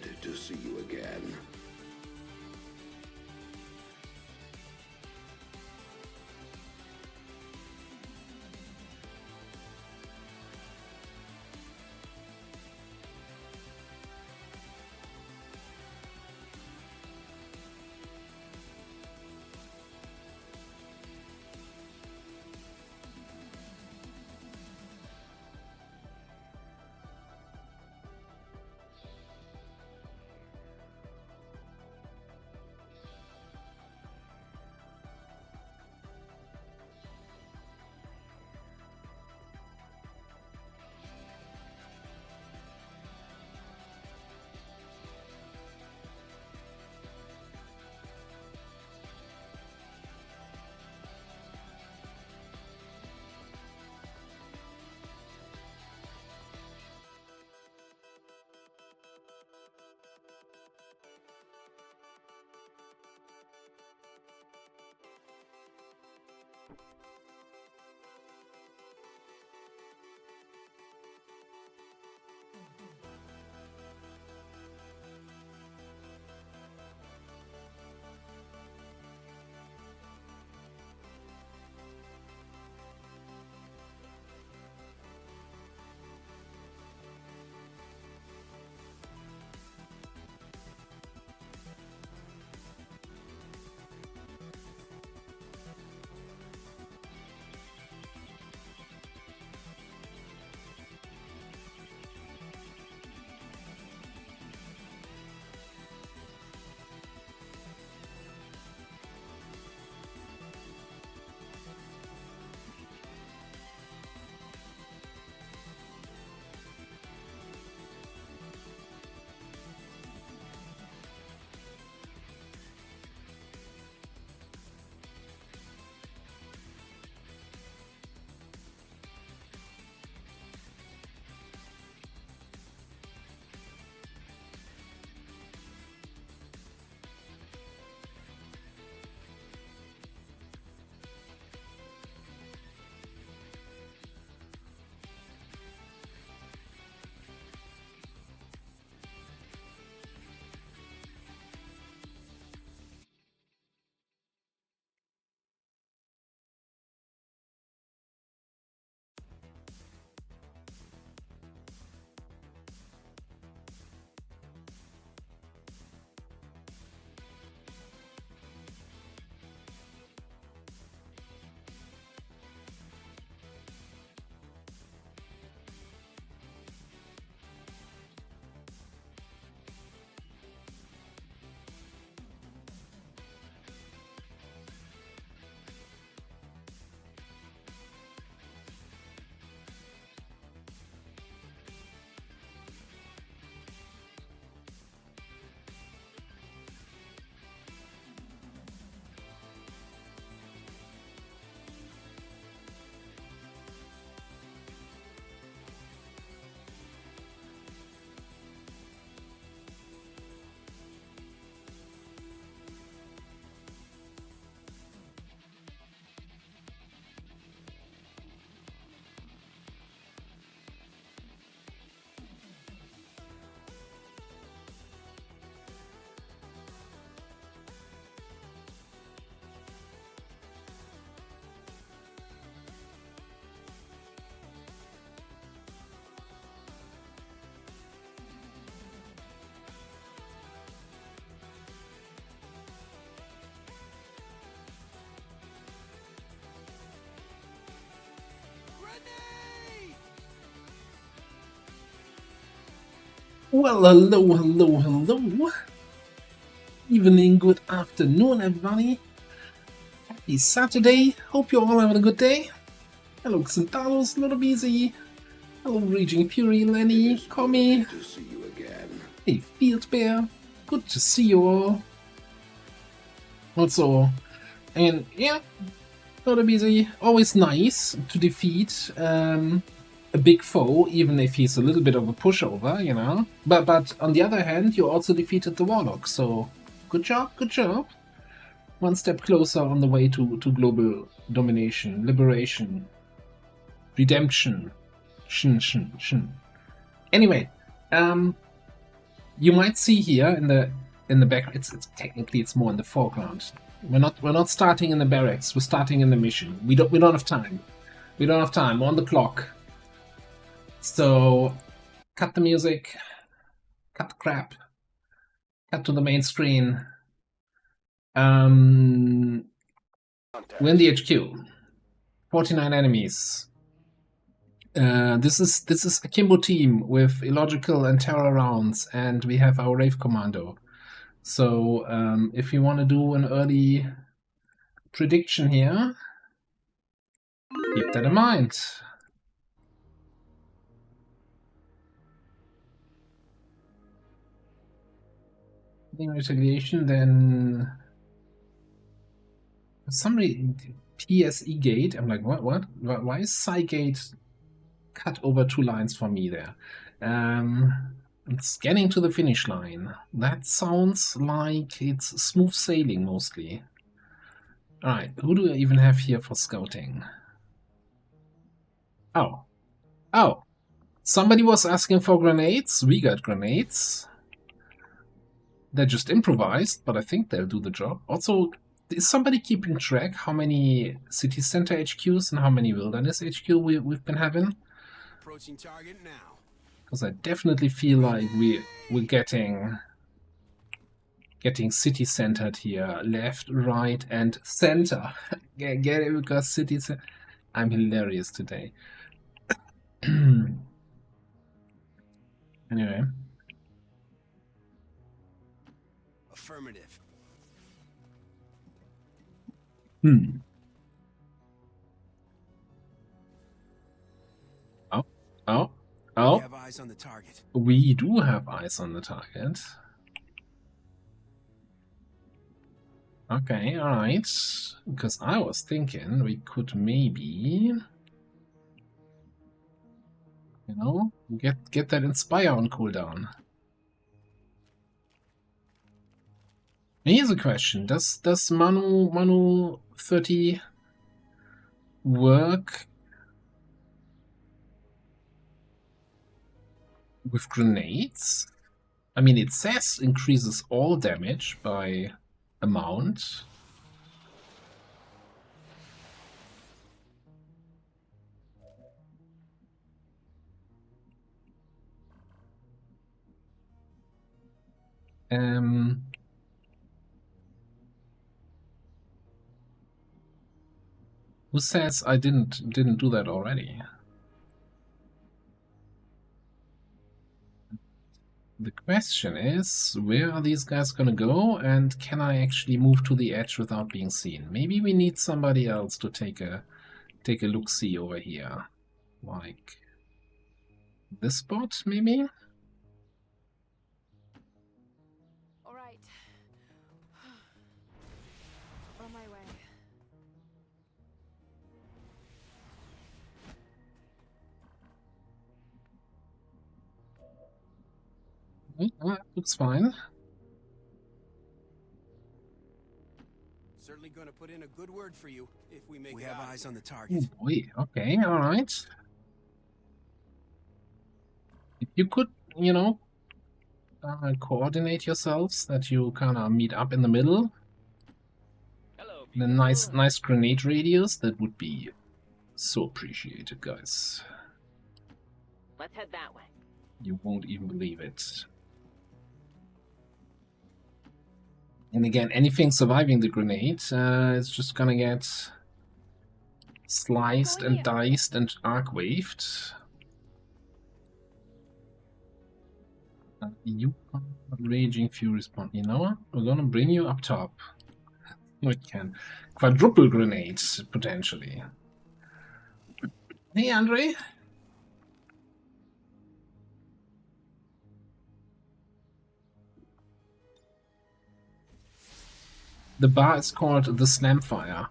Good to see you again. Well, hello. Evening, good afternoon, everybody. Happy Saturday. Hope you're all having a good day. Hello, Xantalos, Little Busy. Hello, Raging Fury, Lenny, Commie. Good to see you again. Hey, Field Bear. Good to see you all. Also, and yeah, Little Busy. Always nice to defeat a big foe, even if he's a little bit of a pushover, you know. But on the other hand, you also defeated the Warlock, so good job. One step closer on the way to global domination, liberation, redemption. Anyway, you might see here in the back. It's technically it's more in the foreground. We're not starting in the barracks. We're starting in the mission. We don't have time. We don't have time. We're on the clock. So cut the music. Cut the crap. Cut to the main screen. We're in the HQ. 49 enemies. This is a Kimbo team with illogical and terror rounds, and we have our Rave Commando. So if you want to do an early prediction here, keep that in mind. In retaliation, then somebody PSE gate. I'm like, what? Why is Cygate cut over 2 lines for me there? It's getting to the finish line. That sounds like it's smooth sailing mostly. Alright, who do I even have here for scouting? Oh. Oh. Somebody was asking for grenades. We got grenades. They're just improvised, but I think they'll do the job. Also, is somebody keeping track how many city center HQs and how many wilderness HQ we've been having? Approaching target now. Because I definitely feel like we're getting city centered here, left, right, and center. Get it? Because city center. I'm hilarious today. Anyway. Affirmative. Oh. We have eyes on the target. We do have eyes on the target. Okay, alright. Because I was thinking we could maybe, you know, get that Inspire on cooldown. Here's a question. Does Manu 30 work with grenades? I mean, it says increases all damage by amount. Who says I didn't do that already? The question is, where are these guys gonna go, and can I actually move to the edge without being seen? Maybe we need somebody else to take a look-see over here. Like this spot, maybe? Alright. On my way. That looks fine. Certainly going to put in a good word for you if we make. We have eyes on the Oh target. boy, okay, alright. If you could, you know, coordinate yourselves, that you kind of meet up in the middle. Hello, In a nice grenade radius, that would be so appreciated, guys. Let's head that way. You won't even believe it. And again, anything surviving the grenade is just gonna get sliced and diced and arc-waved. You are Raging Fury spawn. You know what? We're gonna bring you up top. We can. Quadruple grenades, potentially. Hey, Andre. The bar is called the Slamfire.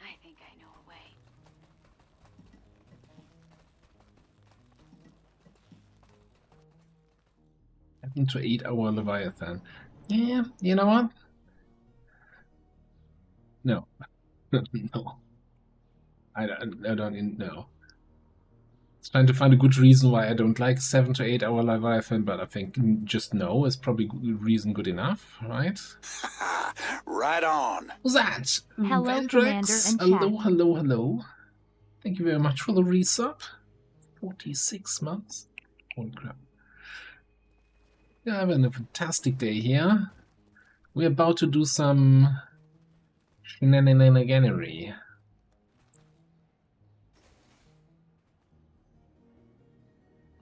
I think I know a way. Happened to 8-hour Leviathan. Yeah, you know what? No. No. I don't know. Trying to find a good reason why I don't like 7 to 8 hour Leviathan, but I think just no is probably reason good enough, right? Right on. Who's that? Hello, Vandrex? Commander and Hello, chat. hello, hello. Thank you very much for the resub. 46 months. Holy crap. Yeah, having a fantastic day here. We're about to do some shenaniganery.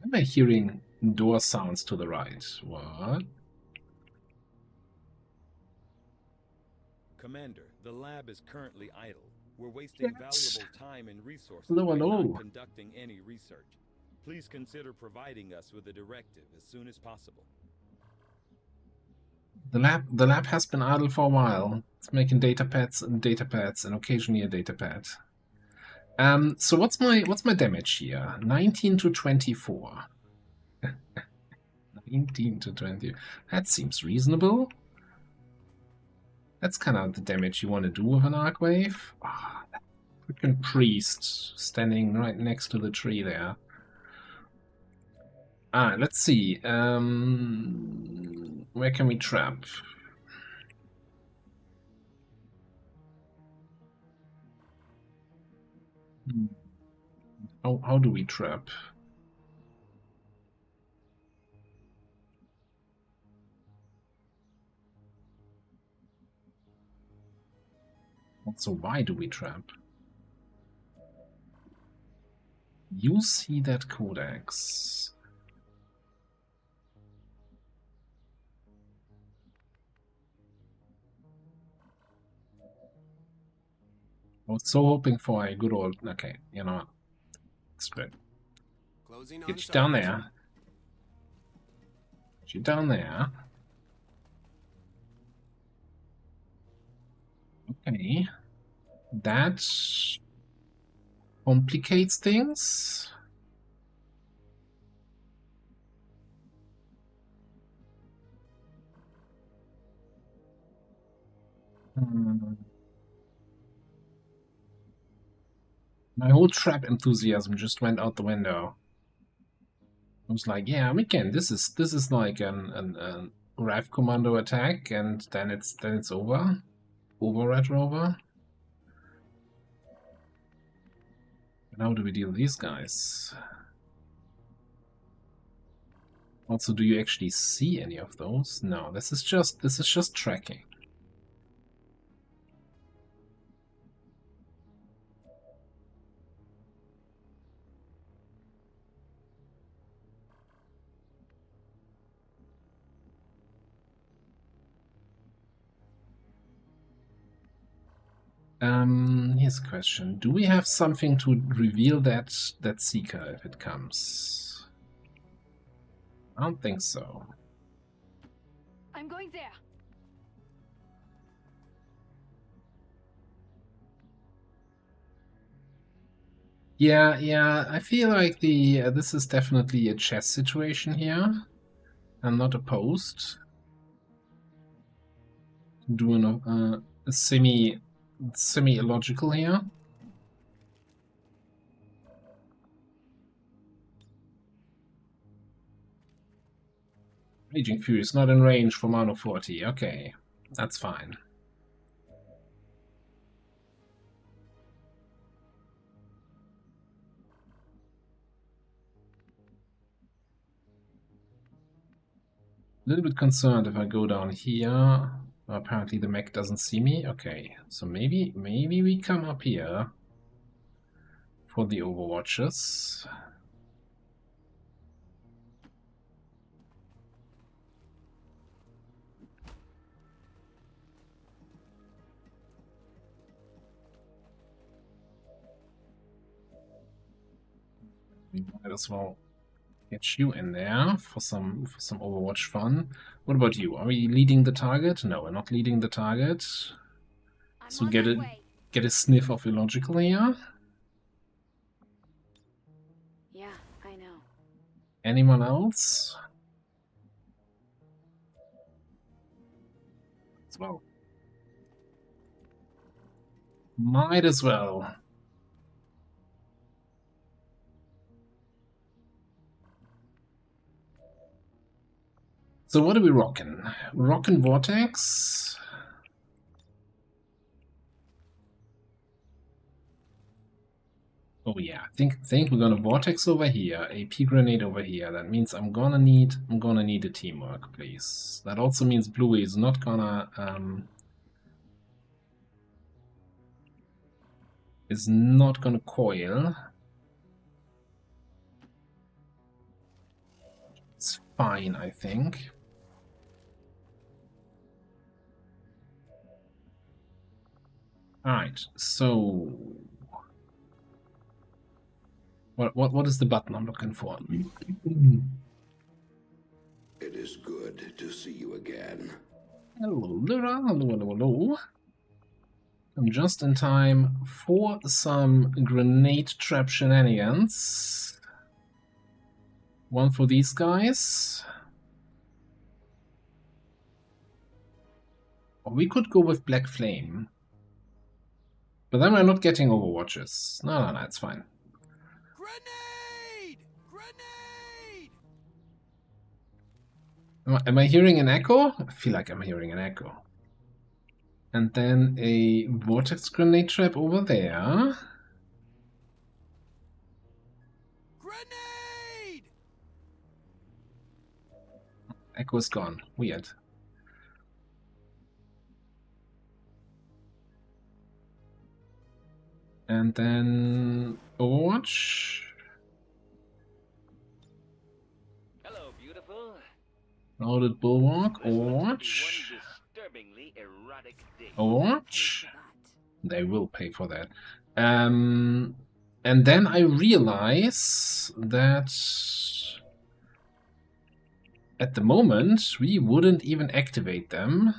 Am I hearing door sounds to the right? What? Commander, the lab is currently idle. We're wasting Yes. valuable time and resources Hello, by hello. not conducting any research. Please consider providing us with a directive as soon as possible. The lab has been idle for a while. It's making data pads and occasionally a data pad. So what's my damage here? 19 to 24. 19 to 20. That seems reasonable. That's kind of the damage you want to do with an arc wave. Ah, that freaking priest standing right next to the tree there. Let's see. Where can we trap? How do we trap? Also, why do we trap? You see that codex. I was so hoping for a good old... Okay, you know what? It's good. Closing on Get the you down target. there. Get you down there. Okay. That complicates things. My whole trap enthusiasm just went out the window. I was like, yeah, we can. This is like an Rive Commando attack, and then it's over. Over Red Rover. And how do we deal with these guys? Also, do you actually see any of those? No, this is just tracking. Here's a question. Do we have something to reveal that Seeker if it comes? I don't think so. I'm going there. Yeah, I feel like this is definitely a chess situation here. I'm not opposed to doing a semi-illogical here. Raging Fury is not in range for Mono 40. Okay, that's fine. A little bit concerned if I go down here. Apparently the mech doesn't see me. Okay, so maybe we come up here for the Overwatches. We might as well get you in there for some Overwatch fun. What about you? Are we leading the target? No, we're not leading the target. So get a sniff of illogical here. Yeah, I know. Anyone else? As well. Might as well. So what are we rocking? We're rocking Vortex. Oh yeah, think we're gonna Vortex over here, AP grenade over here. That means I'm gonna need a teamwork, please. That also means Bluey is not gonna coil. It's fine, I think. Alright, so what is the button I'm looking for? It is good to see you again. Hello, Lyra. Hello. I'm just in time for some grenade trap shenanigans. One for these guys. Or we could go with Black Flame. But then we're not getting overwatches. No, it's fine. Grenade! Grenade! Am I hearing an echo? I feel like I'm hearing an echo. And then a vortex grenade trap over there. Grenade! Echo is gone. Weird. And then Overwatch. Hello, beautiful. Loaded Bulwark. This looks to be Overwatch. one disturbingly erotic day. Overwatch. They will pay for that. And then I realize that at the moment we wouldn't even activate them.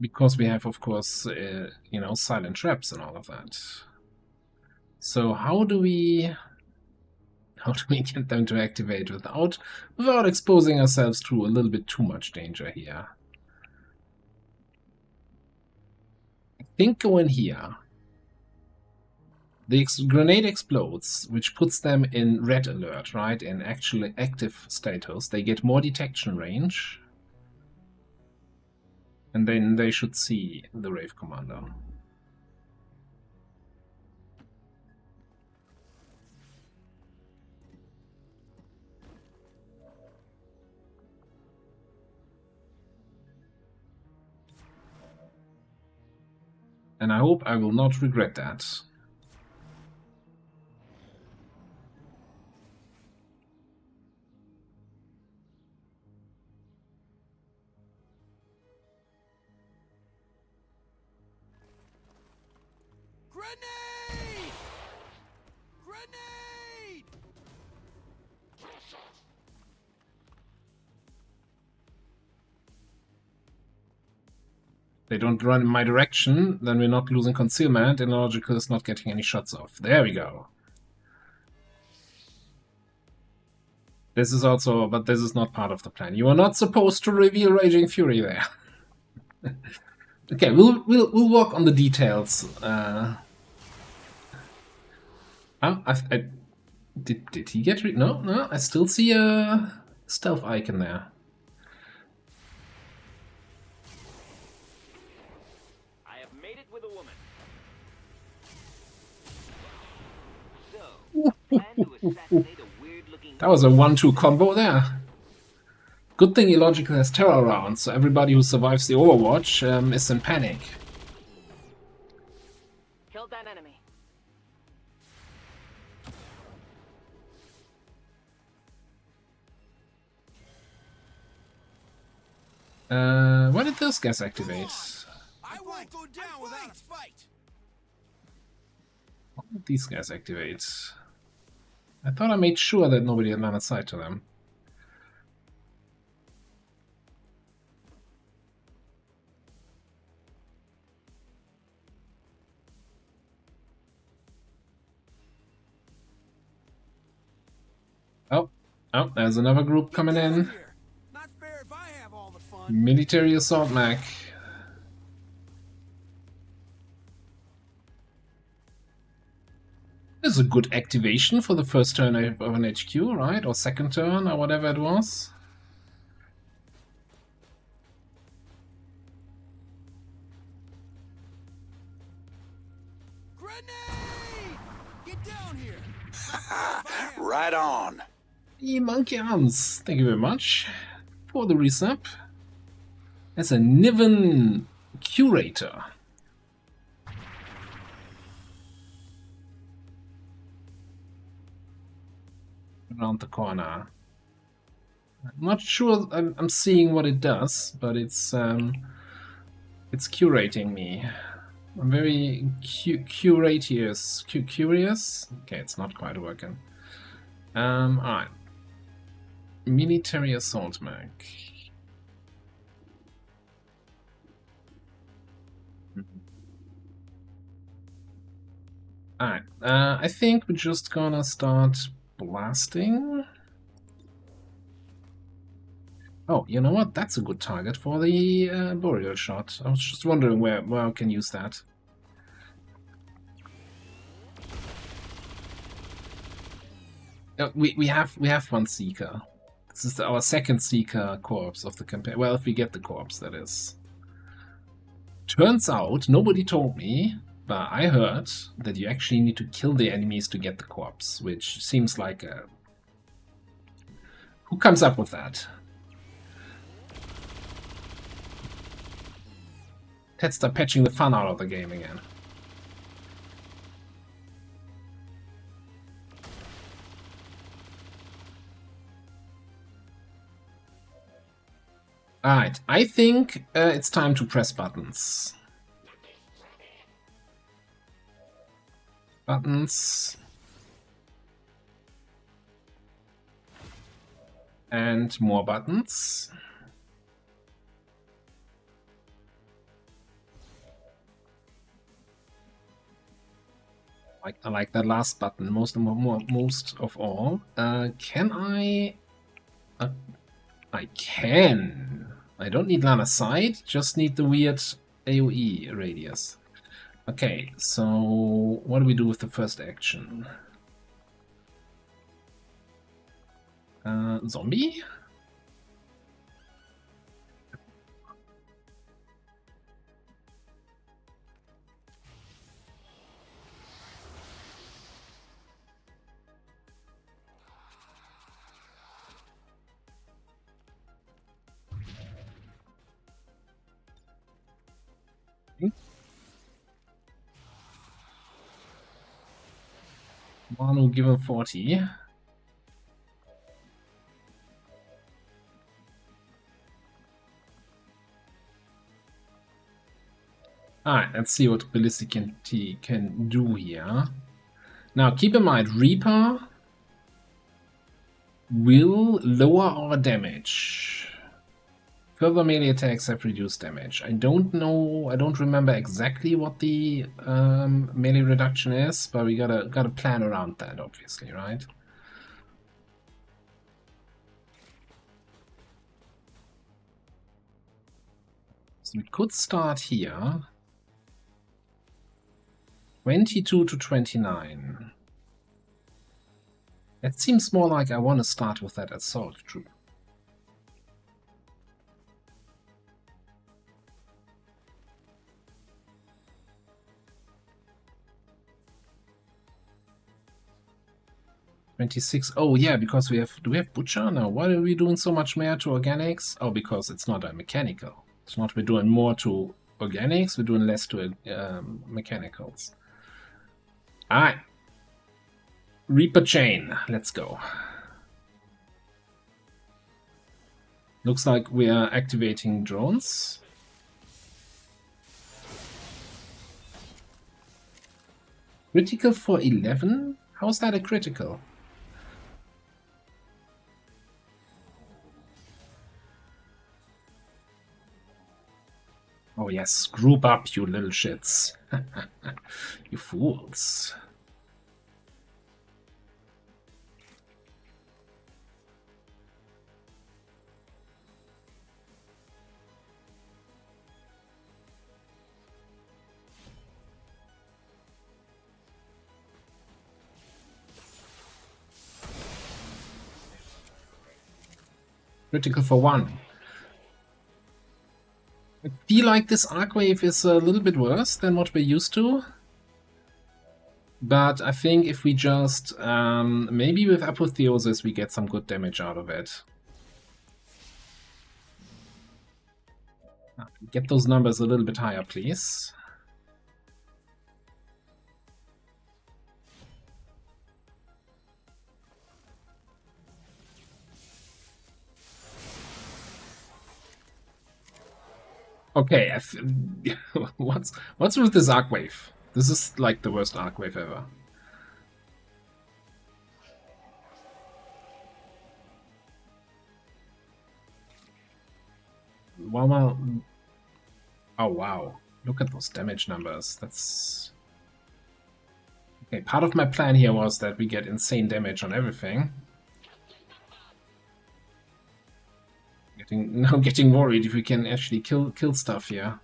Because we have, of course, you know, silent traps and all of that. So how do we get them to activate without exposing ourselves to a little bit too much danger here? I think go in here. The grenade explodes, which puts them in red alert, right? In actually active status. They get more detection range. And then they should see the Rave Commander. And I hope I will not regret that. Grenade! Grenade! They don't run in my direction, then we're not losing concealment, and Logical is not getting any shots off. There we go. This is also, but this is not part of the plan. You are not supposed to reveal Raging Fury there. Okay, we'll work on the details. Did he get no, I still see a stealth icon there. I have made it with a woman. So, plan to assassinate a weird-looking. That was a 1-2 combo there. Good thing Illogical has terror rounds, so everybody who survives the Overwatch is in panic. Killed that enemy. Why did those guys activate? I won't go down without a fight. Why did these guys activate? I thought I made sure that nobody had line of sight to them. Oh, there's another group coming in. Not fair if I have all the fun. Military assault mech. This is a good activation for the first turn of an HQ, right? Or second turn, or whatever it was. Grenade! Get down here! Right on. The monkey arms. Thank you very much for the resub. As a Niven curator. Around the corner. I'm not sure I'm seeing what it does, but it's curating me. I'm very curious. Curious? Okay, it's not quite working. Alright. Military assault mag. Alright, I think we're just gonna start blasting. Oh, you know what? That's a good target for the boreal shot. I was just wondering where I can use that. We have one Seeker. This is our second Seeker corpse of the campaign. Well, if we get the corpse, that is. Turns out, nobody told me, but I heard that you actually need to kill the enemies to get the corpse, which seems like a... Who comes up with that? Let's start patching the fun out of the game again. Alright, I think it's time to press buttons. Buttons. And more buttons. I like that last button most of all. Can I? I can. I don't need line of sight. Just need the weird AOE radius. Okay, so what do we do with the first action? Zombie? Manu given 40. Alright, let's see what Ballistic can do here. Now, keep in mind, Reaper will lower our damage. Further melee attacks have reduced damage. I don't know, I don't remember exactly what the melee reduction is, but we gotta plan around that, obviously, right? So we could start here. 22 to 29. It seems more like I want to start with that assault troop. $26. Oh yeah, because we have. Do we have Butcher now? Why are we doing so much more to organics? Oh, because it's not a mechanical. It's not. We're doing more to organics. We're doing less to mechanicals. Alright. Reaper Chain. Let's go. Looks like we are activating drones. Critical for 11? How is that a critical? Oh yes, group up, you little shits. You fools. Critical for 1. I feel like this Arcwave is a little bit worse than what we're used to. But I think if we just, maybe with Apotheosis we get some good damage out of it. Get those numbers a little bit higher, please. Okay, what's with this Arcwave? This is like the worst Arcwave ever. Well, oh wow, look at those damage numbers. That's... Okay, part of my plan here was that we get insane damage on everything. Now getting worried if we can actually kill stuff here.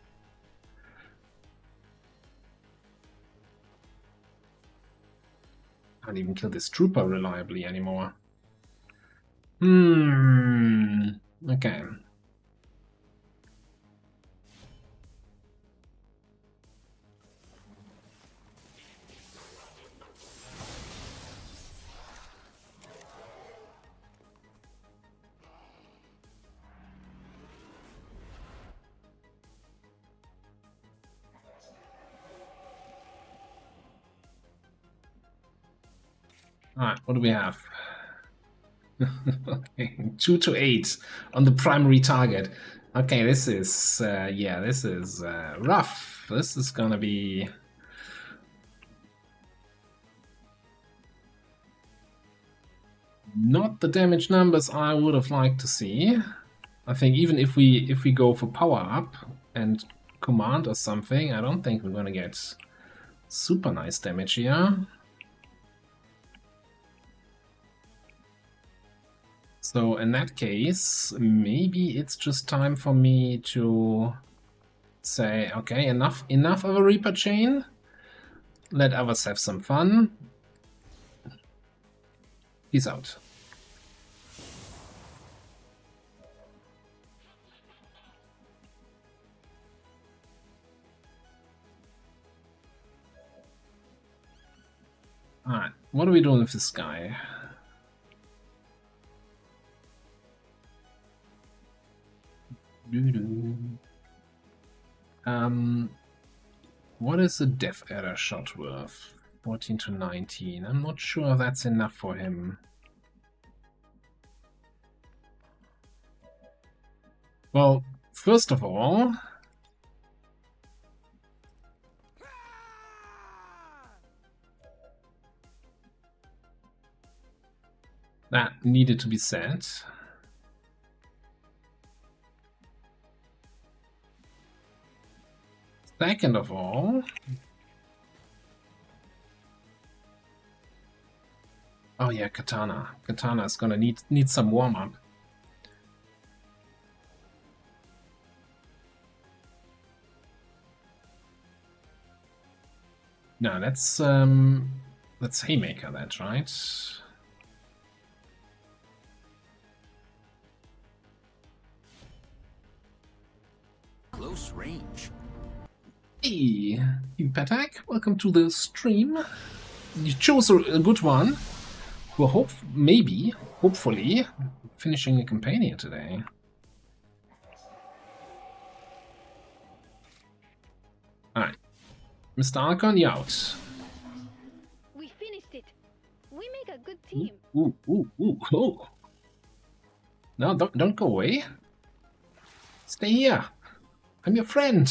Can't even kill this trooper reliably anymore. Okay. Alright, what do we have? Okay, 2 to 8 on the primary target. Okay, this is, yeah, this is rough. This is gonna be... not the damage numbers I would have liked to see. I think even if we go for power up and command or something, I don't think we're gonna get super nice damage here. So in that case, maybe it's just time for me to say, okay, enough of a Reaper chain. Let others have some fun. Peace out. Alright, what are we doing with this guy? What is the Death Adder shot worth? 14 to 19. I'm not sure that's enough for him. Well, first of all, that needed to be said. Second of all, oh yeah, Katana. Katana is gonna need some warm up. No, that's Haymaker, that's right. Close range. Hey, Team Patak, welcome to the stream. You chose a good one. We're hopefully, finishing a campaign here today. Alright. Mr. Archon, you out. We finished it. We make a good team. Oh. No, don't go away. Stay here. I'm your friend.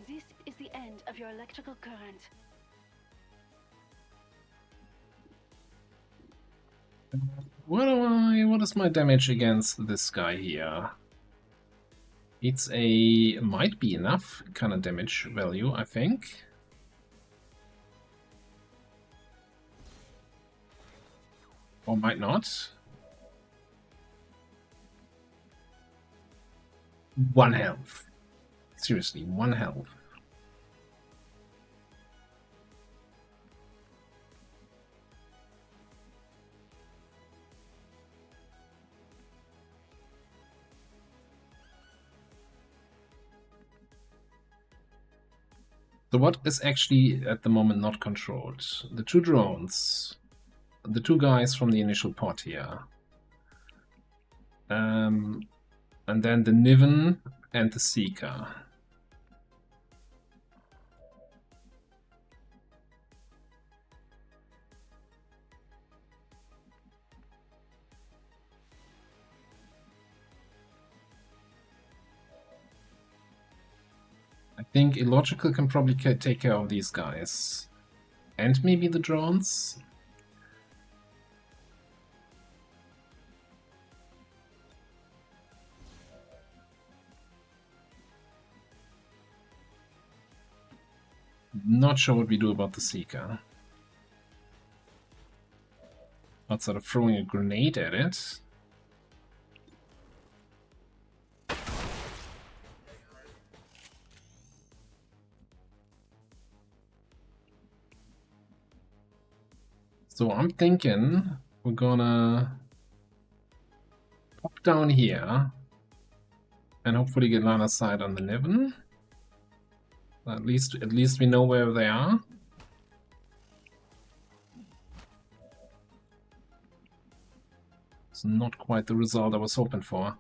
This is the end of your electrical current. What do I what is my damage against this guy here? It's a... might be enough kind of damage value, I think. Or might not. 1 health. Seriously, 1 health. So what is actually at the moment not controlled? The 2 drones. The 2 guys from the initial pod here. And then the Niven and the Seeker. I think Illogical can probably take care of these guys. And maybe the drones? Not sure what we do about the Seeker. Outside of throwing a grenade at it. So I'm thinking we're gonna pop down here and hopefully get line of sight on the Niven. At least we know where they are. It's not quite the result I was hoping for.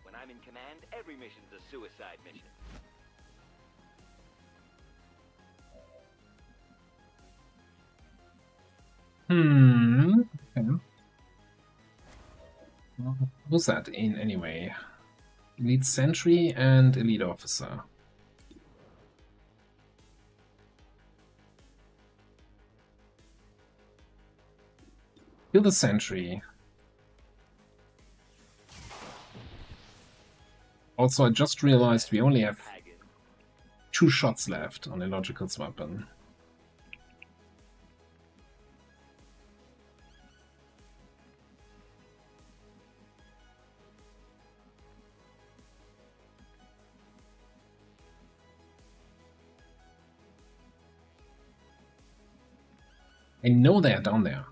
When I'm in command, every mission's a suicide mission. Okay. Well, who's that in anyway? Elite Sentry and Elite Officer. Kill the Sentry. Also, I just realized we only have 2 shots left on Illogical's weapon. I know they're down there.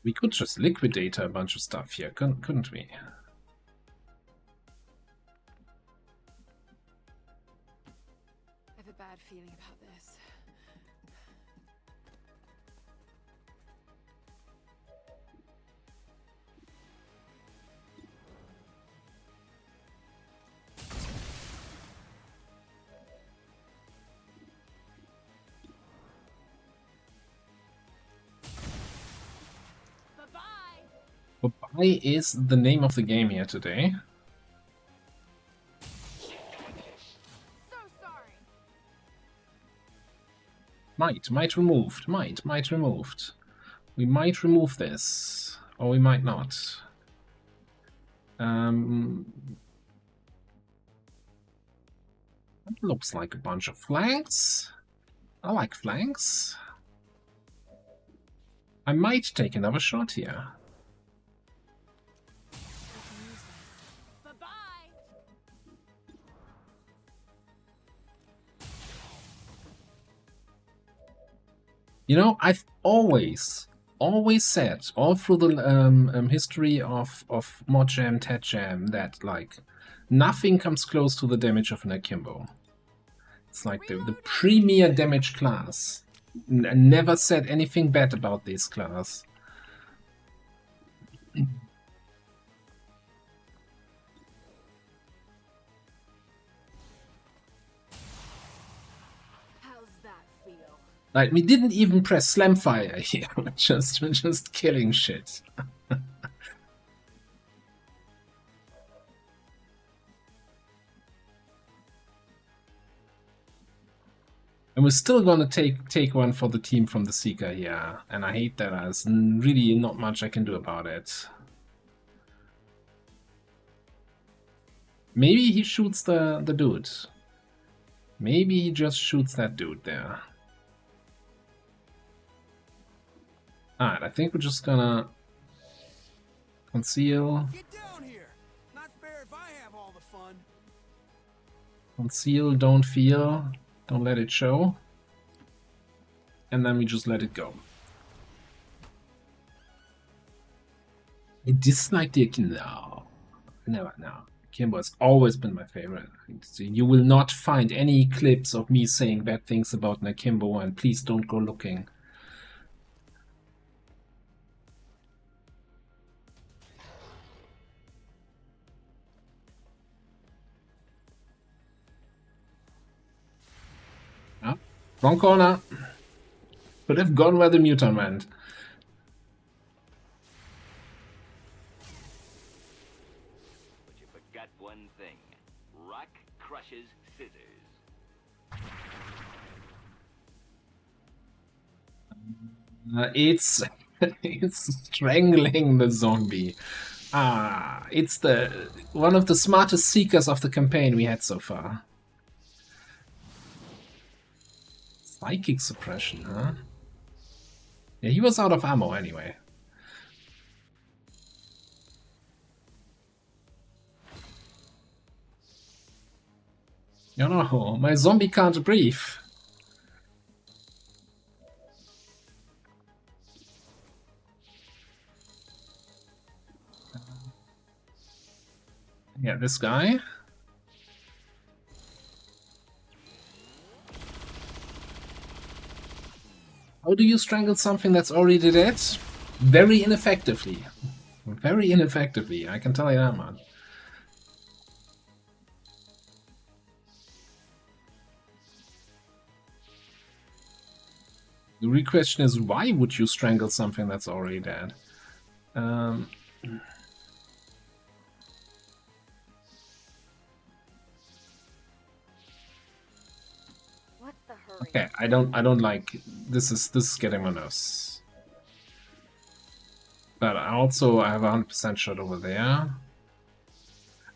We could just liquidate a bunch of stuff here, couldn't we? I have a bad feeling about this. Bye is the name of the game here today. So sorry. Might removed. Might removed. We might remove this, or we might not. That looks like a bunch of flanks. I like flanks. I might take another shot here. You know, I've always said, all through the history of Mod Jam, Tet Jam, that, like, nothing comes close to the damage of an Akimbo. It's like the premier damage class. I never said anything bad about this class. Like, we didn't even press slam fire here. We're just killing shit. And we're still gonna take one for the team from the Seeker here. And I hate that. There's really not much I can do about it. Maybe he shoots the dude. Maybe he just shoots that dude there. Alright, I think we're just gonna conceal. Get down here. Not fair if I have all the fun. Conceal, don't feel, don't let it show. And then we just let it go. I dislike the no. Never, no. Akimbo has always been my favorite. You will not find any clips of me saying bad things about an Akimbo, and please don't go looking. Oh, wrong corner. Could have gone where the Muton went. But you forgot one thing. Rock crushes scissors. It's it's strangling the zombie. Ah, it's the one of the smartest seekers of the campaign we had so far. Psychic suppression, huh? Yeah, he was out of ammo anyway. You know, my zombie can't breathe. Yeah, this guy. How do you strangle something that's already dead? Very ineffectively. Very ineffectively, I can tell you that much. The real question is, why would you strangle something that's already dead? What's the hurry? Okay, I don't like this is getting my nerves. But I have 100% shot over there.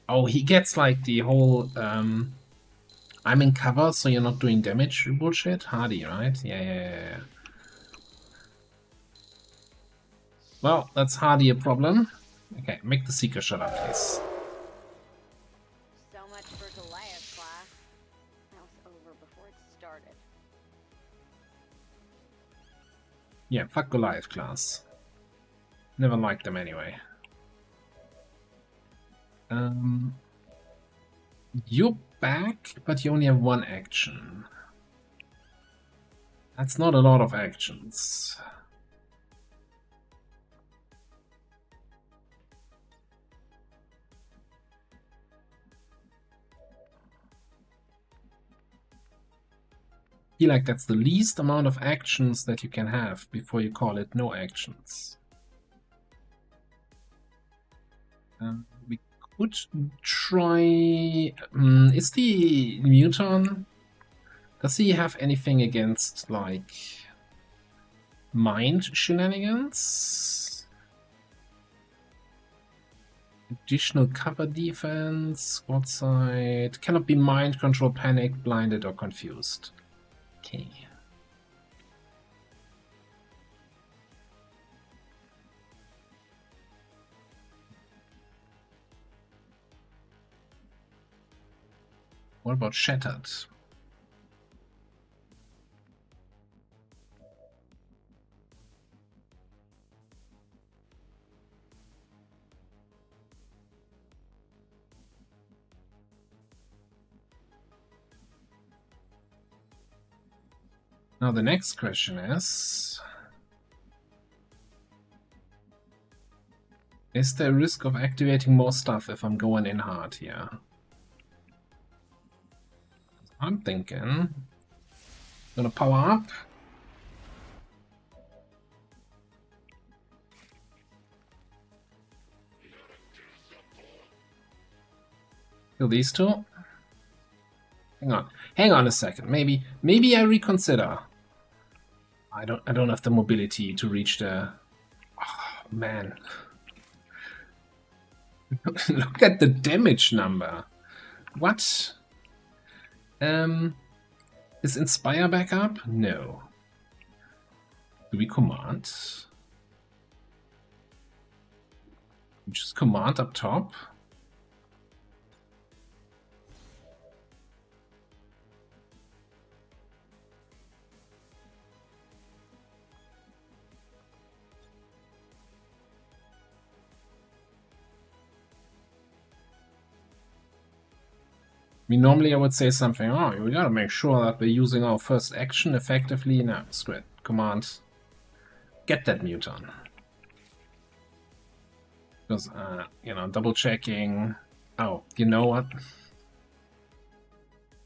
Oh, he gets like the whole I'm in cover, so you're not doing damage bullshit. Hardy, right? Yeah. Well, that's Hardy a problem. Okay, make the Seeker shut up, please. So much for Goliath class. That was over before it started. Yeah, fuck Goliath class. Never liked them anyway. You're back, but you only have one action. That's not a lot of actions. I feel like that's the least amount of actions that you can have before you call it no actions. We could try... is the Muton... Does he have anything against, like... mind shenanigans? Additional cover defense, squad side... Cannot be mind control, panicked, blinded, or confused. Okay. What about Shattered? Now the next question is there a risk of activating more stuff if I'm going in hard here? I'm thinking, gonna power up, Kill these two. Hang on a second. Maybe I reconsider. I don't have the mobility to reach the. Oh, man. Look at the damage number. What? Is Inspire back up? No. Do we command? We just command up top. Normally I would say something, oh, we gotta make sure that we're using our first action effectively. No, screw it. Command. Get that muton. Because, you know, double checking. Oh, you know what?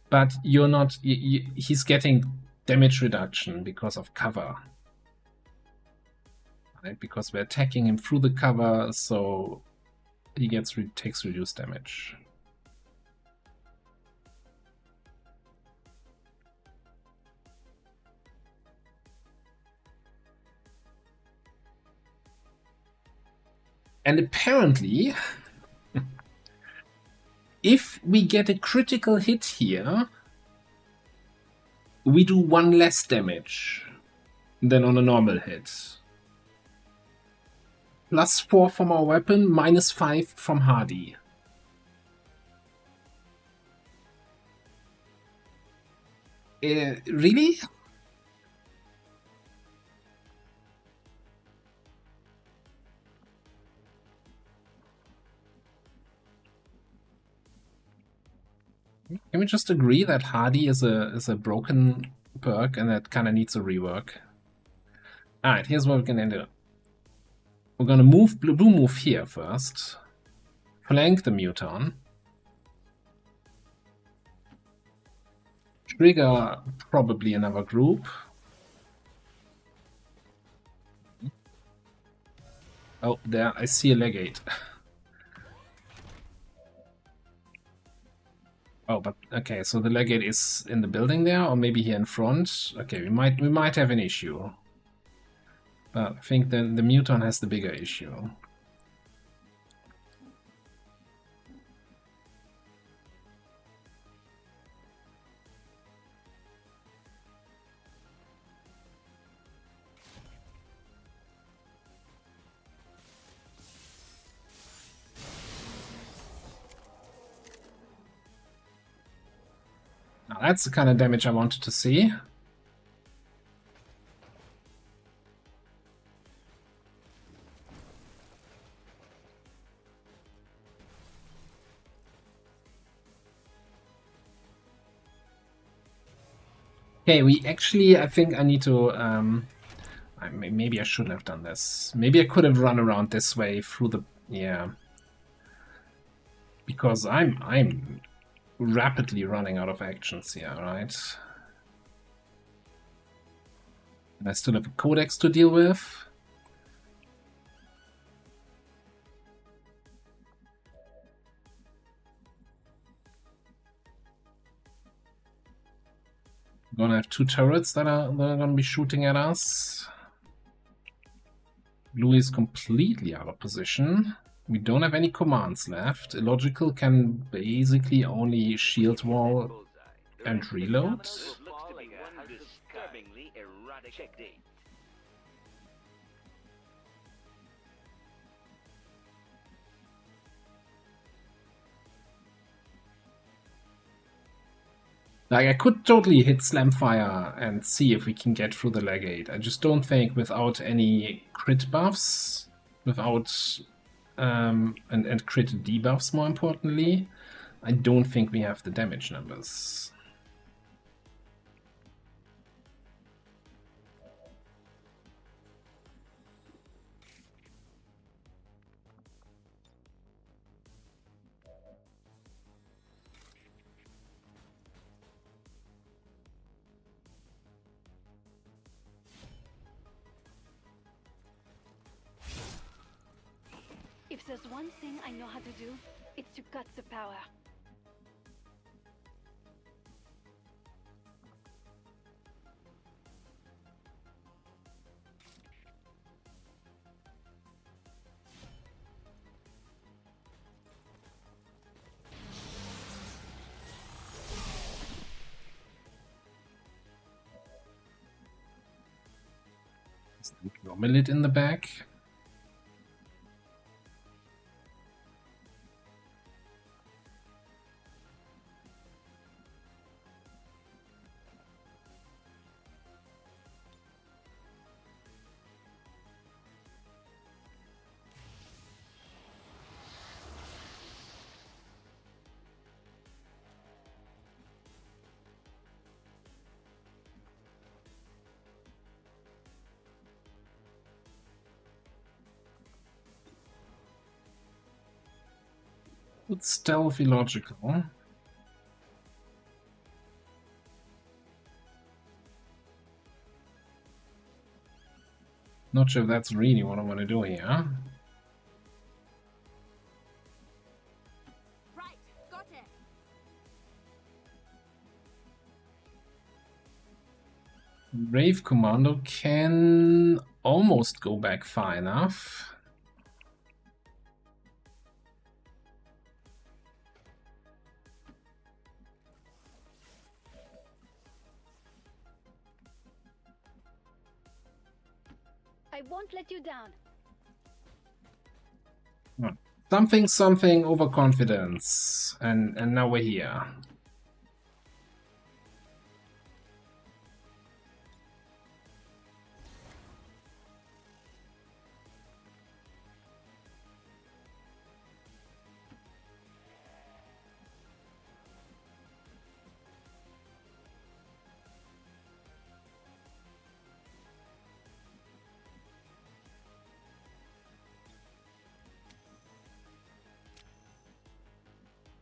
But you're not. He's getting damage reduction because of cover. Right? Because we're attacking him through the cover, so he takes reduced damage. And apparently, if we get a critical hit here, we do 1 less damage than on a normal hit. +4 from our weapon, -5 from Hardy. Really? Can we just agree that Hardy is a broken perk and that kind of needs a rework? Alright, here's what we're gonna do. We're gonna move blue move here first. Flank the muton. Trigger probably another group. Oh, there, I see a Legate. Oh, but okay, so the Legate is in the building there, or maybe here in front. Okay, we might have an issue. But I think the muton has the bigger issue. Now that's the kind of damage I wanted to see. Okay, I think I need to, maybe I shouldn't have done this. Maybe I could have run around this way through the, yeah. Because I'm rapidly running out of actions here, right? And I still have a codex to deal with. We're gonna have 2 turrets that are gonna be shooting at us. Blue is completely out of position. We don't have any commands left. Illogical can basically only shield wall and reload. Looks to be one disturbingly erratic check date. Like, I could totally hit Slamfire and see if we can get through the Legate. I just don't think without any crit buffs, without and crit debuffs more importantly, I don't think we have the damage numbers. If there's one thing I know how to do, it's to cut the power. Gromelid in the back. It's stealthy logical. Not sure if that's really what I want to do here. Right, got it. Brave Commando can almost go back far enough. I won't let you down. Something overconfidence, and now we're here.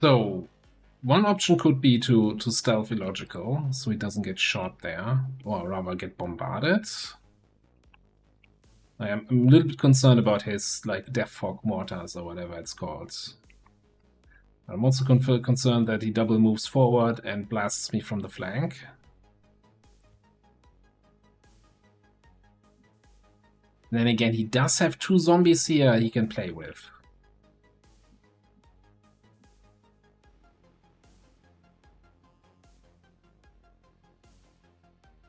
So, one option could be to stealthy logical, so he doesn't get shot there, or rather get bombarded. I'm a little bit concerned about his like Death Fog mortars or whatever it's called. I'm also concerned that he double moves forward and blasts me from the flank. And then again, he does have 2 zombies here he can play with.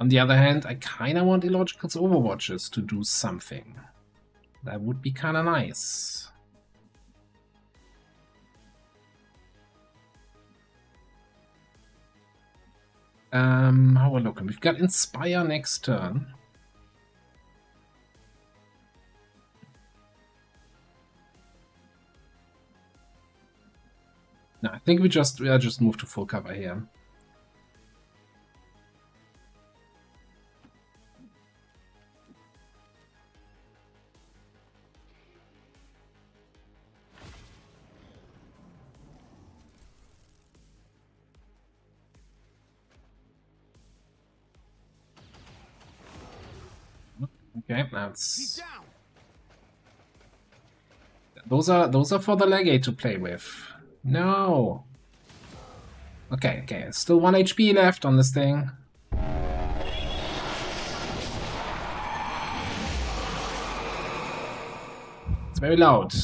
On the other hand, I kind of want Illogical's Overwatches to do something. That would be kind of nice. How are we looking? We've got Inspire next turn. No, I think we just move to full cover here. Okay, He's down. those are for the Legate to play with. No. Okay, still 1 HP left on this thing. It's very loud.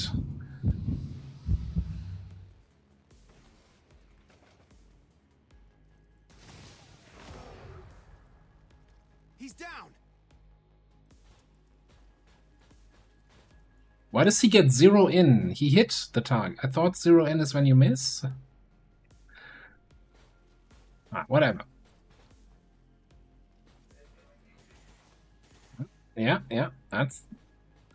He's down. Why does he get 0 in? He hit the target. I thought 0 in is when you miss. Whatever. Yeah, that's...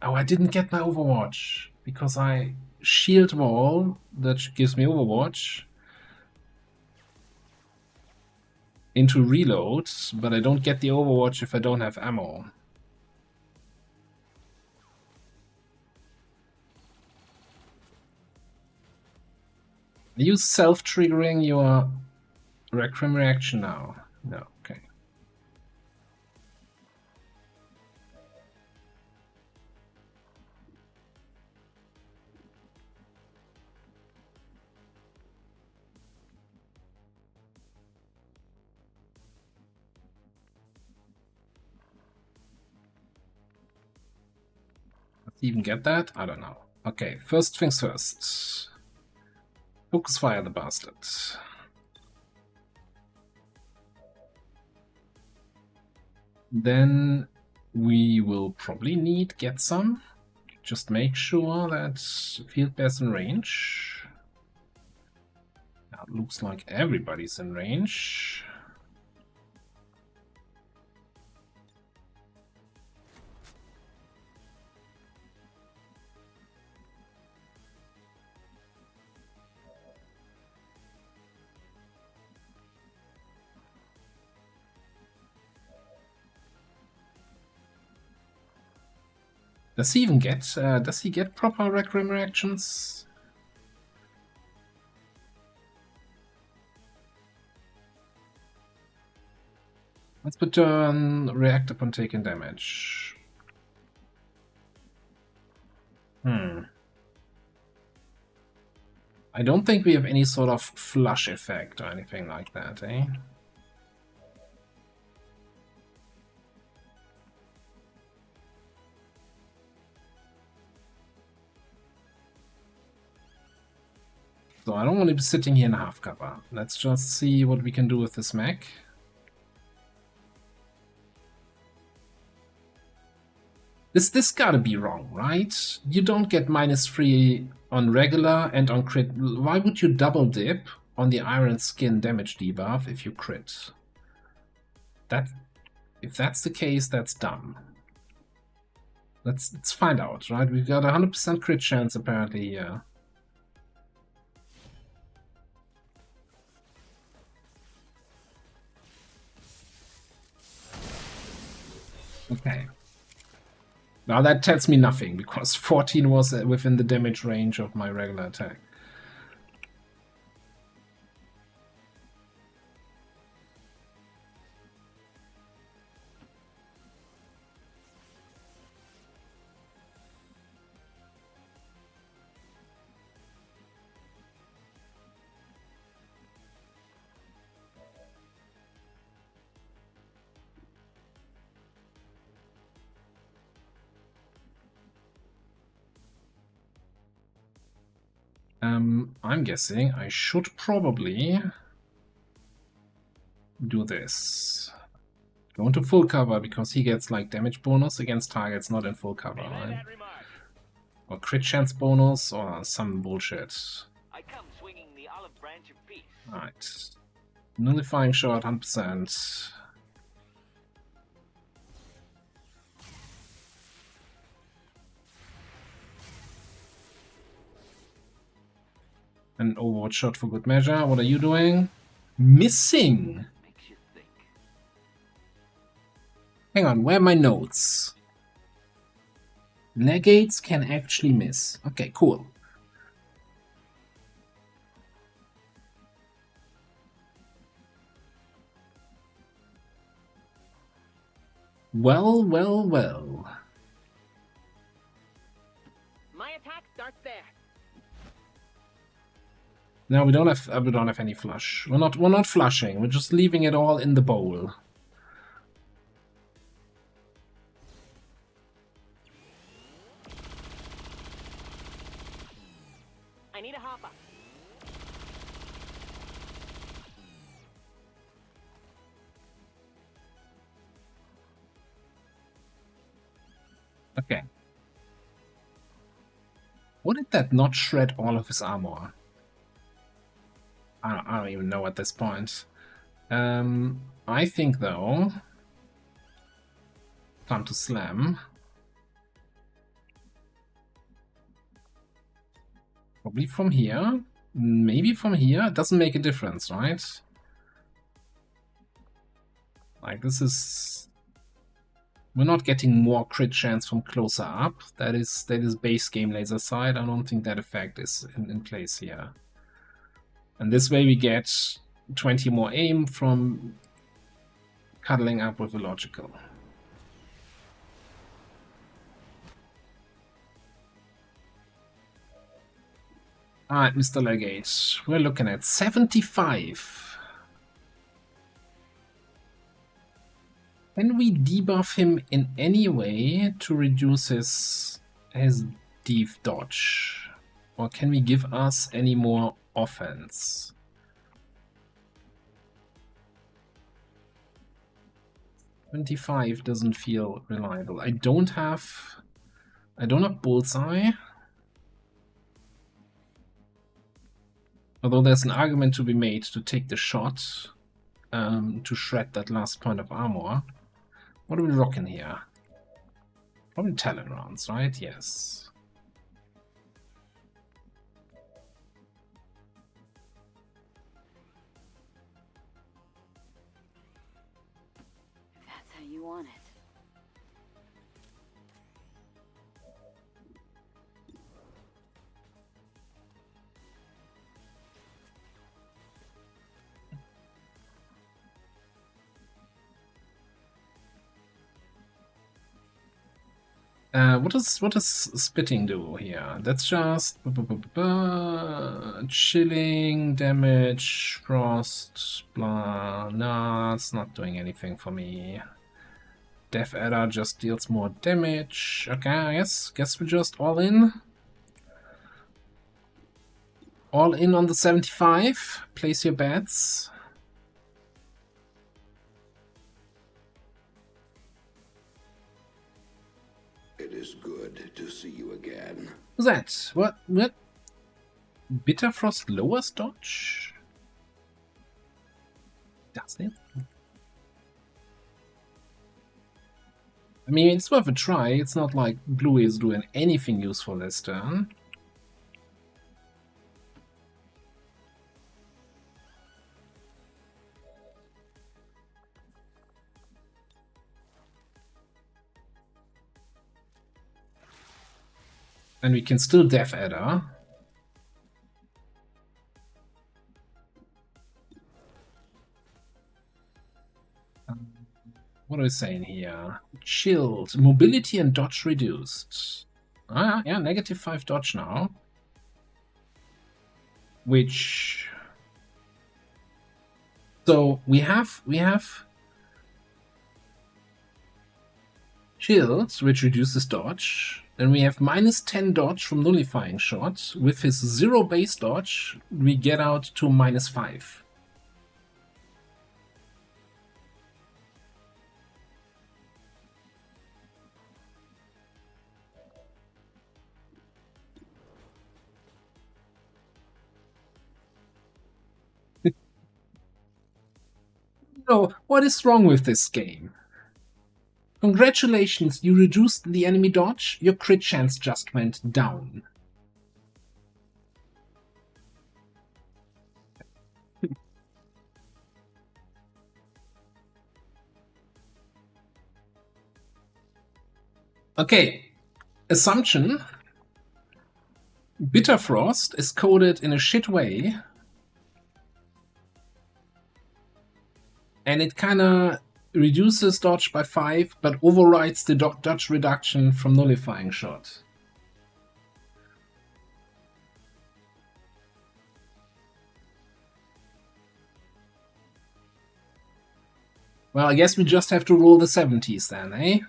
Oh, I didn't get my Overwatch because I shield wall that gives me Overwatch into reload, but I don't get the Overwatch if I don't have ammo. Are you self-triggering your Requiem reaction now? No, okay. Let's even get that? I don't know. Okay, first things first. Focus fire the bastard. Then We will probably get some. Just make sure that field bear's in range. Now it looks like everybody's in range. Does he even get, does he get proper Requiem reactions? Let's put on react upon taking damage. I don't think we have any sort of flush effect or anything like that, eh? So I don't want to be sitting here in half cover. Let's just see what we can do with this mech. This gotta be wrong, right? You don't get -3 on regular and on crit. Why would you double dip on the Iron Skin damage debuff if you crit? If that's the case, that's dumb. Let's find out, right? We've got 100% crit chance apparently here. Okay. Now that tells me nothing, because 14 was within the damage range of my regular attack. I'm guessing I should probably do this. Go into full cover, because he gets like damage bonus against targets not in full cover, right? Or crit chance bonus or some bullshit. I come swinging the olive branch of peace. Right. Nullifying shot 100%. An Overwatch shot for good measure. What are you doing? Missing! Makes you think. Hang on, where are my notes? Legates can actually miss. Okay, cool. Well, well, well. My attack starts there. No, we don't have any flush. We're not flushing. We're just leaving it all in the bowl. I need a hopper. Okay. What did that not shred all of his armor? I don't even know at this point. I think though, time to slam. Probably from here. Maybe from here. It doesn't make a difference, right? Like this is... We're not getting more crit chance from closer up. That is base game laser sight. I don't think that effect is in place here. And this way we get 20 more aim from cuddling up with a logical. Alright, Mr. Legate, we're looking at 75. Can we debuff him in any way to reduce his deep dodge? Or can we give us any more offense? 25 doesn't feel reliable. I don't have bullseye. Although there's an argument to be made to take the shot to shred that last point of armor. What are we rocking here? Probably talent rounds, right? Yes. That's how you want it. What does spitting do here? That's just chilling, damage, frost, blah. Nah, it's not doing anything for me. Death Adder just deals more damage. Okay, I guess we're just all in. All in on the 75. Place your bets. It is good to see you again. What's that? What? Bitterfrost lowers dodge? Does it? I mean, it's worth a try. It's not like Blue is doing anything useful this turn. And we can still Death Adder. What are we saying here? Chilled. Mobility and dodge reduced. Ah, yeah, -5 dodge now. Which... So we have chilled, which reduces dodge. Then we have -10 dodge from nullifying shot. With his 0 base dodge, we get out to -5. No, what is wrong with this game? Congratulations, you reduced the enemy dodge, your crit chance just went down. Okay, assumption. Bitterfrost is coded in a shit way. And it kinda reduces dodge by 5, but overrides the dodge reduction from nullifying shot. Well, I guess we just have to roll the 70s then, eh?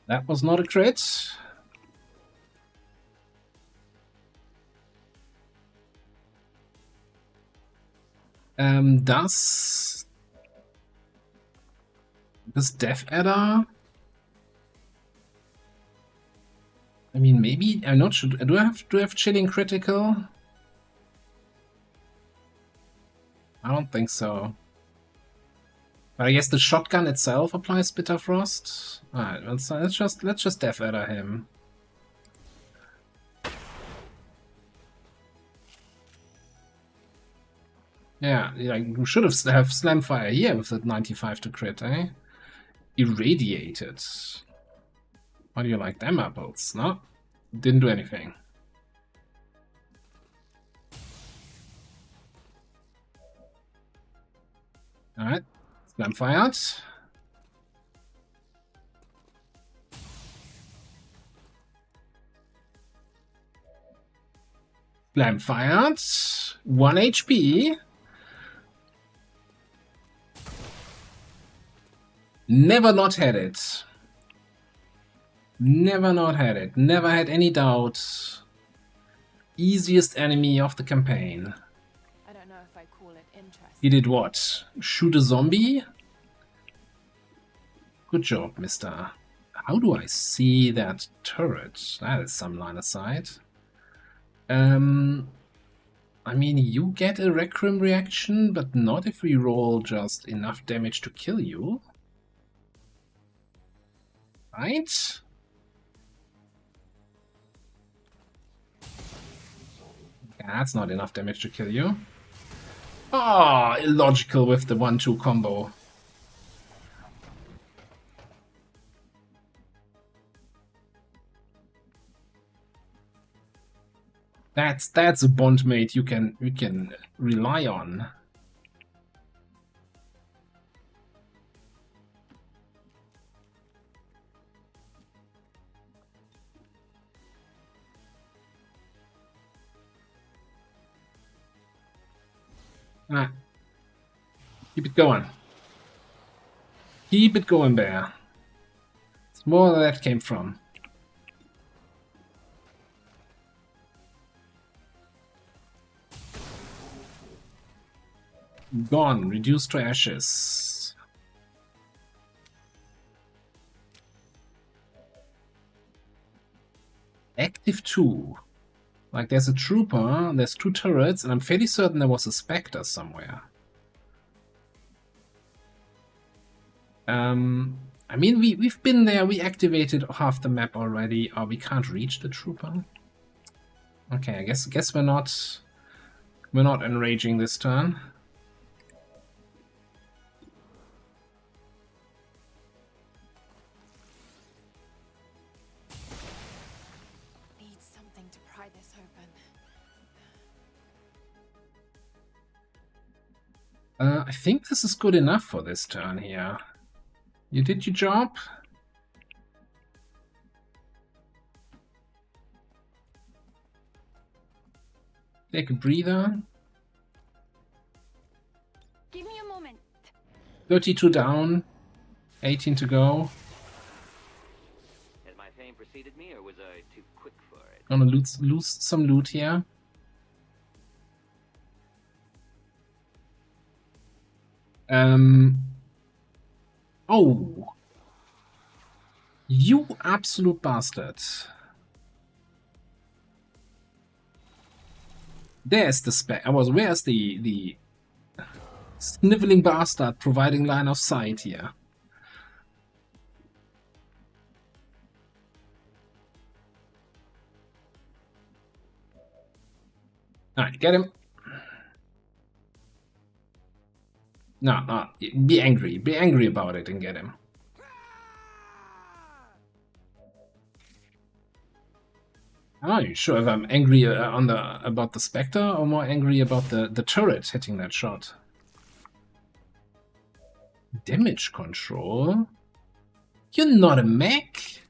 That was not a crit. Does Death Adder? I mean, maybe I'm not sure. Do I have chilling critical? I don't think so. But I guess the shotgun itself applies Bitterfrost. Alright, let's just Death Adder him. Yeah, you should have Slamfire here with that 95 to crit, eh? Irradiated. How do you like them apples? No? Didn't do anything. Alright. Slamfired. Slamfired. 1 HP. Never not had it. Never not had it. Never had any doubt. Easiest enemy of the campaign. I don't know if I call it interesting. He did what? Shoot a zombie? Good job, mister. How do I see that turret? That is some line of sight. I mean, you get a Requiem reaction, but not if we roll just enough damage to kill you. Right? That's not enough damage to kill you. Ah, illogical with the 1-2 combo. That's a bondmate you can rely on. Ah. Keep it going. Keep it going, Bear. It's more where that came from. Gone. Reduced to ashes. Active 2. Like, there's a trooper, there's 2 turrets, and I'm fairly certain there was a Spectre somewhere. I mean, we've been there, we activated half the map already. Oh, we can't reach the trooper. Okay, I guess we're not enraging this turn. Need something to pry this open. I think this is good enough for this turn here. You did your job. Take a breather. Give me a moment. 32 down. 18 to go. Has my fame preceded me, or was I too quick for it? Gonna lose some loot here. Oh. You absolute bastard. There's the spec. Where's the sniveling bastard providing line of sight here? Alright, get him. No, be angry. Be angry about it and get him. Are you sure if I'm angry about the Spectre or more angry about the turret hitting that shot? Damage control? You're not a mech?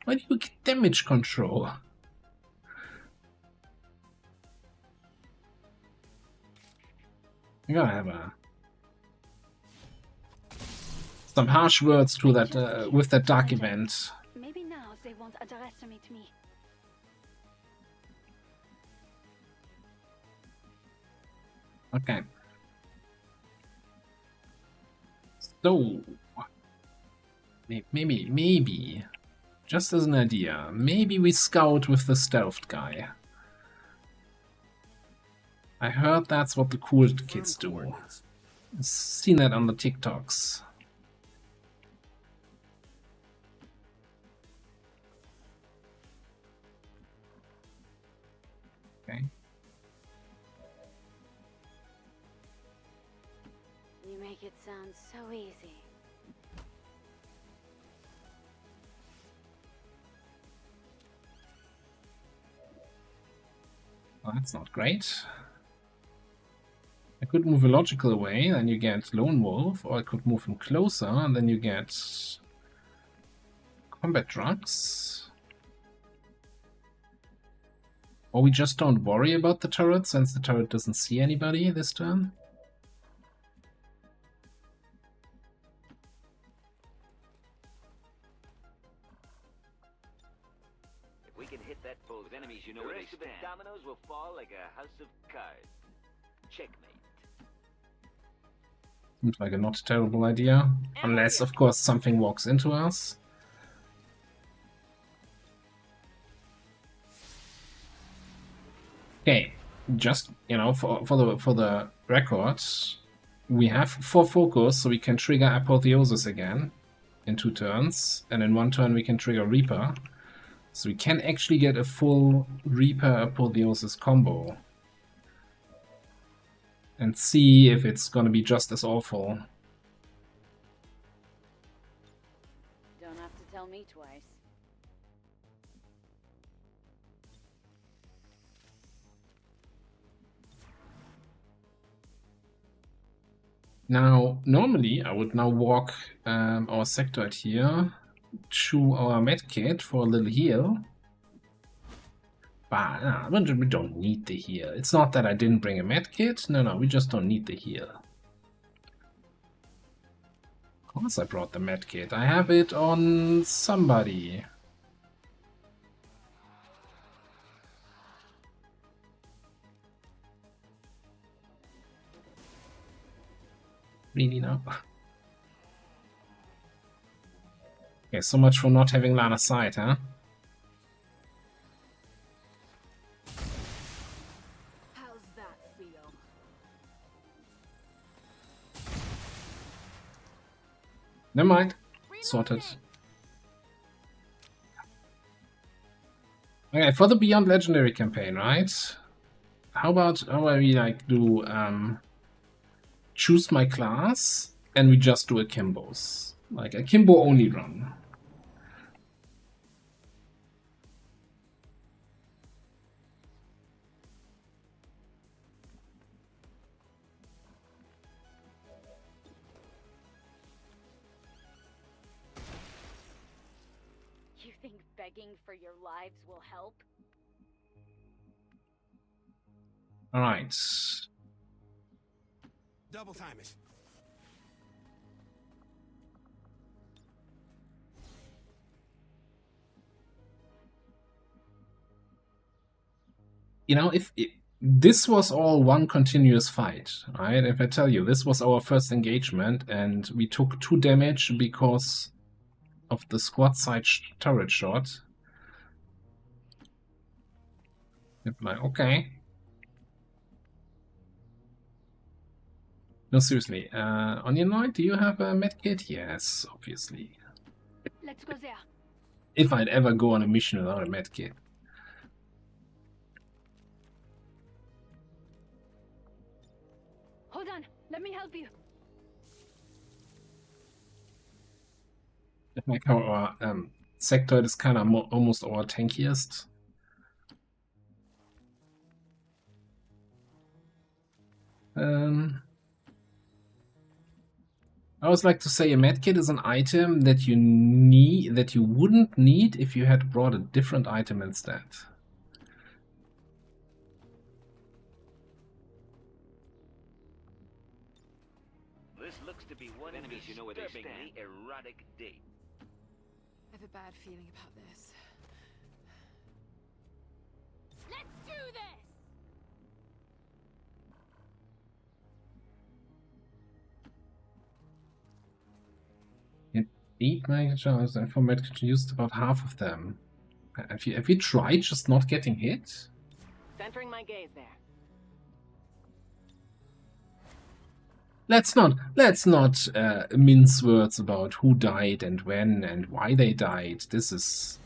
Why do you get damage control? You're gonna have some harsh words to that with that dark event. Maybe now they won't underestimate me. Okay. So maybe, just as an idea, maybe we scout with the stealthed guy. I heard that's what the cool kids do. I've seen that on the TikToks. Okay. You make it sound so easy. Well, that's not great. I could move a logical away, then you get Lone Wolf, or I could move him closer, and then you get combat drugs. Or we just don't worry about the turret, since the turret doesn't see anybody this turn. We can hit that bull. With enemies, you know where they stand. The rest of the dominoes will fall like a house of cards. Checkmate. Seems like a not terrible idea. Unless, of course, something walks into us. Okay, just, you know, for the records, we have 4 focus, so we can trigger Apotheosis again in 2 turns, and in 1 turn we can trigger Reaper. So we can actually get a full Reaper Apotheosis combo. And see if it's gonna be just as awful. Don't have to tell me twice. Now, normally I would now walk our sectoid here to our medkit for a little heal. But we don't need the heal. It's not that I didn't bring a medkit. No, we just don't need the heal. Of course I brought the medkit. I have it on somebody. Really now? Okay, so much for not having line of sight, huh? How's that feel? Never mind. Sorted. Okay, for the Beyond Legendary campaign, right? How about we like do choose my class and we just do a Kimbos. Like a Kimbo only run. You think begging for your lives will help? Alright. Double time it. You know, if this was all one continuous fight, right? If I tell you, this was our first engagement and we took 2 damage because of the squad side turret shot. You'd be like, okay. No, seriously. Onion Knight, do you have a medkit? Yes, obviously. Let's go there. If I'd ever go on a mission without a medkit. Hold on, let me help you. Like how our sectoid is kind of almost our tankiest. I always like to say a medkit is an item that you need, that you wouldn't need if you had brought a different item instead. This looks to be one enemies, you know where they stand. Erotic date. I have a bad feeling about this. Let's do this! It 8 magnitudes and for medkit used about half of them. Have you tried just not getting hit? Centering my gaze there. Let's not mince words about who died and when and why they died. This is...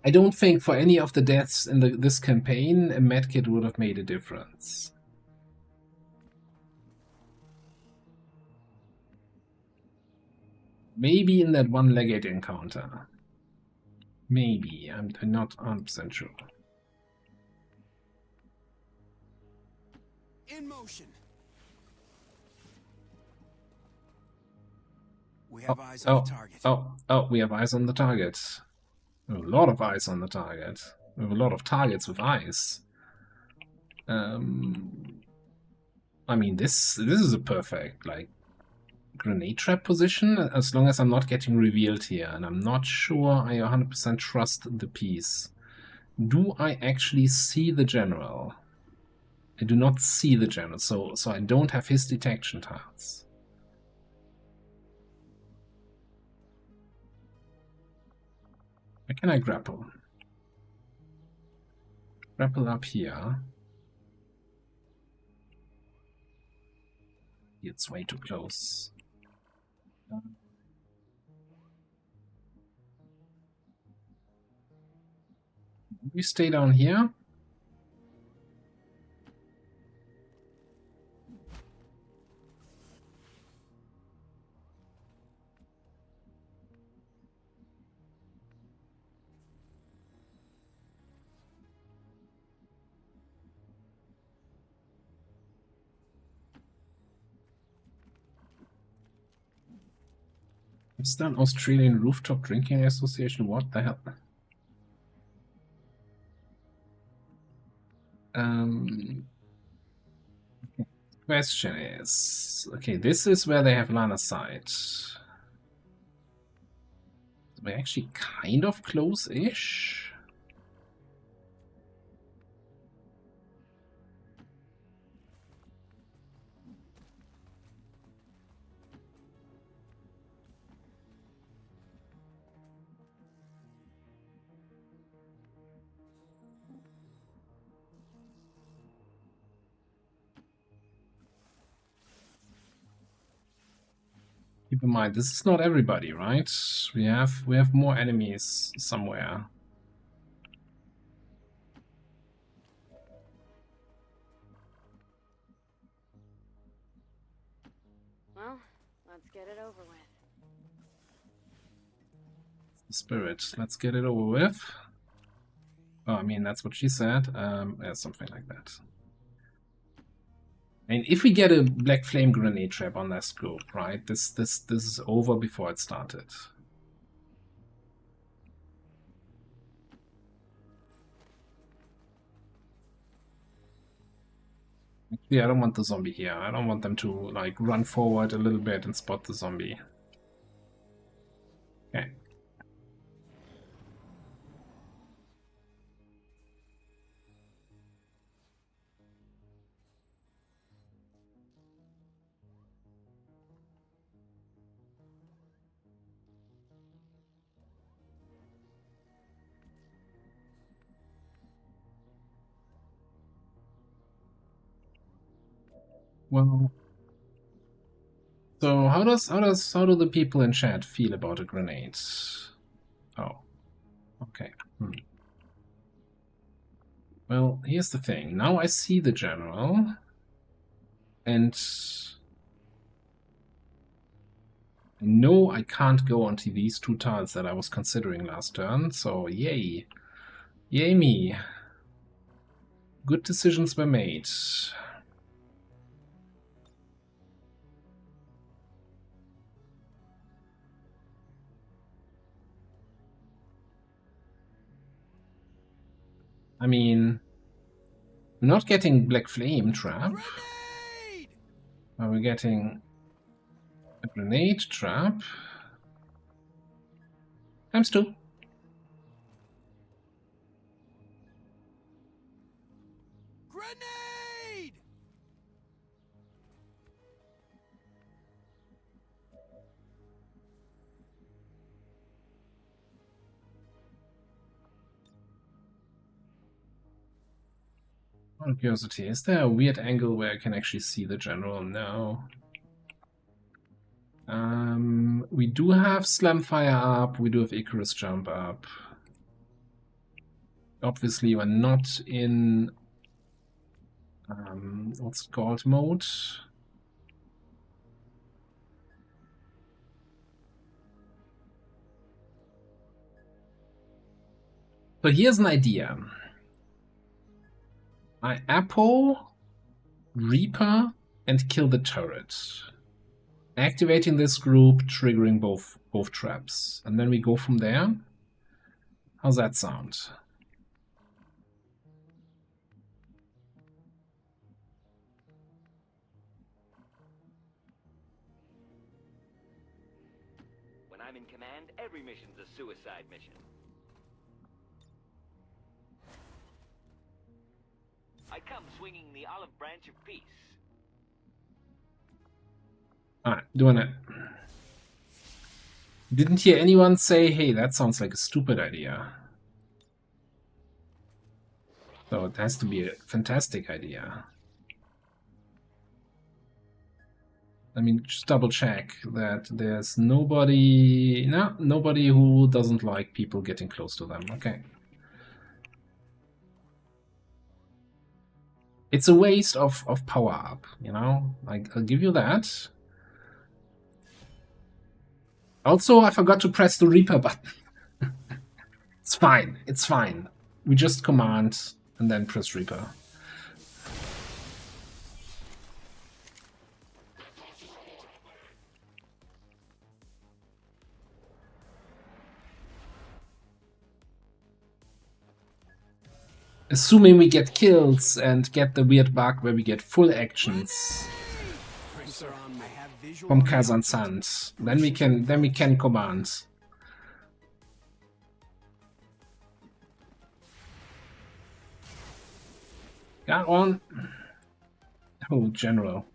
I don't think for any of the deaths in this campaign a medkit would have made a difference. Maybe in that one Legate encounter. Maybe. I'm not 100% sure. In motion. We have eyes on the target. We have eyes on the target. We have a lot of eyes on the target. We have a lot of targets with eyes. I mean, this is a perfect, like, grenade trap position, as long as I'm not getting revealed here, and I'm not sure I 100% trust the piece. Do I actually see the general? I do not see the general, so I don't have his detection tiles. Where can I grapple? Grapple up here. It's way too close. We stay down here. Is that an Australian rooftop drinking association? What the hell? Question is, okay, this is where they have line of sight. We're actually kind of close-ish. Keep in mind, this is not everybody, right? We have more enemies somewhere. Well, let's get it over with. Spirit, let's get it over with. Oh, I mean, that's what she said. Yeah, something like that. And if we get a black flame grenade trap on that scope, right? This is over before it started. Actually, I don't want the zombie here. I don't want them to like run forward a little bit and spot the zombie. Okay. Well, so how do the people in chat feel about a grenade? Oh, okay. Well, here's the thing. Now I see the general, and no, I can't go onto these two tiles that I was considering last turn. So yay, yay me. Good decisions were made. I mean, we're not getting Black Flame Trap. Are we getting a Grenade Trap? Times 2. Grenade! Out of curiosity, is there a weird angle where I can actually see the general? No. We do have Slamfire up, we do have Icarus Jump up. Obviously, we're not in what's it called mode. So here's an idea. I Apo, Reaper, and kill the turret. Activating this group, triggering both traps. And then we go from there. How's that sound? every mission's a suicide mission. I come swinging the olive branch of peace. Alright, doing it. Didn't hear anyone say, hey, that sounds like a stupid idea. So it has to be a fantastic idea. I mean, just double check that there's nobody... No, nobody who doesn't like people getting close to them. Okay. It's a waste of power up, you know? I'll give you that. Also, I forgot to press the Reaper button. It's fine. It's fine. We just command and then press Reaper. Assuming we get kills and get the weird bug where we get full actions from Kazan Sand, then we can command. Got one. Oh, general.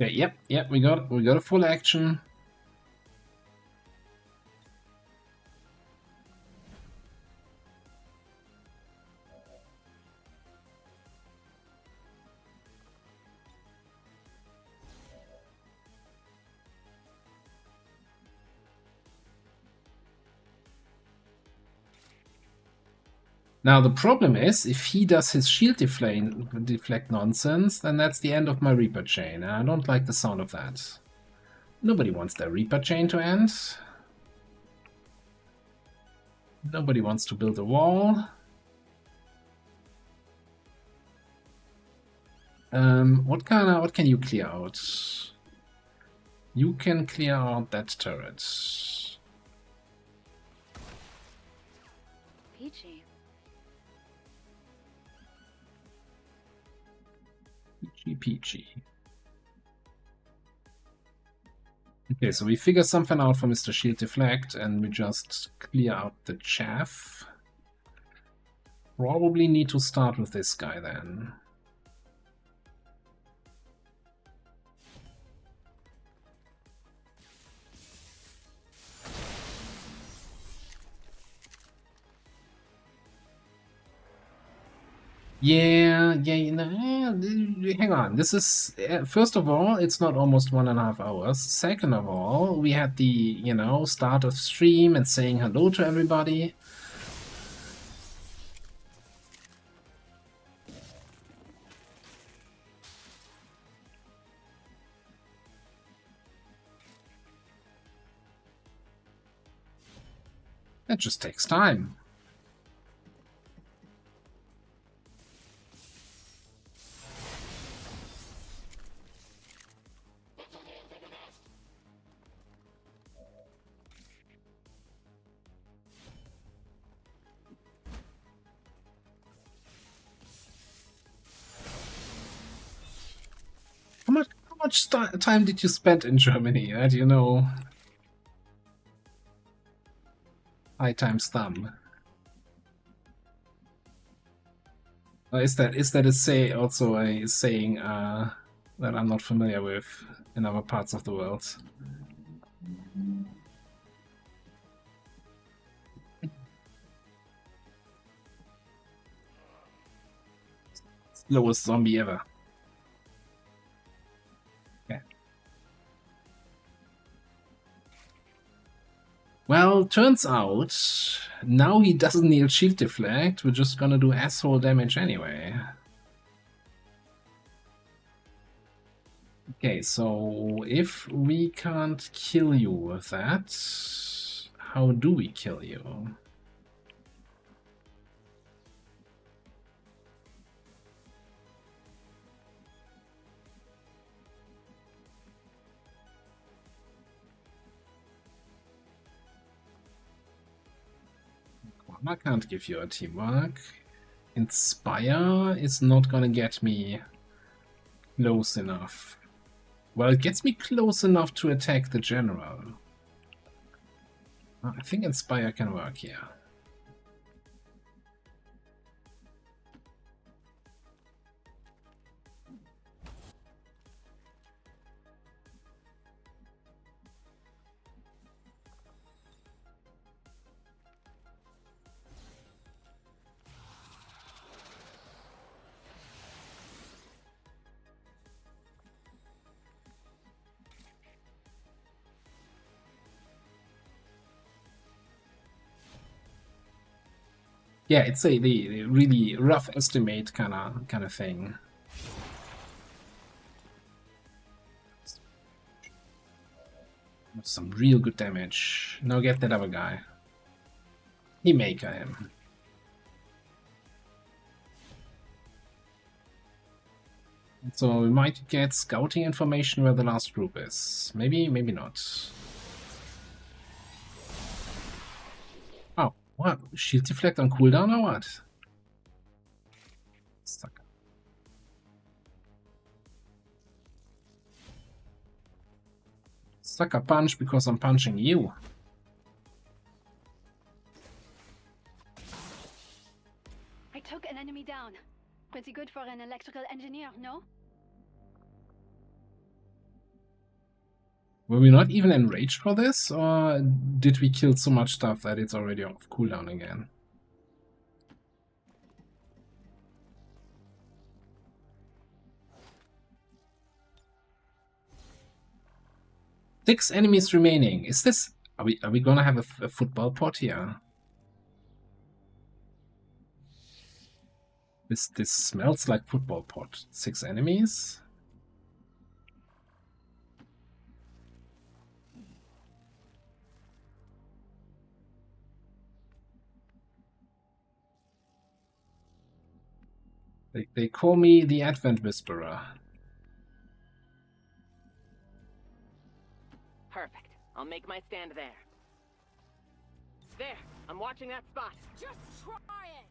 Okay, yep, we got a full action. Now the problem is, if he does his shield deflect nonsense, then that's the end of my Reaper chain. And I don't like the sound of that. Nobody wants their Reaper chain to end. Nobody wants to build a wall. What can you clear out? You can clear out that turret. Peachy. Peachy. Okay, so we figure something out for Mr. Shield Deflect and we just clear out the chaff. Probably need to start with this guy then. Yeah, hang on. This is, first of all, it's not almost 1.5 hours. Second of all, we had the, start of stream and saying hello to everybody. That just takes time. How much time did you spend in Germany? High times thumb. Is that a saying that I'm not familiar with in other parts of the world? Slowest zombie ever. Well, turns out, now he doesn't need shield deflect, we're just gonna do asshole damage anyway. Okay, so if we can't kill you with that, how do we kill you? I can't give you a teamwork. Inspire is not gonna get me close enough. Well, it gets me close enough to attack the general. I think Inspire can work here. Yeah, it's the really rough estimate kind of thing. Some real good damage. Now get that other guy. He maker him. So we might get scouting information where the last group is. Maybe, maybe not. Oh, what? Shield deflect on cooldown or what? Sucker. Sucker punch because I'm punching you. I took an enemy down. Pretty good for an electrical engineer, no? Were we not even enraged for this, or did we kill so much stuff that it's already off cooldown again? Six enemies remaining. Is this... Are we gonna have a football pot here? This smells like football pot. 6 enemies? They call me the Advent Whisperer. Perfect. I'll make my stand there. There! I'm watching that spot. Just try it!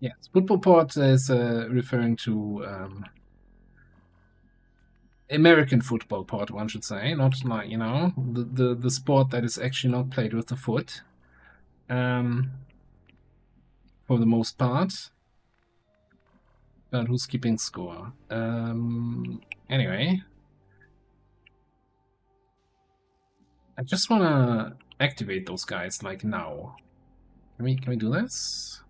Yes, football pot is referring to American football pot, one should say, not like, you know, the sport that is actually not played with the foot. For the most part. But who's keeping score? Anyway. I just wanna activate those guys like now. Can we do this?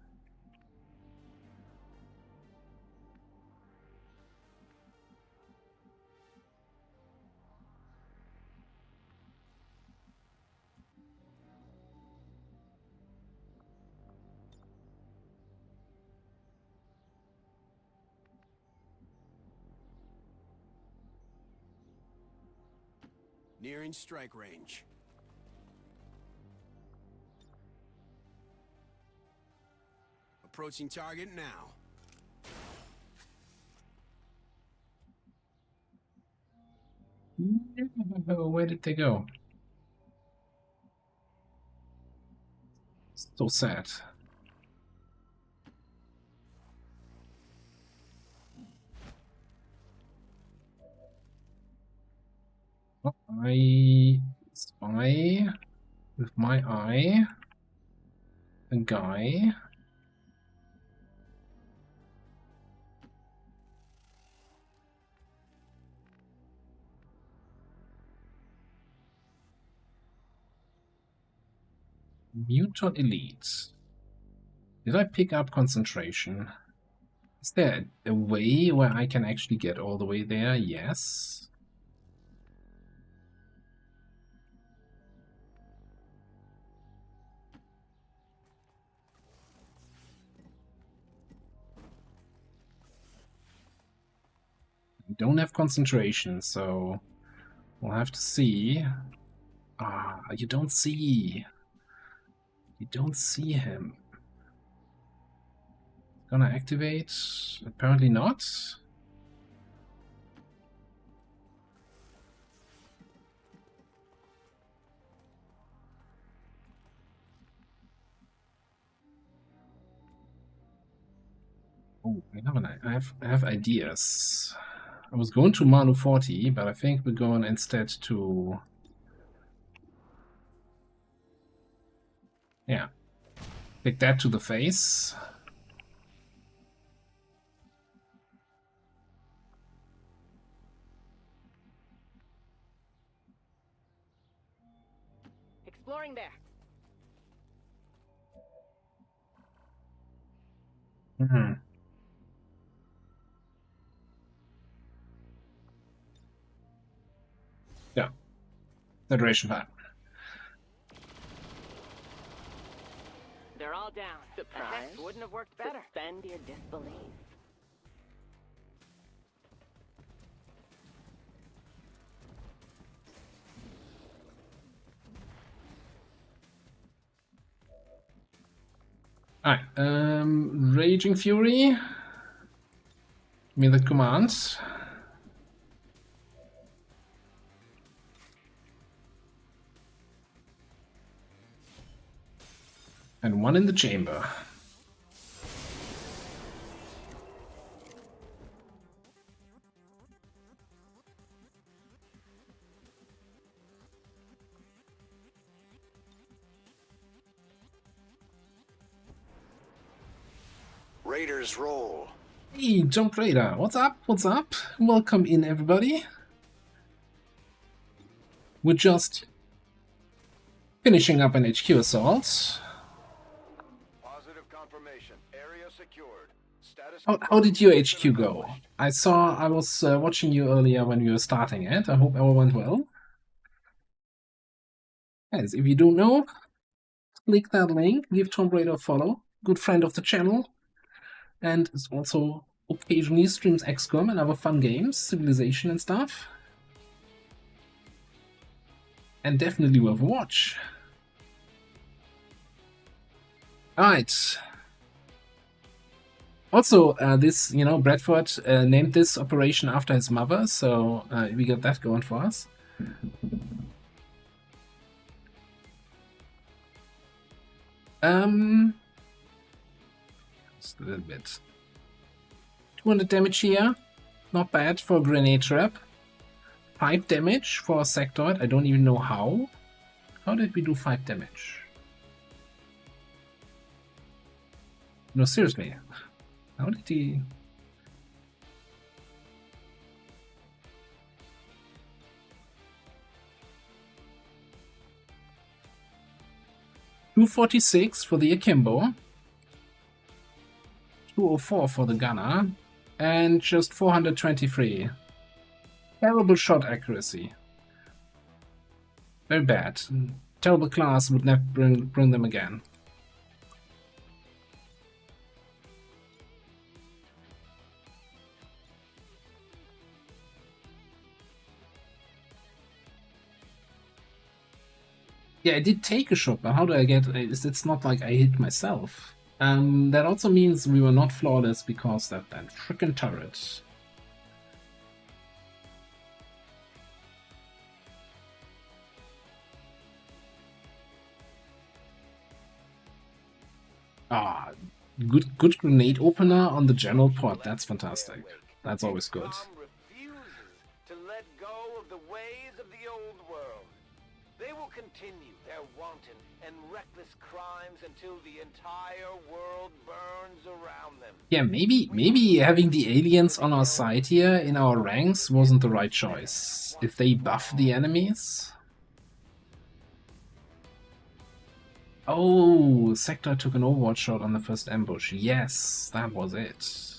Nearing strike range. Approaching target now. Where did they go? So sad. Oh, I spy with my eye a guy. Mutant Elite. Did I pick up concentration? Is there a way where I can actually get all the way there? Yes. I don't have concentration, so we'll have to see. Ah, you don't see. You don't see him. Gonna activate? Apparently not. Oh, I have ideas. I was going to Manu 40, but I think we're going instead to... Yeah. Pick that to the face. Exploring there. Hmm. Yeah. Federation plan. They're all down. Surprise. Wouldn't have worked better. Suspend your disbelief. Alright, Raging Fury. Give me the commands. And one in the chamber. Raiders roll. Hey, Jump Raider, what's up? What's up? Welcome in, everybody. We're just finishing up an HQ assault. Positive confirmation. Area secured. Status. How did your HQ go? I was watching you earlier when you were starting it. I hope all went well. Guys, if you don't know, click that link, give Tomb Raider a follow. Good friend of the channel. And is also occasionally streams XCOM and other fun games, Civilization and stuff. And definitely worth a watch. Alright. Also, this, Bradford named this operation after his mother, so we got that going for us. Just a little bit. 200 damage here. Not bad for a grenade trap. 5 damage for a sectoid. I don't even know how. How did we do 5 damage? No, seriously. How did he... $246 for the Akimbo. 204 for the gunner. And just 423. Terrible shot accuracy. Very bad. Terrible class, would never bring them again. Yeah, I did take a shot, but how do I get... It's not like I hit myself. That also means we were not flawless because that frickin' turret. Ah, good grenade opener on the general pod. That's fantastic. That's always good. Refuses to let go of the ways of the old world. They will continue their wanton and reckless crimes until the entire world burns around them. Yeah, maybe having the aliens on our side here in our ranks wasn't the right choice. If they buff the enemies... Oh, Sector took an Overwatch shot on the first ambush. Yes, that was it.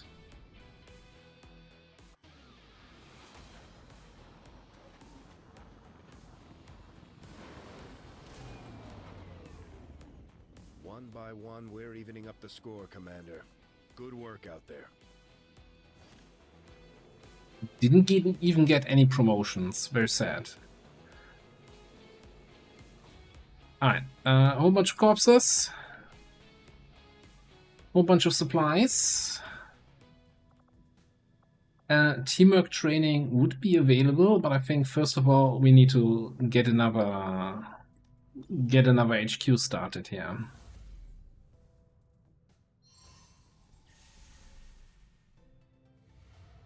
One by one, we're evening up the score, Commander. Good work out there. Didn't even get any promotions. Very sad. Alright, a whole bunch of corpses. Whole bunch of supplies. Teamwork training would be available, but I think first of all we need to get another HQ started here.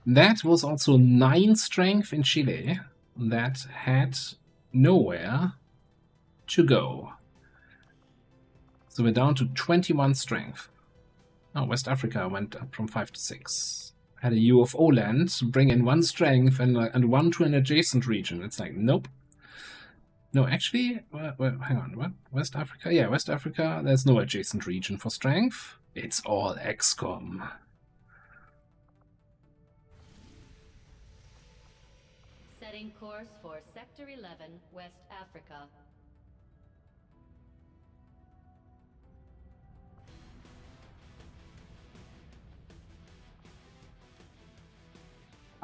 That was also 9 strength in Chile that had nowhere to go. So we're down to 21 strength. Oh, West Africa went up from 5 to 6. Had a UFO land, bring in 1 strength and 1 to an adjacent region. It's like, nope. No, actually, well, hang on, what? West Africa? Yeah, West Africa, there's no adjacent region for strength. It's all XCOM. Setting course for Sector 11, West Africa.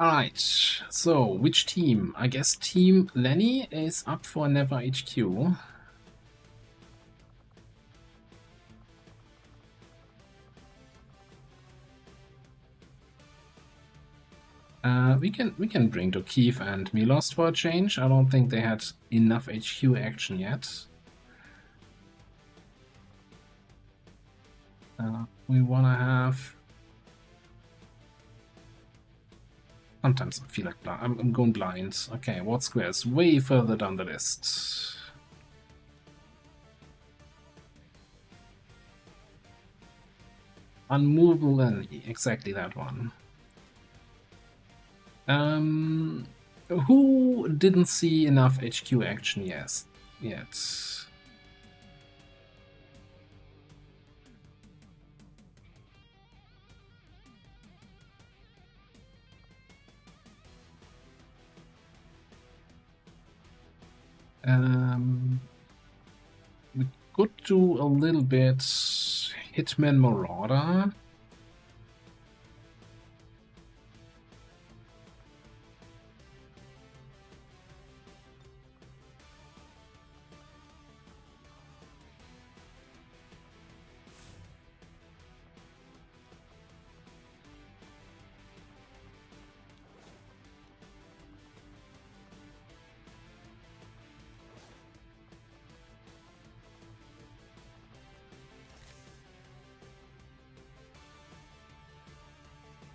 Alright, so which team? I guess Team Lenny is up for Never HQ. We can bring to Kiev and Milost for a change. I don't think they had enough HQ action yet. We wanna have. Sometimes I feel like I'm going blind. Okay, what square is way further down the list? Unmovable enemy, exactly that one. Who didn't see enough HQ action yet? We could do a little bit Hitman Marauder.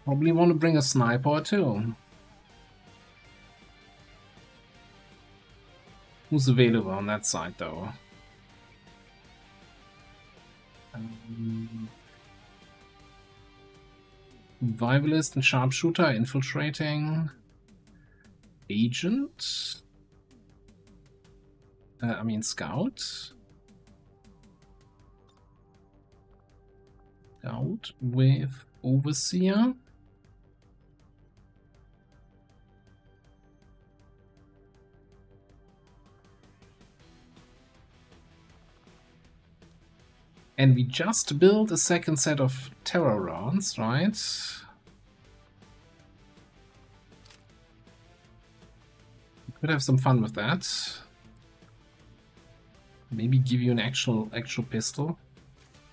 Probably want to bring a sniper too. Who's available on that side though? Survivalist and sharpshooter infiltrating. Agent. I mean scout. Scout with overseer. And we just built a second set of terror rounds, right? We could have some fun with that. Maybe give you an actual pistol.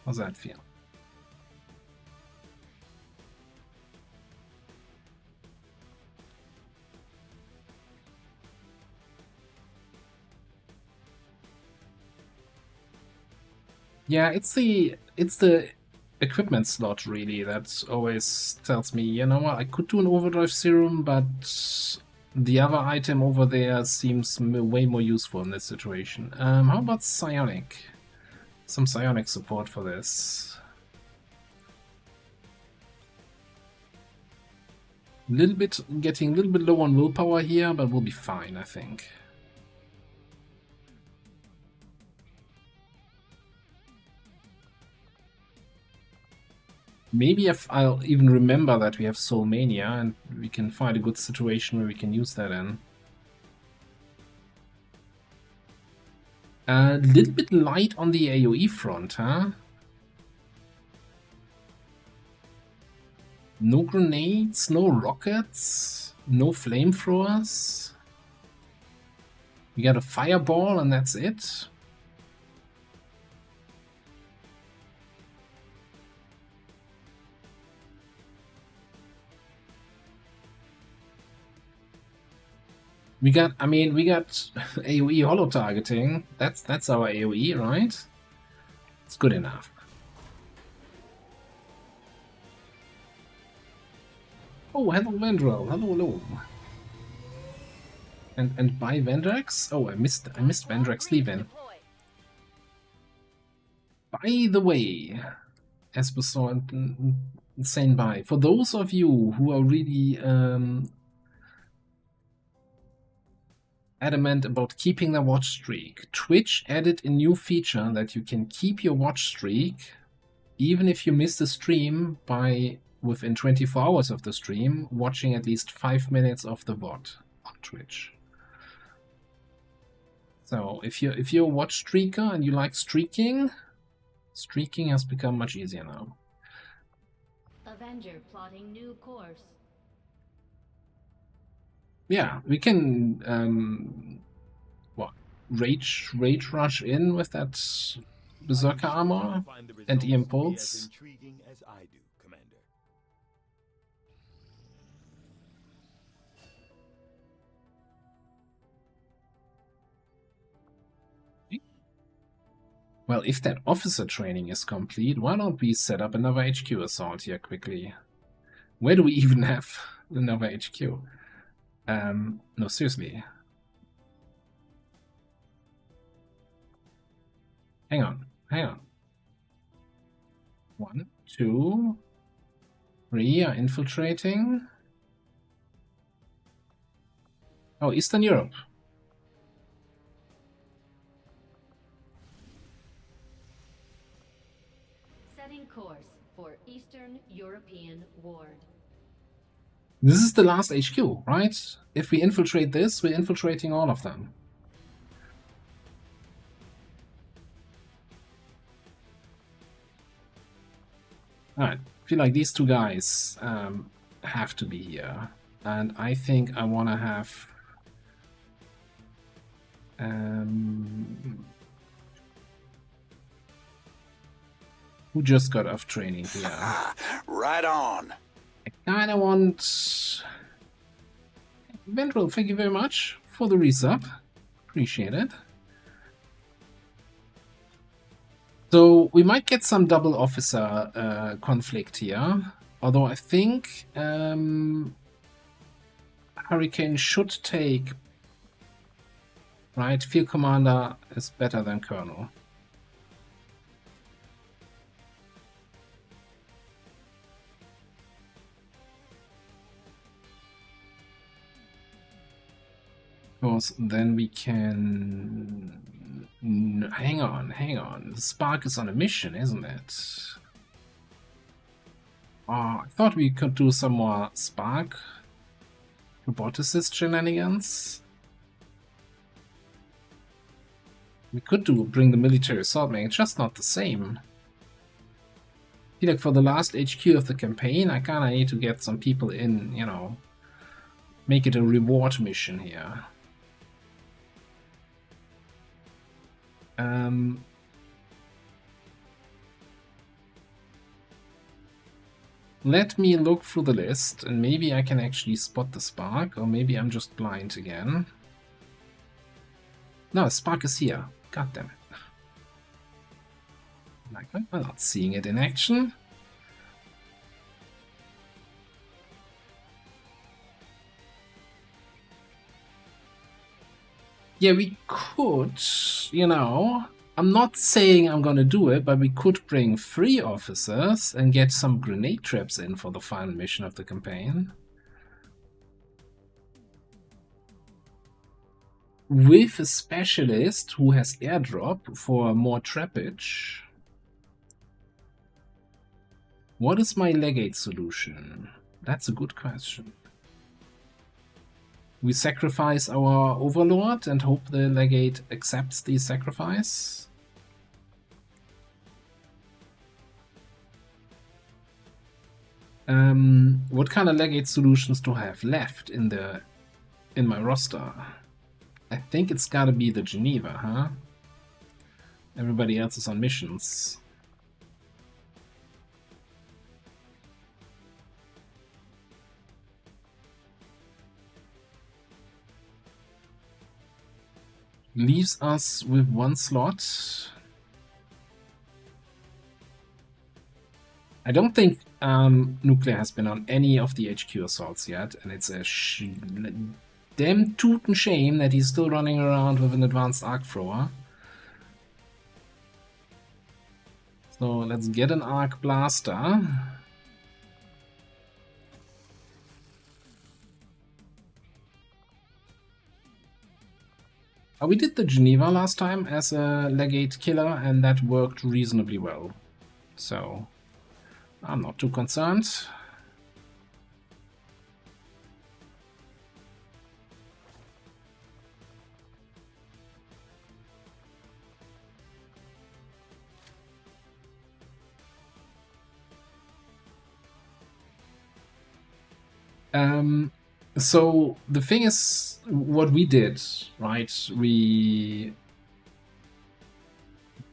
How's that feel? Yeah, it's the equipment slot really that always tells me, you know what, I could do an overdrive serum, but the other item over there seems way more useful in this situation. How about psionic? Some psionic support for this. Getting a little bit low on willpower here, but we'll be fine, I think. Maybe if I'll even remember that we have Soul Mania and we can find a good situation where we can use that in. A little bit light on the AoE front, huh? No grenades, no rockets, no flamethrowers. We got a fireball and that's it. We got AoE holo targeting. That's our AoE, right? It's good enough. Oh, hello, Vendrell. Hello, hello. And by Vendrax? Oh, I missed Vendrax leaving. By the way, as we saw in saying bye, for those of you who are really adamant about keeping the watch streak, Twitch added a new feature that you can keep your watch streak even if you miss the stream by within 24 hours of the stream, watching at least 5 minutes of the VOD on Twitch. So if you're a watch streaker and you like streaking has become much easier now. Avenger plotting new course. Yeah, we can rage rush in with that berserker armor and EM pulse. As intriguing as I do, Commander. Well, if that officer training is complete, why don't we set up another HQ assault here quickly? Where do we even have another HQ? No, seriously. Hang on. 1, 2, 3 are infiltrating. Oh, Eastern Europe. Setting course for Eastern European Ward. This is the last HQ, right? If we infiltrate this, we're infiltrating all of them. Alright, I feel like these two guys have to be here. And I think I want to have... who just got off training here? Right on. I kind of want... Ventral, thank you very much for the resub. Appreciate it. So we might get some double officer conflict here. Although I think Hurricane should take... Right, Field Commander is better than Colonel. Because then we can... Hang on. Spark is on a mission, isn't it? Oh, I thought we could do some more Spark roboticist shenanigans. We could bring the military assault man, it's just not the same. I feel like for the last HQ of the campaign, I kinda need to get some people in, you know, make it a reward mission here. Let me look through the list, and maybe I can actually spot the Spark, or maybe I'm just blind again. No, Spark is here. God damn it. Like, I'm not seeing it in action. Yeah, we could, you know, I'm not saying I'm gonna do it, but we could bring 3 officers and get some grenade traps in for the final mission of the campaign. With a specialist who has airdrop for more trappage. What is my Legate solution? That's a good question. We sacrifice our Overlord and hope the Legate accepts the sacrifice. What kind of Legate solutions do I have left in my roster? I think it's gotta be the Geneva, huh? Everybody else is on missions. Leaves us with 1 slot. I don't think nuclear has been on any of the HQ assaults yet, and it's a damn tootin' shame that he's still running around with an advanced arc thrower. So let's get an arc blaster. We did the Geneva last time as a Legate killer, and that worked reasonably well. So I'm not too concerned. So the thing is, what we did, right? We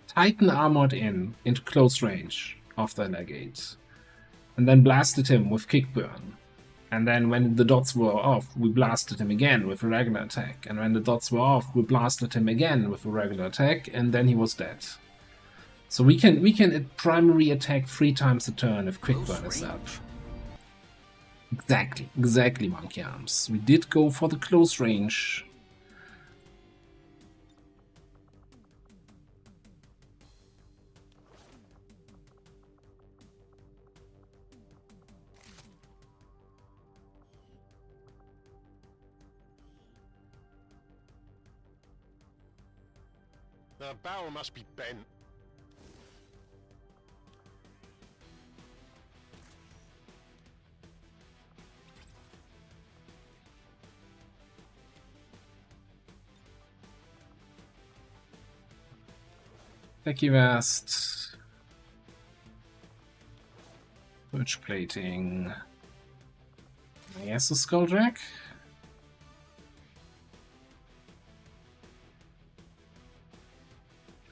Titan armored into close range of the Legate, and then blasted him with kickburn. And then when the dots were off, we blasted him again with a regular attack. And when the dots were off, we blasted him again with a regular attack, and then he was dead. So we can primary attack 3 times a turn if quickburn is up. Exactly, Monkey Arms. We did go for the close range. The barrel must be bent. Techie vest. Birch plating. Yes, a skulljack.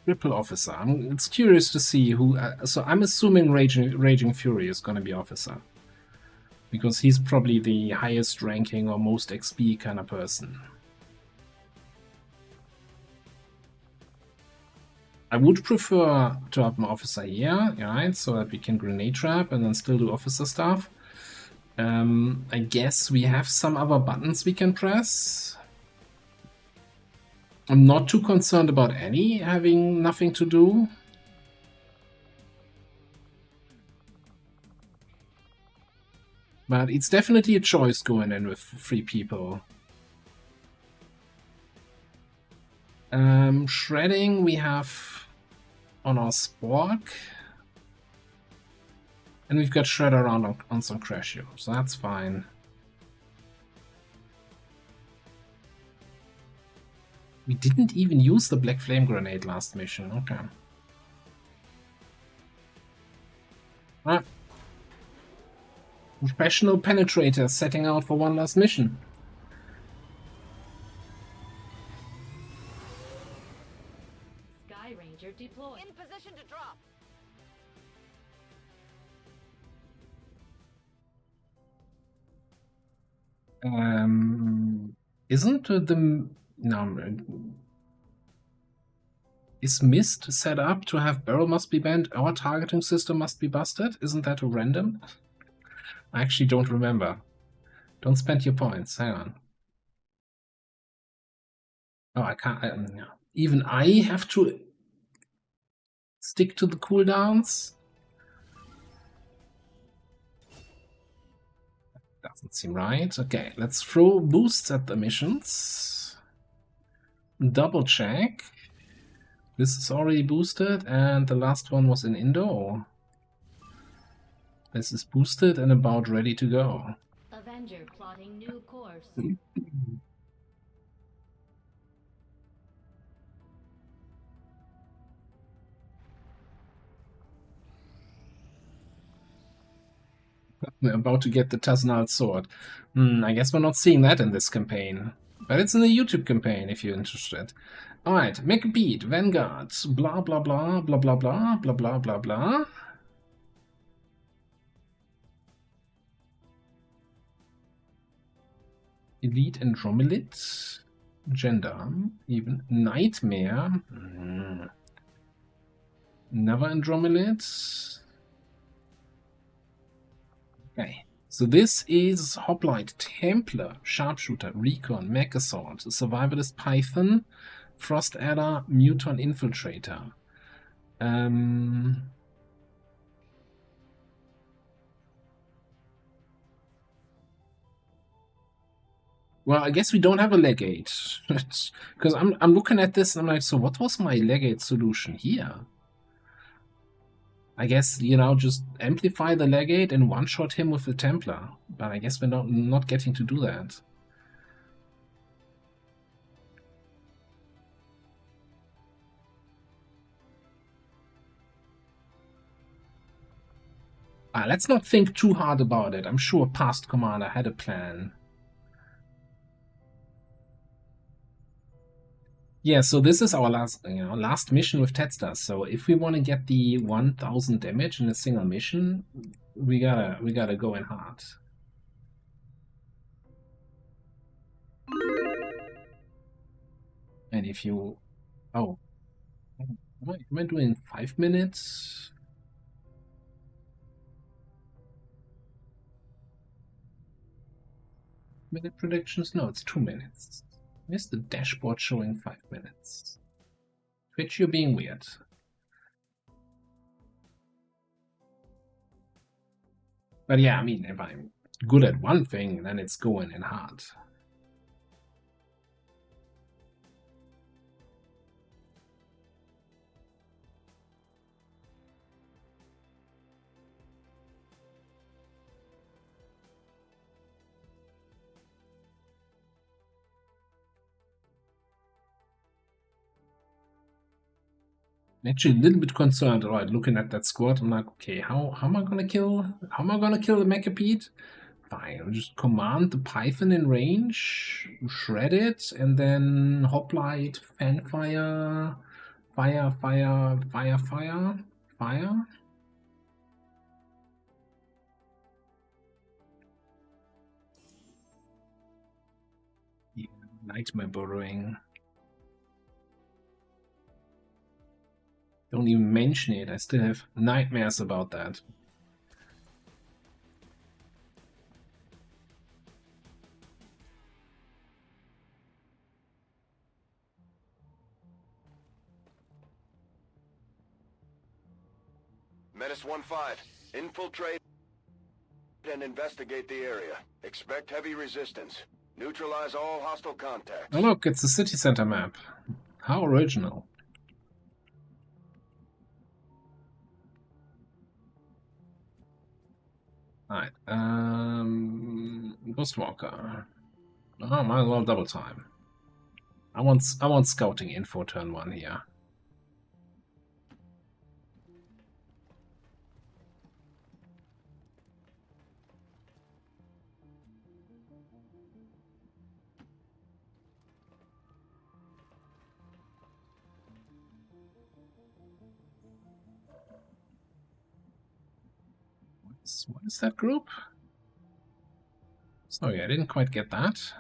Triple officer. It's curious to see who. So I'm assuming Raging Fury is going to be officer, because he's probably the highest ranking or most XP kind of person. I would prefer to have an officer here, right, so that we can grenade trap and then still do officer stuff. I guess we have some other buttons we can press. I'm not too concerned about any having nothing to do. But it's definitely a choice going in with 3 people. Shredding we have on our Spork. And we've got Shred around on some Crashio, so that's fine. We didn't even use the Black Flame Grenade last mission, okay. Ah. Professional Penetrator setting out for one last mission. Sky Ranger deployed. In position to drop. Isn't the no, is Mist set up to have barrel must be bent or targeting system must be busted? Isn't that a random? I actually don't remember. Don't spend your points. Hang on. Oh, I can't. Even I have to stick to the cooldowns. Doesn't seem right. Okay, let's throw boosts at the missions. Double check. This is already boosted, and the last one was in Indo. This is boosted and about ready to go. Avenger plotting new course. We're about to get the Taznal sword. I guess we're not seeing that in this campaign. But it's in the YouTube campaign if you're interested. Alright, Mechapede, Vanguard, blah blah blah, blah blah blah, blah blah blah blah. Elite Andromelid, Gendarme, even Nightmare. Another Andromelid. Okay, so this is Hoplite, Templar, Sharpshooter, Recon, Mech Assault, Survivalist Python, Frost Adder, Muton Infiltrator. Well, I guess we don't have a Legate. Because I'm looking at this and I'm like, so what was my Legate solution here? I guess, you know, just amplify the Legate and one-shot him with the Templar. But I guess we're not getting to do that. Let's not think too hard about it. I'm sure past commander had a plan. Yeah, so this is our last mission with Tetsuta. So if we want to get the 1000 damage in a single mission, we gotta go in hard. And if you am I doing 5 minutes? Minute predictions? No, it's 2 minutes. Where's the dashboard showing 5 minutes? Twitch, you're being weird. But yeah, I mean, if I'm good at one thing, then it's going in hard. I'm actually a little bit concerned, right? Looking at that squad, I'm like, okay, how am I gonna kill the Mechapede? Fine, I'll just command the Python in range, shred it, and then Hoplite, Fanfire, fire. Yeah, nightmare burrowing. Don't even mention it, I still have nightmares about that. Menace 1-5, infiltrate and investigate the area. Expect heavy resistance. Neutralize all hostile contacts. Oh look, it's a city center map. How original. Alright, Ghostwalker. Oh, might as well double time. I want scouting info turn 1 here. What is that group? Sorry, I didn't quite get that.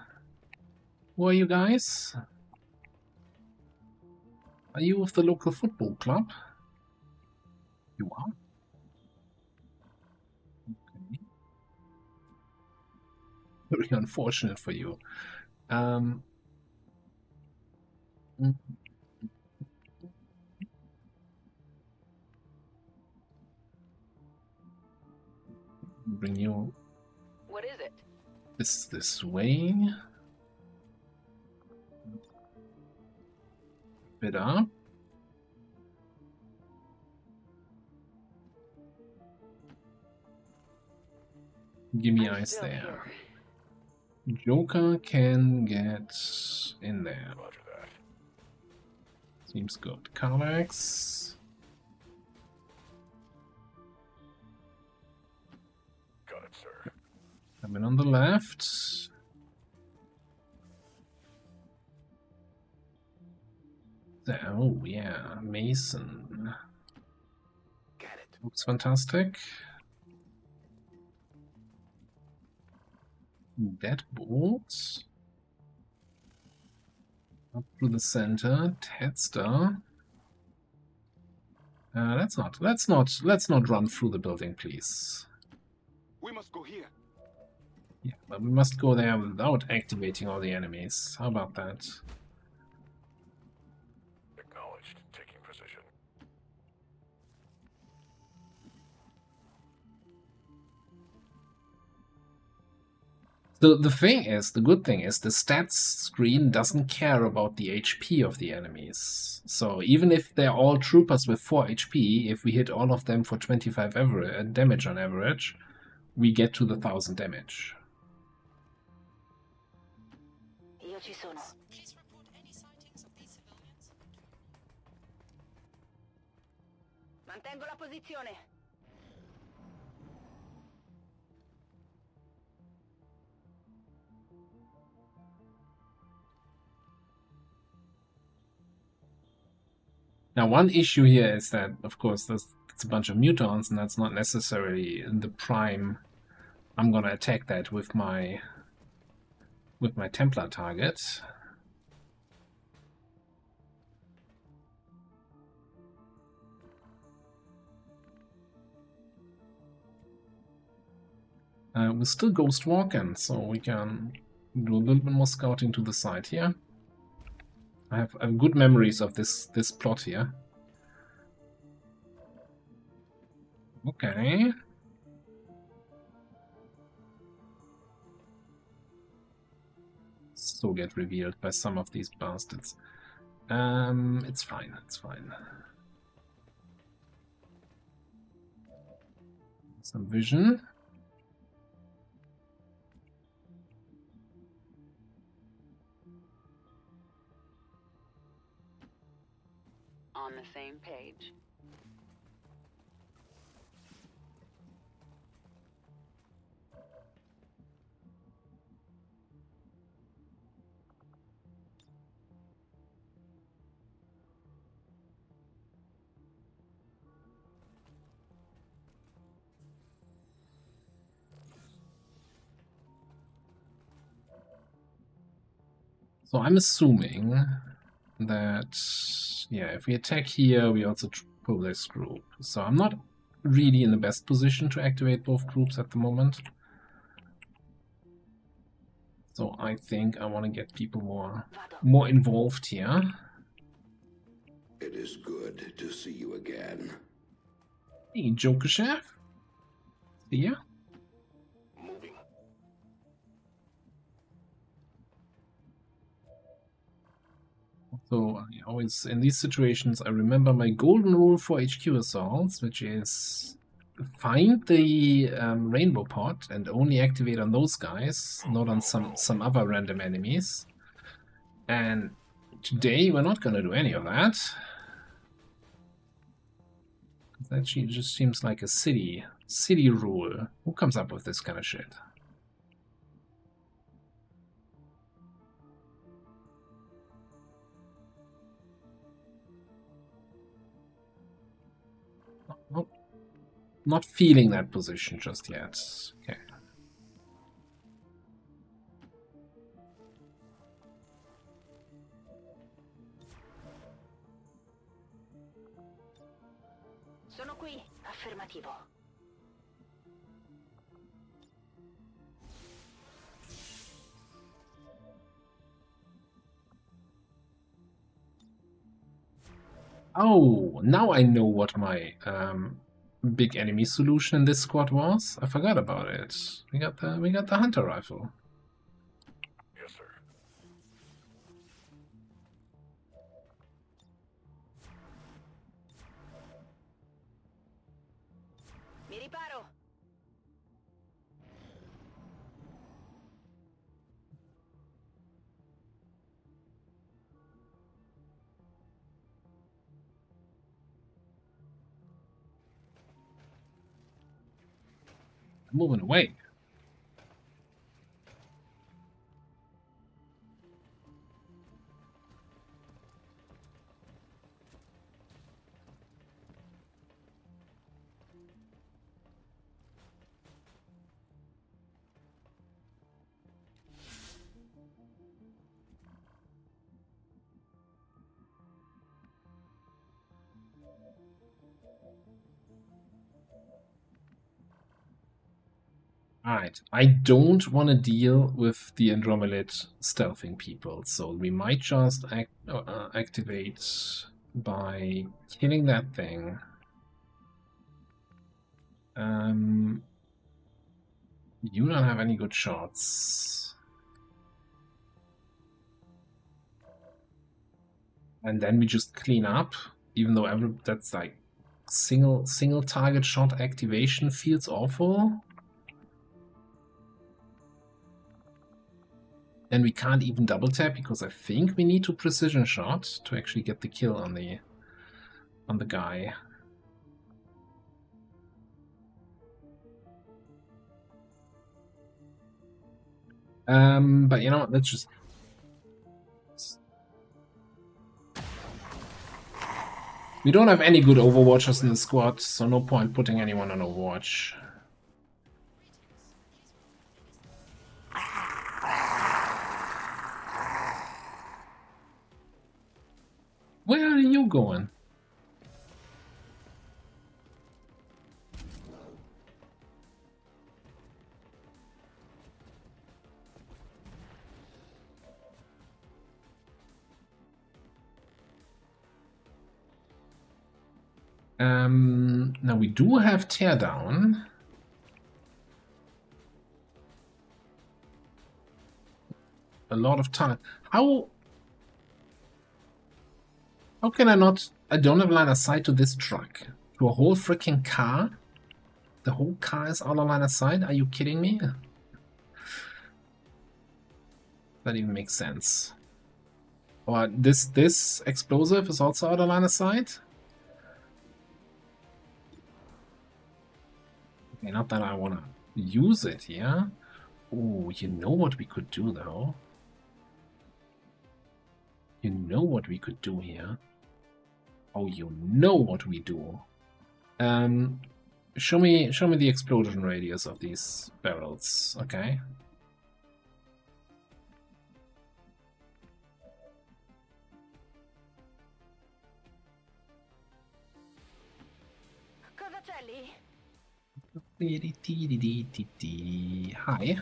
Who are you guys? Are you with the local football club? You are? Okay. Very unfortunate for you. Bring you. What is it? This way. Bit up. Give me eyes there. Joker can get in there. Roger that. Seems good. Carlax. Got it, sir. Coming on the left. There, oh yeah, Mason. Get it. Looks fantastic. Deadbolt. Up to the center. Tetsuta. Let's not run through the building, please. We must go here. Yeah, but we must go there without activating all the enemies. How about that? Acknowledged. Taking position. The good thing is, the stats screen doesn't care about the HP of the enemies. So even if they're all troopers with 4 HP, if we hit all of them for 25 damage on average, we get to the 1000 damage. Io ci sono. Please report any sightings of these civilians. Mantengo la posizione. Now, one issue here is that, of course, it's a bunch of mutants, and that's not necessarily in the prime. I'm gonna attack that with my Templar target. We're still ghost walking, so we can do a little bit more scouting to the side here. I have good memories of this plot here. Okay. Still get revealed by some of these bastards. It's fine, it's fine. Some vision. On the same page. So I'm assuming that, yeah, if we attack here, we also pull this group. So I'm not really in the best position to activate both groups at the moment. So I think I want to get people more involved here. It is good to see you again. Hey, Joker Chef. See ya. Moving. So I always, in these situations, I remember my golden rule for HQ assaults, which is find the rainbow pot and only activate on those guys, not on some other random enemies. And today we're not gonna do any of that. That just seems like a city rule. Who comes up with this kind of shit? Not feeling that position just yet. Okay. Sono qui, affermativo. Oh, now I know what my big enemy solution in this squad was. I forgot about it. We got the hunter rifle. Yes, sir. Mi riparo. I'm moving away. Alright, I don't want to deal with the Andromelid stealthing people, so we might just activate by killing that thing. You don't have any good shots. And then we just clean up, even though that's like single target shot activation feels awful. And we can't even double tap because I think we need to precision shot to actually get the kill on the guy. But you know what, let's just... We don't have any good Overwatchers in the squad, so no point putting anyone on Overwatch. Where are you going? Now we do have teardown. A lot of time. How can I not... I don't have line of sight to this truck. To a whole freaking car? The whole car is out of line of sight? Are you kidding me? That even makes sense. Or this explosive is also out of line of sight? Okay, not that I want to use it here. Oh, you know what we could do though? You know what we could do here? Oh, you know what we do. Show me the explosion radius of these barrels, okay? Hi.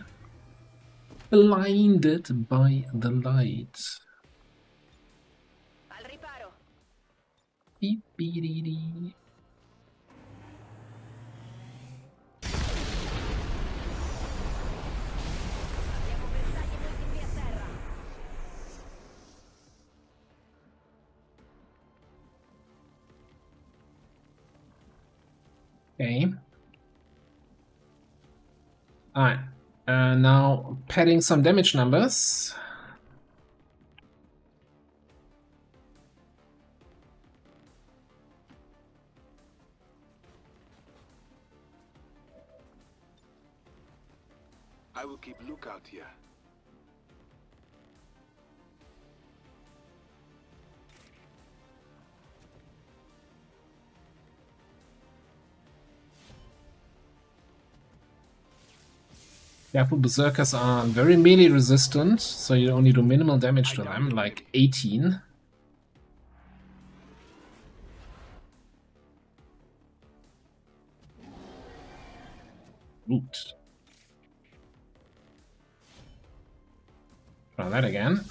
Blinded by the light. Beep, beep, dee, dee. Okay. Alright. Now padding some damage numbers. I will keep lookout here. Careful, berserkers are very melee resistant, so you only do minimal damage to them, like 18. Root. Try that again.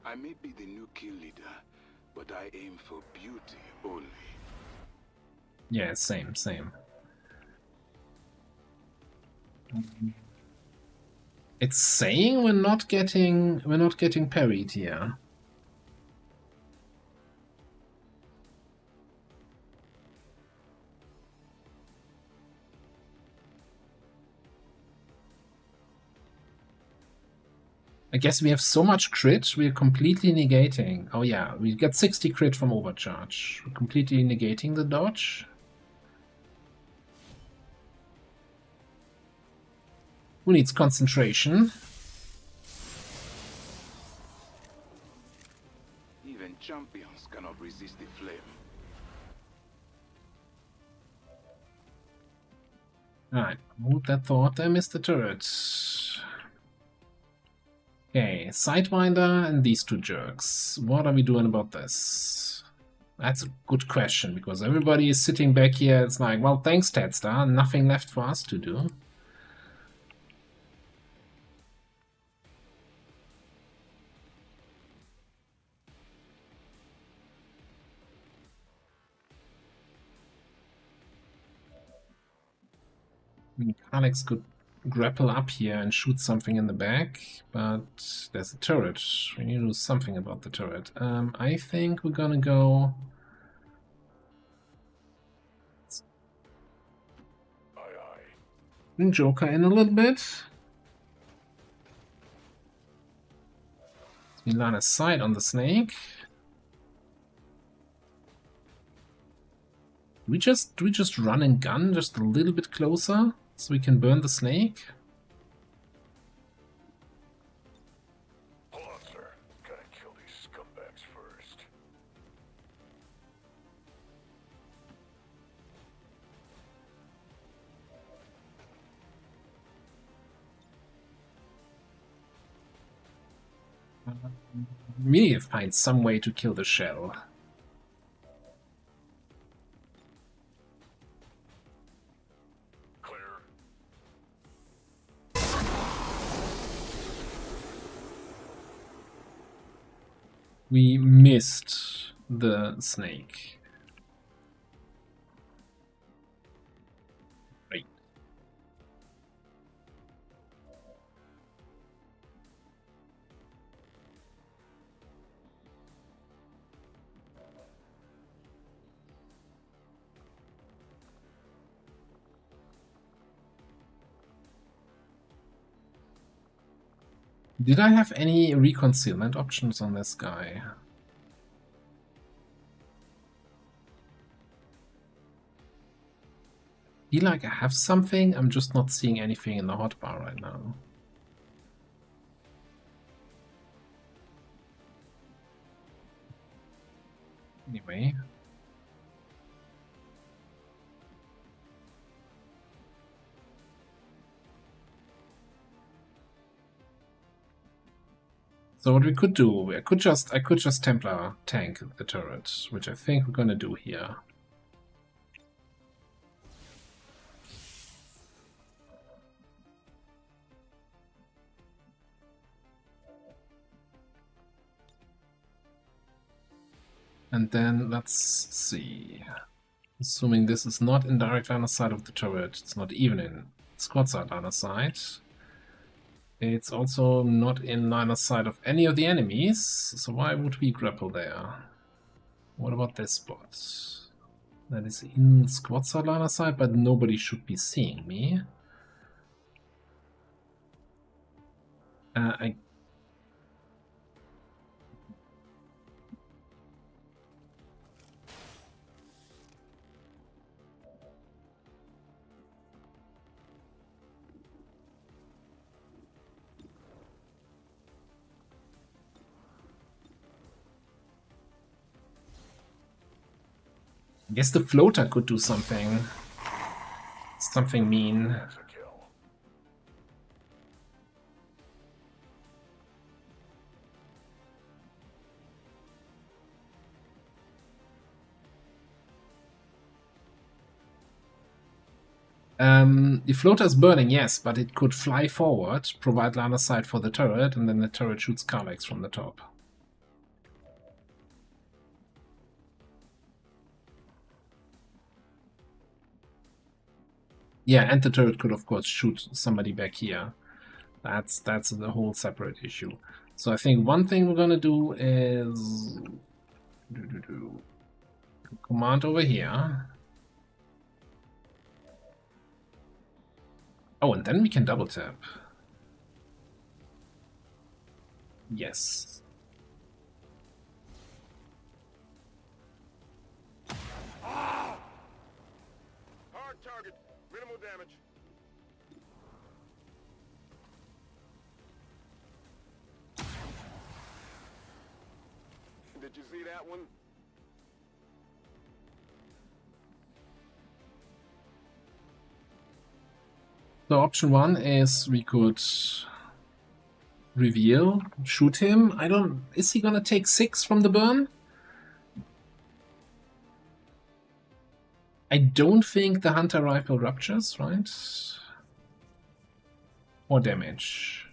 I may be the new kill leader, but I aim for beauty only. Yeah, same. It's saying we're not getting parried here. I guess we have so much crit, we're completely negating. Oh yeah, we get 60 crit from overcharge. We're completely negating the dodge. Who needs concentration? Even champions cannot resist the flame. Alright, hold that thought, I missed the turret. Okay, Sidewinder and these two jerks. What are we doing about this? That's a good question, because everybody is sitting back here. It's like, well, thanks, Tedstar. Nothing left for us to do. I mean, Alex could grapple up here and shoot something in the back, but there's a turret. We need to do something about the turret. I think we're gonna go... Joker in a little bit. We line a sight on the snake. Do we just run and gun just a little bit closer so we can burn the snake? Hold on, sir. Gotta kill these scumbags first. We need to find some way to kill the shell. We missed the snake. Right. Did I have any reconcealment options on this guy? I feel like I have something, I'm just not seeing anything in the hotbar right now. Anyway. So what we could do, I could just Templar tank the turret, which I think we're gonna do here. And then let's see. Assuming this is not in direct line of sight of the turret, it's not even in squad side line of sight. It's also not in line of sight of any of the enemies, so why would we grapple there? What about this spot? That is in squad side line of sight, but nobody should be seeing me. I guess the floater could do something. Something mean. The floater is burning, yes, but it could fly forward, provide line of sight for the turret, and then the turret shoots Carlex from the top. Yeah, and the turret could, of course, shoot somebody back here. That's the whole separate issue. So I think one thing we're gonna do is command over here. Oh, and then we can double tap. Yes. Hard target, minimal damage. Did you see that one? So option one is we could reveal, shoot him. Is he gonna take 6 from the burn? I don't think the hunter rifle ruptures, right? Or damage.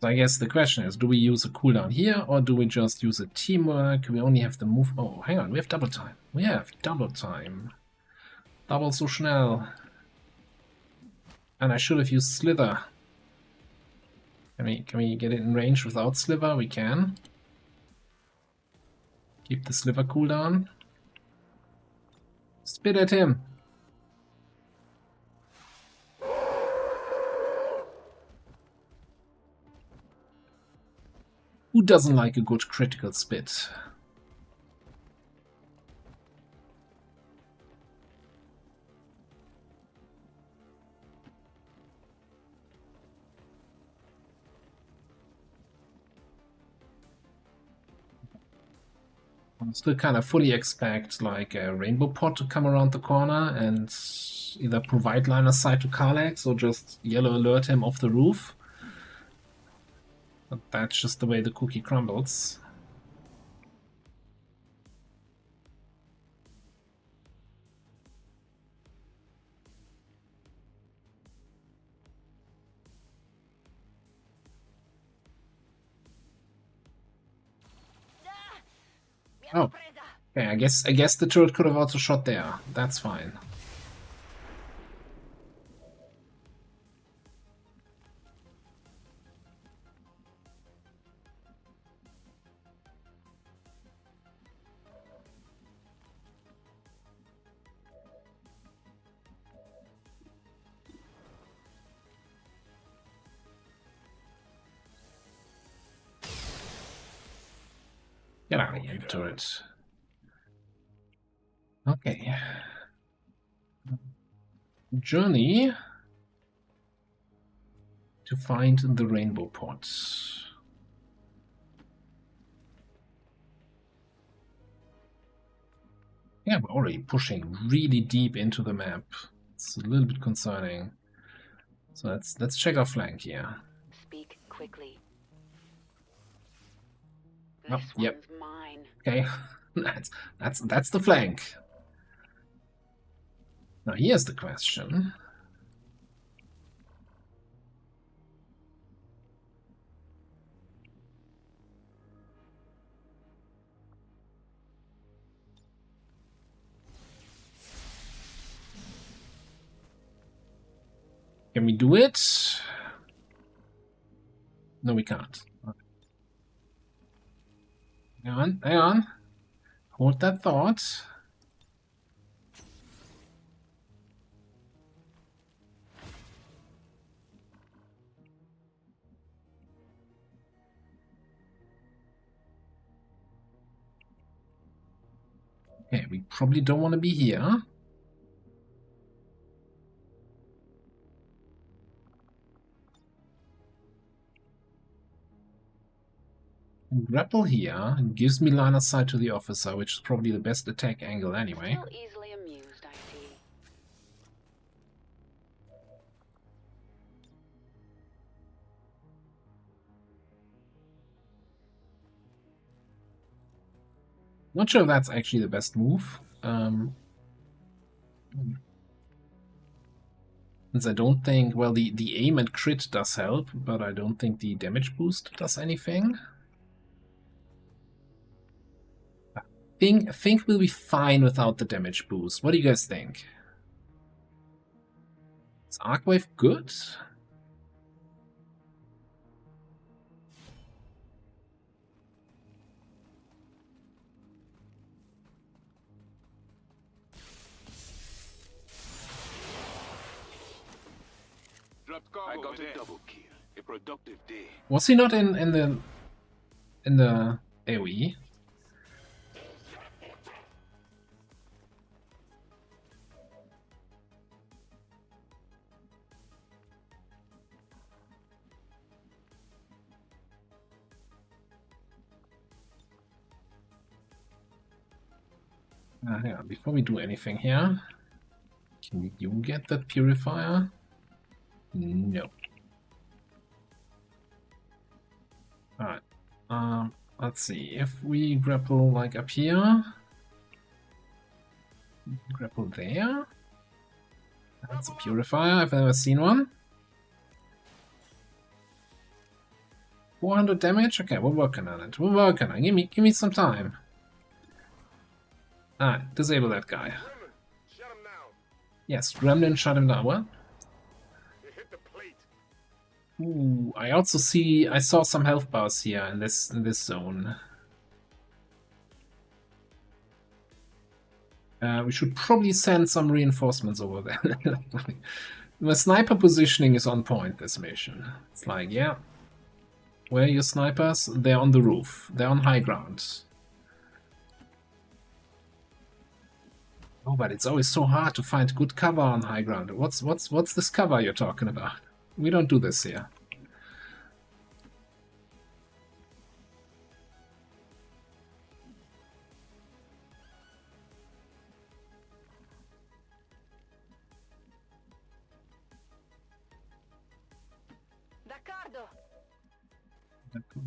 So I guess the question is, do we use a cooldown here, or do we just use a teamwork? We only have the move... Oh, hang on, we have double time. We have double time. Double so schnell. And I should have used Slither. Can we get it in range without Sliver? We can. Keep the Sliver cooldown. Spit at him. Who doesn't like a good critical spit? I still kind of fully expect like a rainbow pot to come around the corner and either provide line of sight to Karlax or just yellow alert him off the roof. But that's just the way the cookie crumbles. Oh, okay. I guess the turret could have also shot there. That's fine. Get out of here, turret. Okay. Journey to find the rainbow pot. Yeah, we're already pushing really deep into the map. It's a little bit concerning. So let's check our flank here. Speak quickly. Oh, This yep. one's mine. Okay, that's the flank. Now here's the question. Can we do it? No, we can't. Hang on. Hold that thought. Okay, we probably don't want to be here. Grapple here gives me line of sight to the officer, which is probably the best attack angle anyway. Still easily amused, I see. Not sure if that's actually the best move. Since I don't think, well, the aim and crit does help, but I don't think the damage boost does anything. I think we'll be fine without the damage boost. What do you guys think? Is Arcwave good? I got a double kill. A productive day. Was he not in the AoE? Hang on, before we do anything here, can you get that purifier? No. Let's see, if we grapple like up here, grapple there. That's a purifier, I've never seen one. 400 damage? Okay, we're working on it. We're working on it. Give me some time. Alright, disable that guy. Gremlin, shut him down. Yes, Gremlin shut him down. What? You hit the plate. Ooh, I saw some health bars here in this zone. We should probably send some reinforcements over there. The sniper positioning is on point this mission. It's like, yeah. Where are your snipers? They're on the roof. They're on high ground. Oh, but it's always so hard to find good cover on high ground. What's this cover you're talking about? We don't do this here.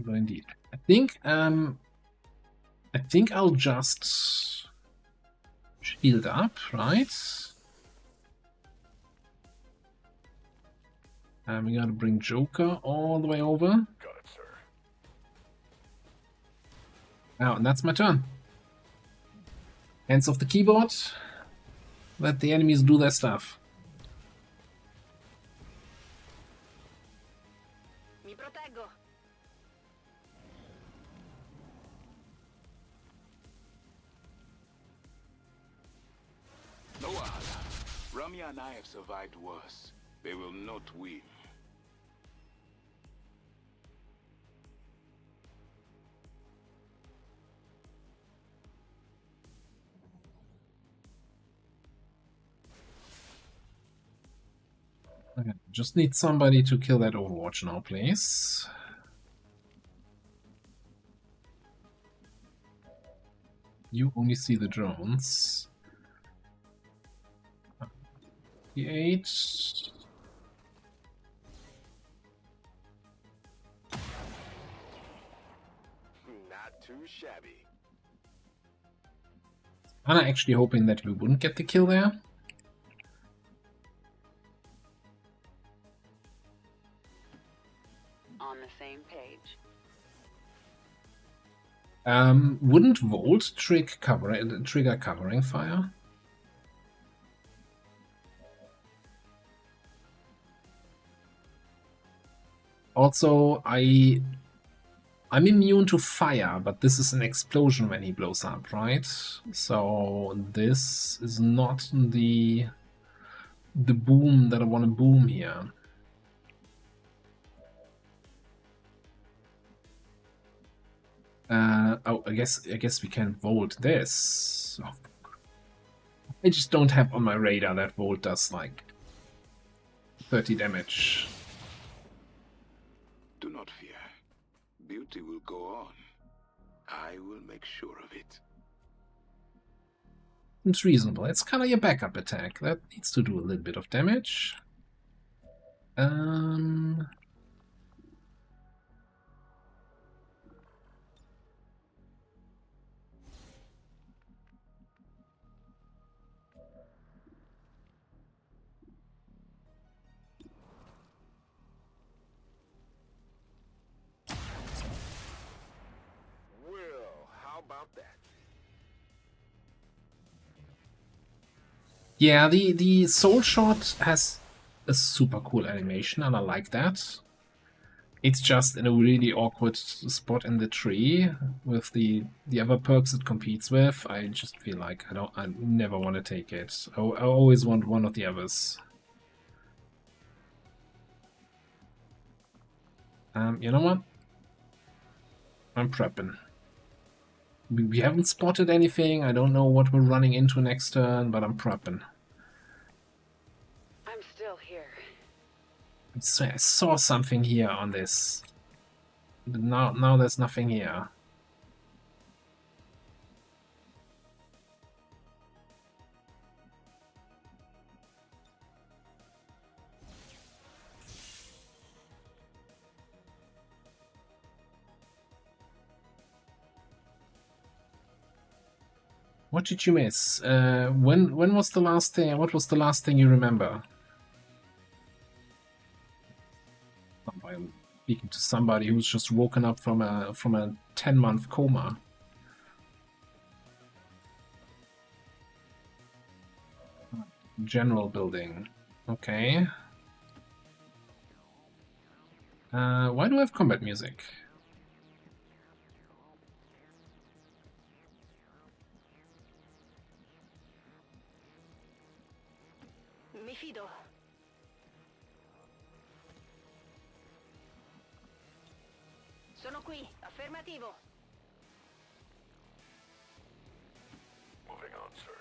Indeed. I think I'll just shield up, right? And we gotta bring Joker all the way over. Got it, sir. Oh, and that's my turn. Hands off the keyboard. Let the enemies do their stuff. Mi proteggo. No, Allah. Ramya and I have survived worse. They will not win. Okay, just need somebody to kill that Overwatch now, please. You only see the drones. 8. Not too shabby. I'm actually hoping that we wouldn't get the kill there. On the same page. Wouldn't Volt trigger covering fire? Also, I'm immune to fire, but this is an explosion when he blows up, right? So this is not the boom that I want to boom here. Oh, I guess we can Volt this. Oh, I just don't have on my radar that Volt does like 30 damage. Do not fear. Beauty will go on. I will make sure of it. It's reasonable. It's kind of your backup attack. That needs to do a little bit of damage. About that. Yeah, the Soul Shot has a super cool animation, and I like that. It's just in a really awkward spot in the tree with the other perks it competes with. I just feel like I never want to take it. I always want one of the others. You know what? I'm prepping. We haven't spotted anything. I don't know what we're running into next turn, but I'm prepping. I'm still here. I saw something here on this. But now there's nothing here. What did you miss? When was the last thing? What was the last thing you remember? I'm speaking to somebody who's just woken up from a 10-month coma. General building. Okay. Why do I have combat music? Mi fido. Sono qui, affermativo. Moving on, sir.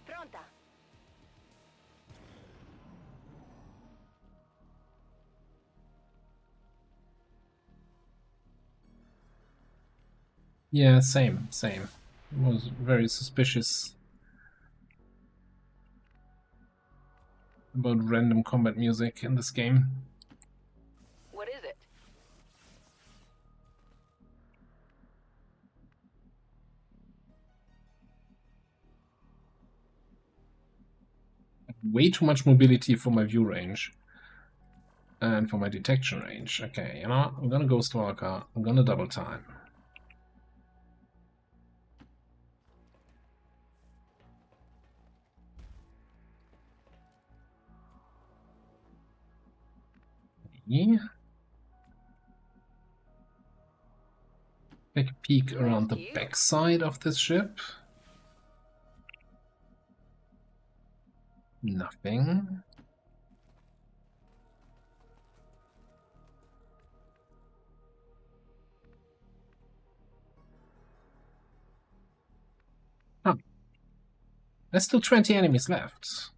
Pronta. Yeah, same. Was very suspicious about random combat music in this game. What is it? Way too much mobility for my view range. And for my detection range. Okay, you know, I'm gonna go Stalker. I'm gonna double time. Yeah. Take a peek around the backside of this ship. Nothing. Huh. There's still 20 enemies left.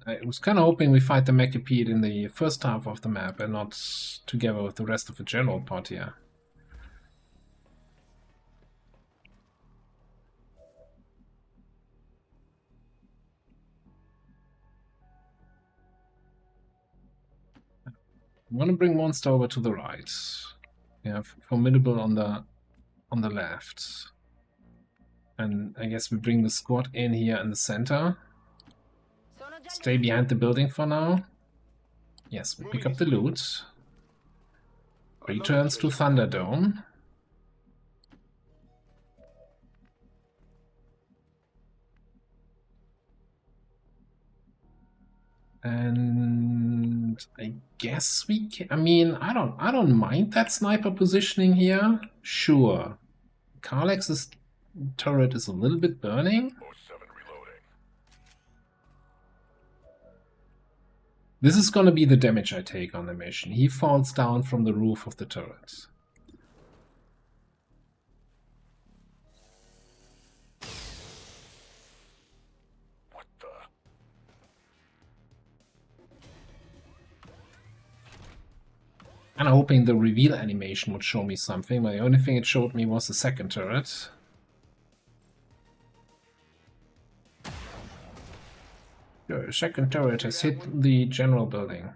I was kind of hoping we fight the Mechapede in the first half of the map and not together with the rest of the general part here. I'm gonna bring monster over to the right. We have formidable on the left. And I guess we bring the squad in here in the center. Stay behind the building for now. Yes, we pick up the loot. Returns to Thunderdome. And I guess we can. I mean, I don't mind that sniper positioning here. Sure. Carlex's turret is a little bit burning. This is gonna be the damage I take on the mission. He falls down from the roof of the turret. What the? I'm hoping the reveal animation would show me something, but the only thing it showed me was the second turret. The second turret has hit the general building.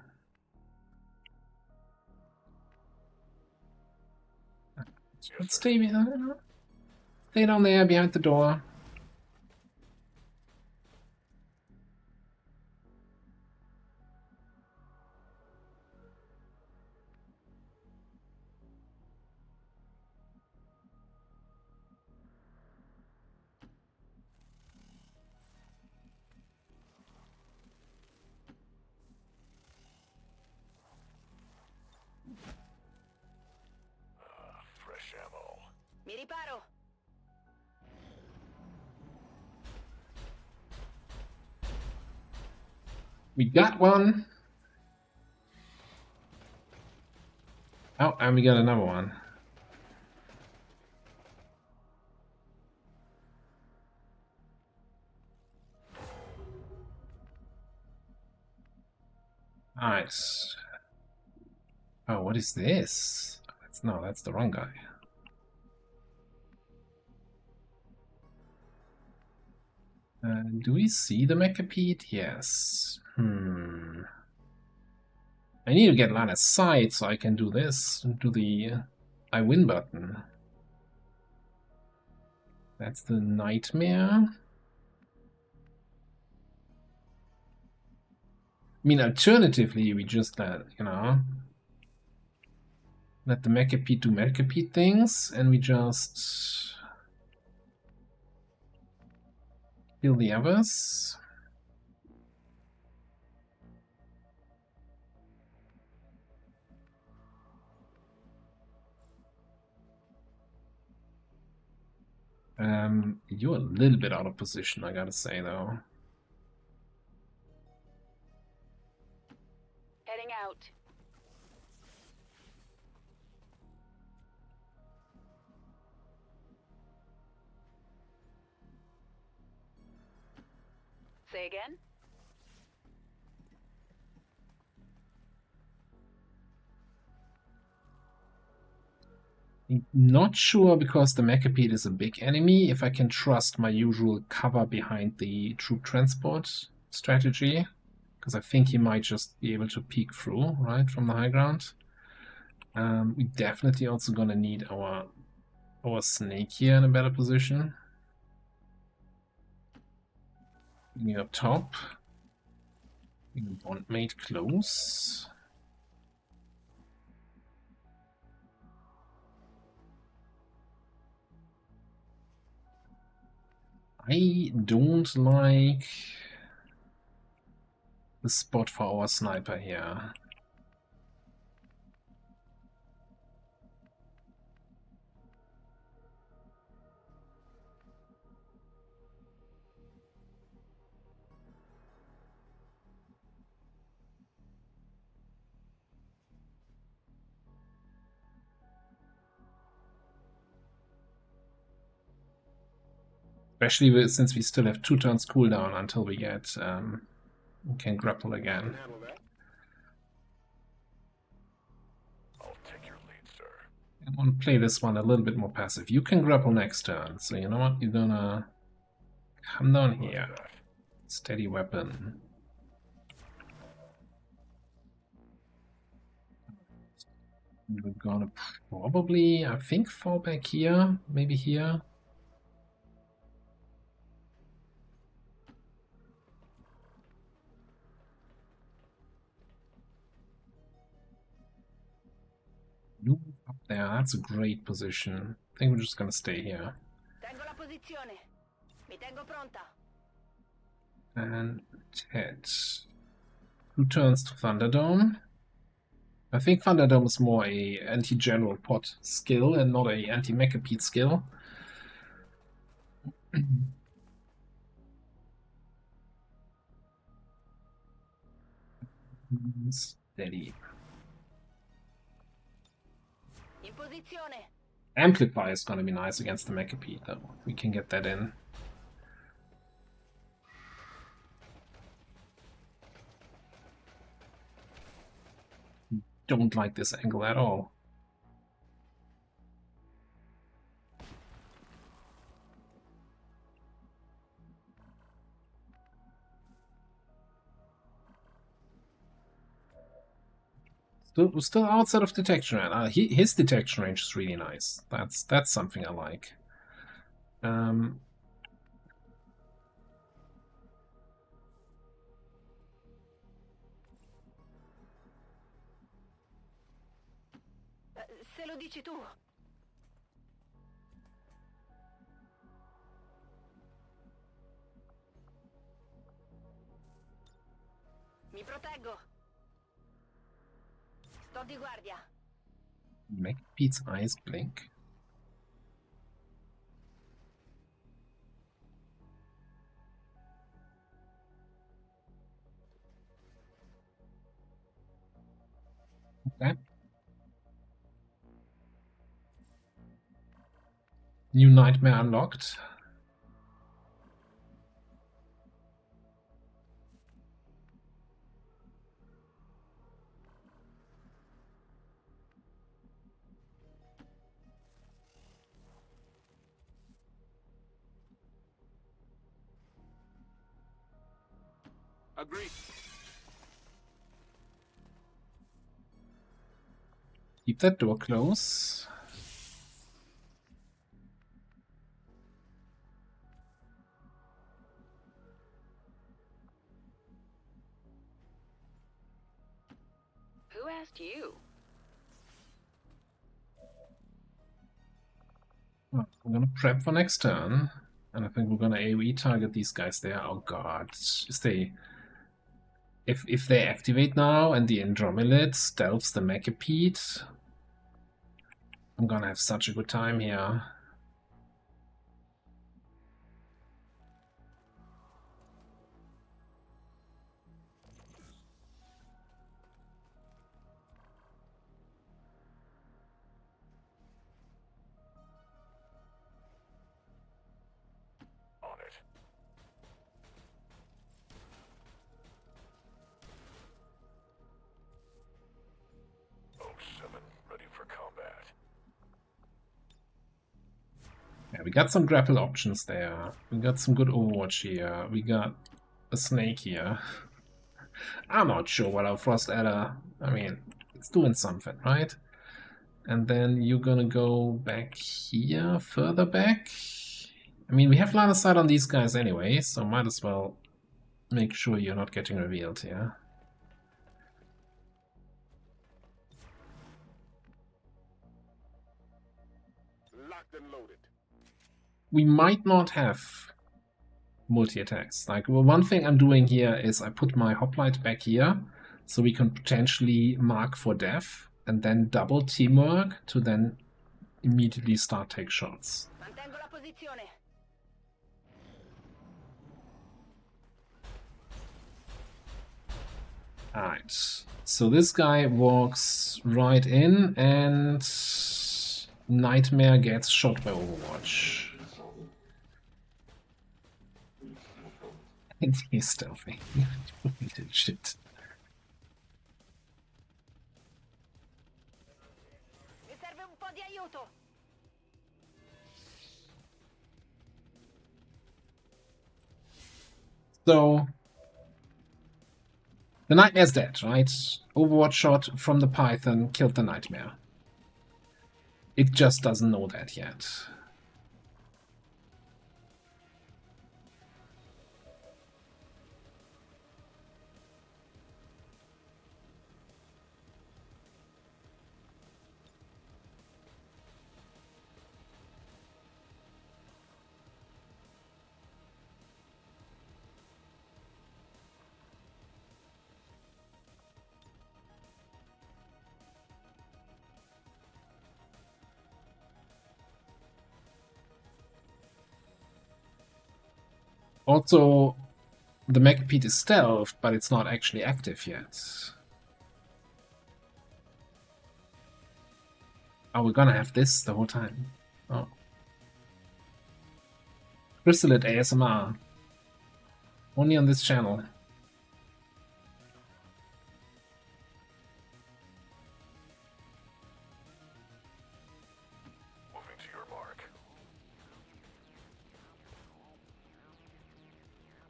Let's stay down there behind the door. Fresh ammo. Mi riparo. We got one. Oh, and we got another one. Nice. Oh, what is this? That's the wrong guy. Do we see the Mechapede? Yes. I need to get line of sight so I can do this. Do the I win button. That's the nightmare. I mean, alternatively, we just let, let the Mechapede do Mechapede things, and we just kill the others. You're a little bit out of position, I gotta say, though. Heading out. Say again? Not sure, because the Mechapede is a big enemy, if I can trust my usual cover behind the troop transport strategy, because I think he might just be able to peek through, right, from the high ground. We definitely also gonna need our snake here in a better position. Near top. Bondmate close. I don't like the spot for our sniper here. Especially since we still have 2 turns cooldown until we get we can grapple again. I'll take your lead, sir. I want to play this one a little bit more passive. You can grapple next turn, so you know what? You're gonna come down here. Steady weapon. We're gonna probably, I think, fall back here, maybe here. Move up there, that's a great position. I think we're just gonna stay here. Tengo la posizione. Mi tengo pronta. And Ted. 2 turns to Thunderdome. I think Thunderdome is more a anti-general pot skill and not a anti-Mechapede skill. Steady. In posizione. Amplify is gonna be nice against the Mechapede, though. We can get that in. Don't like this angle at all. Still outside of detection range. His detection range is really nice. That's something I like. Se lo dici tu. Mi proteggo. Sto di guardia. Macapede's eyes blink. Okay. New nightmare unlocked. Agreed. Keep that door closed. Who asked you? Oh, I'm gonna prep for next turn. And I think we're gonna AoE target these guys there. Oh god. If they activate now and the Andromelid stealths the Mechapede, I'm gonna have such a good time here. On it. Oh, 7, ready for combat. Yeah, we got some grapple options there. We got some good Overwatch here. We got a snake here. I'm not sure what our Frost Adder... I mean, it's doing something, right? And then you're gonna go back here, further back. I mean, we have line of sight on these guys anyway, so might as well make sure you're not getting revealed here. Locked and loaded. We might not have multi-attacks. Like, well, one thing I'm doing here is I put my hoplite back here, so we can potentially mark for death, and then double teamwork to then immediately start take shots. Mantengo la posizione. Alright, so this guy walks right in and Nightmare gets shot by Overwatch. And he's stealthy. Shit. Mi serve un po' di aiuto. So the Nightmare's dead, right? Overwatch shot from the Python killed the Nightmare. It just doesn't know that yet. Also, the Mechapede is stealth, but it's not actually active yet. Oh, we're gonna have this the whole time. Oh. Chrysalid ASMR. Only on this channel. Moving to your mark.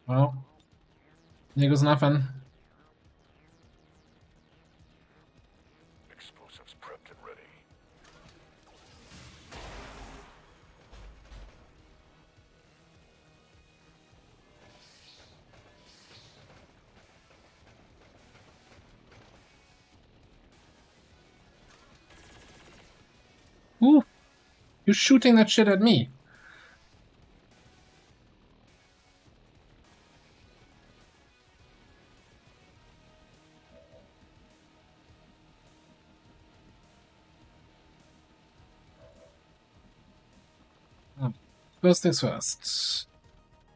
Well, here goes nothing. Explosives prepped and ready. Ooh, you're shooting that shit at me. First things first.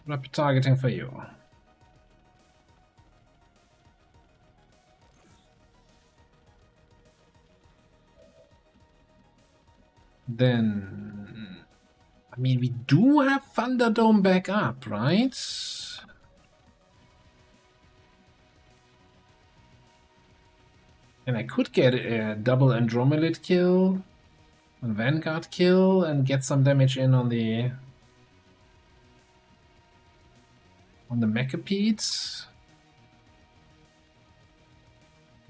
Rapid targeting for you. Then, I mean, we do have Thunderdome back up, right? And I could get a double Andromelid kill, a Vanguard kill, and get some damage in on the Mechapede.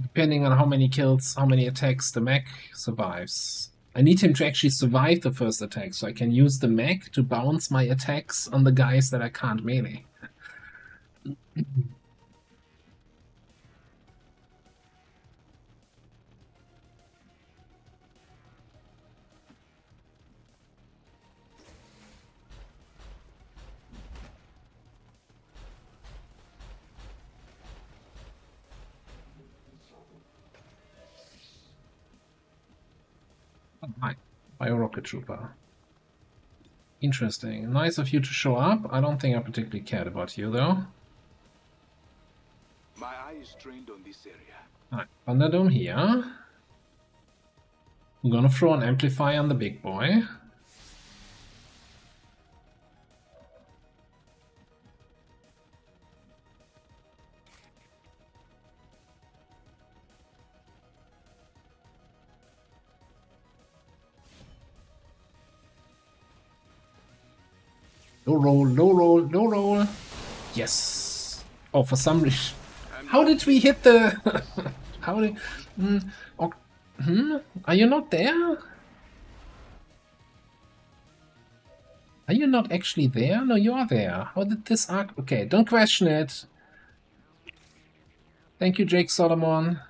Depending on how many kills, how many attacks the mech survives. I need him to actually survive the first attack, so I can use the mech to bounce my attacks on the guys that I can't melee. Oh, hi, Bio-Rocket Trooper. Interesting. Nice of you to show up. I don't think I particularly cared about you, though. My eye is trained on this area. Alright, Thunderdome here. I'm gonna throw an amplifier on the big boy. Low roll, low roll, low roll. Yes. Oh, for some reason. How did we hit the... How did... Are you not there? Are you not actually there? No, you are there. How did this arc... Okay, don't question it. Thank you, Jake Solomon.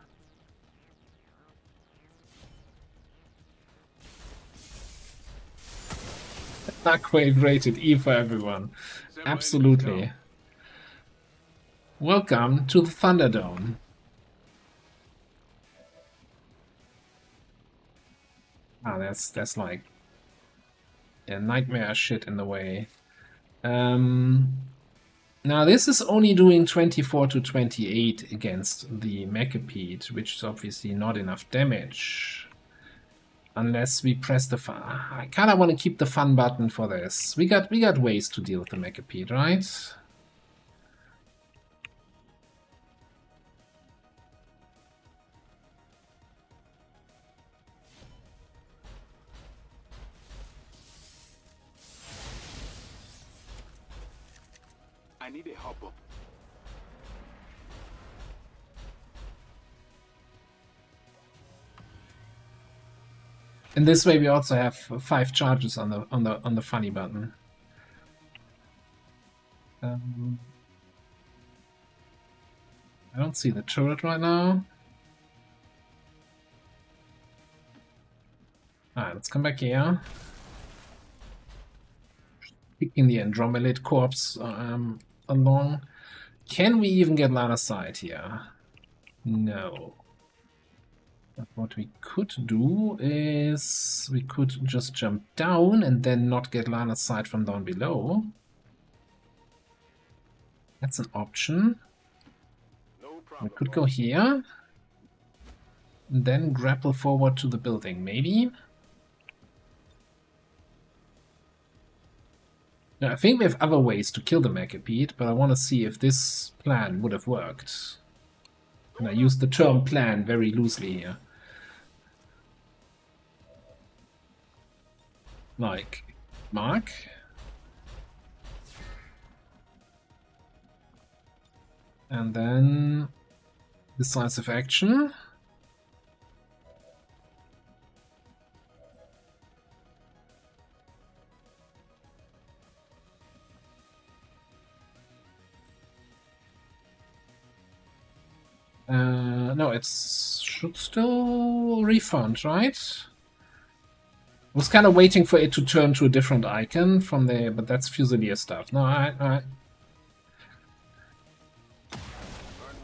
Arcwave rated E for everyone. Absolutely. Welcome to the Thunderdome. Ah, that's like a nightmare shit in the way. Now this is only doing 24 to 28 against the Mechapede, which is obviously not enough damage. Unless we press the fun. I kind of want to keep the fun button for this. We got ways to deal with the Mechapede, right? I need a hop up. In this way, we also have 5 charges on the funny button. I don't see the turret right now. Alright, let's come back here. Picking the Andromelid corpse along. Can we even get line of sight here? No. But what we could do is we could just jump down and then not get line of sight from down below. That's an option. We could go here. And then grapple forward to the building, maybe. Now, I think we have other ways to kill the Mechapede, but I want to see if this plan would have worked. And I use the term plan very loosely here. Like, mark. And then decisive action. No, it should still refund, right? I was kind of waiting for it to turn to a different icon from there, but that's Fusilier stuff. No, Aren't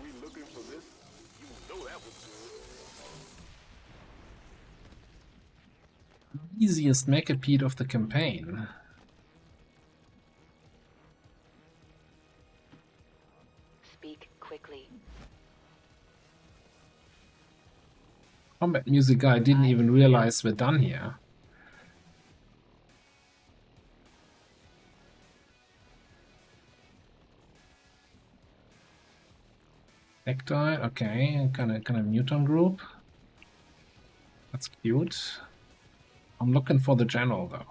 we looking for this? You know that was good. Easiest Mechapede of the campaign. Speak quickly. Combat music guy didn't even realize we're done here. Ectile, okay, kind of mutant group. That's cute. I'm looking for the general though.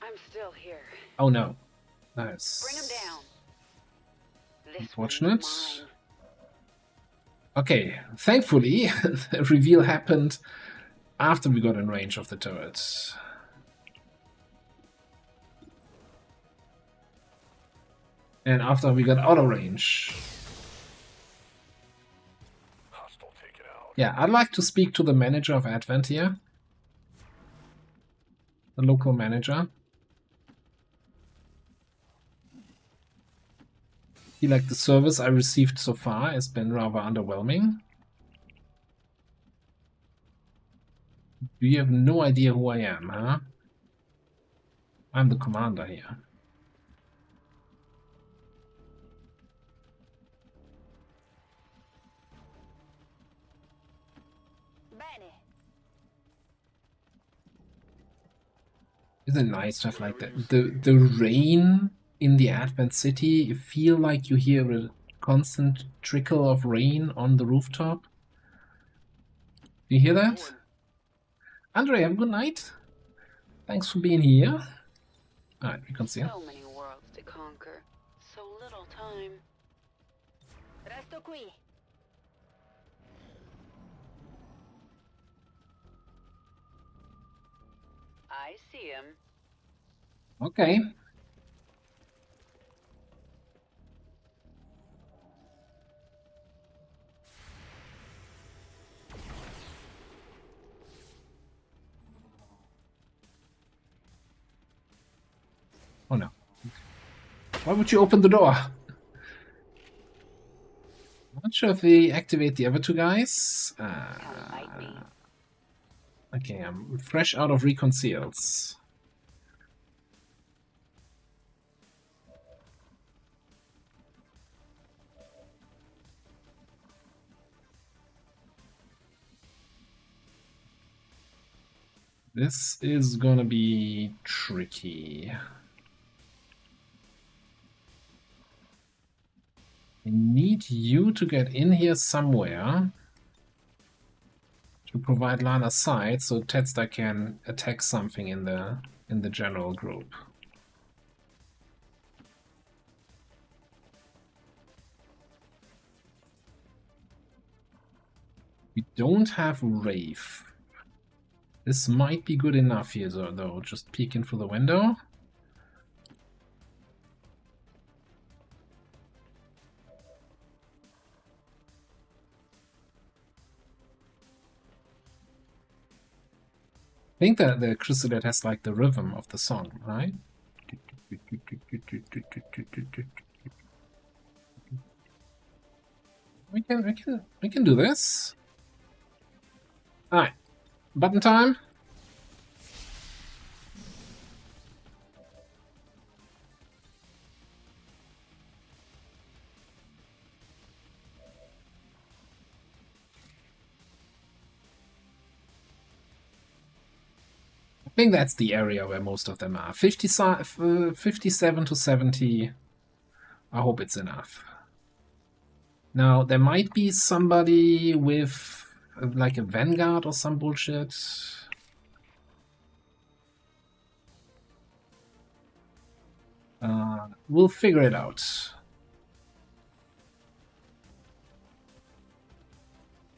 I'm still here. Oh no. Nice. Bring him down. This Unfortunate. one's mine. Okay, thankfully, the reveal happened after we got in range of the turret. And after we got out of range. Hostile taken out. Yeah, I'd like to speak to the manager of Advent here. The local manager. I feel like the service I received so far has been rather underwhelming. You have no idea who I am, huh? I'm the commander here. Isn't it nice to have like the rain in the Advent City? You feel like you hear a constant trickle of rain on the rooftop. Do you hear that? Andre, have a good night. Thanks for being here. Alright, we can see him. So many worlds to conquer. So little time. Resto qui. I see him. Okay. Oh no. Why would you open the door? I'm not sure if we activate the other two guys. Okay, I'm fresh out of reconciles. This is gonna be tricky. I need you to get in here somewhere to provide line of sight so Tetsuta can attack something in the general group. We don't have Wraith. This might be good enough here though, just peeking through the window. I think that the Chrysalid has like the rhythm of the song, right? We can do this. Alright. Button time. I think that's the area where most of them are. 57 to 70. I hope it's enough. Now, there might be somebody with like a Vanguard or some bullshit. We'll figure it out.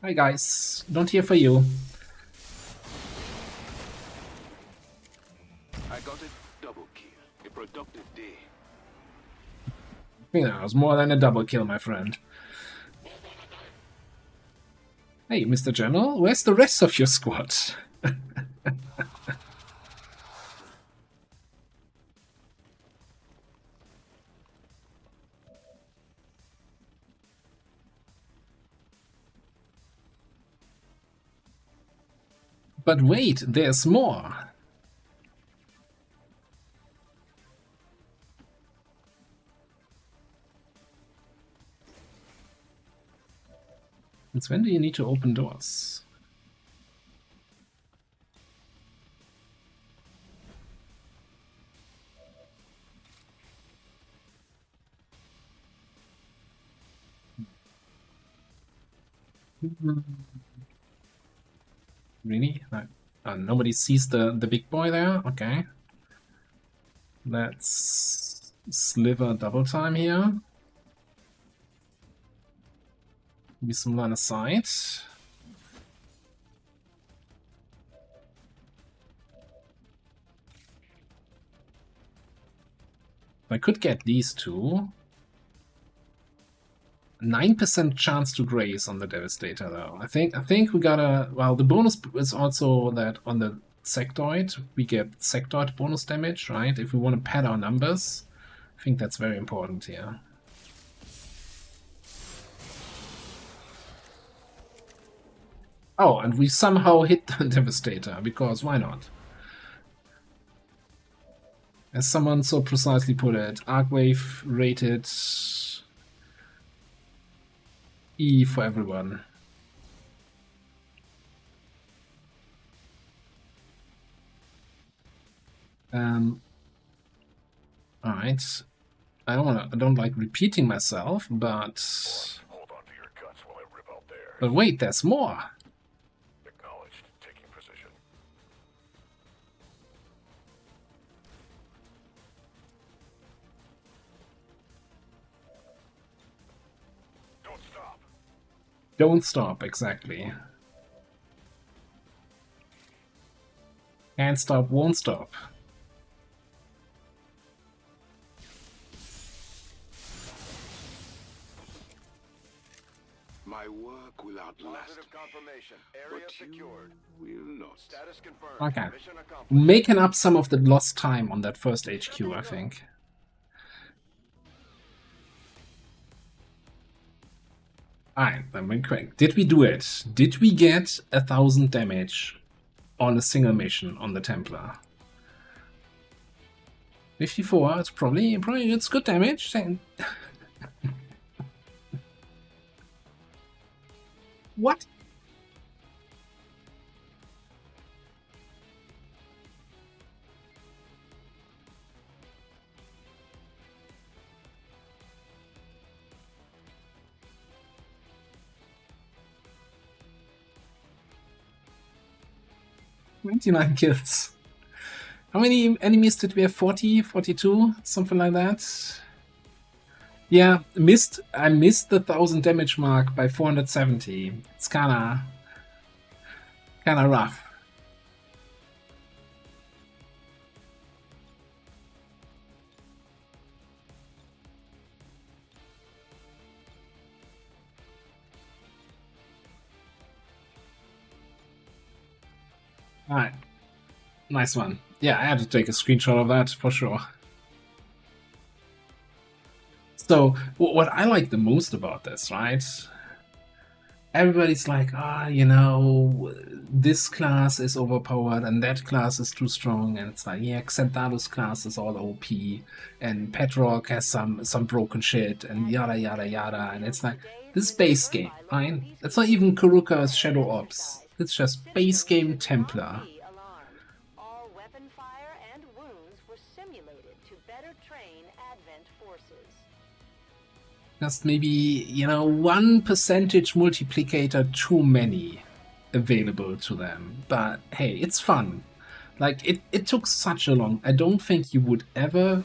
Hi guys, don't hear for you. I got a double kill. A productive day. I think that was more than a double kill, my friend. Hey, Mr. General, where's the rest of your squad? But wait, there's more. Since when do you need to open doors? Really? Nobody sees the big boy there? Okay. Let's Sliver double time here. Maybe some line of sight. If I could get these two. 9% chance to graze on the Devastator, though. I think we gotta. Well, the bonus is also that on the sectoid we get sectoid bonus damage, right? If we want to pad our numbers, I think that's very important here. Oh, and we somehow hit the Devastator, because why not? As someone so precisely put it, Arcwave rated E for everyone. Alright. I don't like repeating myself, but Hold on to your guts while I rip out there. but wait, there's more. Acknowledged. Taking position. Don't stop. Don't stop, exactly. Can't stop, won't stop. My work will outlast Positive confirmation. Area but secured. you will not. Status confirmed. Okay. Mission accomplished. Making up some of the lost time on that first HQ, I think. Alright, then we're quick. Did we do it? Did we get 1000 damage on a single mission on the Templar? 54, it's probably it's good damage. What? $29 kills. How many enemies did we have? 40, 42, something like that. Yeah, I missed the 1000 damage mark by 470. It's kinda rough. Alright. Nice one. Yeah, I had to take a screenshot of that for sure. So, what I like the most about this, right? Everybody's like, you know, this class is overpowered and that class is too strong. And it's like, yeah, Xandalos class is all OP. And Petrarch has some broken shit and yada, yada, yada. And it's like, this base game, right? It's not even Kuruka's Shadow Ops. It's just base game Templar. All weapon fire and wounds were simulated to better train Advent forces. Just maybe, you know, 1% multiplicator too many available to them. But hey, it's fun. Like, it took such a long... I don't think you would ever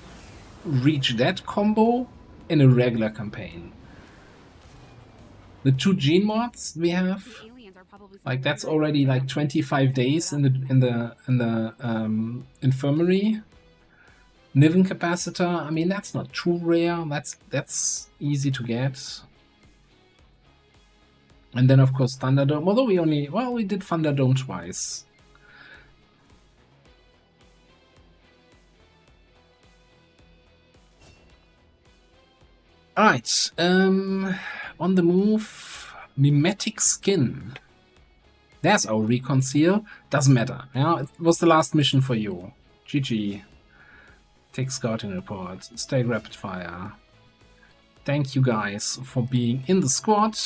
reach that combo in a regular campaign. The 2 gene mods we have, like, that's already like 25 days in the infirmary. Niven capacitor, I mean, that's not too rare. That's easy to get. And then of course Thunderdome, although we did Thunderdome twice. Alright, on the move, Mimetic Skin. There's our recon seal. Doesn't matter. Yeah, it was the last mission for you. GG. Take scouting report. Stay rapid fire. Thank you guys for being in the squad.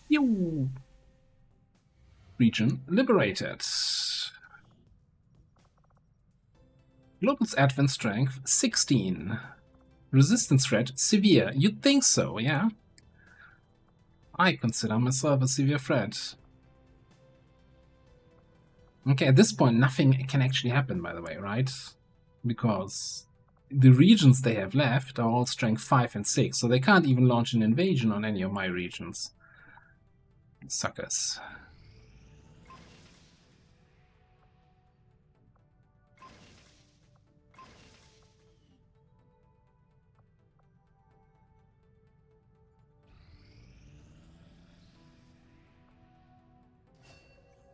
You region liberated. Global's advent strength 16. Resistance threat severe. You'd think so, yeah? I consider myself a severe threat. Okay, at this point nothing can actually happen, by the way, right? Because the regions they have left are all strength 5 and 6, so they can't even launch an invasion on any of my regions. Suckers.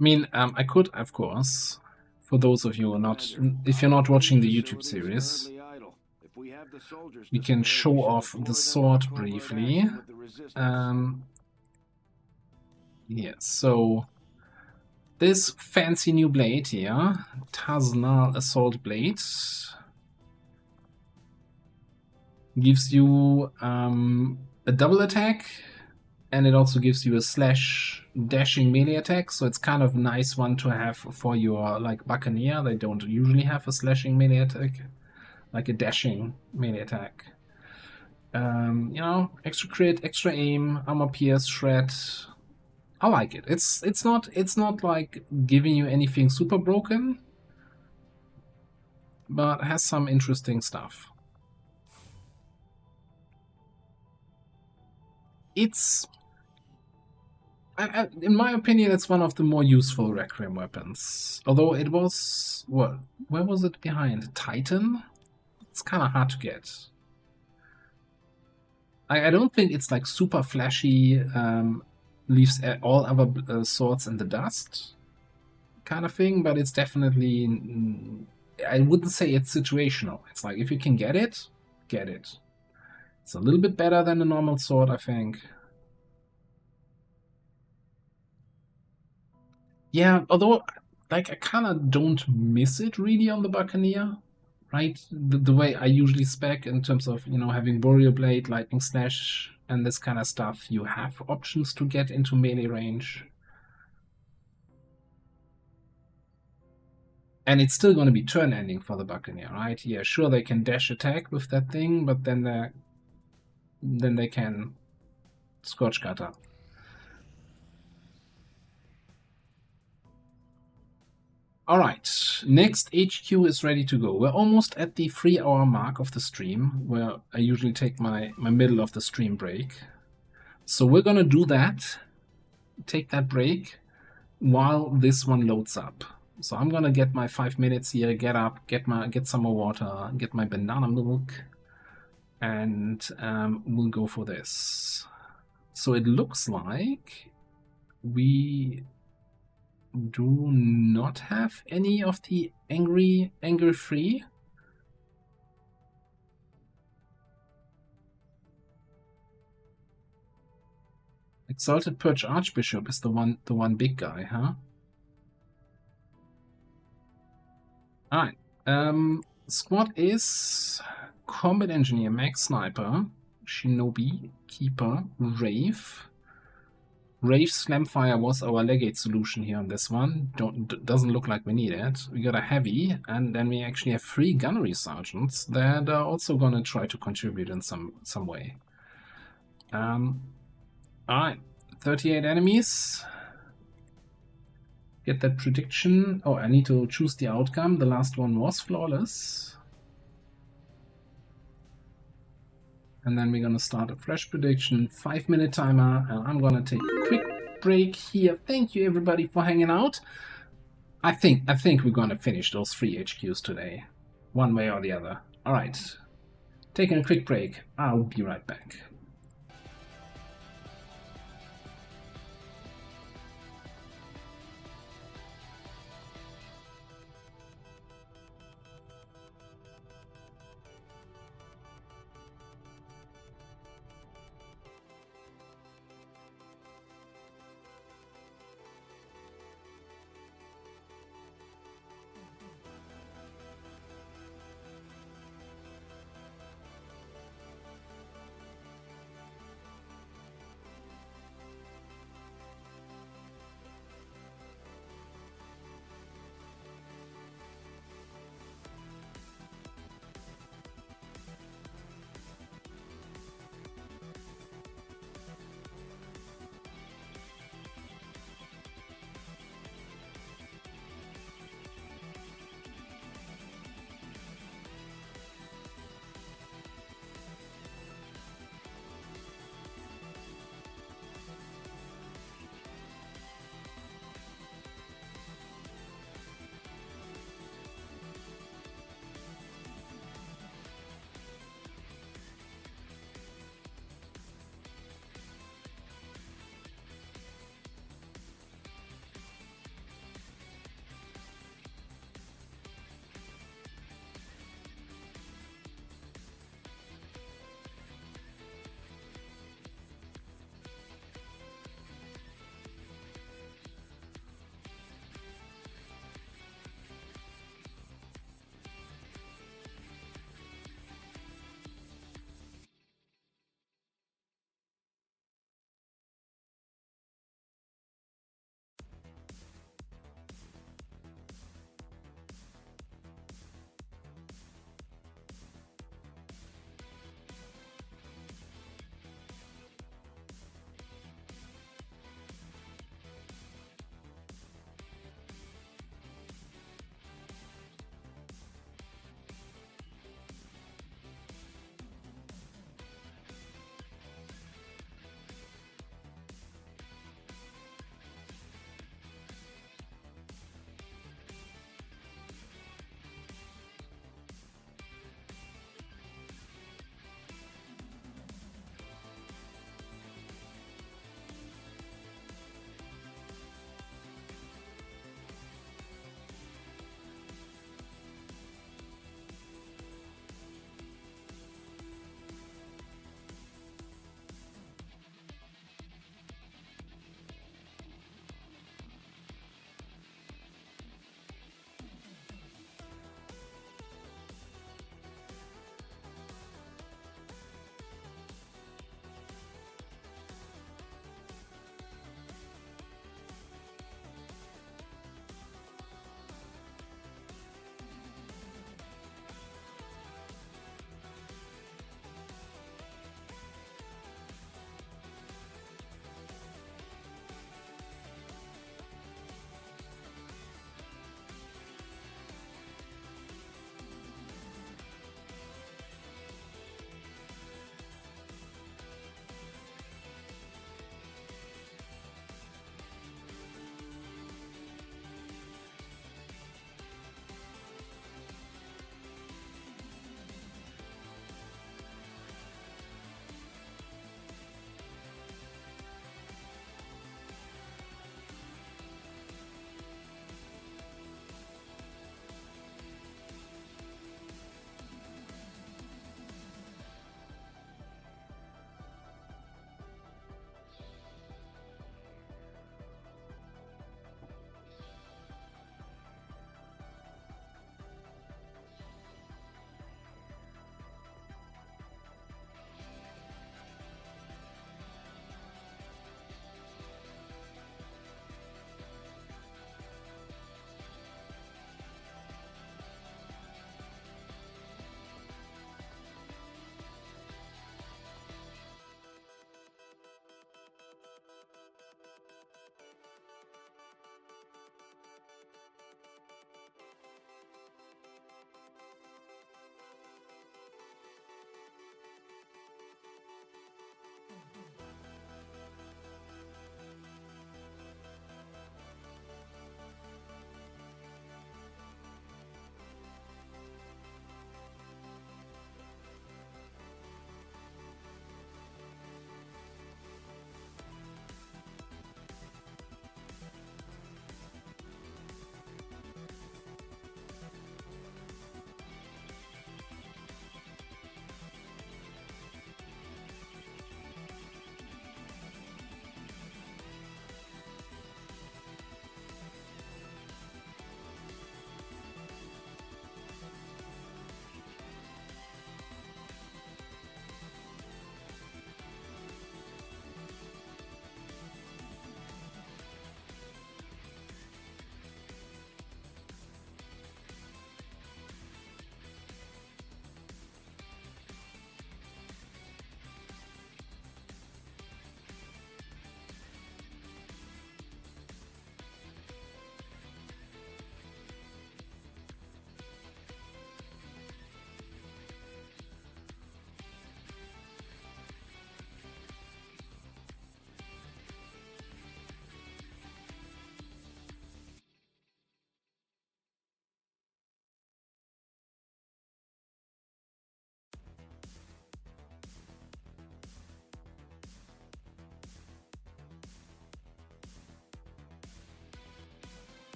I mean, I could, of course, for those of you who are not, if you're not watching the YouTube series, we can show off the sword briefly. Yeah, so this fancy new blade here, Taznal Assault Blade, gives you a double attack, and it also gives you a slash dashing melee attack, so it's kind of a nice one to have for your like Buccaneer. They don't usually have a slashing melee attack, like a dashing melee attack. You know, extra crit, extra aim, armor pierce, shred. I like it. It's not like giving you anything super broken, but has some interesting stuff. It's, in my opinion, it's one of the more useful Requiem weapons. Although it was, what? Where was it behind? Titan? It's kind of hard to get. I don't think it's like super flashy, leaves all other swords in the dust kind of thing, but it's definitely, I wouldn't say it's situational. It's like if you can get it, get it. It's a little bit better than a normal sword, I think. Yeah, although like I kind of don't miss it really on the Buccaneer, right? The way I usually spec in terms of, you know, having Warrior Blade, Lightning Slash, and this kind of stuff, you have options to get into melee range. And it's still going to be turn ending for the Buccaneer, right? Yeah, sure, they can dash attack with that thing, but then they can Scorch Cutter. Alright, next HQ is ready to go. We're almost at the 3-hour mark of the stream, where I usually take my middle of the stream break. So we're gonna do that, take that break, while this one loads up. So I'm gonna get my 5 minutes here, get up, get some more water, get my banana milk, and we'll go for this. So it looks like we do not have any of the Angry Free. Exalted Purge Archbishop is the one big guy, huh? Alright. Squad is Combat Engineer, Mag Sniper, Shinobi, Keeper, Wraith. Wraith's Flamfire was our Legate solution here on this one. Doesn't look like we need it. We got a Heavy, and then we actually have 3 Gunnery Sergeants that are also gonna try to contribute in some way. Alright, 38 enemies. Get that prediction. Oh, I need to choose the outcome. The last one was flawless. And then we're gonna start a fresh prediction, 5-minute timer, and I'm gonna take a quick break here. Thank you everybody for hanging out. I think we're gonna finish those 3 HQs today, one way or the other. Alright, taking a quick break. I'll be right back.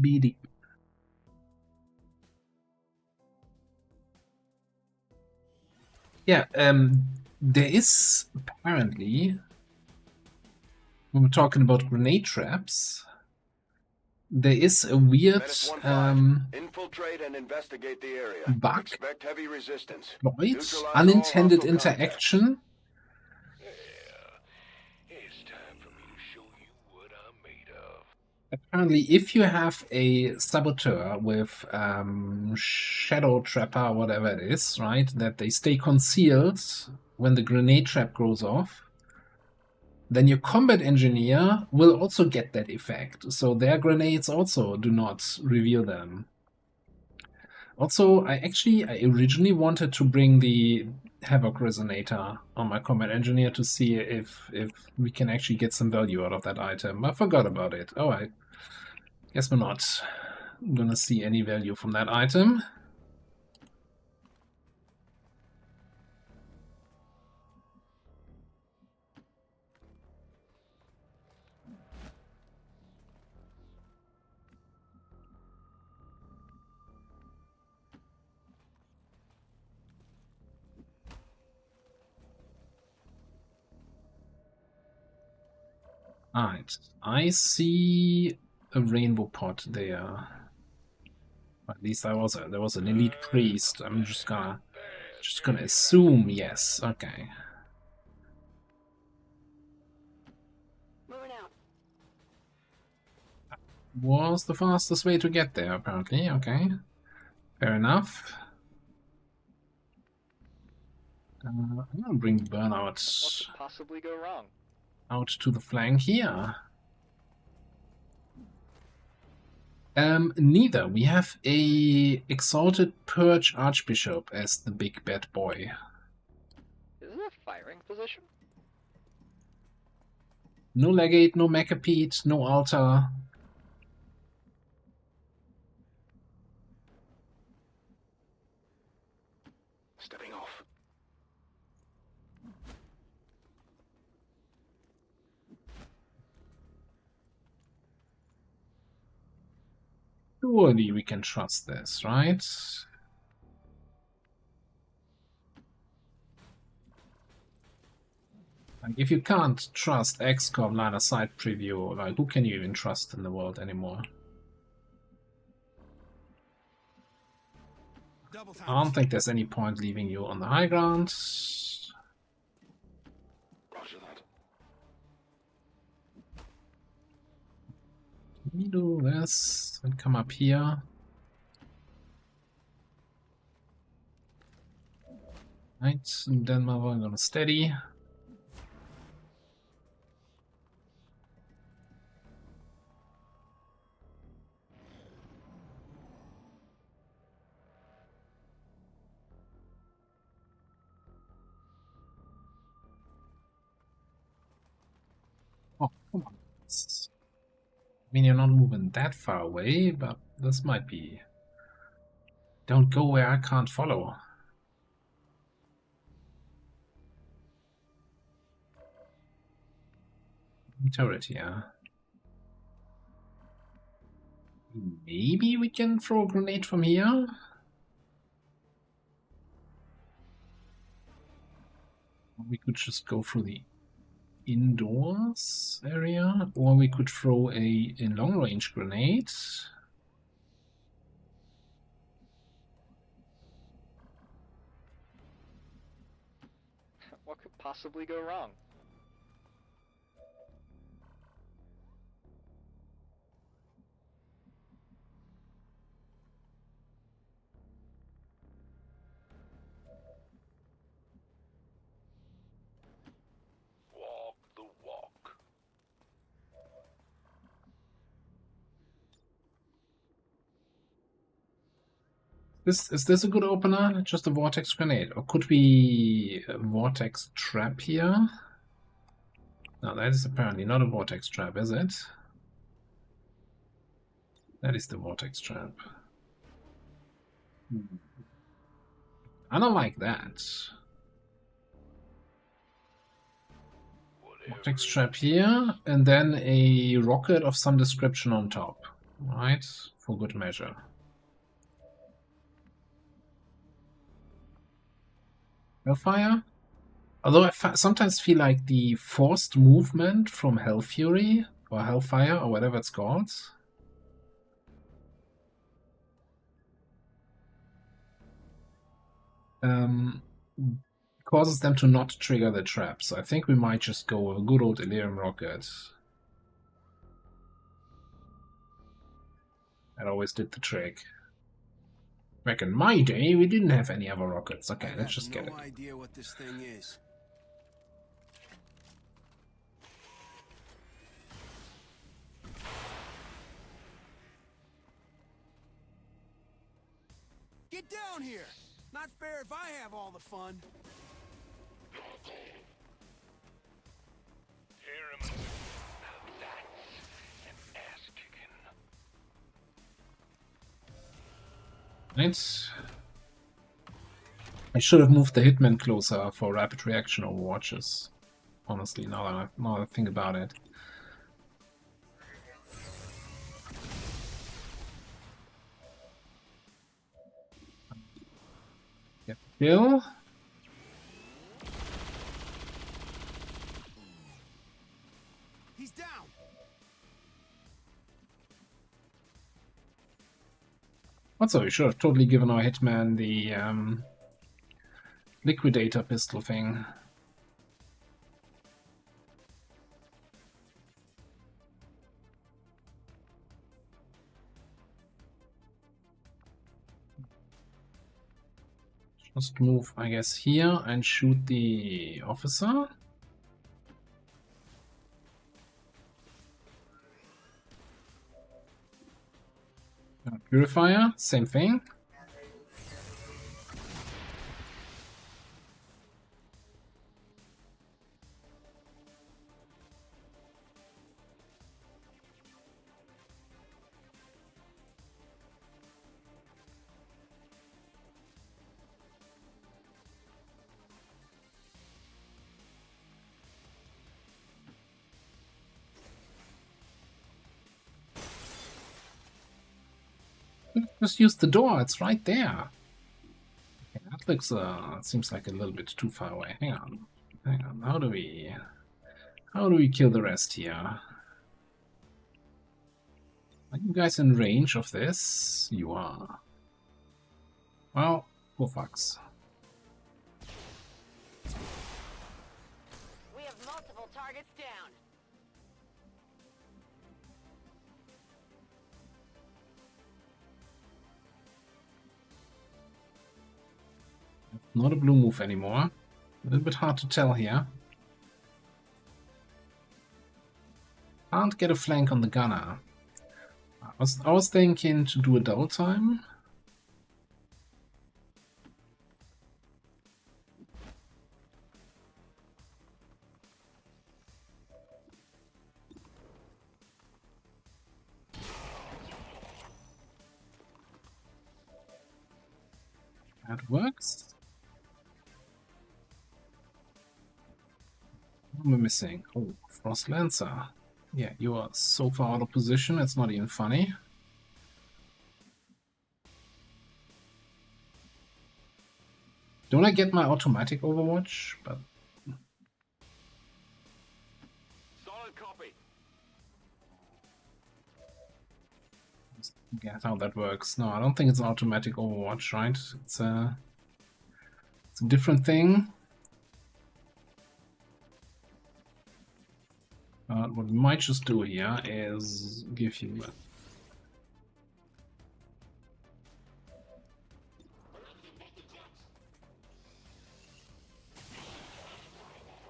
BD. Yeah, there is apparently, when we're talking about grenade traps, there is a weird infiltrate and investigate the area. bug, Expect heavy resistance. exploit, unintended interaction. It's time for me to show you what I'm made of. Apparently, if you have a saboteur with shadow trapper, whatever it is, right, that they stay concealed when the grenade trap goes off, then your combat engineer will also get that effect. So their grenades also do not reveal them. Also, I originally wanted to bring the Havoc Resonator on my combat engineer to see if we can actually get some value out of that item. I forgot about it. Oh, I guess we're not gonna see any value from that item. Alright, I see a rainbow pot there. At least there was an elite priest. I'm just gonna assume yes. Okay. Moving out. Was the fastest way to get there, apparently. Okay. Fair enough. I'm gonna bring Burnout What could possibly go wrong? out to the flank here. Neither. We have a Exalted Purge Archbishop as the big bad boy. Is it a firing position? No Legate, no Mechapede, no altar. Stepping off. Surely we can trust this, right? Like, if you can't trust XCOM line of sight preview, like, who can you even trust in the world anymore? I don't think there's any point leaving you on the high ground. Roger that. Let me do this and come up here. Right, and then we're gonna steady. Oh, come on. I mean, you're not moving that far away, but this might be... Don't go where I can't follow. Turret here. Maybe we can throw a grenade from here? We could just go through the indoors area, or we could throw a long-range grenade. What could possibly go wrong? Walk the walk. Is this a good opener? Just a vortex grenade, or could we a vortex trap here? No, that is apparently not a vortex trap, is it? That is the vortex trap. I don't like that. Vortex trap here, and then a rocket of some description on top. Right, for good measure. Hellfire? Although I sometimes feel like the forced movement from Hellfury or Hellfire or whatever it's called causes them to not trigger the trap. So I think we might just go with a good old Elerium rocket. That always did the trick. Back in my day, we didn't have any other rockets. Okay, let's just get it. I have no idea what this thing is. Get down here! Not fair if I have all the fun. Now that's an ass kicking. Right. I should have moved the Hitman closer for rapid reaction overwatches. Honestly, now that I think about it. Get the kill. He's down. Also, we should have totally given our Hitman the Liquidator pistol thing. Just move, I guess, here and shoot the officer. Purifier, same thing. Just use the door, it's right there. Okay, that looks, seems like a little bit too far away. Hang on. How do we kill the rest here? Are you guys in range of this? You are. Well, poor fucks. We have multiple targets down. Not a blue move anymore. A little bit hard to tell here. Can't get a flank on the gunner. I was thinking to do a double time. That works. What am I missing? Oh, Frost Lancer. Yeah, you are so far out of position, it's not even funny. Don't I get my automatic Overwatch? But Solid copy. get how that works. No, I don't think it's an automatic Overwatch, right? It's a different thing. What we might just do here is give you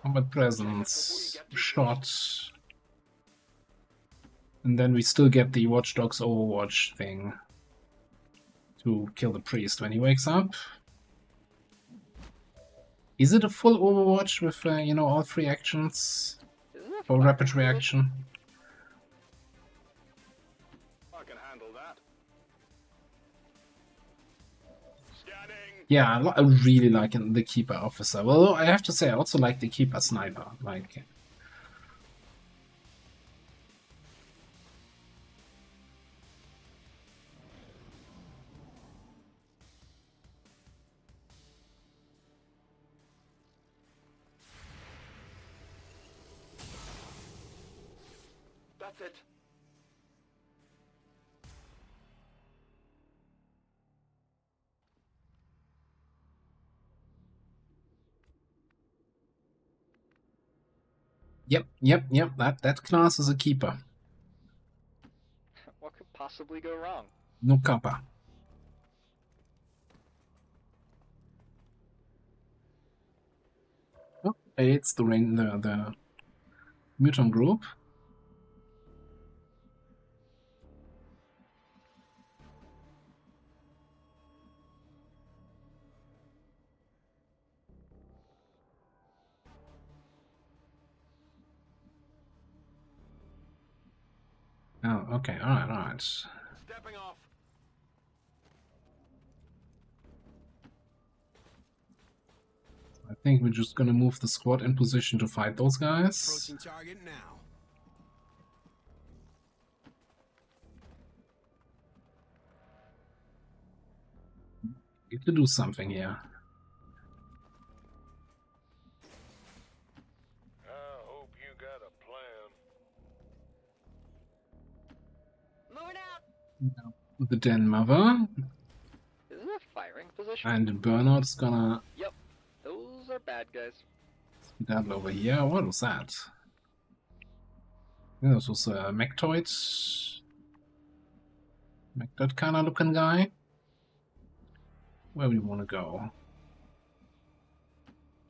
combat presence, shot, and then we still get the Watch Dogs Overwatch thing to kill the priest when he wakes up. Is it a full Overwatch with, you know, all 3 actions? For rapid reaction. I can handle that. Scanning. Yeah, I really like the Keeper Officer. Well, I have to say, I also like the Keeper Sniper. Like, That's it. Yep. That class is a keeper. What could possibly go wrong? No kappa. Oh, it's the mutant group. Oh, okay, alright. Stepping off. I think we're just gonna move the squad in position to fight those guys. Approaching target now. Need to do something here. I hope you got a plan. Moving out. The Den Mother Is it a firing position? and Burnout is gonna Yep. Those are bad guys. skedaddle over here. What was that? I think this was a Mechtoid. Mechtoid kind of looking guy. Where we want to go?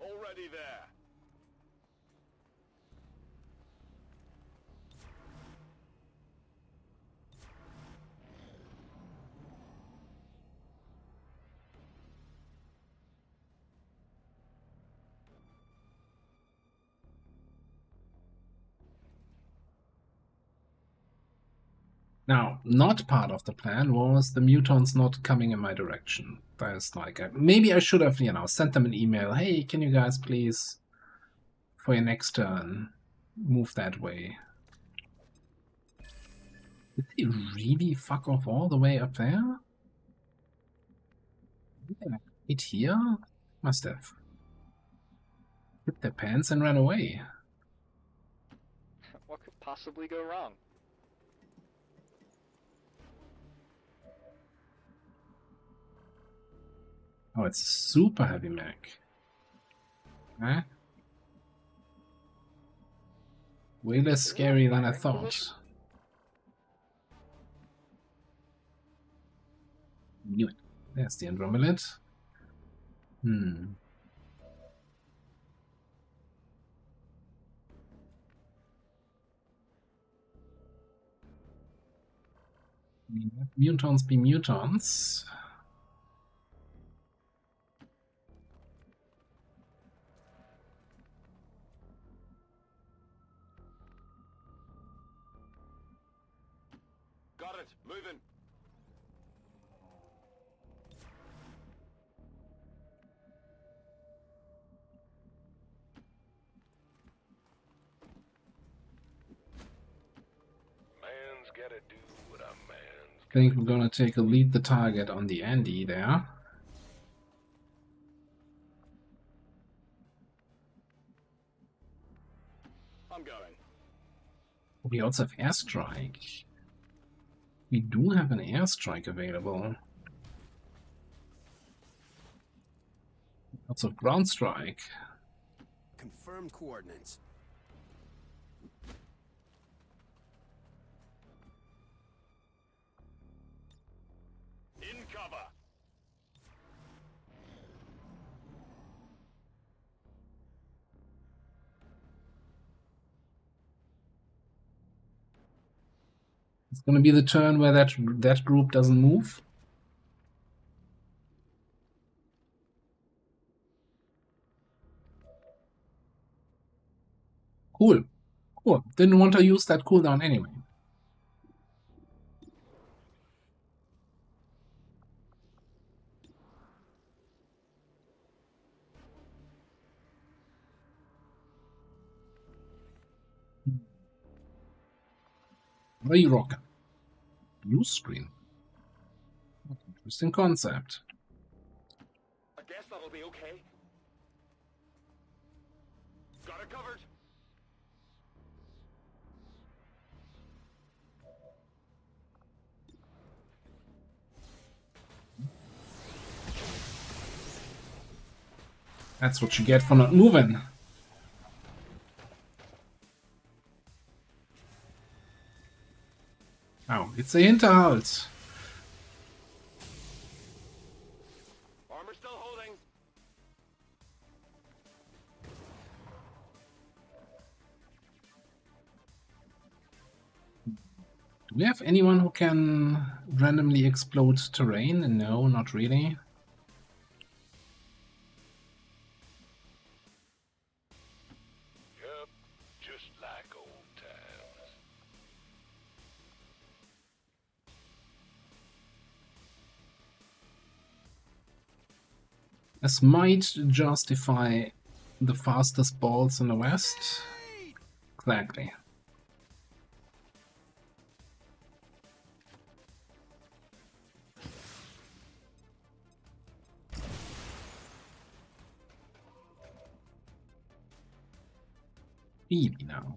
Already there. Now, not part of the plan was the mutants not coming in my direction. There's like maybe I should have, sent them an email. Hey, can you guys please, for your next turn, move that way? Did they really fuck off all the way up there? Did they hit here? Must have. Hit their pants and ran away. What could possibly go wrong? Oh, it's a super heavy mech. Huh? Way less scary than I thought. Knew it. There's the Andromelid. Mutants be mutants. Got it. Moving. Man's gotta do what a man's I think we're gonna take a lead the target on the Andy there. I'm going. We also have airstrike. We do have an airstrike available. Lots of ground strike. Confirmed coordinates. In cover. It's gonna be the turn where that group doesn't move. Cool. Didn't want to use that cooldown anyway. What are you rocking? Blue screen. Interesting concept. I guess that'll be okay. Got it covered. That's what you get for not moving. Oh, it's a Hinterhalt. Armor still holding. Do we have anyone who can randomly explode terrain? No, not really. Yep, just like old times. This might justify the fastest balls in the West. Exactly. Maybe now.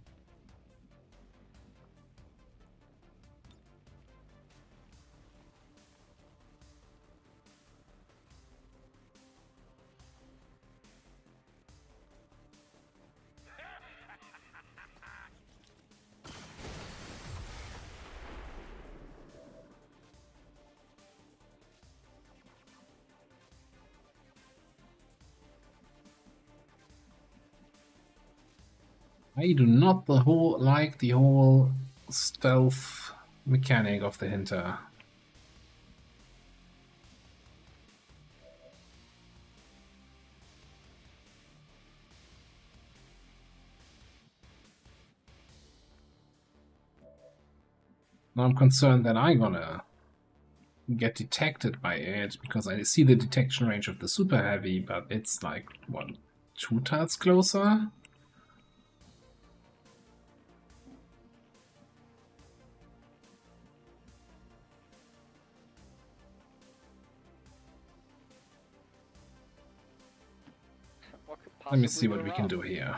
I do not like the whole stealth mechanic of the Hinter. Now I'm concerned that I'm gonna get detected by it, because I see the detection range of the super heavy, but it's like, what, 2 tiles closer? What could Let me possibly see what go we can wrong? do here.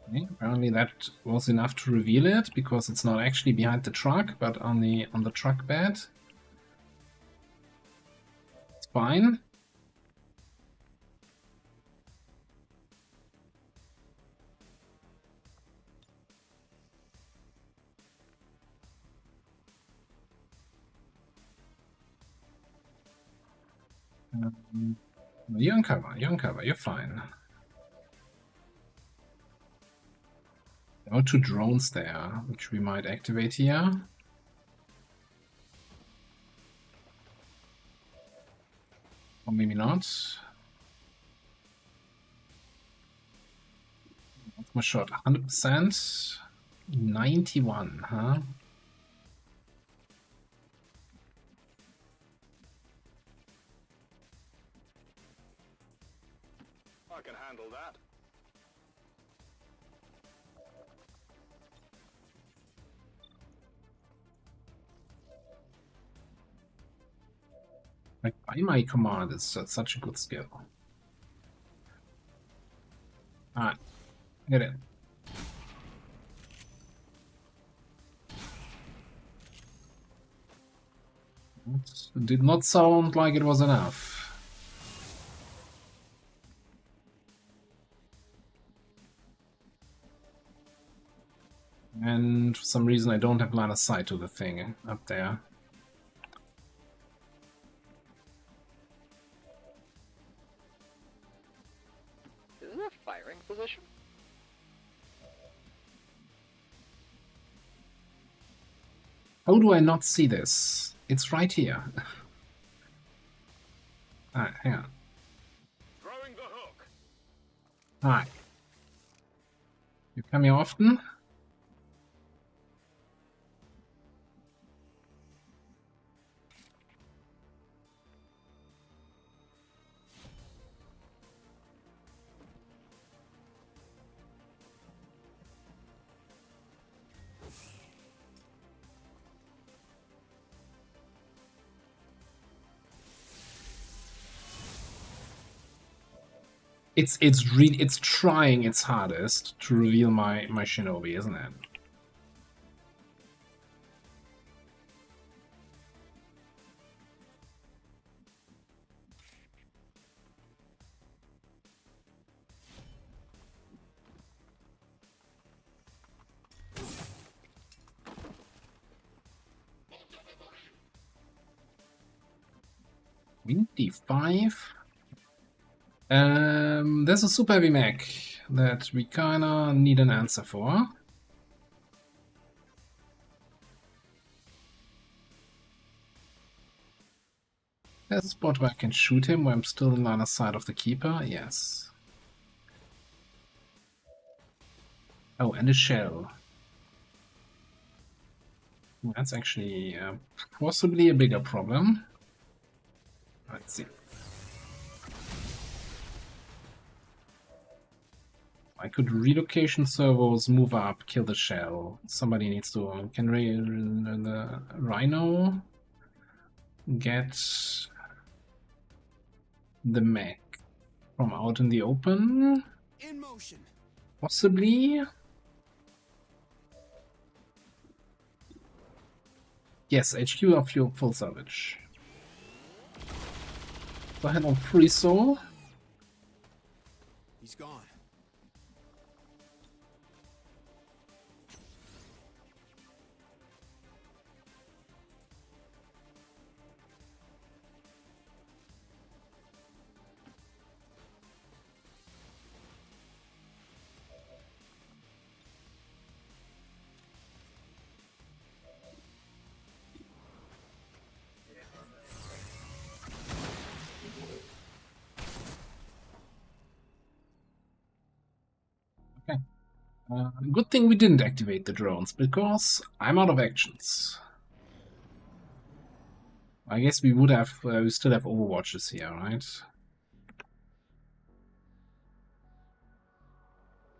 Okay, apparently that was enough to reveal it, because it's not actually behind the truck, but on the truck bed. It's fine. You're on cover, you're fine. There are 2 drones there, which we might activate here. Or maybe not. What's my shot? 100%? 91, huh? I can handle that. Like, by my command is such a good skill. Alright, get in. It did not sound like it was enough. And for some reason I don't have line of sight to the thing up there. Is it a firing position? How do I not see this? It's right here. Alright, hang on. Throwing the hook. Hi. You come here often? It's trying its hardest to reveal my shinobi, isn't it? 25. There's a super heavy mech that we kinda need an answer for. There's a spot where I can shoot him, where I'm still in line of sight of the keeper. Yes. Oh, and a shell. That's actually possibly a bigger problem. Let's see. I could relocation servos, move up, kill the shell. Somebody needs to... Can the Rhino get the mech from out in the open? In motion. Possibly. Yes, HQ are full salvage. So hello, Free Soul. He's gone. Good thing we didn't activate the drones, because I'm out of actions. I guess we would have, we still have Overwatches here, right?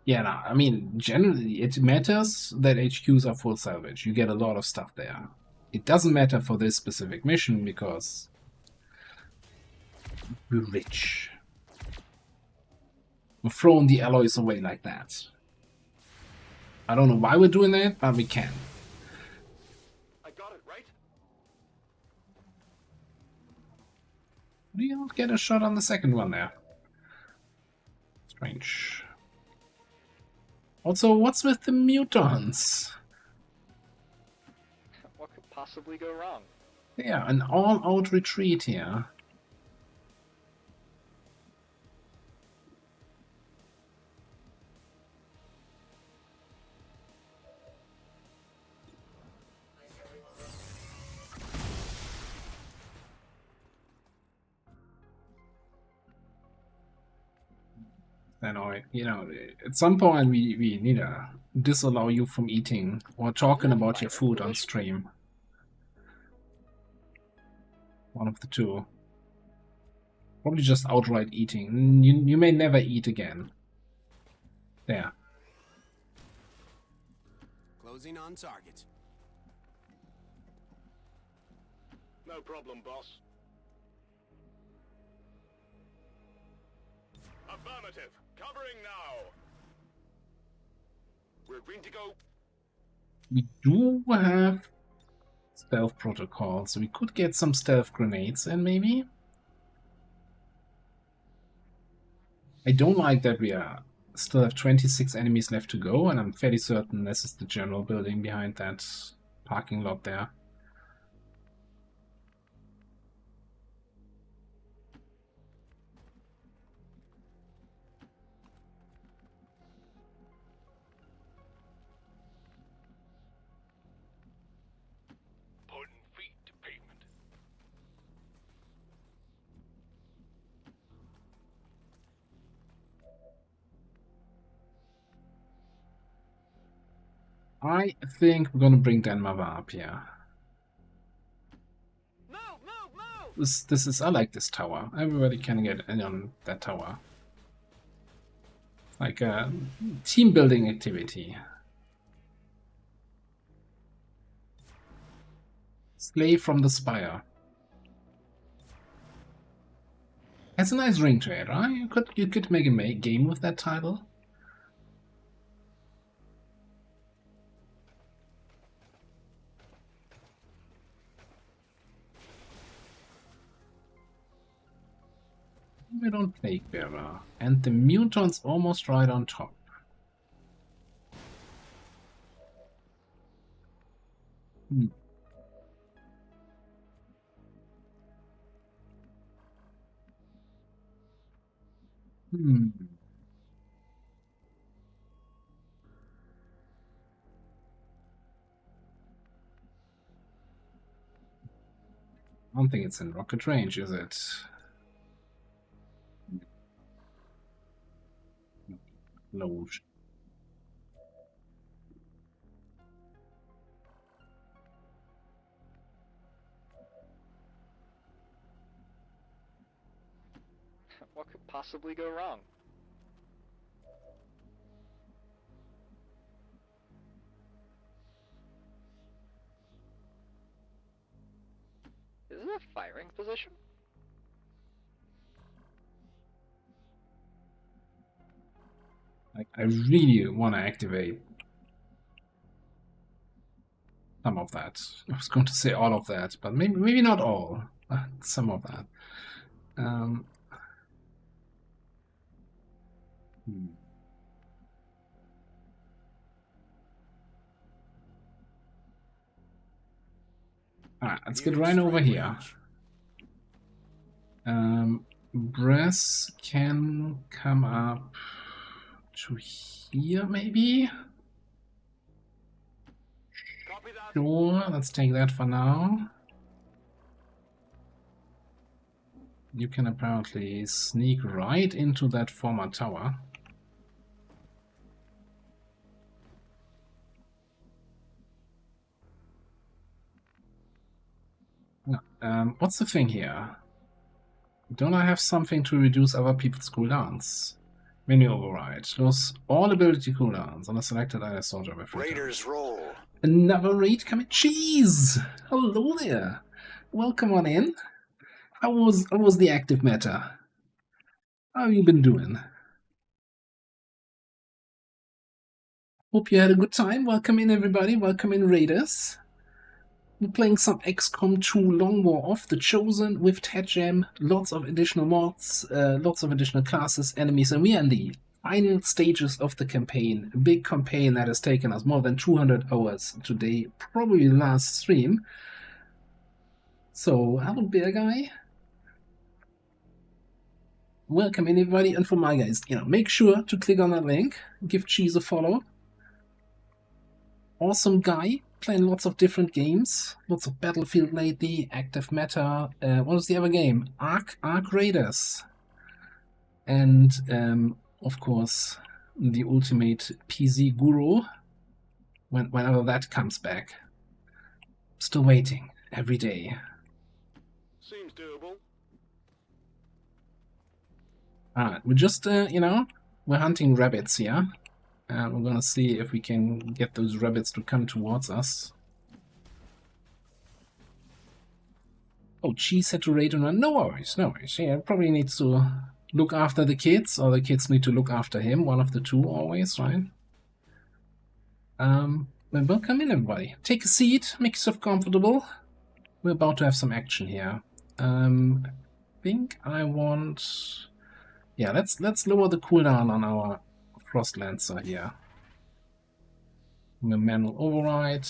Yeah, no, I mean, generally it matters that HQs are full salvage. You get a lot of stuff there. It doesn't matter for this specific mission, because we're rich. We're throwing the alloys away like that. I don't know why we're doing that, but we can. I got it, right? We don't get a shot on the second one there. Strange. Also, what's with the mutants? What could possibly go wrong? Yeah, an all-out retreat here. You know, at some point we need to disallow you from eating or talking about your food on stream. One of the two. Probably just outright eating. You may never eat again. There. Closing on target. No problem, boss. Affirmative. Covering now. We're green to go. We do have stealth protocol, so we could get some stealth grenades in, maybe. I don't like that we still have 26 enemies left to go, and I'm fairly certain this is the general building behind that parking lot there. I think we're gonna bring Denmava up here. This is I like this tower. Everybody can get in on that tower. It's like a team building activity. Slave from the Spire. Has a nice ring to it, right? You could make a game with that title. We don't Plague Bearer. And the mutant's almost right on top. Hmm. I don't think it's in rocket range, is it? No. What could possibly go wrong? Is it a firing position? I really want to activate some of that. I was going to say all of that, but maybe not all. Some of that. Alright, let's get right over here. Breath can come up to here, maybe? Sure, let's take that for now. You can apparently sneak right into that former tower. What's the thing here? Don't I have something to reduce other people's cooldowns? Menu override. Lose all ability cooldowns on a selected IS soldier with Raiders roll. Another raid coming. Cheese! Hello there. Welcome on in. How was the active meta? How have you been doing? Hope you had a good time. Welcome in, everybody. Welcome in, Raiders. We're playing some XCOM 2 Long War of the Chosen with Ted Jam. Lots of additional mods, lots of additional classes, enemies, and we are in the final stages of the campaign. A big campaign that has taken us more than 200 hours today, probably the last stream. So, hello, bear guy. Welcome in, everybody, and for my guys, make sure to click on that link, give Cheese a follow. Awesome guy, playing lots of different games, lots of Battlefield lately, active meta. What was the other game? Ark Raiders, and of course the ultimate PC guru. Whenever that comes back, still waiting every day. Seems doable. Alright, we're just we're hunting rabbits here. And we're gonna see if we can get those rabbits to come towards us. Oh, Cheese had to raid and run. No worries, no worries. Yeah, probably needs to look after the kids, or the kids need to look after him. One of the two always, right? Well, welcome in, everybody. Take a seat, make yourself comfortable. We're about to have some action here. I think I want... Yeah, let's lower the cooldown on our Frost Lancer here. Manual override.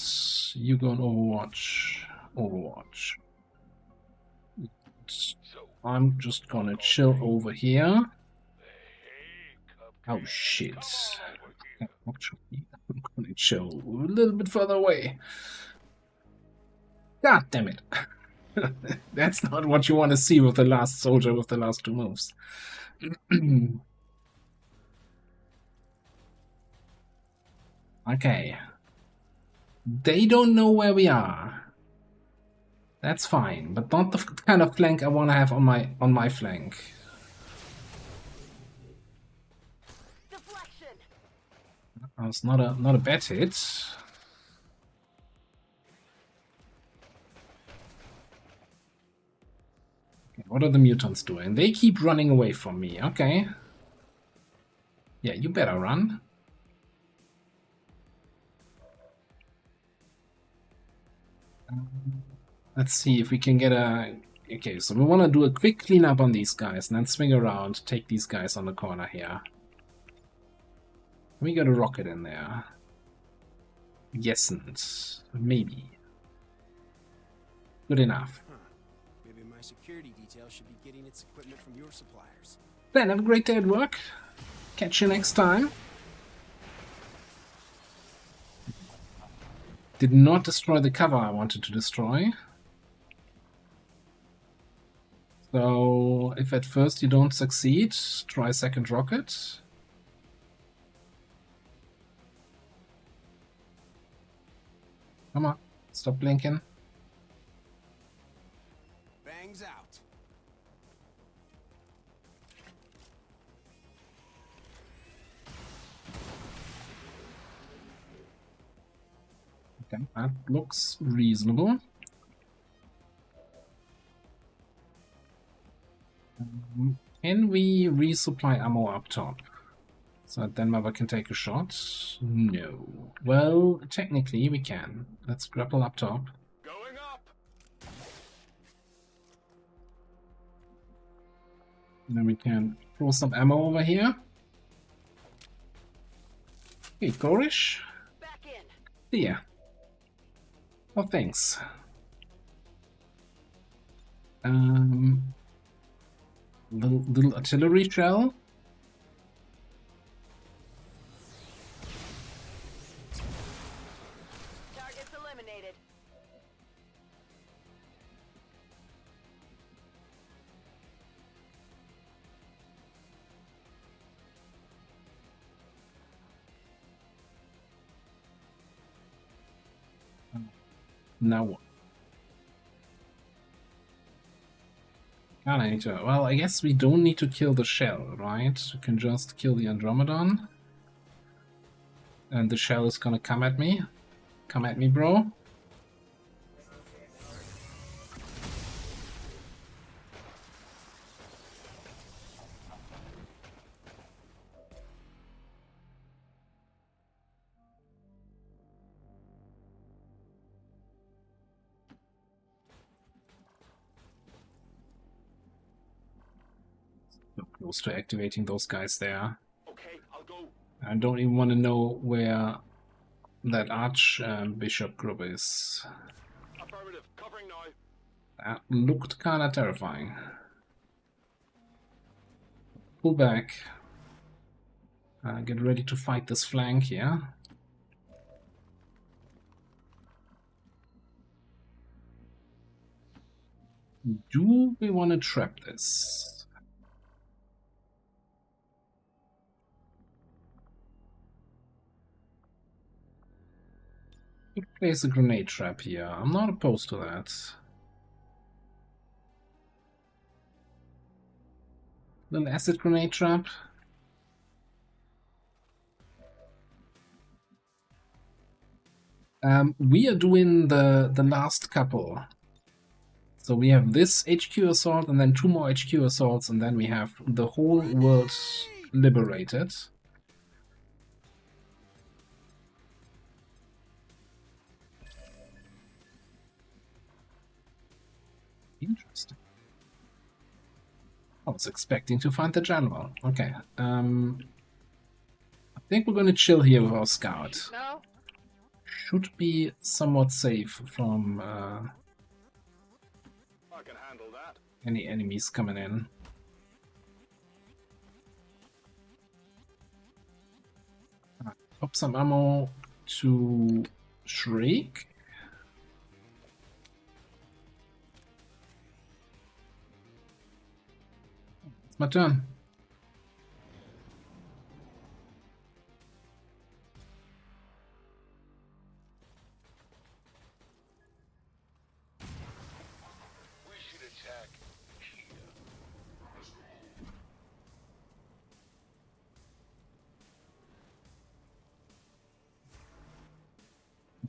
You go on Overwatch. I'm just gonna chill over here. Oh shit. Actually, I'm gonna chill a little bit further away. God damn it. That's not what you want to see with the last soldier with the last two moves. Okay. They don't know where we are. That's fine, but not the kind of flank I want to have on my flank. Deflection. That's not a bad hit. Okay, what are the mutants doing? They keep running away from me. Okay. Yeah, you better run. Let's see if we can get a... Okay, so we want to do a quick cleanup on these guys and then swing around, take these guys on the corner here. We got a rocket in there. Yesn't. Maybe. Good enough. Maybe my security detail should be getting its equipment from your suppliers. Then have a great day at work. Catch you next time. Did not destroy the cover I wanted to destroy. So if at first you don't succeed, try second rocket. Come on, stop blinking. Bangs out. Okay, that looks reasonable. Can we resupply ammo up top? So that then Mother can take a shot? No. Well, technically we can. Let's grapple up top. Going up. And then we can throw some ammo over here. Okay, Gorish. Back in. Yeah. Oh, thanks. Little artillery shell. Targets eliminated. Now what? I need to. Well, I guess we don't need to kill the shell, right? We can just kill the Andromedon. And the shell is gonna come at me. Come at me, bro. So close to activating those guys there. Okay, I'll go. I don't even want to know where that Archbishop group is. Affirmative. Covering now. That looked kinda terrifying. Pull back. Get ready to fight this flank here. Do we want to trap this? We could place a grenade trap here. I'm not opposed to that. Little acid grenade trap. We are doing the last couple. So we have this HQ assault and then 2 more HQ assaults, and then we have the whole world liberated. Interesting. I was expecting to find the general. Okay. I think we're gonna chill here with our scout. No. Should be somewhat safe from I can handle that. any enemies coming in. Pop some ammo to Shriek. It's my turn. We should attack here.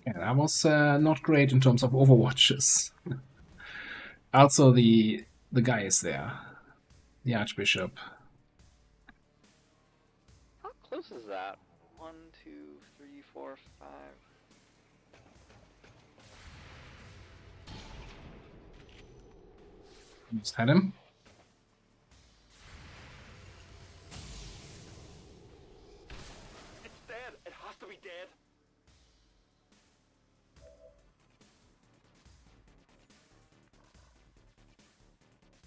Okay, that was not great in terms of overwatches. Also, the guy is there, the Archbishop. How close is that? 1, 2, 3, 4, 5. Just had him. It's dead. It has to be dead.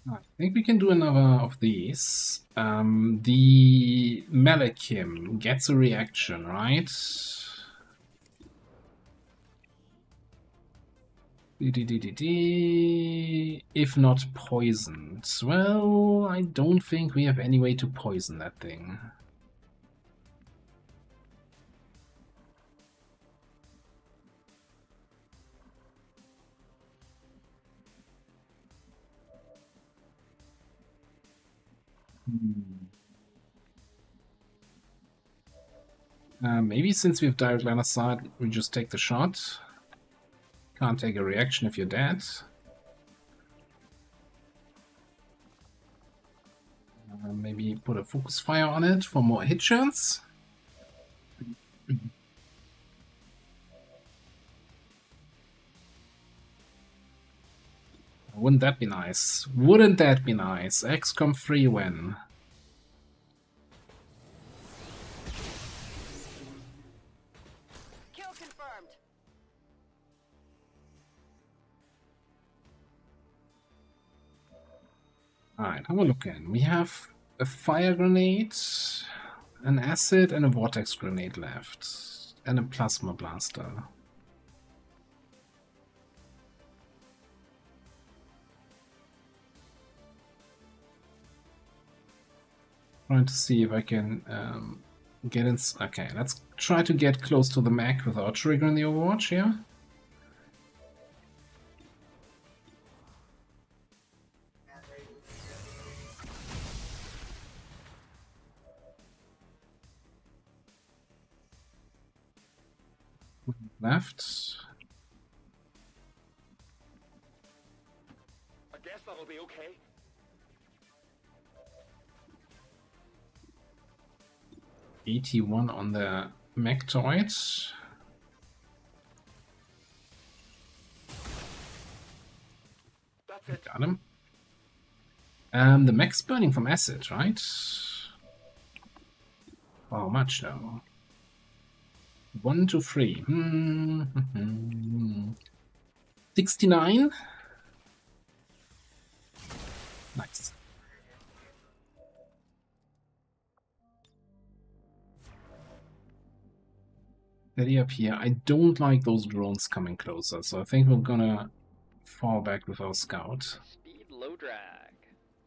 I think we can do another of these. The Melekim gets a reaction, right? If not poisoned. Well, I don't think we have any way to poison that thing. Maybe since we have direct line of sight, we just take the shot. Can't take a reaction if you're dead. Maybe put a focus fire on it for more hit chance. Wouldn't that be nice? Wouldn't that be nice? XCOM 3 win. Kill confirmed. Alright, how are we looking? We have a fire grenade, an acid, and a vortex grenade left. And a plasma blaster. Trying to see if I can get in. Okay, let's try to get close to the mech without triggering the Overwatch here. Left. I guess that'll be okay. 81 on the Mechtoid. That's it. Got him. The mech's burning from acid, right? How much though? 1 to 3. 69. Nice. Steady up here. I don't like those drones coming closer, so I think we're gonna fall back with our scout. Speed, low drag.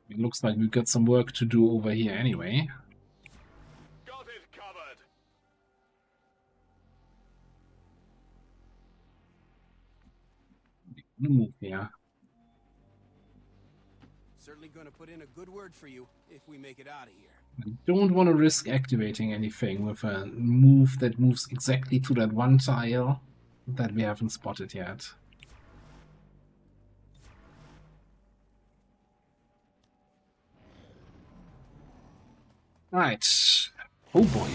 It looks like we've got some work to do over here anyway. Got it covered. I'm gonna move here. Certainly gonna put in a good word for you if we make it out of here. I don't want to risk activating anything with a move that moves exactly to that one tile that we haven't spotted yet. Right. Oh boy.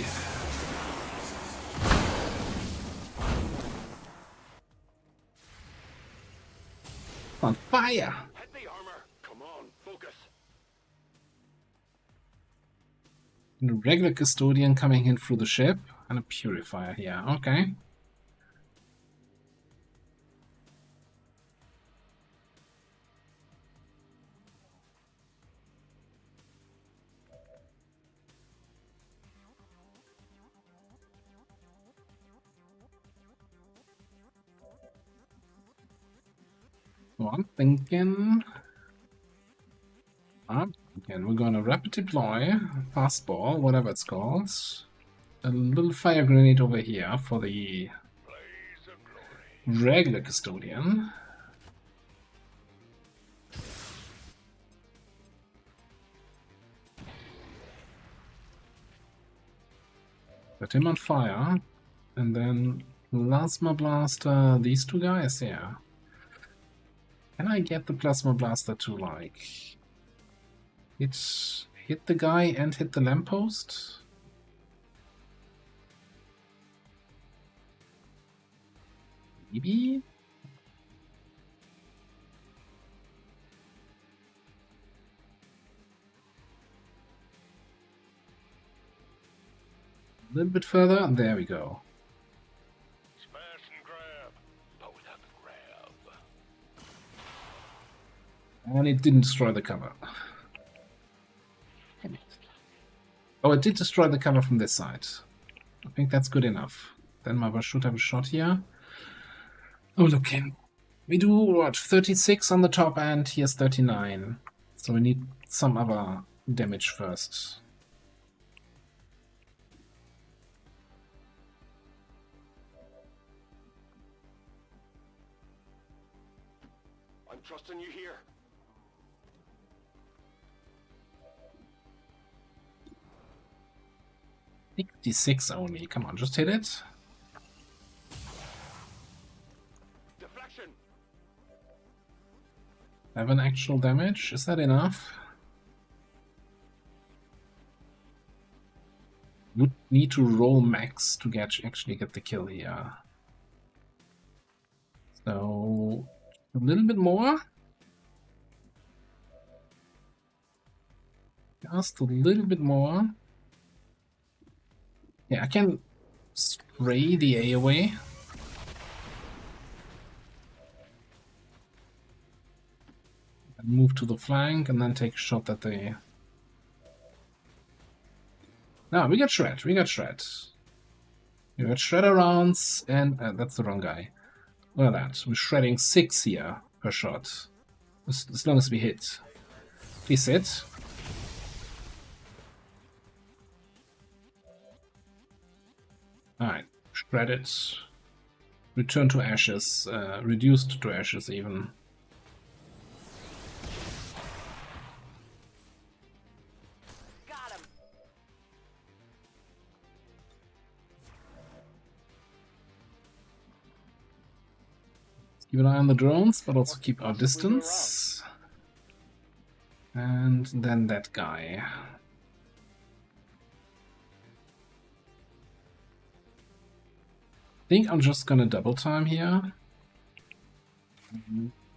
On fire! Hit the armor. Come on, focus. A regular custodian coming in through the ship and a purifier here. Okay. So I'm thinking. We're gonna rapid deploy, fastball, whatever it's called. A little fire grenade over here for the regular custodian. Put him on fire, and then plasma blaster these two guys here. Can I get the plasma blaster to like hit the guy and hit the lamppost? Maybe? A little bit further. There we go. Smash and grab. Pull up and grab. And it didn't destroy the cover. Damn it. Oh, it did destroy the cover from this side. I think that's good enough. Then my should have a shot here. Oh, look in. We do, what, 36 on the top end, here's 39. So we need some other damage first. I'm trusting you here. $66 only. Come on, just hit it. Deflection. 7 actual damage. Is that enough? Would need to roll max to actually get the kill here. So a little bit more. Just a little bit more. Yeah, I can spray the A away. And move to the flank and then take a shot at the... No, we got shred, we got shred. We got shredder rounds and... that's the wrong guy. Look at that, we're shredding 6 here per shot. As long as we hit. Please hit. Alright, shred it. Return to ashes, reduced to ashes even. Got him. Let's keep an eye on the drones, but also keep our distance. And then that guy. I think I'm just gonna double time here.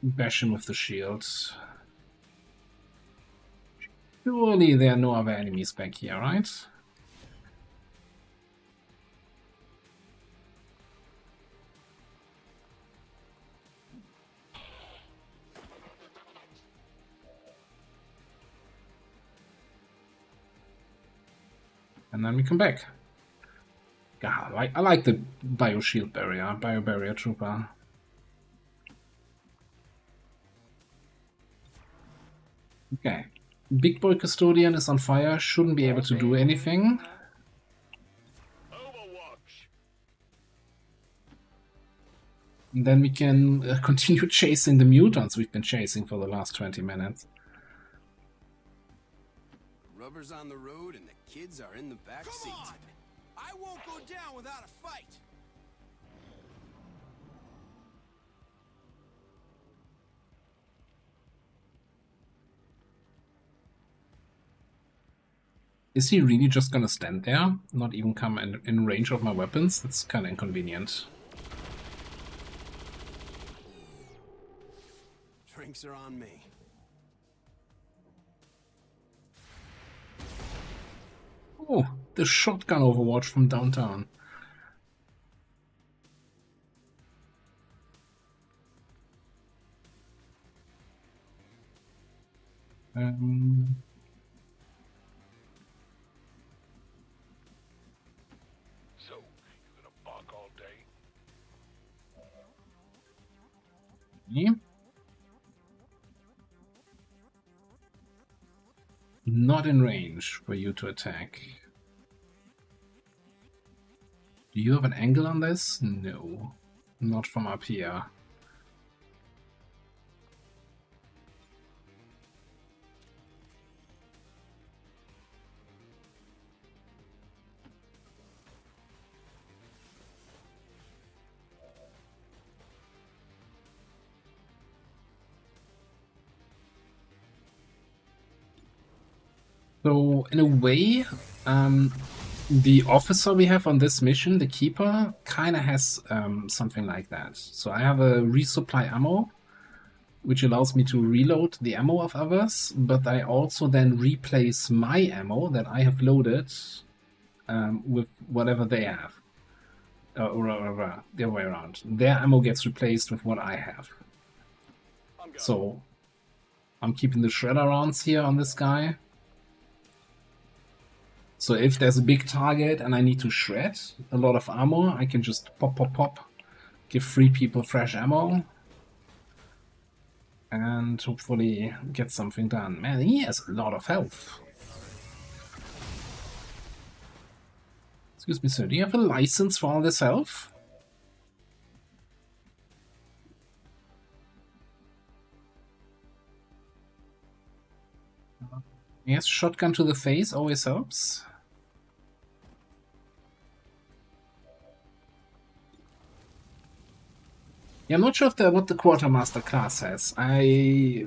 Bash him with the shield. Surely there are no other enemies back here, right? And then we come back. God, I like the bio shield barrier, bio barrier trooper. Okay, big boy custodian is on fire, shouldn't be able to do anything. And then we can continue chasing the mutants we've been chasing for the last 20 minutes. Rubber's on the road and the kids are in the back seat. I won't go down without a fight. Is he really just gonna stand there? Not even come in range of my weapons? That's kind of inconvenient. Drinks are on me. Oh, the shotgun overwatch from downtown. So, you gonna bark all day? Yeah. Not in range for you to attack. Do you have an angle on this? No. Not from up here. So, in a way, the officer we have on this mission, the Keeper, kind of has something like that. So I have a resupply ammo, which allows me to reload the ammo of others, but I also then replace my ammo that I have loaded with whatever they have. Or the other way around. Their ammo gets replaced with what I have. So I'm keeping the shredder rounds here on this guy. So if there's a big target and I need to shred a lot of ammo, I can just pop, pop, pop. Give 3 people fresh ammo. And hopefully get something done. Man, he has a lot of health. Excuse me, sir, do you have a license for all this health? Yes, shotgun to the face always helps. Yeah, I'm not sure if what the Quartermaster class has. I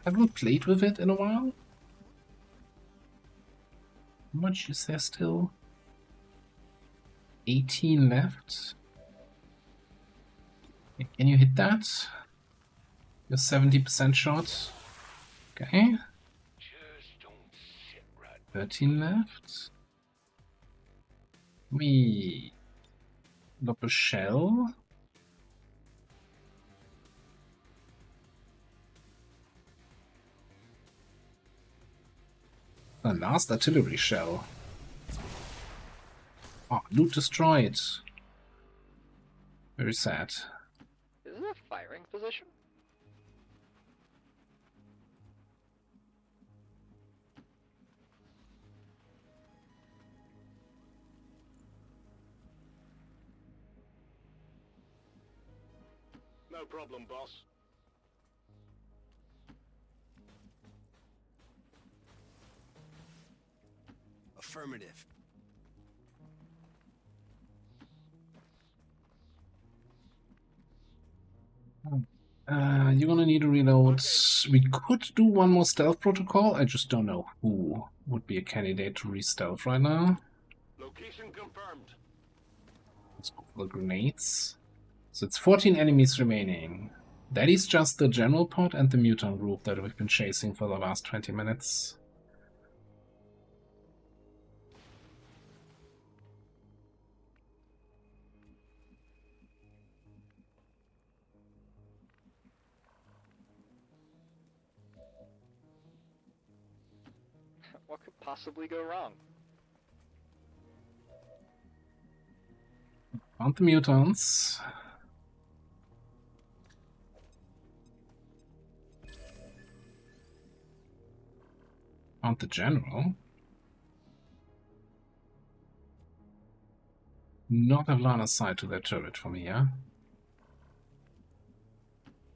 haven't played with it in a while. How much is there still? 18 left. Can you hit that? Your 70% shot. Okay. 13 left. We drop a shell. The last artillery shell. Oh, loot destroyed. Very sad. Is it a firing position? No problem, boss. Affirmative. You're gonna need to reload. We could do one more stealth protocol. I just don't know who would be a candidate to re-stealth right now. Location confirmed. Let's go for the grenades. So it's 14 enemies remaining. That is just the general pod and the mutant group that we've been chasing for the last 20 minutes. What could possibly go wrong? Found the mutants. Found the general. Not have line of sight to that turret from here.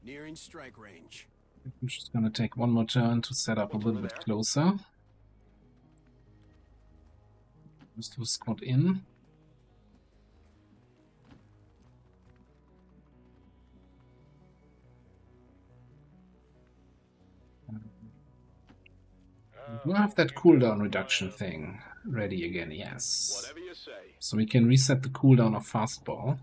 Nearing strike range. I'm just gonna take one more turn to set up a little bit closer. Just to squad in. We'll have that cooldown reduction thing ready again, yes. Whatever you say. So we can reset the cooldown of fastball.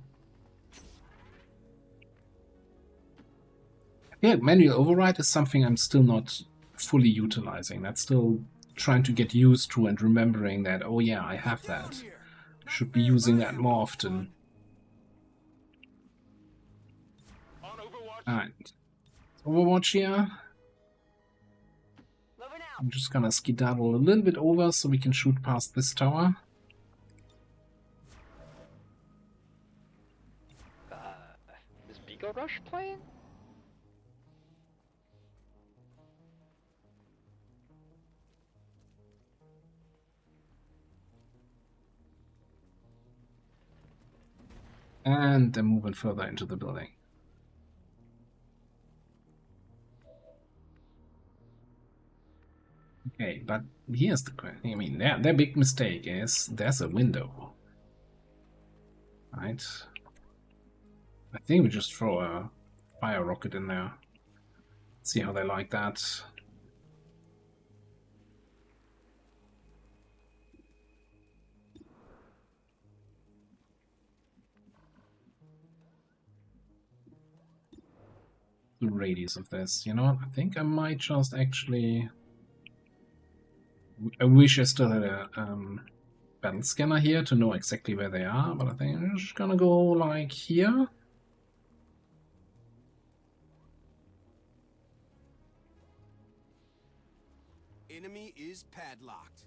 Yeah, manual override is something I'm still not fully utilizing. That's still trying to get used to and remembering that, oh yeah, I have that. Should be using that more often. Alright. Overwatch here. I'm just gonna skedaddle a little bit over so we can shoot past this tower. Is Beagle Rush playing? And they're moving further into the building. Okay, but here's the question. I mean, their big mistake is there's a window. Right? I think we just throw a fire rocket in there. See how they like that. The radius of this, you know what? I think I might just actually. I wish I still had a battle scanner here to know exactly where they are, but I think I'm just gonna go like here. padlocked.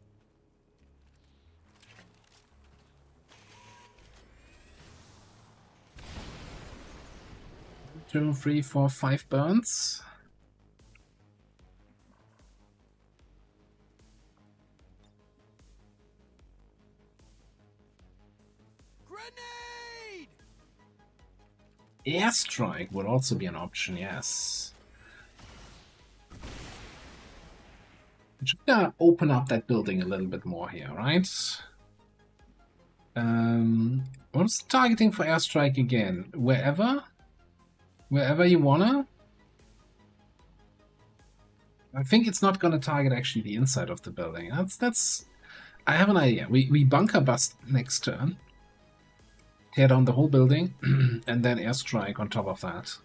2, 3, 4, 5 burns. Grenade! Airstrike would also be an option, yes. I'm just gonna open up that building a little bit more here, right? What's the targeting for airstrike again? Wherever you wanna. I think it's not gonna target actually the inside of the building. That's. I have an idea. We bunker bust next turn, tear down the whole building, and then airstrike on top of that.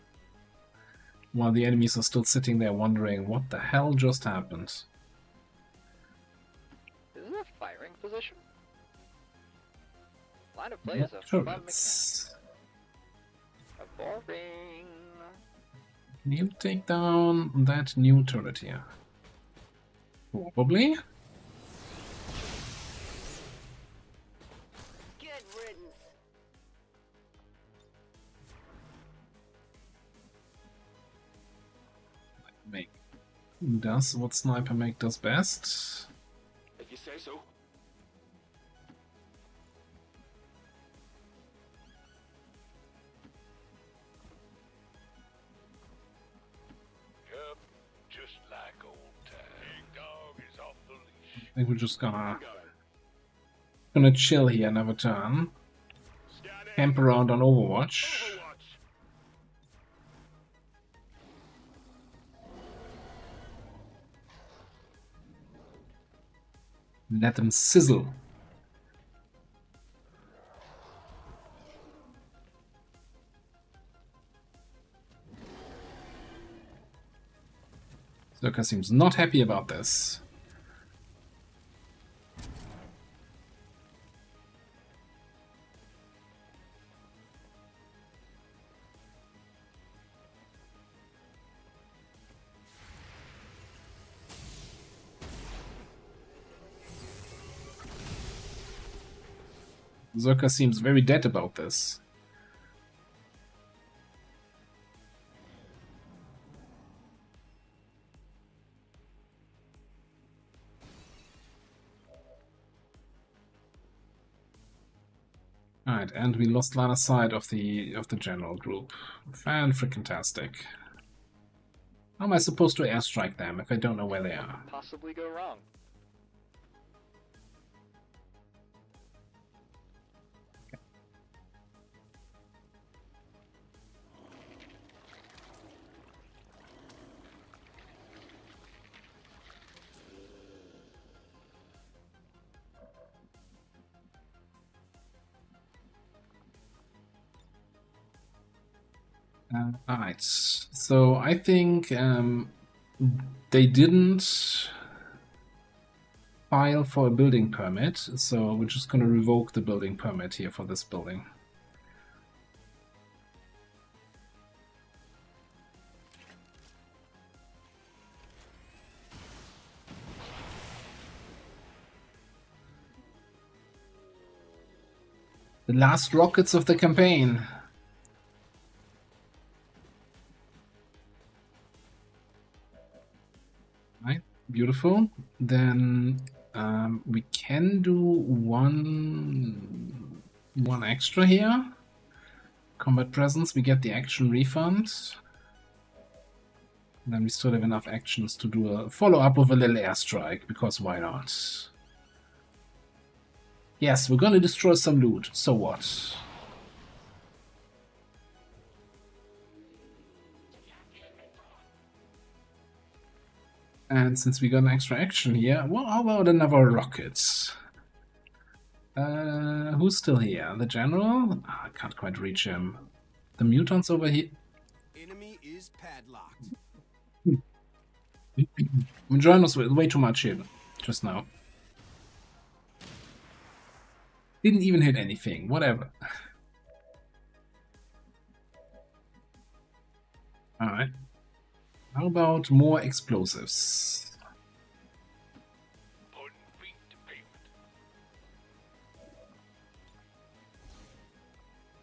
While the enemies are still sitting there wondering what the hell just happened. Is this a firing position? Line of play is a fun mechanic. Boring. Can you take down that new turret here? Probably. Good riddance. Make does what Sniper Make does best. If you say so. Yep, just like old times. Big dog is off the leash. I think we're just gonna chill here, never turn. Camp around on Overwatch. Let them sizzle. Zerka seems not happy about this. Zerka seems very dead about this. Alright, and we lost line of sight of the general group. Fan-freaking-tastic. How am I supposed to airstrike them if I don't know where they are? Possibly go wrong. Alright, so I think they didn't file for a building permit, so we're just going to revoke the building permit here for this building. The last rockets of the campaign. Right, beautiful. Then we can do one extra here. Combat presence, we get the action refund. And then we still have enough actions to do a follow-up with a little airstrike, because why not? Yes, we're gonna destroy some loot, so what? And since we got an extra action here, well, how about another rocket? Who's still here? The general? Oh, I can't quite reach him. The mutants over here. Enemy is padlocked. Join us with way too much here just now. Didn't even hit anything. Whatever. Alright. How about more explosives? Putting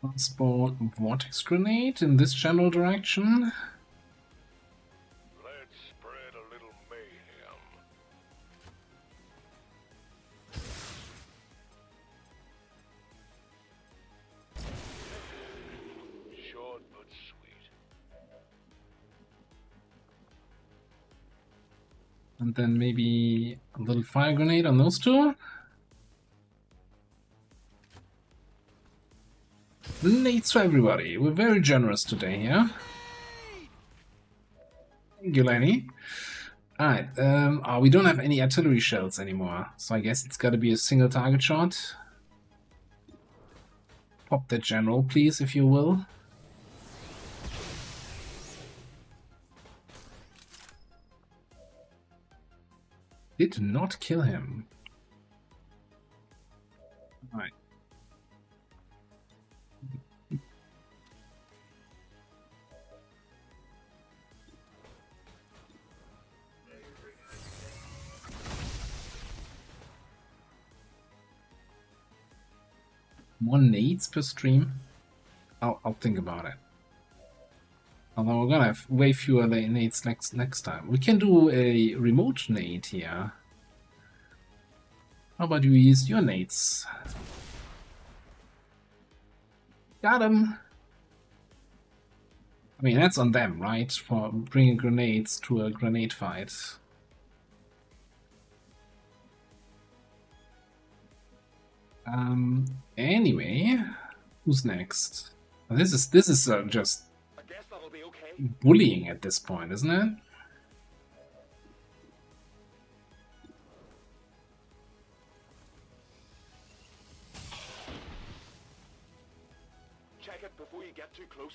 Transport vortex grenade in this general direction. Let's spread a little mayhem. Short but sweet. And then maybe a little fire grenade on those two. Nades for everybody. We're very generous today here. Thank you, Lenny. Alright, we don't have any artillery shells anymore, so I guess it's gotta be a single target shot. Pop that general, please, if you will. Did not kill him. Alright. More nades per stream? I'll think about it. Although we're gonna have way fewer nades next time. We can do a remote nade here. How about you use your nades? Got him! I mean, that's on them, right? For bringing grenades to a grenade fight. Anyway, who's next? This is just I guess that'll be okay. bullying at this point, isn't it? Check it before you get too close.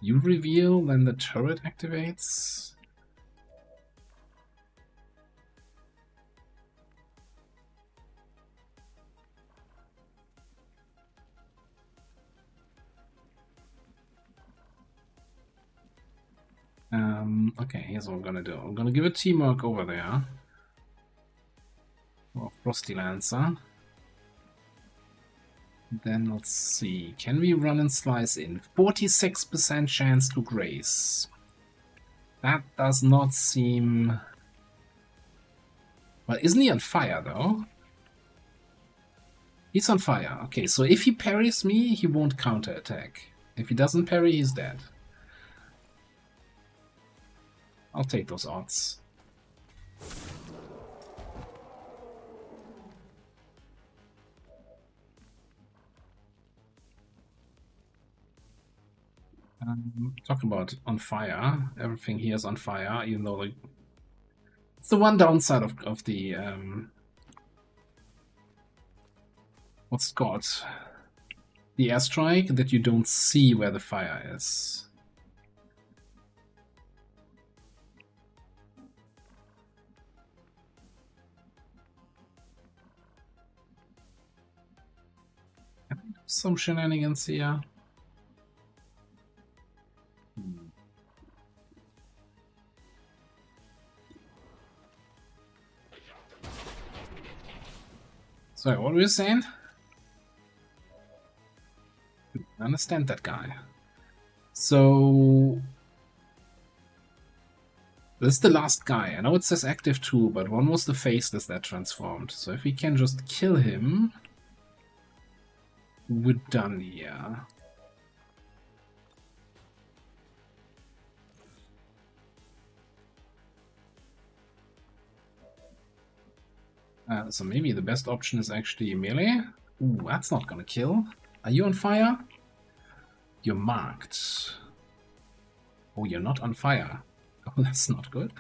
You reveal, then the turret activates. Okay, here's what I'm gonna do. I'm gonna give a teamwork over there. Oh, Frosty Lancer. Then let's see. Can we run and slice in? 46% chance to grace. That does not seem... Well, isn't he on fire though? He's on fire. Okay, so if he parries me, he won't counterattack. If he doesn't parry, he's dead. I'll take those odds. Talk about on fire. Everything here is on fire, even though it's the one downside of the what's it called? The airstrike, that you don't see where the fire is. Some shenanigans here. Sorry, what were you saying? I understand that guy. So this is the last guy. I know it says active 2, but one was the faceless that transformed. So if we can just kill him, we're done here. So maybe the best option is actually melee. Ooh, that's not gonna kill. Are you on fire? You're marked. Oh, you're not on fire. Oh, that's not good.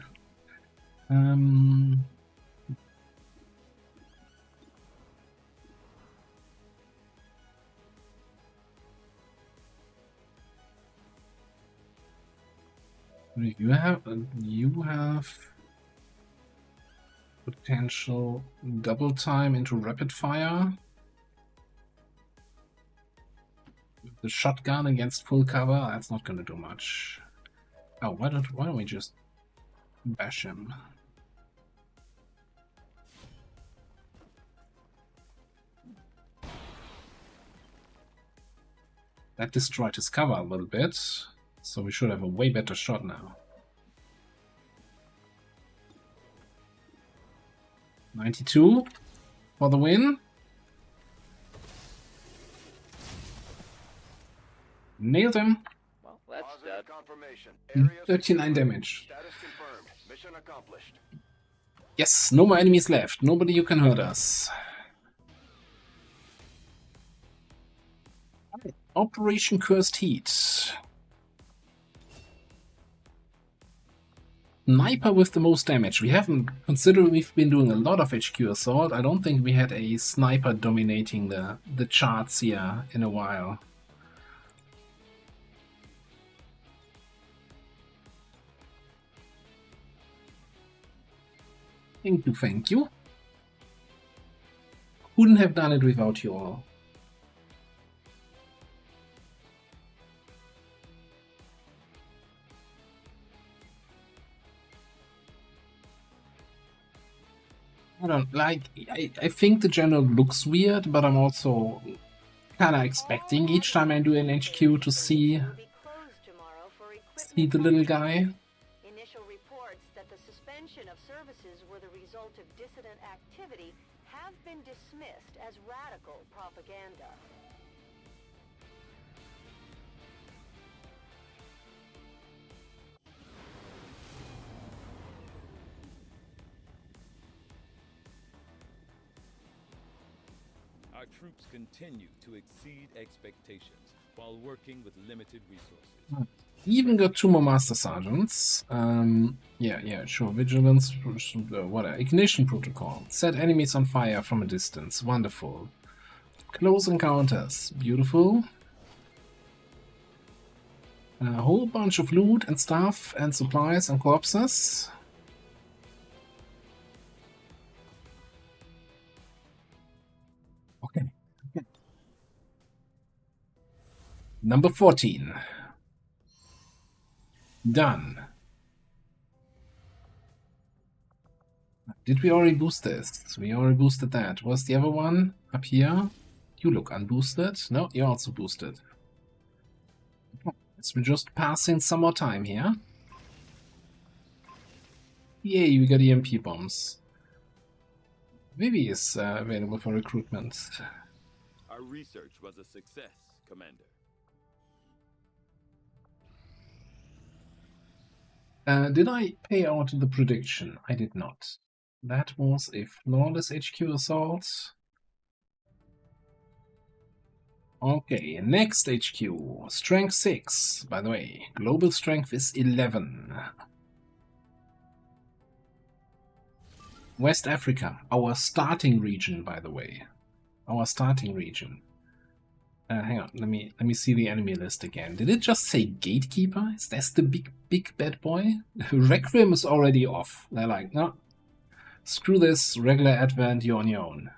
You have potential double time into rapid fire. The shotgun against full cover, that's not gonna do much. Oh, why don't we just bash him? That destroyed his cover a little bit, so we should have a way better shot now. 92 for the win. Nailed him. Well, that's dead. 39 damage. Status confirmed. Mission accomplished. Yes, no more enemies left. Nobody who can hurt us. Operation Cursed Heat. Sniper with the most damage. We haven't, considering we've been doing a lot of HQ assault, I don't think we had a sniper dominating the charts here in a while. Thank you, thank you. Couldn't have done it without you all. I don't like. I think the general looks weird, but I'm also kind of expecting each time I do an HQ to see the little guy. Initial reports that the suspension of services were the result of dissident activity have been dismissed as radical propaganda. Our troops continue to exceed expectations while working with limited resources. Even got 2 more Master Sergeants. Yeah, sure. Vigilance, whatever. Ignition Protocol. Set enemies on fire from a distance. Wonderful. Close encounters. Beautiful. A whole bunch of loot and stuff and supplies and corpses. Okay. Number 14. Done. Did we already boost this? We already boosted that. What's the other one? Up here? You look unboosted. No, you're also boosted. So we're just passing some more time here. Yay, we got EMP bombs. Vivi is available for recruitment. Our research was a success, Commander. Did I pay out the prediction? I did not. That was a flawless HQ assault. Okay, next HQ. Strength 6, by the way. Global strength is 11. West Africa, our starting region, by the way. Our starting region. Hang on, let me see the enemy list again. Did it just say Gatekeeper? Is that the big bad boy? Requiem is already off. They're like, no, screw this, regular Advent, you're on your own.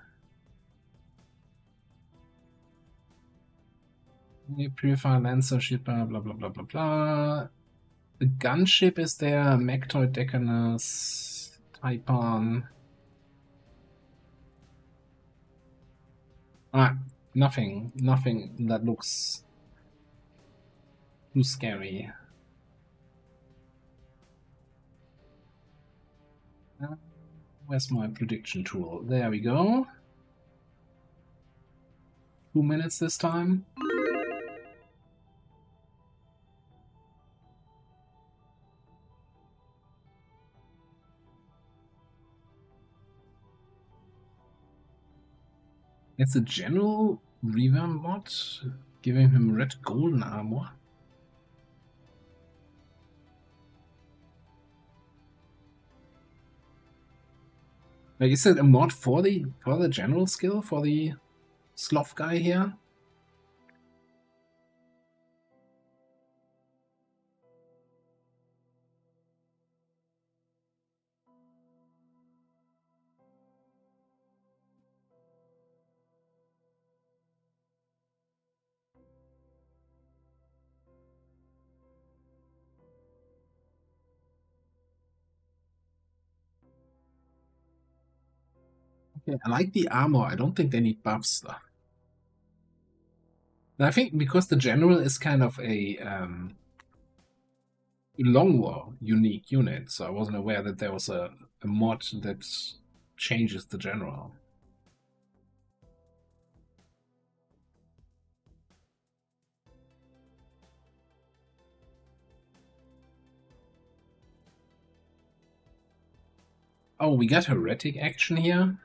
Purifier, Lancer, Shipper, blah blah blah blah blah. The gunship is there, Mechtoid, Decanus, Taipan. Nothing that looks too scary. Where's my prediction tool? There we go. 2 minutes this time. It's a general revamp mod, giving him red golden armor. Like, is it a mod for the general skill, for the sloth guy here? Okay, I like the armor. I don't think they need buffs though. I think because the general is kind of a long war unique unit, so I wasn't aware that there was a mod that changes the general. Oh, we got heretic action here.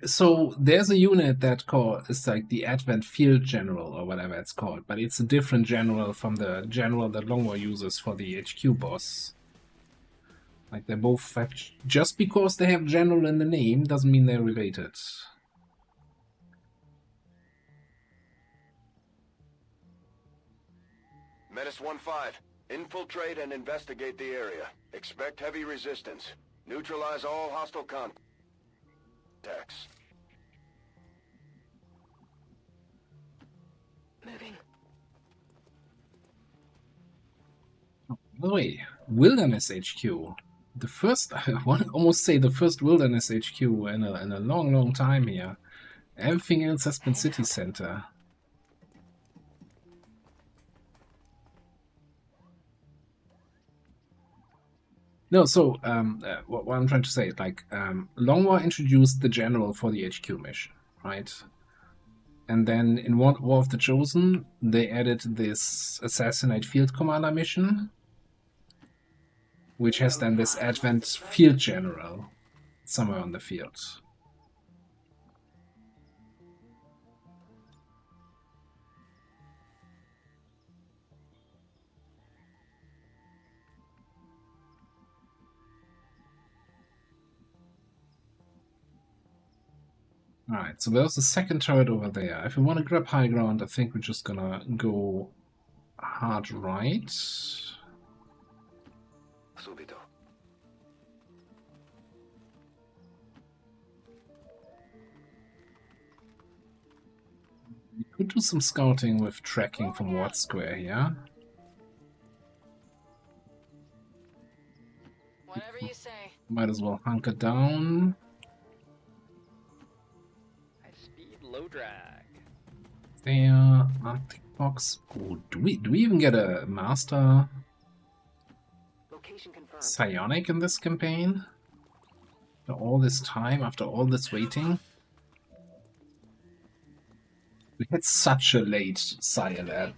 So there's a unit that is like the Advent Field General or whatever it's called, but it's a different general from the general that Longwar uses for the HQ boss. Like they both have, just because they have general in the name doesn't mean they're related. Menace 1-5. Infiltrate and investigate the area. Expect heavy resistance. Neutralize all hostile contacts. Moving. By the way, Wilderness HQ. The first, I want to almost say the first Wilderness HQ in a long, long time here. Everything else has been City Center. No, so what I'm trying to say, like, Longwar introduced the general for the HQ mission, right? And then in War of the Chosen, they added this Assassinate Field Commander mission, which has then this Advent Field General somewhere on the field. Alright, so there's a second turret over there. If we want to grab high ground, I think we're just gonna go hard right. Subito. We could do some scouting with tracking from Ward Square here. Whatever you say. Might as well hunker down. Low drag. There, Arctic Box. Oh, do we even get a master Location confirmed. psionic in this campaign? After all this time, after all this waiting? We had such a late Psi-Lab.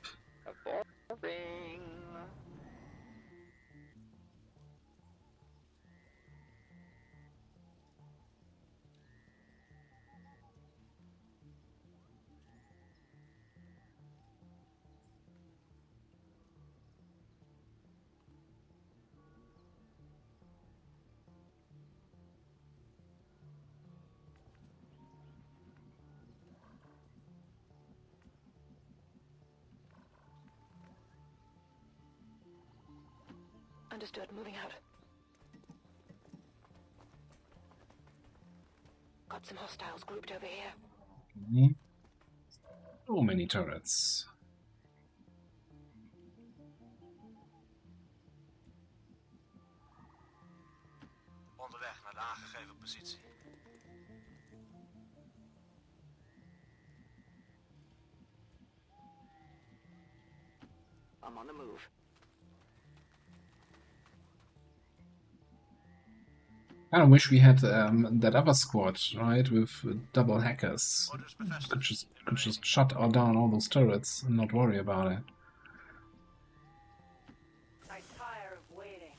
Understood. Moving out. Got some hostiles grouped over here. Okay. So many turrets. Onderweg naar de aangegeven positie. I'm on the move. I kind of wish we had that other squad, right, with double hackers. Could just shut down all those turrets and not worry about it. I tire of waiting.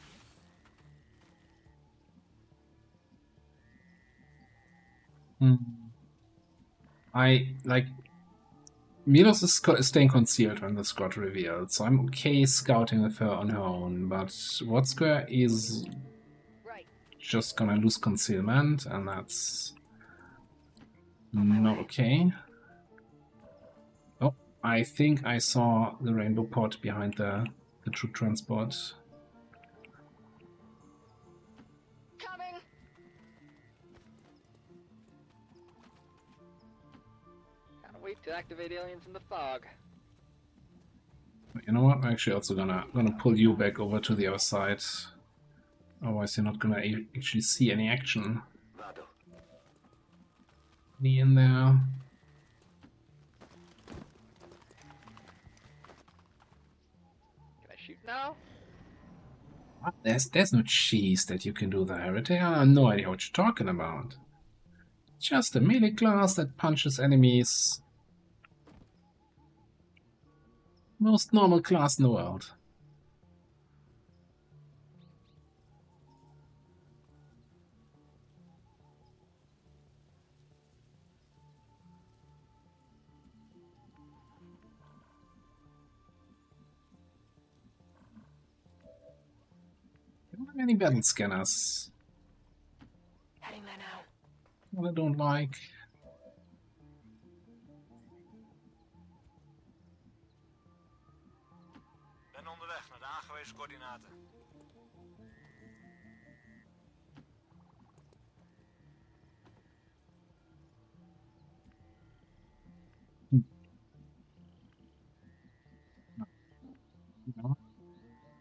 Milos is staying concealed when the squad revealed, so I'm okay scouting with her on her own, but Ward Square is just gonna lose concealment, and that's not okay. Oh, I think I saw the rainbow pod behind the troop transport. Coming. Can't wait to activate aliens in the fog. You know what? I'm actually also gonna pull you back over to the other side. Otherwise you're not gonna actually see any action. Vado. Any in there? Can I shoot now? What? There's no cheese that you can do there, Heretic. I have no idea what you're talking about. Just a melee class that punches enemies. Most normal class in the world. Don't have any battle scanners. Heading there now. What I don't like. Ben onderweg naar de aangewezen coördinaten.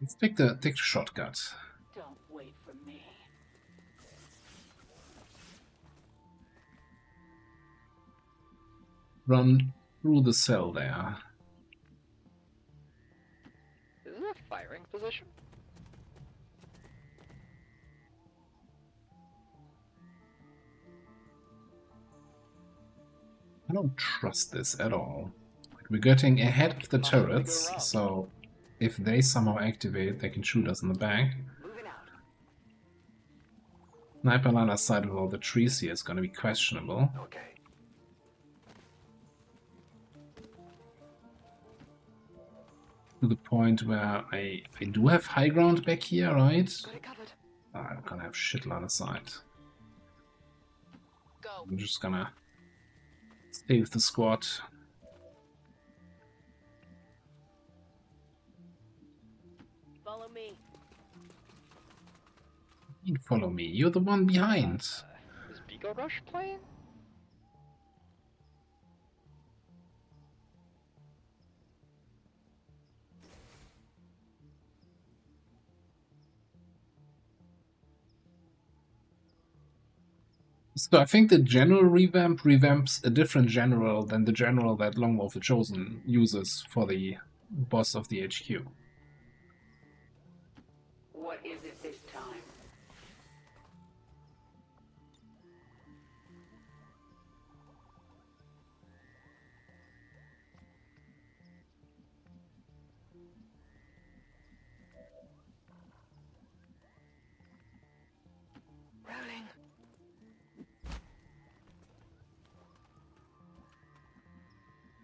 Let's take the shotgun. Don't wait for me. Run through the cell there. Is this a firing position? I don't trust this at all. We're getting ahead of the turrets, so if they somehow activate, they can shoot us in the back. Sniper line of sight with all the trees here is going to be questionable. Okay. To the point where I do have high ground back here, right? I'm gonna have shit line of sight. I'm just gonna stay with the squad. Follow me. You follow me. You're the one behind. Is Beagle Rush playing? So I think the general revamp revamps a different general than the general that Longwolf the Chosen uses for the boss of the HQ. What is it this time? Rolling.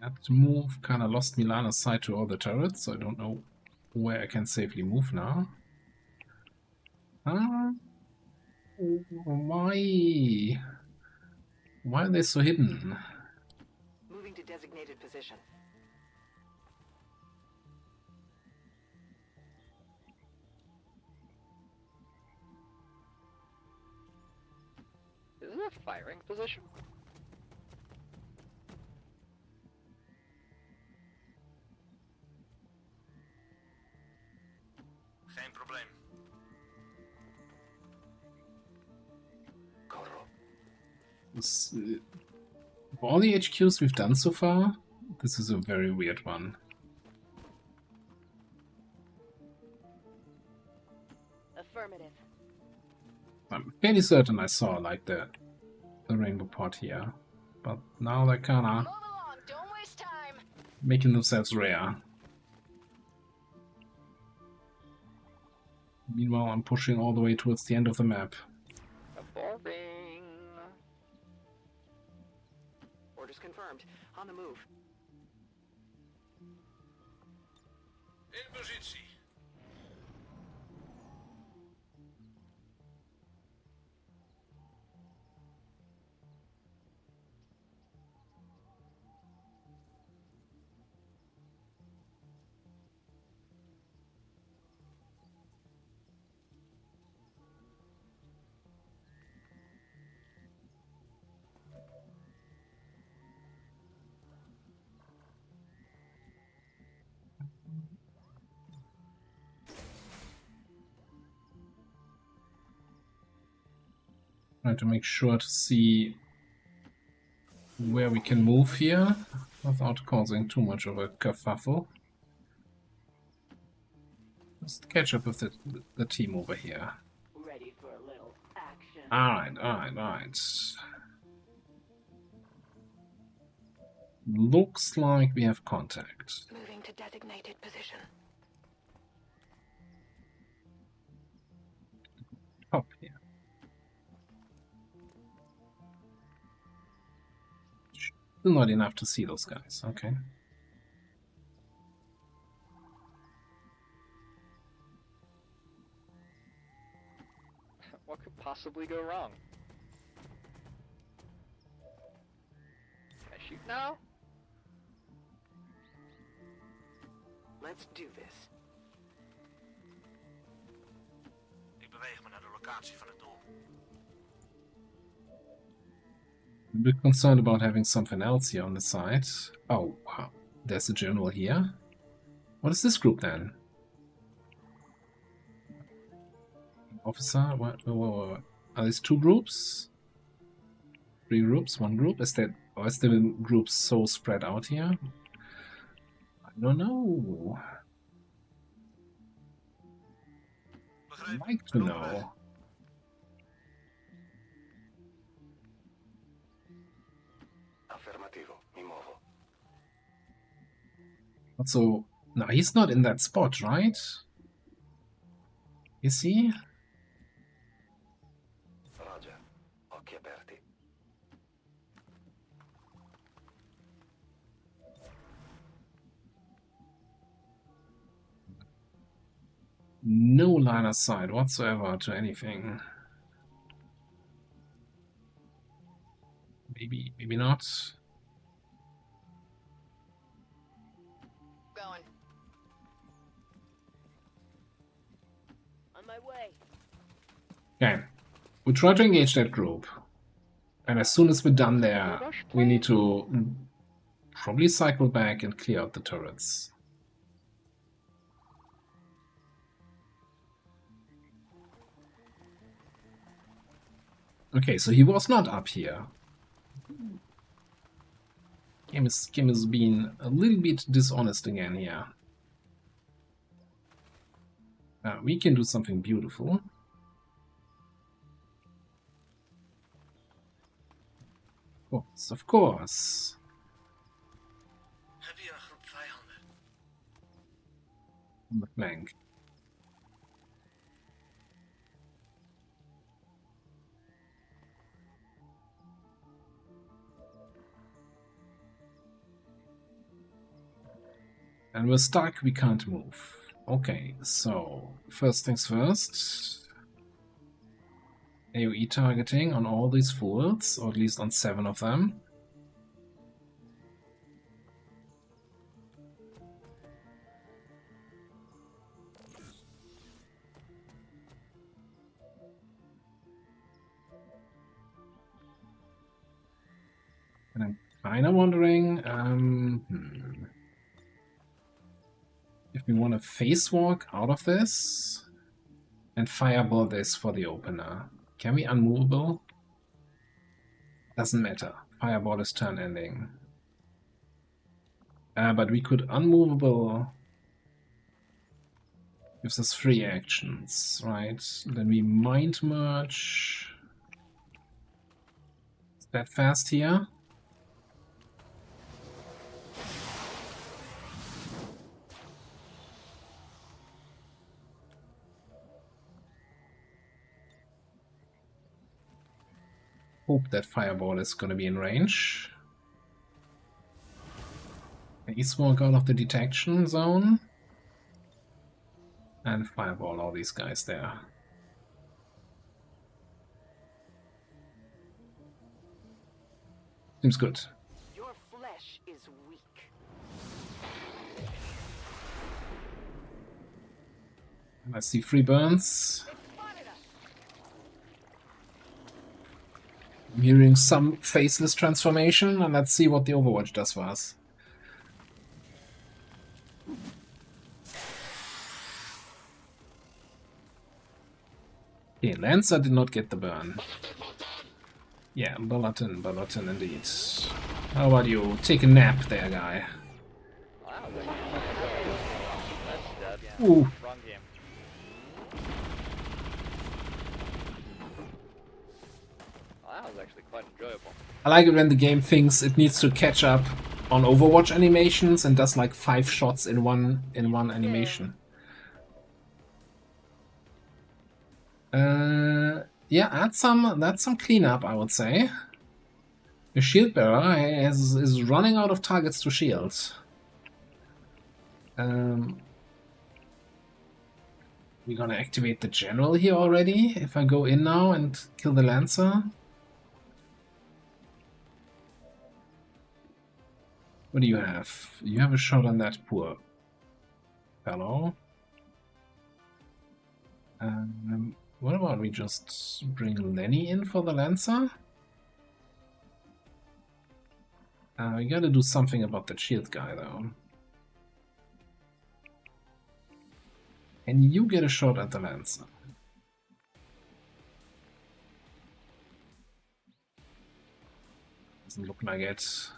That move kind of lost me line of sight to all the turrets, so I don't know where I can safely move now. Why? Why are they so hidden? Moving to designated position. Is this a firing position? Geen probleem. Of all the HQs we've done so far, this is a very weird one. Affirmative. I'm fairly certain I saw like the rainbow pot here, but now they're kinda making themselves rare. Meanwhile, I'm pushing all the way towards the end of the map. Boring. Orders confirmed. On the move. In positie. Trying to make sure to see where we can move here without causing too much of a kerfuffle. Just catch up with the team over here. Ready for a little action. Alright. Looks like we have contact. Moving to designated position. Up here. Still not enough to see those guys, okay. What could possibly go wrong? Can I shoot now? Let's do this. Ik beweeg me naar de locatie van het doel. A bit concerned about having something else here on the side. Oh, wow. There's a general here. What is this group then? Officer? What? Are these 2 groups? 3 groups? 1 group? Is that, or is the group so spread out here? I don't know. I'd like to know. Affirmativo, mi muovo. Also, no, he's not in that spot, right? Is he? Roger. Occhi aperti. No line of sight whatsoever to anything. Maybe not. Going. On my way. Okay. We try to engage that group. And as soon as we're done there, we need to probably cycle back and clear out the turrets. Okay, so he was not up here. Game is being a little bit dishonest again here. We can do something beautiful. Of course. Heb je een groep vijanden? On the flank. And we're stuck, we can't move. Okay, so first things first. AoE targeting on all these fools, or at least on 7 of them. And I'm kinda wondering, if we want to face walk out of this and fireball this for the opener. Can we unmovable? Doesn't matter. Fireball is turn ending. But we could unmovable. Gives us 3 actions, right? Then we mind merge. Is that fast here? Hope that fireball is going to be in range. Ace walk out of the detection zone. And fireball all these guys there. Seems good. Your flesh is weak. I see 3 burns. I'm hearing some faceless transformation, and let's see what the Overwatch does for us. Okay, Lancer did not get the burn. Yeah, bulletin indeed. How about you? Take a nap there, guy. Wow, that's dead. Yeah. Ooh. Wrong game. Wow, that was actually quite enjoyable. I like it when the game thinks it needs to catch up on Overwatch animations and does like 5 shots in one animation. Yeah, that's some cleanup, I would say. The shield bearer is running out of targets to shield. We're gonna activate the general here already. If I go in now and kill the lancer. What do you have? You have a shot on that poor fellow. What about we just bring Lenny in for the lancer? We gotta do something about the shield guy though. And you get a shot at the lancer. Doesn't look like it.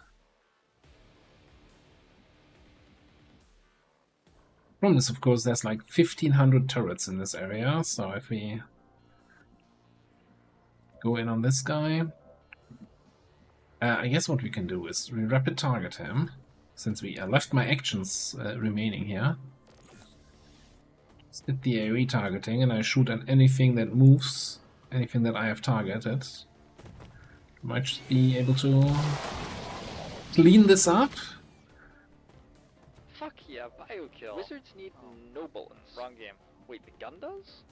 Problem is, of course, there's like 1,500 turrets in this area, so if we go in on this guy, I guess what we can do is we rapid target him, since we left my actions remaining here. Just hit the AoE targeting, and I shoot at anything that moves, anything that I have targeted. Might just be able to clean this up. Fuck yeah, biokill. Wizards need no bullets. Wrong game. Wait, the gun does?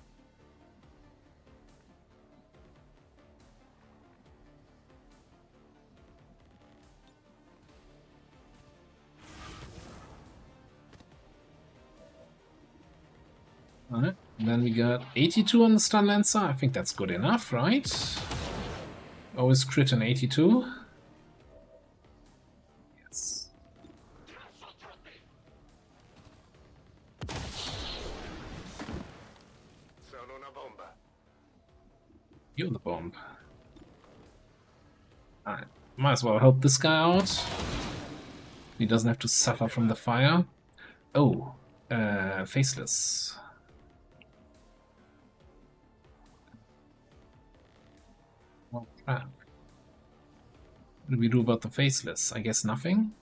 Alright, then we got 82 on the stun lancer. I think that's good enough, right? Always crit an 82. Yes. You're the bomb. Alright, might as well help this guy out. He doesn't have to suffer from the fire. Oh, faceless. Well, crap. What do we do about the faceless? I guess nothing?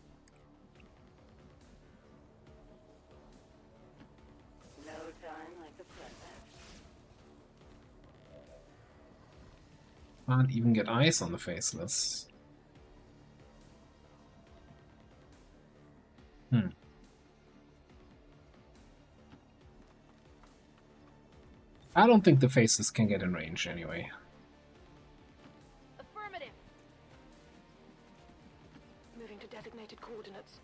No time like the present. Can't even get eyes on the faceless. I don't think the faceless can get in range anyway. Affirmative. Moving to designated coordinates.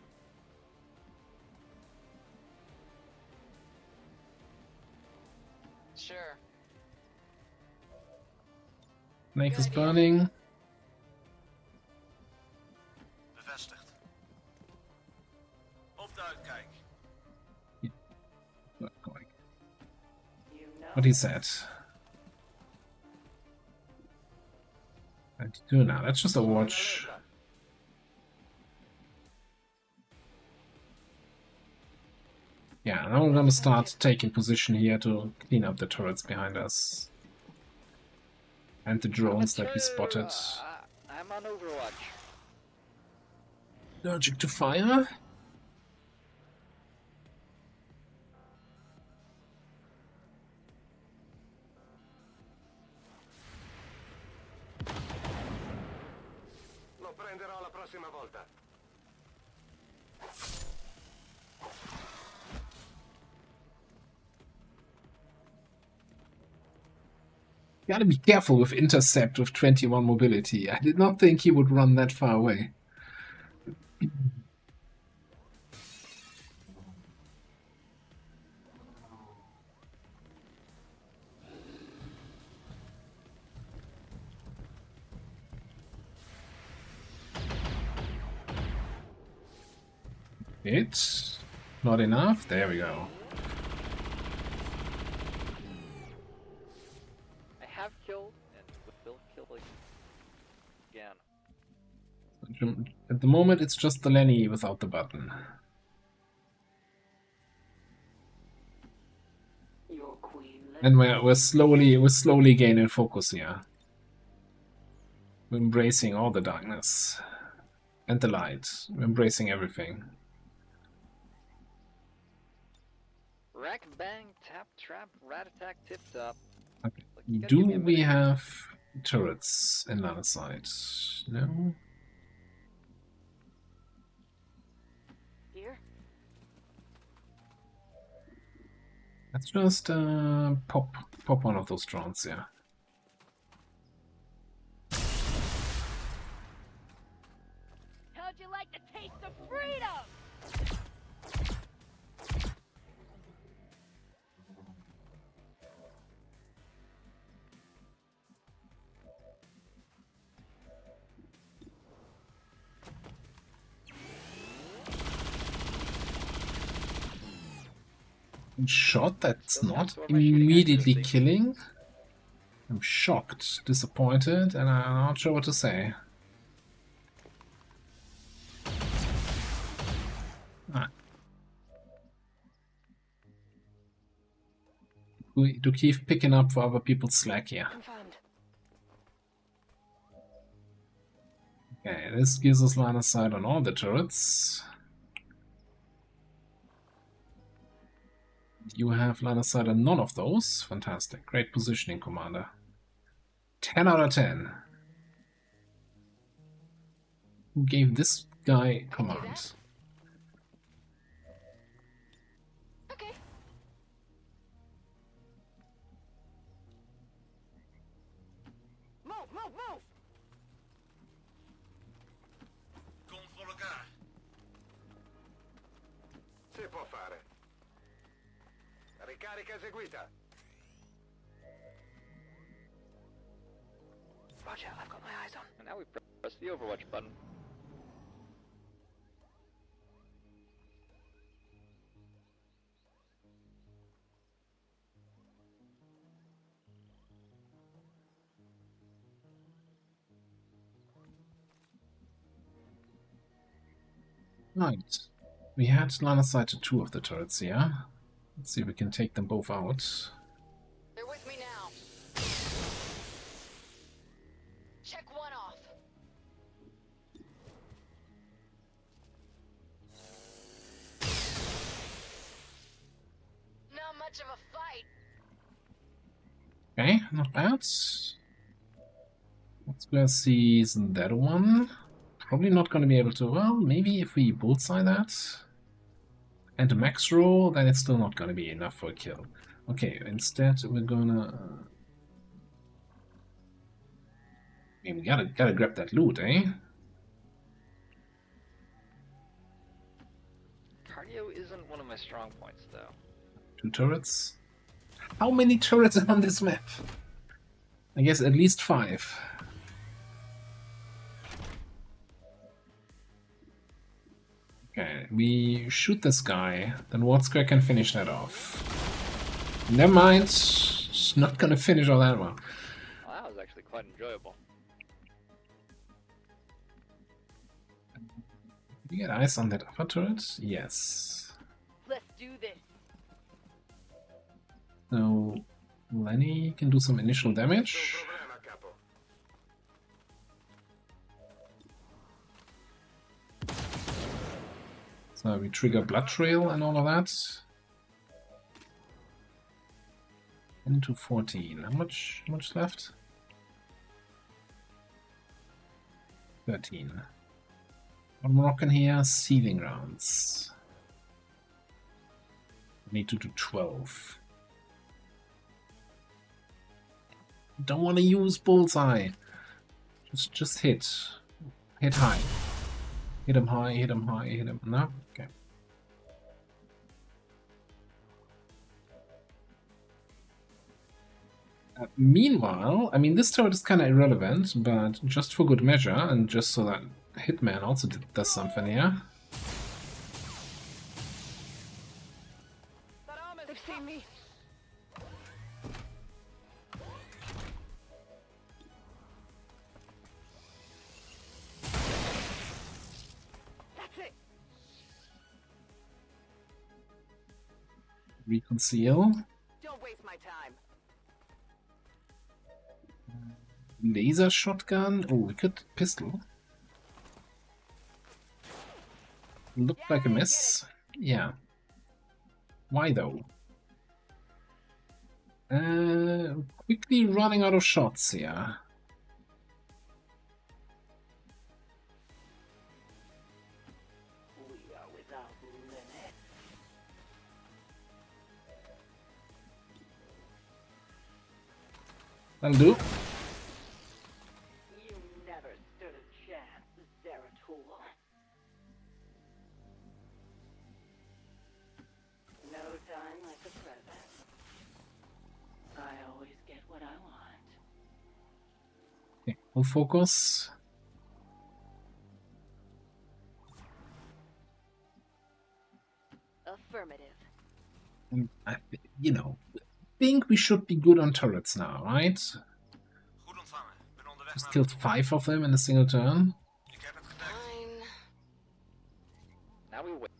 Sure. Snake is burning. Bevestigd. Op de uitkijk. What he said. 92 now. That's just a watch. Yeah, now we're gonna start taking position here to clean up the turrets behind us. And the drones that we spotted. I'm on Overwatch. Allergic to fire? Lo prenderò la prossima volta. Gotta be careful with intercept with 21 mobility. I did not think he would run that far away. It's not enough. There we go. I have killed and will kill again. At the moment, it's just the Lenny without the button. And we're slowly gaining focus here. We're embracing all the darkness and the light. We're embracing everything. Rack, bang, tap, trap, rat attack, tip top. Okay. Look, Do we have turrets in line of sight? No. Here? Let's just pop one of those drones here. How'd you like the taste of freedom? Shot that's not immediately killing. I'm shocked, disappointed, and I'm not sure what to say. We do keep picking up for other people's slack here. Okay, this gives us line of sight on all the turrets. You have line of sight on none of those. Fantastic. Great positioning, Commander. 10 out of 10. Who gave this guy command? Okay. Move, move, move! Si può fare. Ricarica eseguita. Roger, I've got my eyes on. And now we press the Overwatch button. Right. We had line of sight to 2 of the turrets here. Let's see if we can take them both out. They're with me now. Check one off. Not much of a fight. Okay, not bad. Let's go see that one. Probably not going to be able to. Well, maybe if we bullseye that and a max roll, then it's still not going to be enough for a kill. Okay, instead we're gonna. I mean, we gotta grab that loot, eh? Cardio isn't one of my strong points, though. 2 turrets. How many turrets are on this map? I guess at least 5. Okay, we shoot this guy, then LWOTC can finish that off. Never mind, it's not gonna finish all that well. Well, that was actually quite enjoyable. Did you get eyes on that upper turret? Yes. Let's do this. So, Lenny can do some initial damage. So we trigger Blood Trail and all of that. Into 14. How much left? 13. I'm rocking here sealing rounds. Need to do 12. Don't want to use bullseye. Just hit. Hit high. Hit him high, hit him high, hit him. No? Okay. Meanwhile, I mean, this turret is kind of irrelevant, but just for good measure, and just so that Hitman also does something here. They've seen me. Reconcile. Don't waste my time. Laser shotgun. Oh, we could pistol. Looked like a miss. Yeah. Why though? Quickly running out of shots here. We are without limit. That'll do. You never stood a chance, Zeratul. No time like the present. I always get what I want. Okay, full focus. Affirmative. And I, you know, think we should be good on turrets now, right? Just killed 5 of them in a single turn. Fine. Now we wait.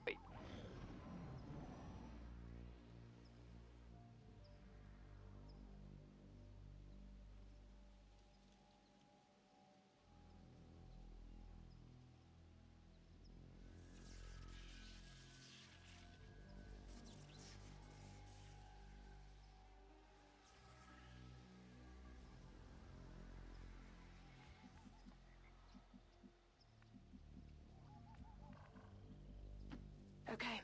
Okay.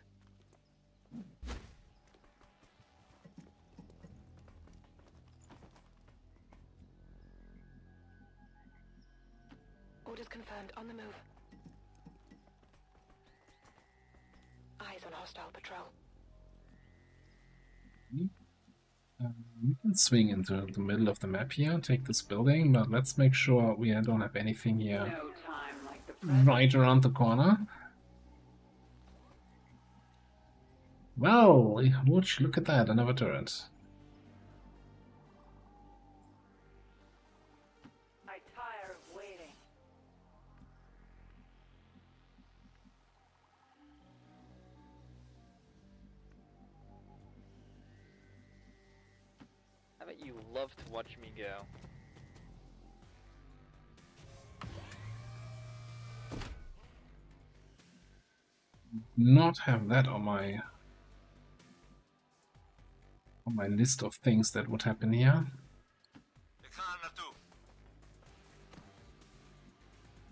Orders confirmed. On the move. Eyes on hostile patrol. We can swing into the middle of the map here, take this building, but let's make sure we don't have anything here No time like the present. right around the corner. Well, watch, look at that, another turret. I tire of waiting. I bet you love to watch me go. Not have that on my list of things that would happen here.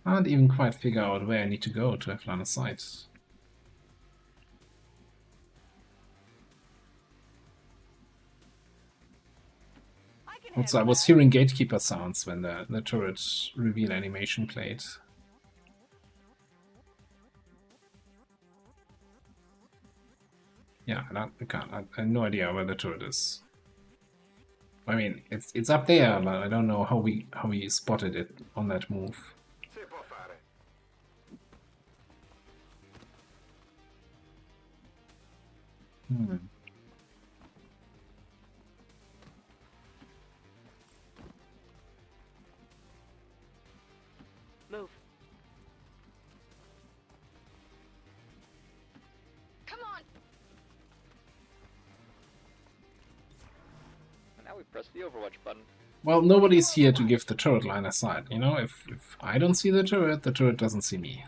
Can't even quite figure out where I need to go to have line of sight. Also, I was hearing gatekeeper sounds when the turret reveal animation played. Yeah, I can't. I have no idea where the turret is. I mean, it's up there, but I don't know how we spotted it on that move. Hmm. Move. Come on. And now we press the Overwatch button. Well, nobody's here to give the turret line of sight. You know, if I don't see the turret doesn't see me.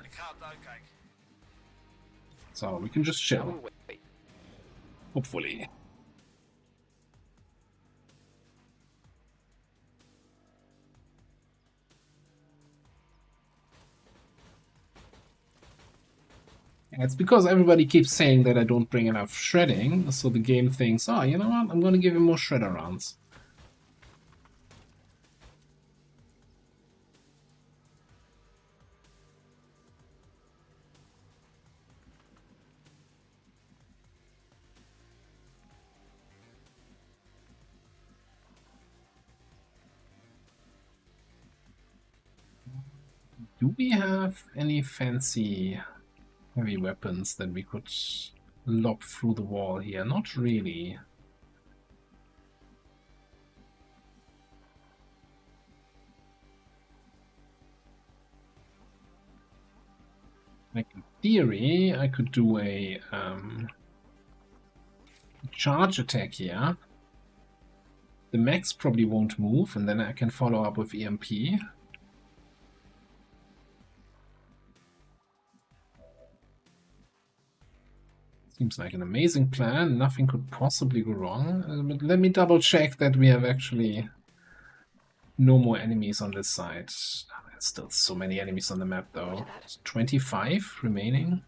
So we can just Now chill. we wait. Hopefully. And it's because everybody keeps saying that I don't bring enough shredding, so the game thinks, oh, you know what, I'm gonna give him more shredder rounds. Do we have any fancy heavy weapons that we could lob through the wall here? Not really. Like in theory, I could do a Charge attack here. The mechs probably won't move, and then I can follow up with EMP. Seems like an amazing plan. Nothing could possibly go wrong. But let me double check that we have actually no more enemies on this side. There's still so many enemies on the map though. 25 remaining.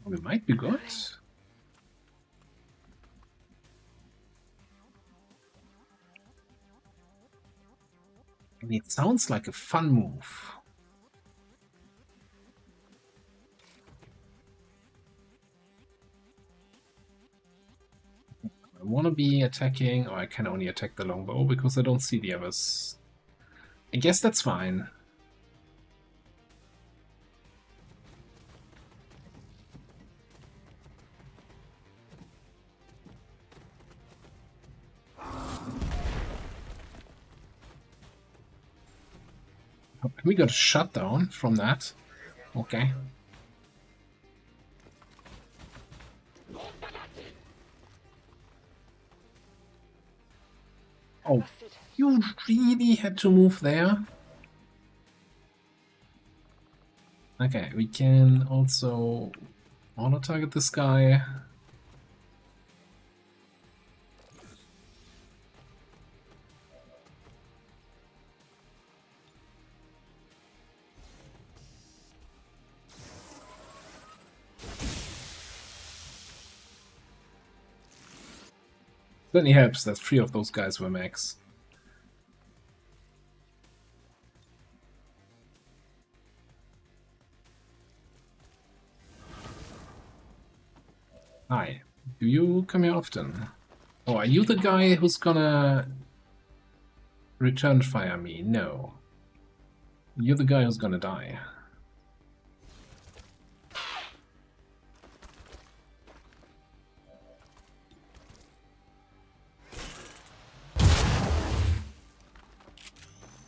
We might be good. And it sounds like a fun move. I want to be attacking, or I can only attack the longbow because I don't see the others. I guess that's fine. We got a shutdown from that. Okay. Oh, you really had to move there? Okay, we can also auto-target this guy. Certainly helps that 3 of those guys were mechs. Hi, do you come here often? Oh, are you the guy who's gonna return fire me? No. You're the guy who's gonna die.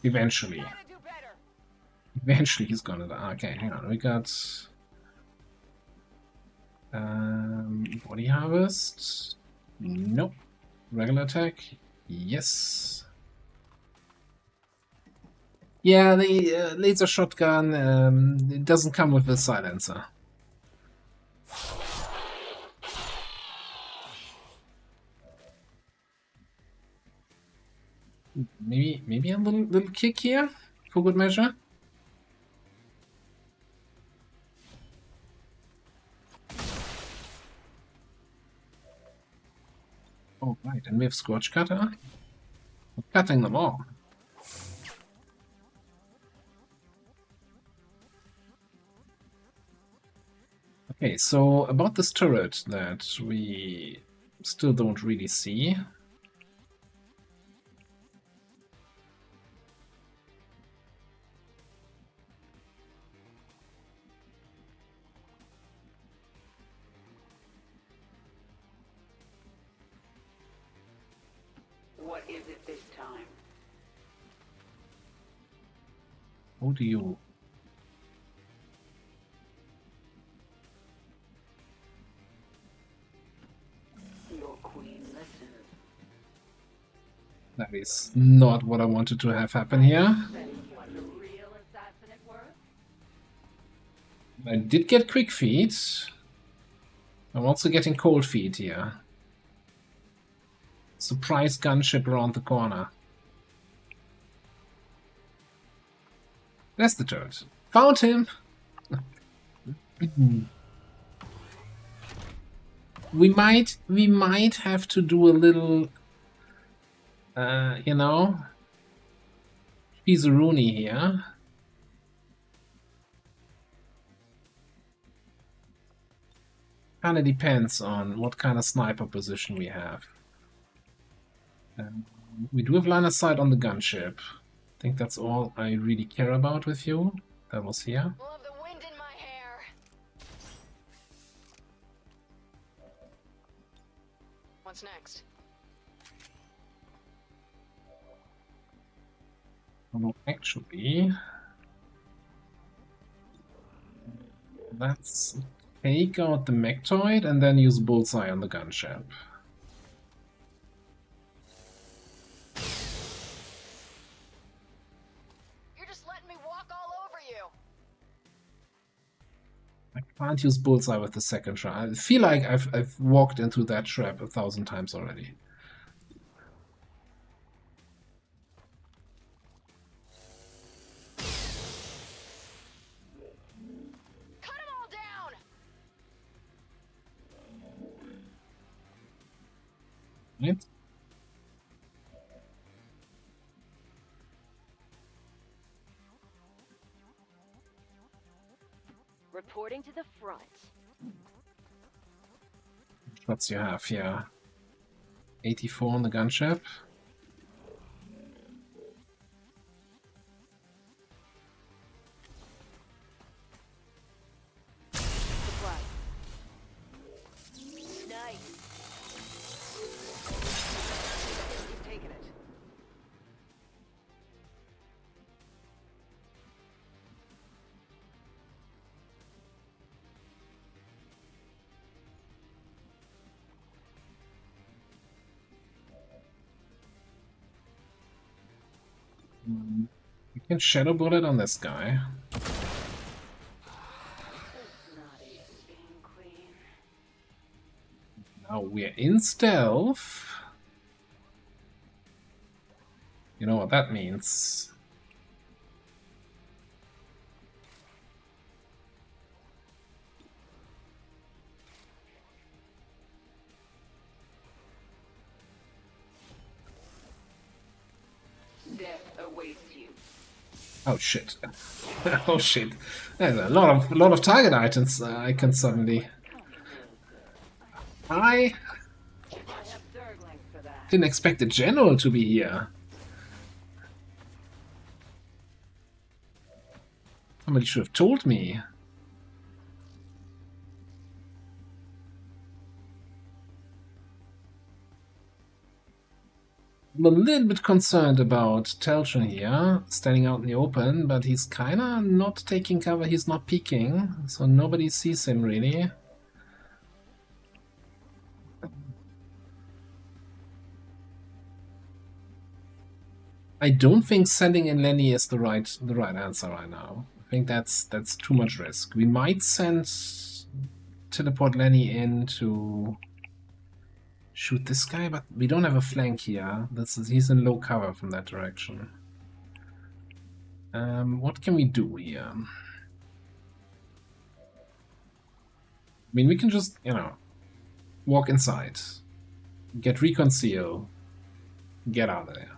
Eventually. Eventually he's gonna die. Okay, hang on. We got body harvest. Nope. Regular attack. Yes. Yeah, the laser shotgun it doesn't come with a silencer. Maybe a little kick here for good measure. Oh right, and we have Scorch Cutter. We're cutting them all. Okay, so about this turret that we still don't really see. What is it this time? How do you... Your queen listens. That is not what I wanted to have happen here. I did get quick feet. I'm also getting cold feet here. Surprise gunship around the corner. That's the turret. Found him! We might have to do a little, you know, Rooney here. Kinda depends on what kind of sniper position we have. We do have line of sight on the gunship. I think that's all I really care about with you. That was here. Love the wind in my hair. What's next? Well, actually, Let's take out the Mechtoid and then use Bullseye on the gunship. You're just letting me walk all over you. I can't use Bullseye with the second try. I feel like I've walked into that trap 1,000 times already. Cut them all down. Right? Reporting to the front. Shots you have here. 84 on the gunship. Supply. Nice. Keep taking it. We can shadow bullet on this guy. Now we're in stealth. You know what that means. Death awaits you. Oh shit. Oh shit. There's a lot of target items I can suddenly. I didn't expect the general to be here. Somebody should have told me. I'm a little bit concerned about Telchon here, standing out in the open, but he's kinda not taking cover, he's not peeking, so nobody sees him really. I don't think sending in Lenny is the right answer right now. I think that's too much risk. We might send teleport Lenny in to shoot this guy, but we don't have a flank here. He's in low cover from that direction. What can we do here? I mean, we can just, you know, walk inside, get reconcile, get out of there.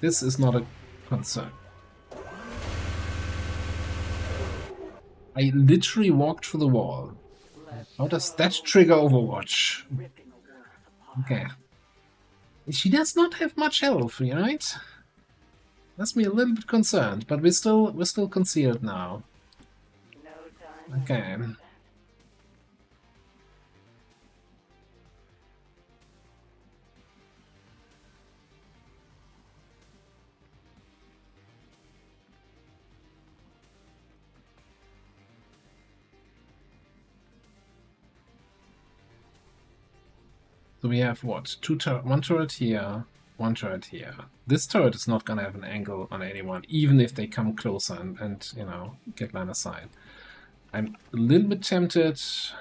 This is not a concern. I literally walked through the wall. How does that trigger Overwatch? Okay. She does not have much health, right? That's me a little bit concerned, but we're still concealed now. Okay. So we have what? One turret here, one turret here. This turret is not gonna have an angle on anyone, even if they come closer and you know, get line of sight. I'm a little bit tempted to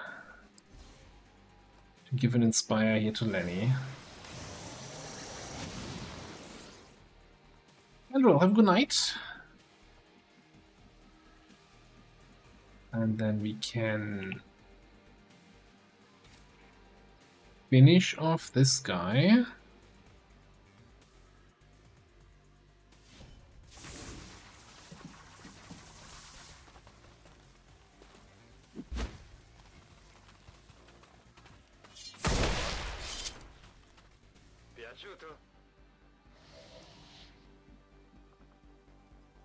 give an Inspire here to Lenny. And well, have a good night. And then we can finish off this guy.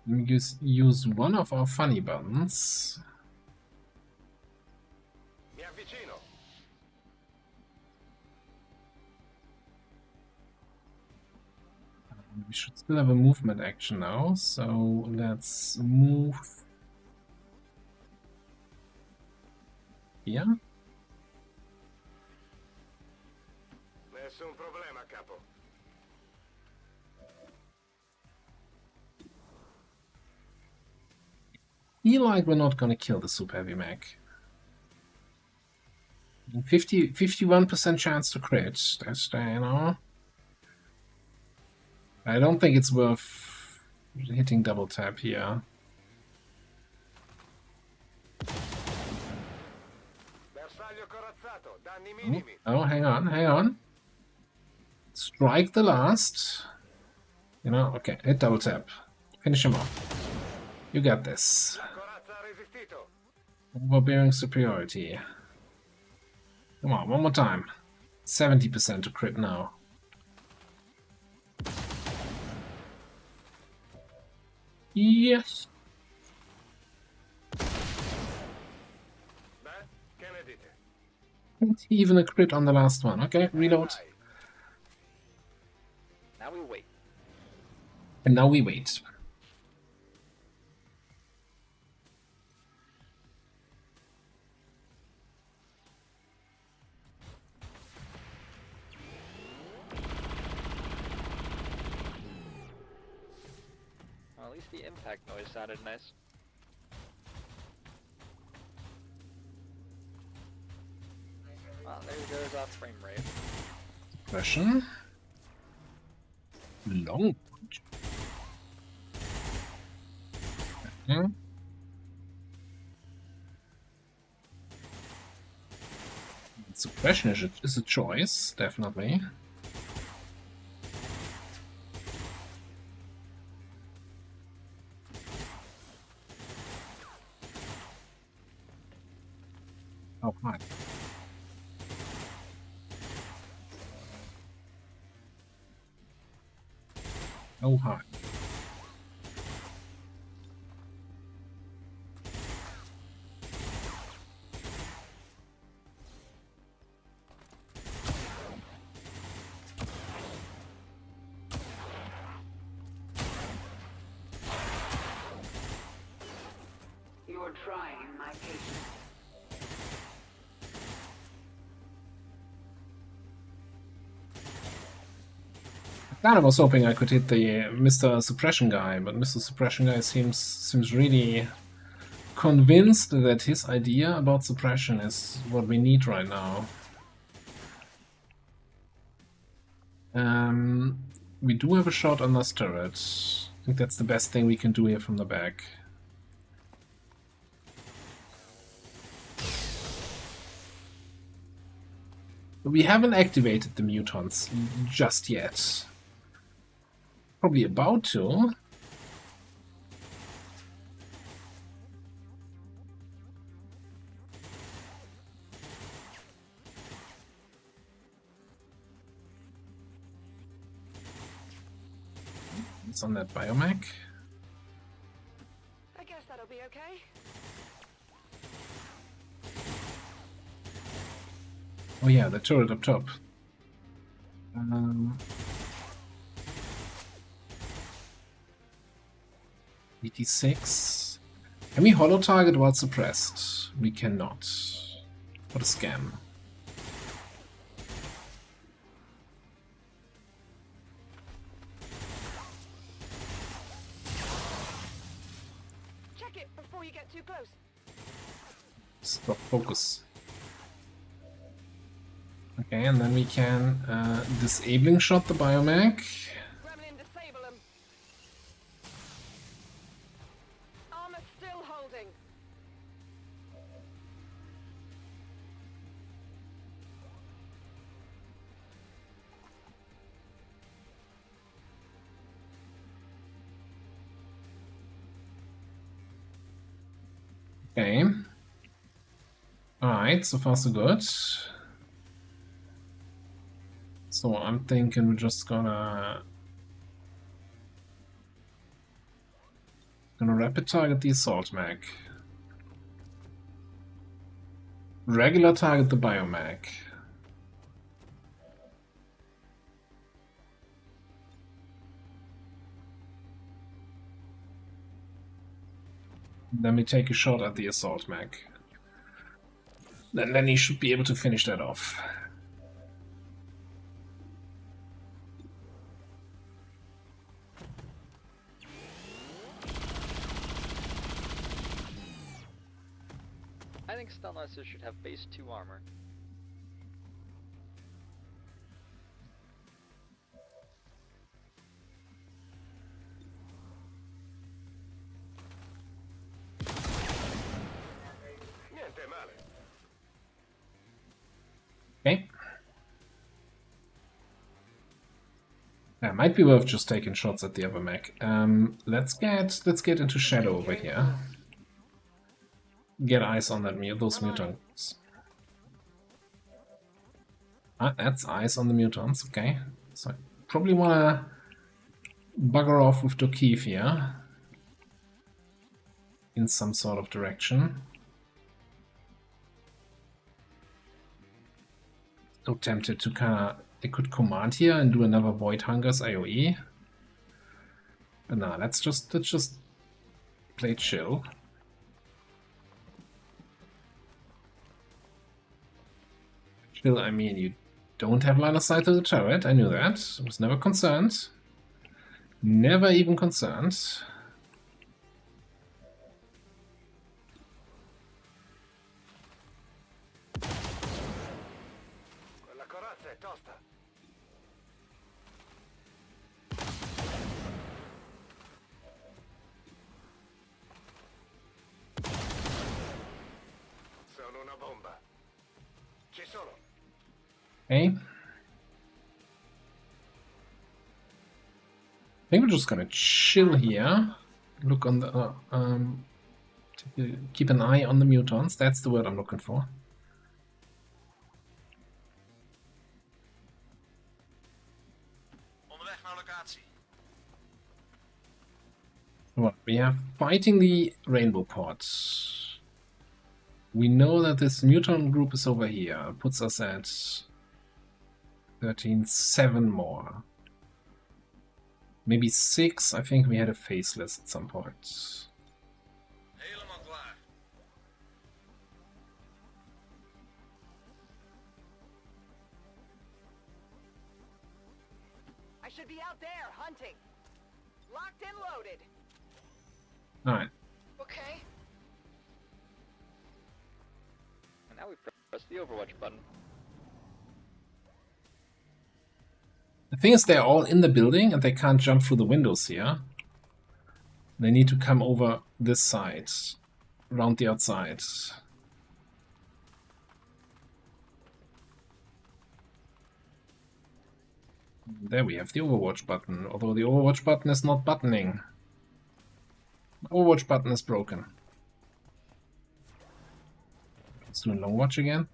Let me use one of our funny buttons. We should still have a movement action now, so let's move here. Nessun problema, capo. Feel like we're not gonna kill the super heavy mech. 51% chance to crit. That's, you know. I don't think it's worth hitting double tap here. Oh, hang on. Strike the last. You know, okay, hit double tap. Finish him off. You got this. Overbearing superiority. Come on, one more time. 70% to crit now. Yes. Even a crit on the last one. Okay, reload. Now we wait. And now we wait. Well, at least the impact noise sounded nice. Well, there goes our frame rate. Suppression. Long punch. Okay. Suppression is a choice, definitely. Oh, hi. Oh, hi. You're trying my patience. I was hoping I could hit the Mr. Suppression guy, but Mr. Suppression guy seems really convinced that his idea about suppression is what we need right now. We do have a shot on this turret. I think that's the best thing we can do here from the back. We haven't activated the mutants just yet. Probably about to. It's on that biomech. I guess that'll be okay. Oh yeah, the turret up top. 86. Can we holo target while suppressed? We cannot. What a scam. Check it before you get too close. Stop focus. Okay, and then we can disabling shot the biomech. Gremlin, disable him. Armor still holding. Okay. Alright, so far so good. So I'm thinking we're just gonna rapid target the assault mech. Regular target the biomech. Then we take a shot at the assault mech. Then he should be able to finish that off. I think Stelnosis should have base 2 armor. Okay. Yeah, might be worth just taking shots at the other mech. Let's get into Shadow over here. Get eyes on that those mutants. Ah, that's eyes on the mutants. Okay, so I probably wanna bugger off with Dokif here in some sort of direction. So tempted to I could command here and do another Void Hungers AoE. But nah, let's just play chill. Chill, I mean you don't have line of sight to the turret, I knew that. I was never concerned. Never even concerned. Okay. I think we're just gonna chill here. Look on the keep an eye on the mutants. That's the word I'm looking for. Onderweg naar locatie. What we have fighting the rainbow pods. We know that this mutant group is over here. Puts us at 13, 7 more. Maybe 6. I think we had a faceless at some point. Helemaal klaar. I should be out there hunting. Locked and loaded. Alright. Okay. And now we press the Overwatch button. The thing is, they're all in the building and they can't jump through the windows here. They need to come over this side, around the outside. There we have the Overwatch button, although the Overwatch button is not buttoning. The Overwatch button is broken. Let's do a long watch again.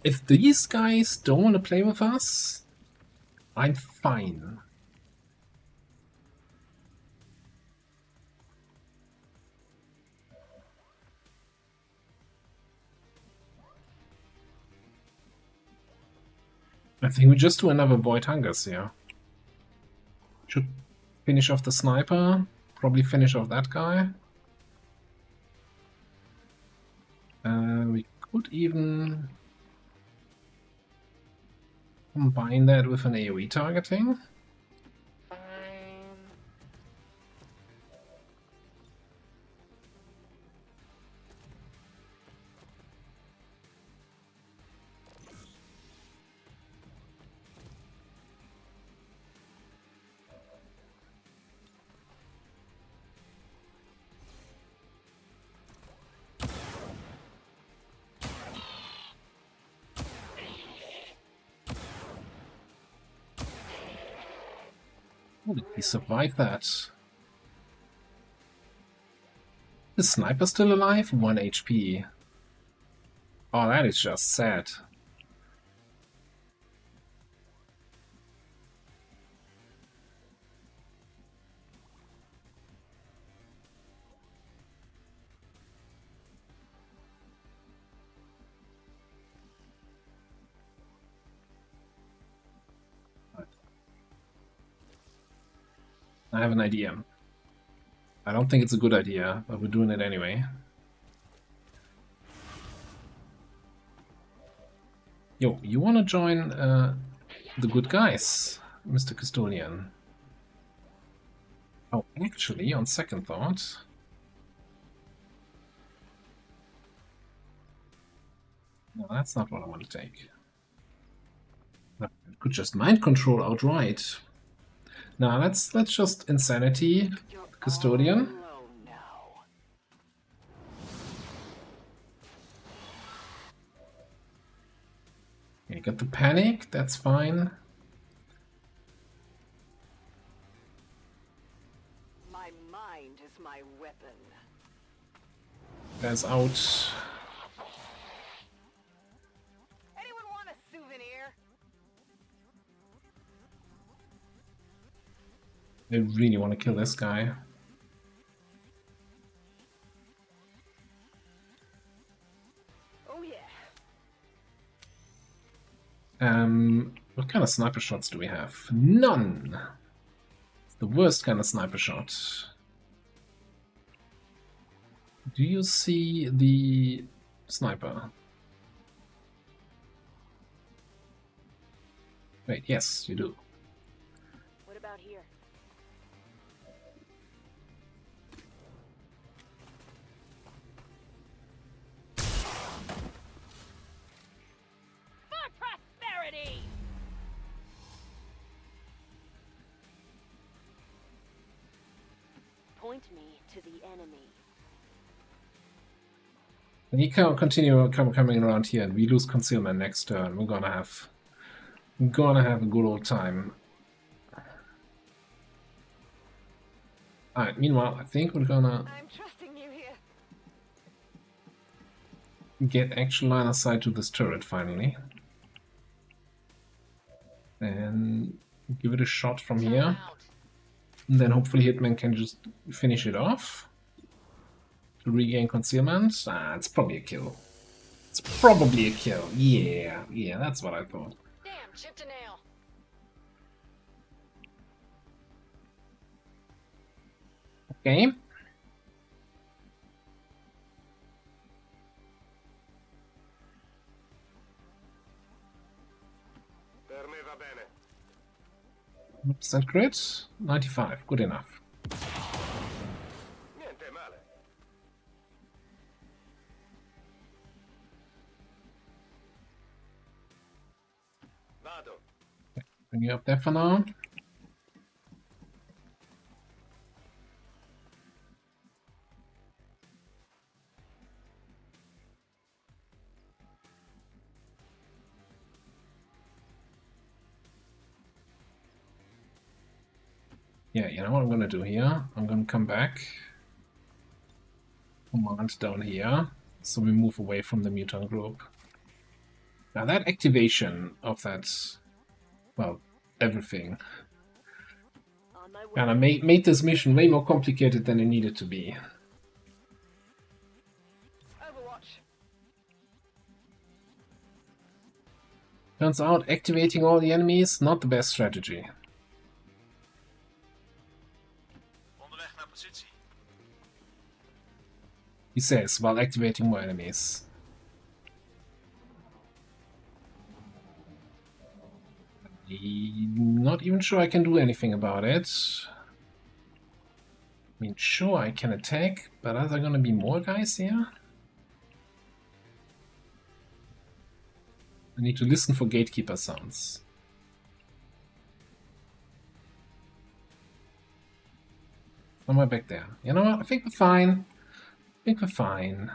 If these guys don't want to play with us, I'm fine. I think we just do another Void Hungers here. Should finish off the sniper, probably finish off that guy. We could even combine that with an AoE targeting. Oh, did he survive that? The sniper still alive? 1 HP. Oh, that is just sad. I have an idea. I don't think it's a good idea, but we're doing it anyway. Yo, you want to join the good guys, Mr. Custodian? Oh, actually, on second thought... No, that's not what I want to take. I could just mind control outright. Now let's just insanity Custodian. You got the panic, that's fine. My mind is my weapon. Guys out. Anyone want a souvenir? I really want to kill this guy. Oh yeah. What kind of sniper shots do we have? None! It's the worst kind of sniper shot. Do you see the sniper? Wait, yes, you do. What about here? For prosperity! Point me to the enemy. When he can continue coming around here and we lose concealment next turn, we're gonna have a good old time. Alright, meanwhile, I think we're gonna I'm trusting you here. get actual line of sight to this turret finally. And give it a shot from here. And then hopefully Hitman can just finish it off. To regain concealment. Ah, it's probably a kill. It's probably a kill. Yeah, that's what I thought. Damn, chipped a nail. Okay. Per me va bene. 100% crit, 95, good enough. Niente male. Vado. Bring you up there for now. Yeah, you know what I'm gonna do here? I'm gonna come back. Command down here. So we move away from the mutant group. Now that activation of that, well, everything, kind of made this mission way more complicated than it needed to be. Overwatch. Turns out activating all the enemies, not the best strategy. Onderweg naar positie. He says, while activating more enemies. Not even sure I can do anything about it. I mean, sure, I can attack, but are there gonna be more guys here? I need to listen for gatekeeper sounds. Somewhere back there. You know what? I think we're fine. I think we're fine.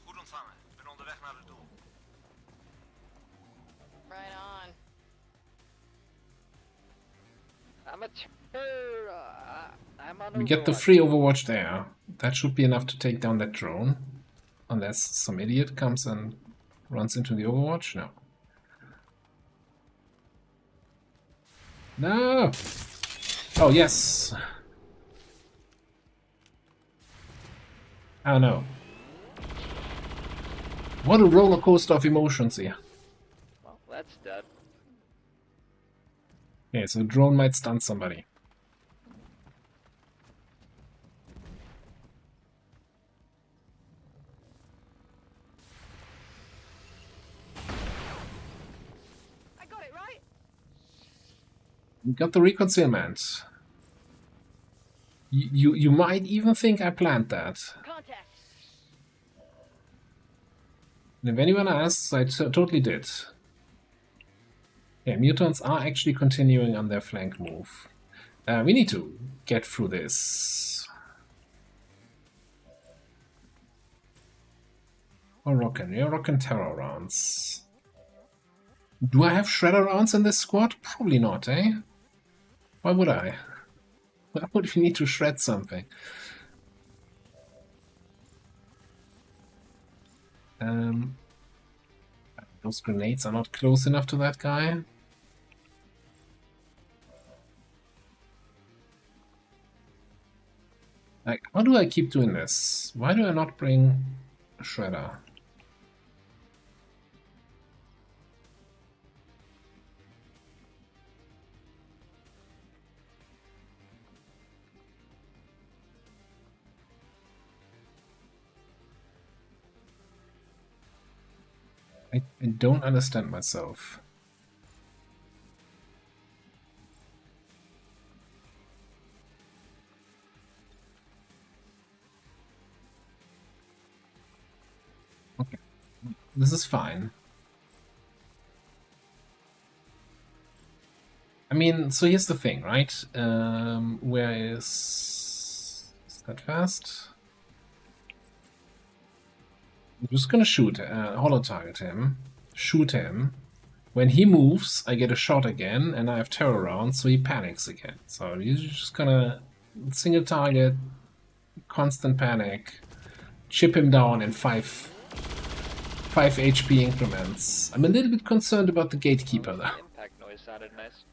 Goed ontvangen. Ik ben onderweg naar het doel. Right on. I'm on We get the Overwatch. free Overwatch there. That should be enough to take down that drone. Unless some idiot comes and runs into the Overwatch. No. No! Oh, yes! Oh no. What a roller coaster of emotions here. Well, that's dead. Okay, so the drone might stun somebody. I got it right. We got the reconcealment. You might even think I planned that. Contact. And if anyone asks, I totally did. Yeah, mutants are actually continuing on their flank move. We need to get through this. Or rockin' terror rounds. Do I have shredder rounds in this squad? Probably not, eh? Why would I? Why would we need to shred something? Those grenades are not close enough to that guy. Like, how do I keep doing this? Why do I not bring a shredder? I don't understand myself. Okay, this is fine. I mean, so here's the thing, right? Where is that fast? I'm just gonna shoot, holo target him, shoot him. When he moves, I get a shot again, and I have terror rounds, so he panics again. So you're just gonna single target, constant panic, chip him down in 5 HP increments. I'm a little bit concerned about the gatekeeper, though. Impact noise sounded nice.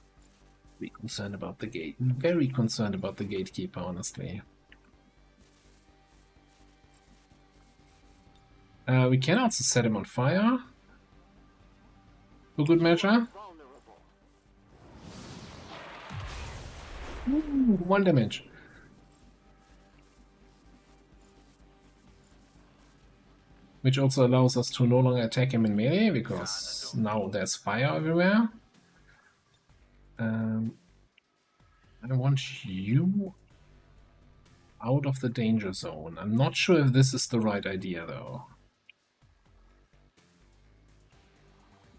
Very concerned about the gate. Very concerned about the gatekeeper, honestly. We can also set him on fire. For good measure. Ooh, 1 damage. Which also allows us to no longer attack him in melee, because now there's fire everywhere. I want you out of the danger zone. I'm not sure if this is the right idea, though.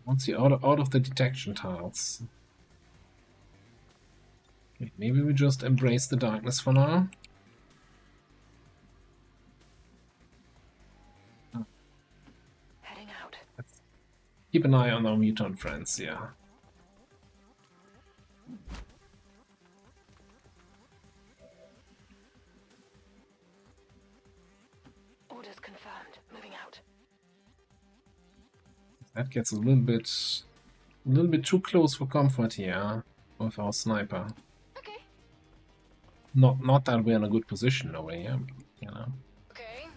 Once you're out of the detection tiles. Okay, maybe we just embrace the darkness for now. Oh. Heading out. Let's keep an eye on our mutant friends, yeah. Orders confirmed. Moving out. That gets a little bit too close for comfort here with our sniper. Okay. Not that we're in a good position over here, you know. Okay.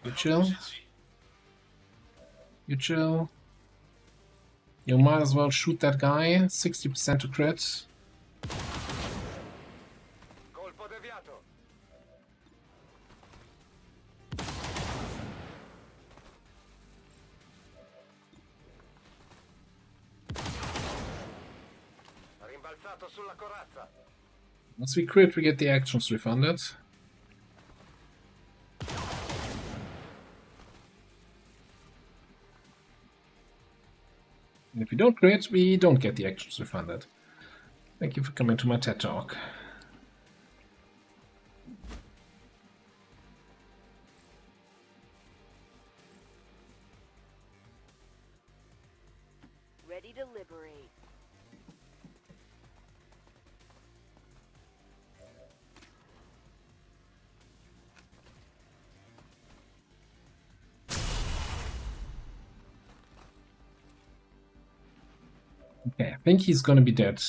You chill. You chill. You might as well shoot that guy. 60% to crit. Colpo deviato. Rimbalzato sulla corazza. Once we crit, we get the actions refunded. And if we don't crit, we don't get the actions refunded. Thank you for coming to my TED Talk. Ready to liberate. Okay, I think he's gonna be dead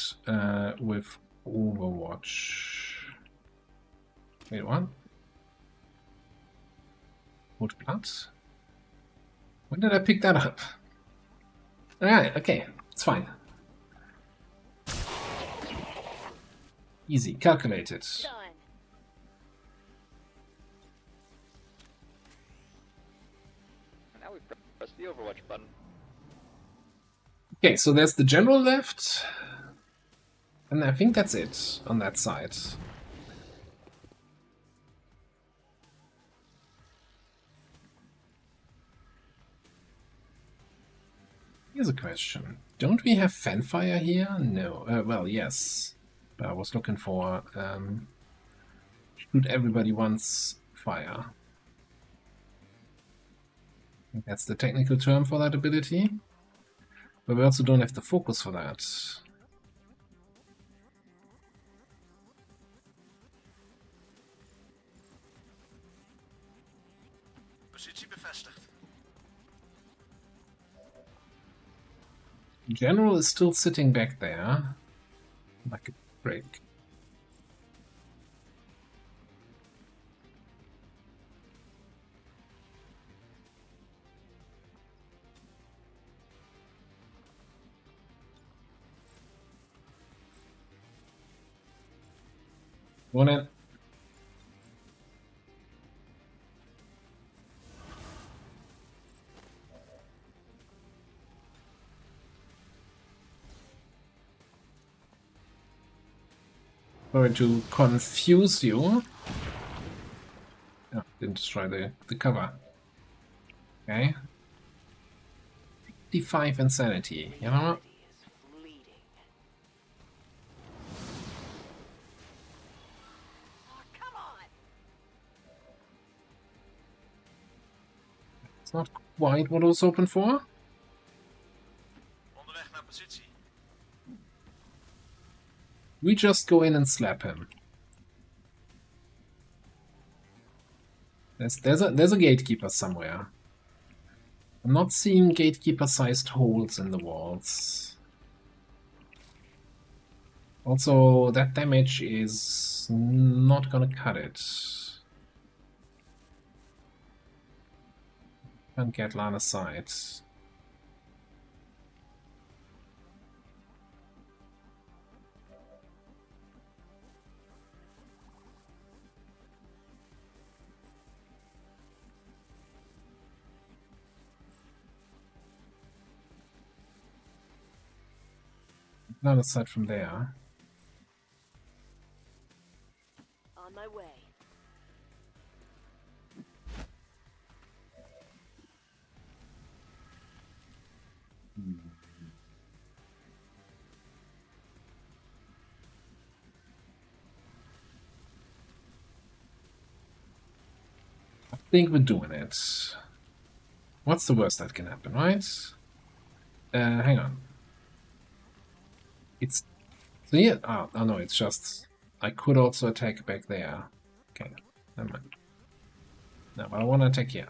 with Overwatch. Wait, what? Wood blood? When did I pick that up? Alright, okay, it's fine. Easy, calculated. Done. Now we press the Overwatch button. Okay, so there's the general left. And I think that's it on that side. Here's a question. Don't we have fanfire here? No. Well, yes. But I was looking for shoot everybody once fire. I think that's the technical term for that ability. But we also don't have the focus for that. Positie bevestigd. General is still sitting back there. Like a break. Go on in. Sorry to confuse you. Oh, didn't destroy the cover. Okay. 55 insanity, you know? It's not quite what I was hoping for. Onderweg naar positie. We just go in and slap him. There's a gatekeeper somewhere. I'm not seeing gatekeeper-sized holes in the walls. Also, that damage is not gonna cut it. Can't get line of sight. Line of sight from there. On my way. I think we're doing it. What's the worst that can happen, right? Hang on. It's yeah. Oh no, it's just I could also attack back there. Okay, never mind. No, but I want to attack here.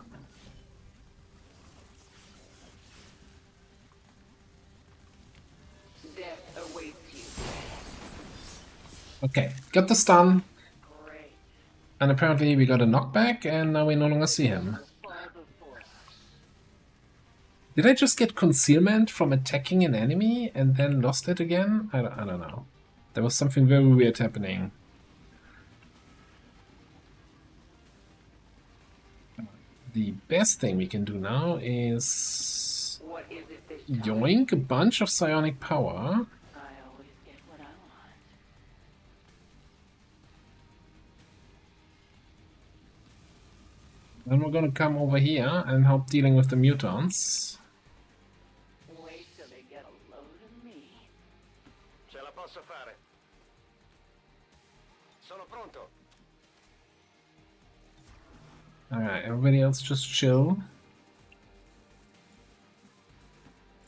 Death awaits you. Okay, got the stun. And apparently we got a knockback, and now we no longer see him. Did I just get concealment from attacking an enemy and then lost it again? I don't know. There was something very weird happening. The best thing we can do now is yoink a bunch of psionic power. Then we're gonna come over here and help dealing with the mutants. Wait till they get a load of me. Ce la posso fare. Sono pronto. Alright, everybody else just chill.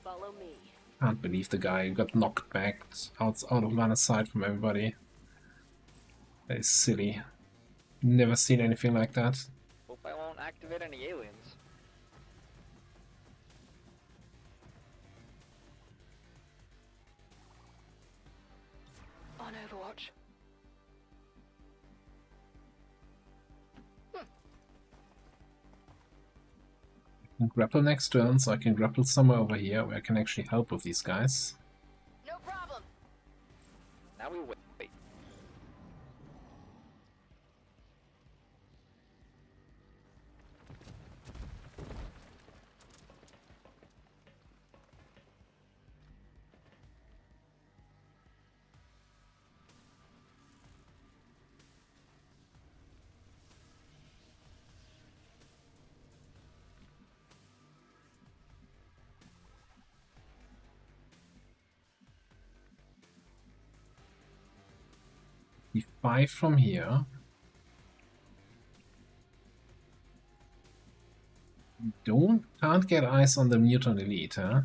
Follow me. Can't believe the guy got knocked back out of line of sight from everybody. That is silly. Never seen anything like that. Hope I won't activate any aliens. on Overwatch. I can grapple next turn, so I can grapple somewhere over here where I can actually help with these guys. No problem. Now we wait. E5 from here. Can't get eyes on the mutant elite, huh?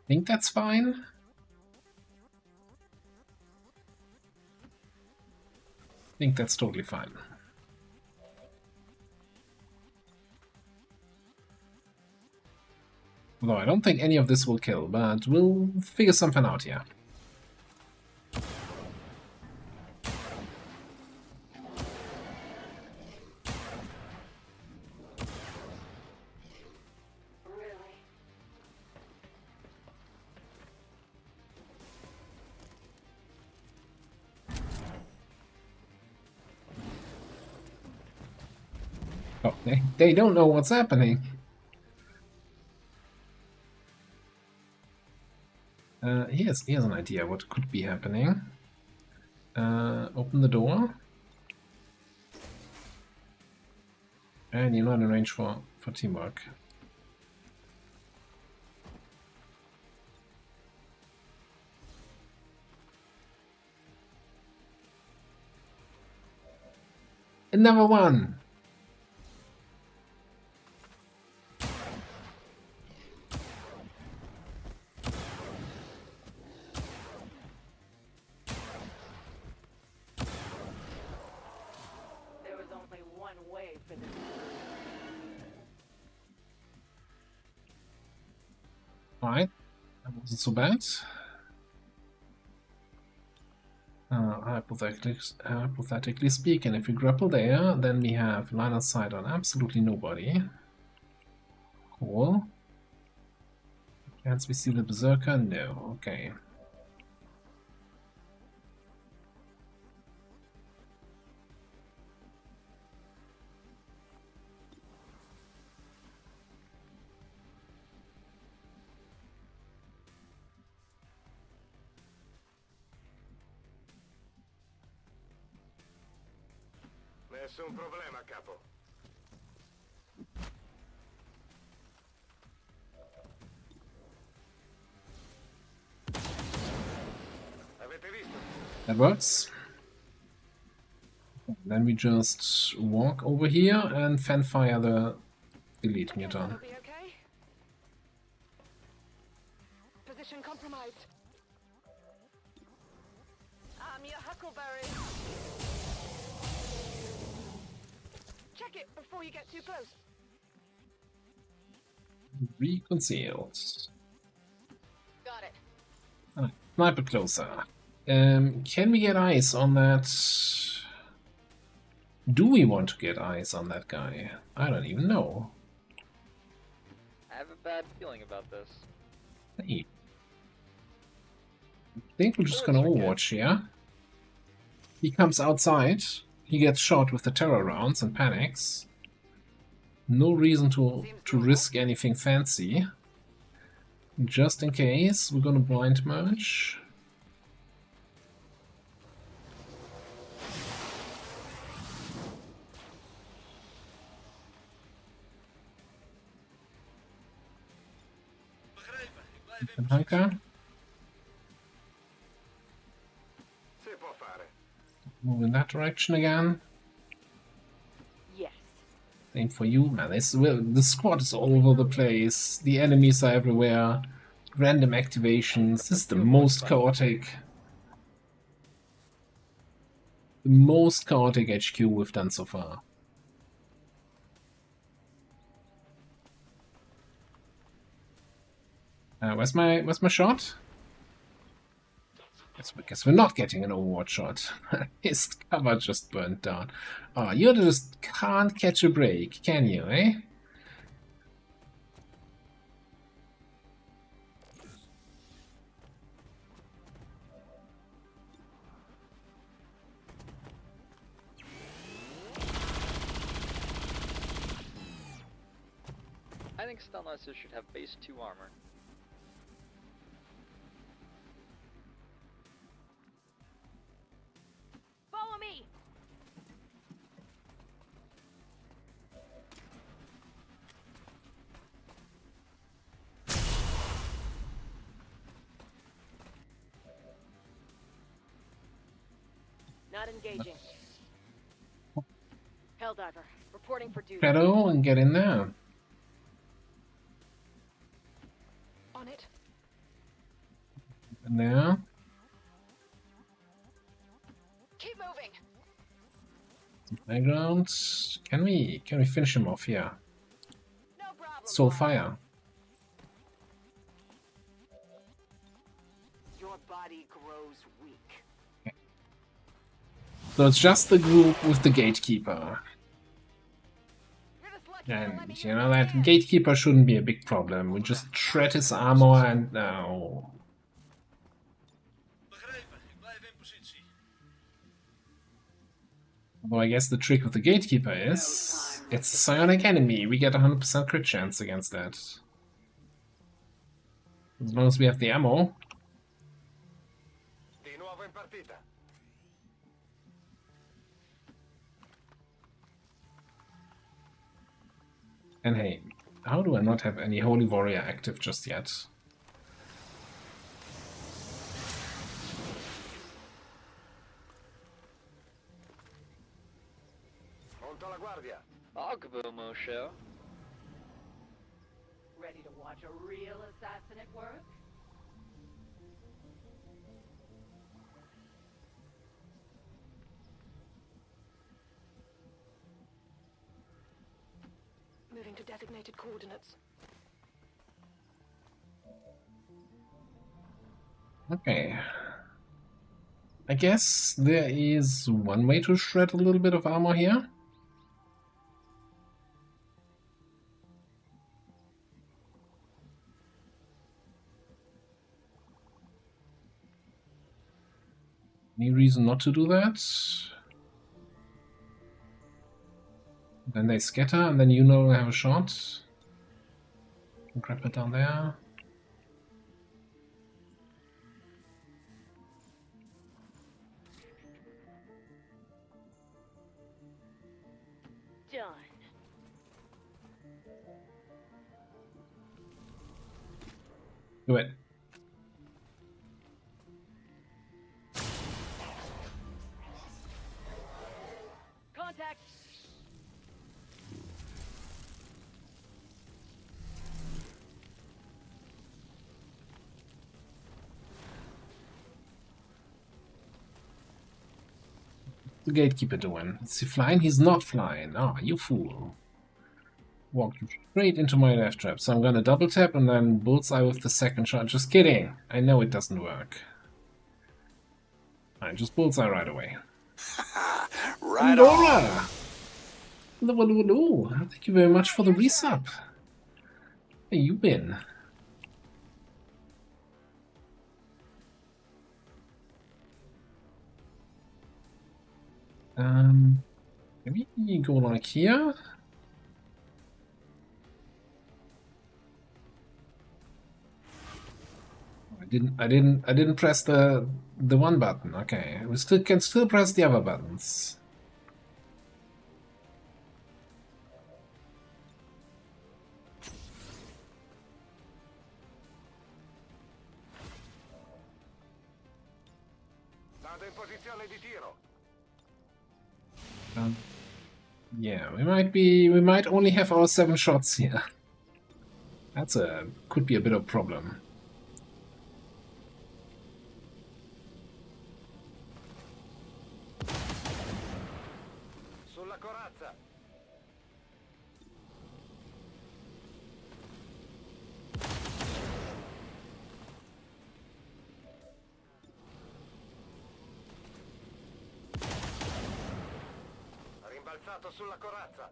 Think that's fine. Think that's totally fine. Although I don't think any of this will kill, but we'll figure something out here. Oh, they don't know what's happening. Here's an idea what could be happening. Open the door. And you're not in range for teamwork. Another one! There was only one way for this. Alright, that wasn't so bad. Hypothetically speaking, if we grapple there, then we have line of sight on absolutely nobody. Cool. Can we see the Berserker? No. Okay. Nessun problema, capo. Avete visto? That works. Then we just walk over here and fan fire the elite mutant. That'll be okay. Position compromised. I'm your huckleberry. Check it before you get too close. Reconcealed. Got it. Sniper closer. Can we get eyes on that? Do we want to get eyes on that guy? I don't even know. I have a bad feeling about this. Hey. I think we're just gonna Overwatch here. He comes outside, he gets shot with the terror rounds and panics. No reason to risk anything fancy. Just in case, we're gonna blind merge. And hunker. Move in that direction again. Yes. Same for you, man. The squad is all over the place. The enemies are everywhere. Random activations. This is the most chaotic. The most chaotic HQ we've done so far. Where's my shot? Guess we're not getting an Overwatch shot. His cover just burnt down. Oh, you just can't catch a break, can you, eh? I think Stunlasser should have base 2 armor. Follow me! Not engaging. Helldiver, reporting for duty. Shadow and get in there. On it. In there. Keep moving. Playground. Can we finish him off here? No problem. Soul fire. Your body grows weak. So it's just the group with the gatekeeper. And you know that gatekeeper shouldn't be a big problem. We just shred his armor and now. Although I guess the trick with the gatekeeper is it's a psionic enemy. We get 100% crit chance against that. As long as we have the ammo. Di nuovo in partita. And hey, how do I not have any Holy Warrior active just yet? Monto la guardia. Ogbomo show. Ready to watch a real assassin at work? Moving to designated coordinates. Okay. I guess there is one way to shred a little bit of armor here. Any reason not to do that? Then they scatter, and then you know I have a shot. Grab it down there. Done. Do it. Contact. The gatekeeper doing? Is he flying? He's not flying. Ah, you fool. Walked straight into my left trap. So I'm gonna double tap and then bullseye with the second shot. Just kidding. I know it doesn't work. I just bullseye right away. Right Laura! Hello. Thank you very much for the resub. Where you been? Maybe go like here. I didn't press the one button. Okay, we can still press the other buttons. Vado in posizione di tiro. Yeah, we might only have our 7 shots here. Could be a bit of a problem. Sulla corazza. balzato sulla corazza.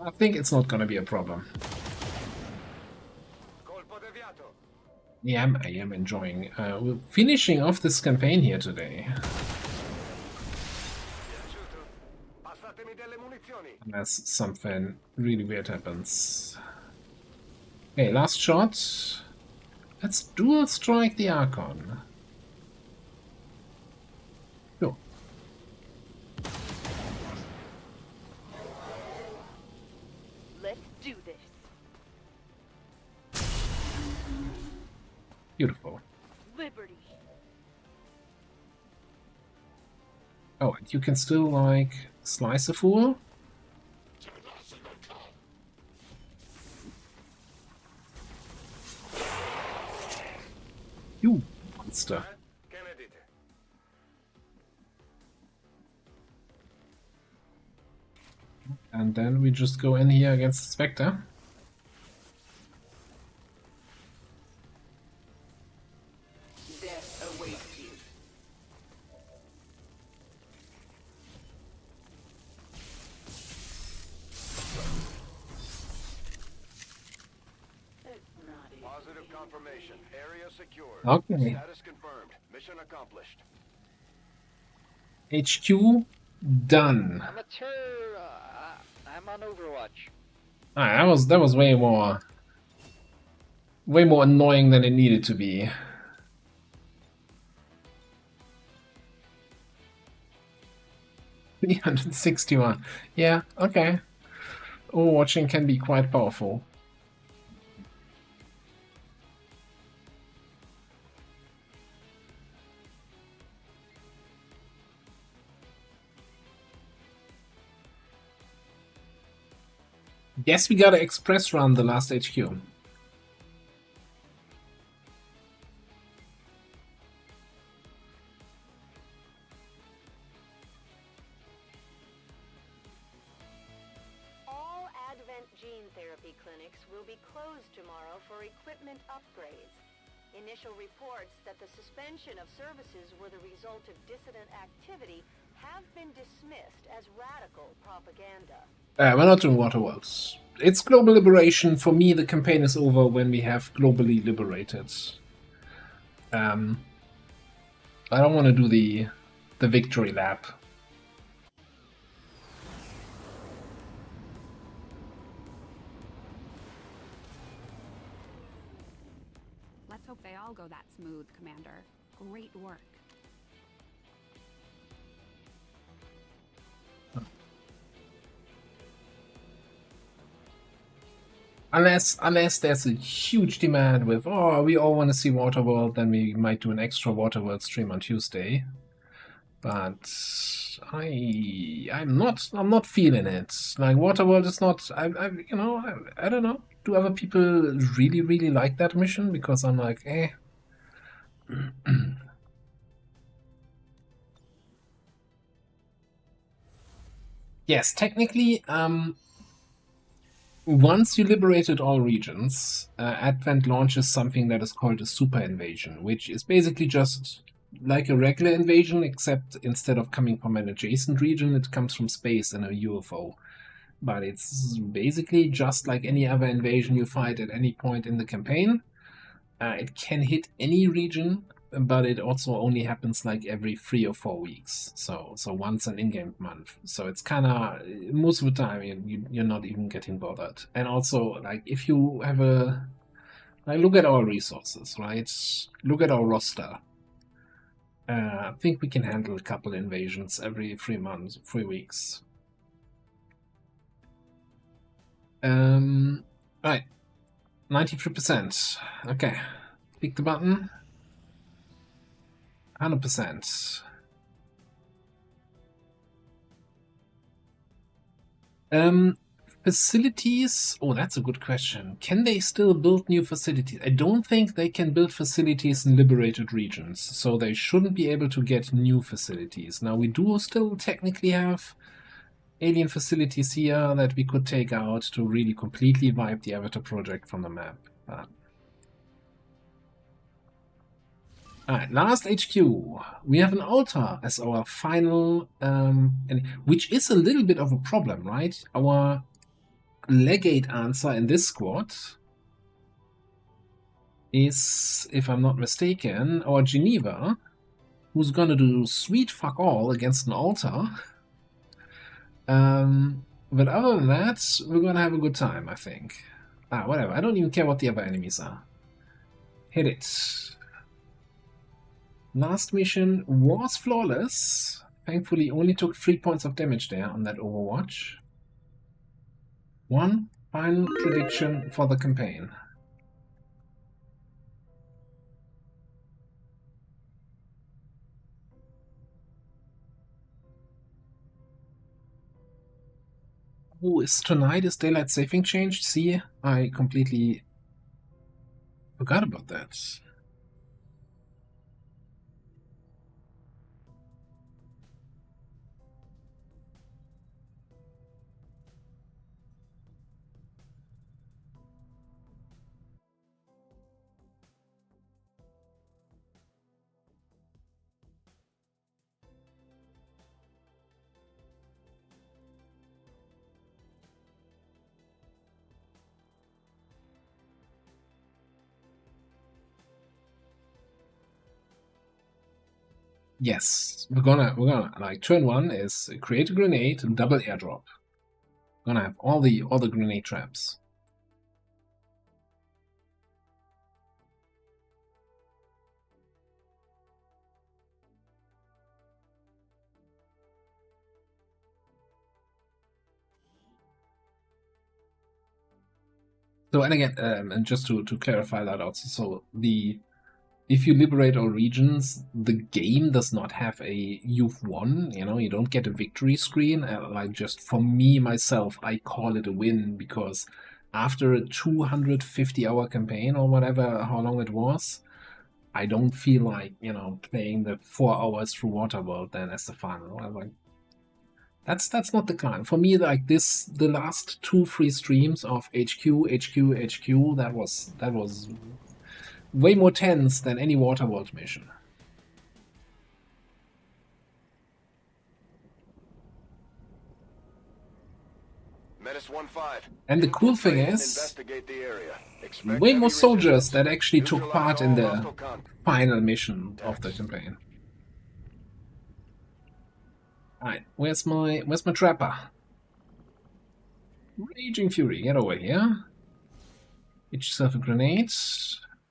I think it's not gonna be a problem. Colpo deviato. Yeah, I am enjoying. We're finishing off this campaign here today. Passatemi delle munizioni. Unless something really weird happens. Okay, last shot. Let's dual strike the Archon. Go. Let's do this. Beautiful. Liberty. Oh, and you can still, like, slice a fool? You monster. And then we just go in here against the Spectre. Death awaits you. Positive confirmation. Area secured. Okay. Status confirmed. Mission accomplished. HQ done. Amateur. I'm on Overwatch. Ah, that was way more annoying than it needed to be. $361. Yeah, okay. Overwatching can be quite powerful. Guess we gotta express run the last HQ. All Advent gene therapy clinics will be closed tomorrow for equipment upgrades. Initial reports that the suspension of services were the result of dissident activity have been dismissed as radical propaganda. We're not doing Waterworlds. It's global liberation. For me, the campaign is over when we have globally liberated. I don't want to do the victory lap. Let's hope they all go that smooth, Commander. Great work. Unless there's a huge demand with, oh, we all want to see Waterworld, then we might do an extra Waterworld stream on Tuesday. But I'm not feeling it. Like, Waterworld is not. I don't know. Do other people really like that mission? Because I'm like, eh. Yes, technically, once you liberated all regions, Advent launches something that is called a super invasion, which is basically just like a regular invasion, except instead of coming from an adjacent region, it comes from space in a UFO. But it's basically just like any other invasion you fight at any point in the campaign. It can hit any region, but it also only happens like every 3 or 4 weeks. So once an in-game month. So it's kind of, most of the time you're not even getting bothered. And also, like, if you have look at our resources, right? Look at our roster. I think we can handle a couple invasions every 3 weeks. Right. 93%. Okay. Click the button. 100%. Facilities? Oh, that's a good question. Can they still build new facilities? I don't think they can build facilities in liberated regions, so they shouldn't be able to get new facilities. Now, we do still technically have alien facilities here that we could take out to really completely wipe the Avatar project from the map. But Alright, last HQ. We have an altar as our final, which is a little bit of a problem, right? Our Legate answer in this squad is, if I'm not mistaken, our Geneva, who's gonna do sweet fuck all against an altar. But other than that, we're gonna have a good time, I think. Whatever, I don't even care what the other enemies are. Hit it. Last mission was flawless. Thankfully, only took 3 points of damage there on that Overwatch. One final prediction for the campaign. Oh, is tonight is daylight saving changed? See, I completely forgot about that. Yes, we're gonna like turn 1 is create a grenade and double airdrop. We're gonna have all the grenade traps. So, and again, and just to clarify that also, so if you liberate all regions, the game does not have a you've won, you know, you don't get a victory screen. Like, just for me, myself, I call it a win, because after a 250-hour campaign or whatever, how long it was, I don't feel like, you know, playing the 4 hours through Waterworld then as the final. Like, that's not the climb. For me, like this, the last 2-3 streams of HQ, that was way more tense than any Waterworld mission. Menace 1-5. And the cool thing is, way more soldiers that actually took part in the final mission of the campaign. Alright, where's my trapper? Raging Fury, get over here. Get yourself a grenade.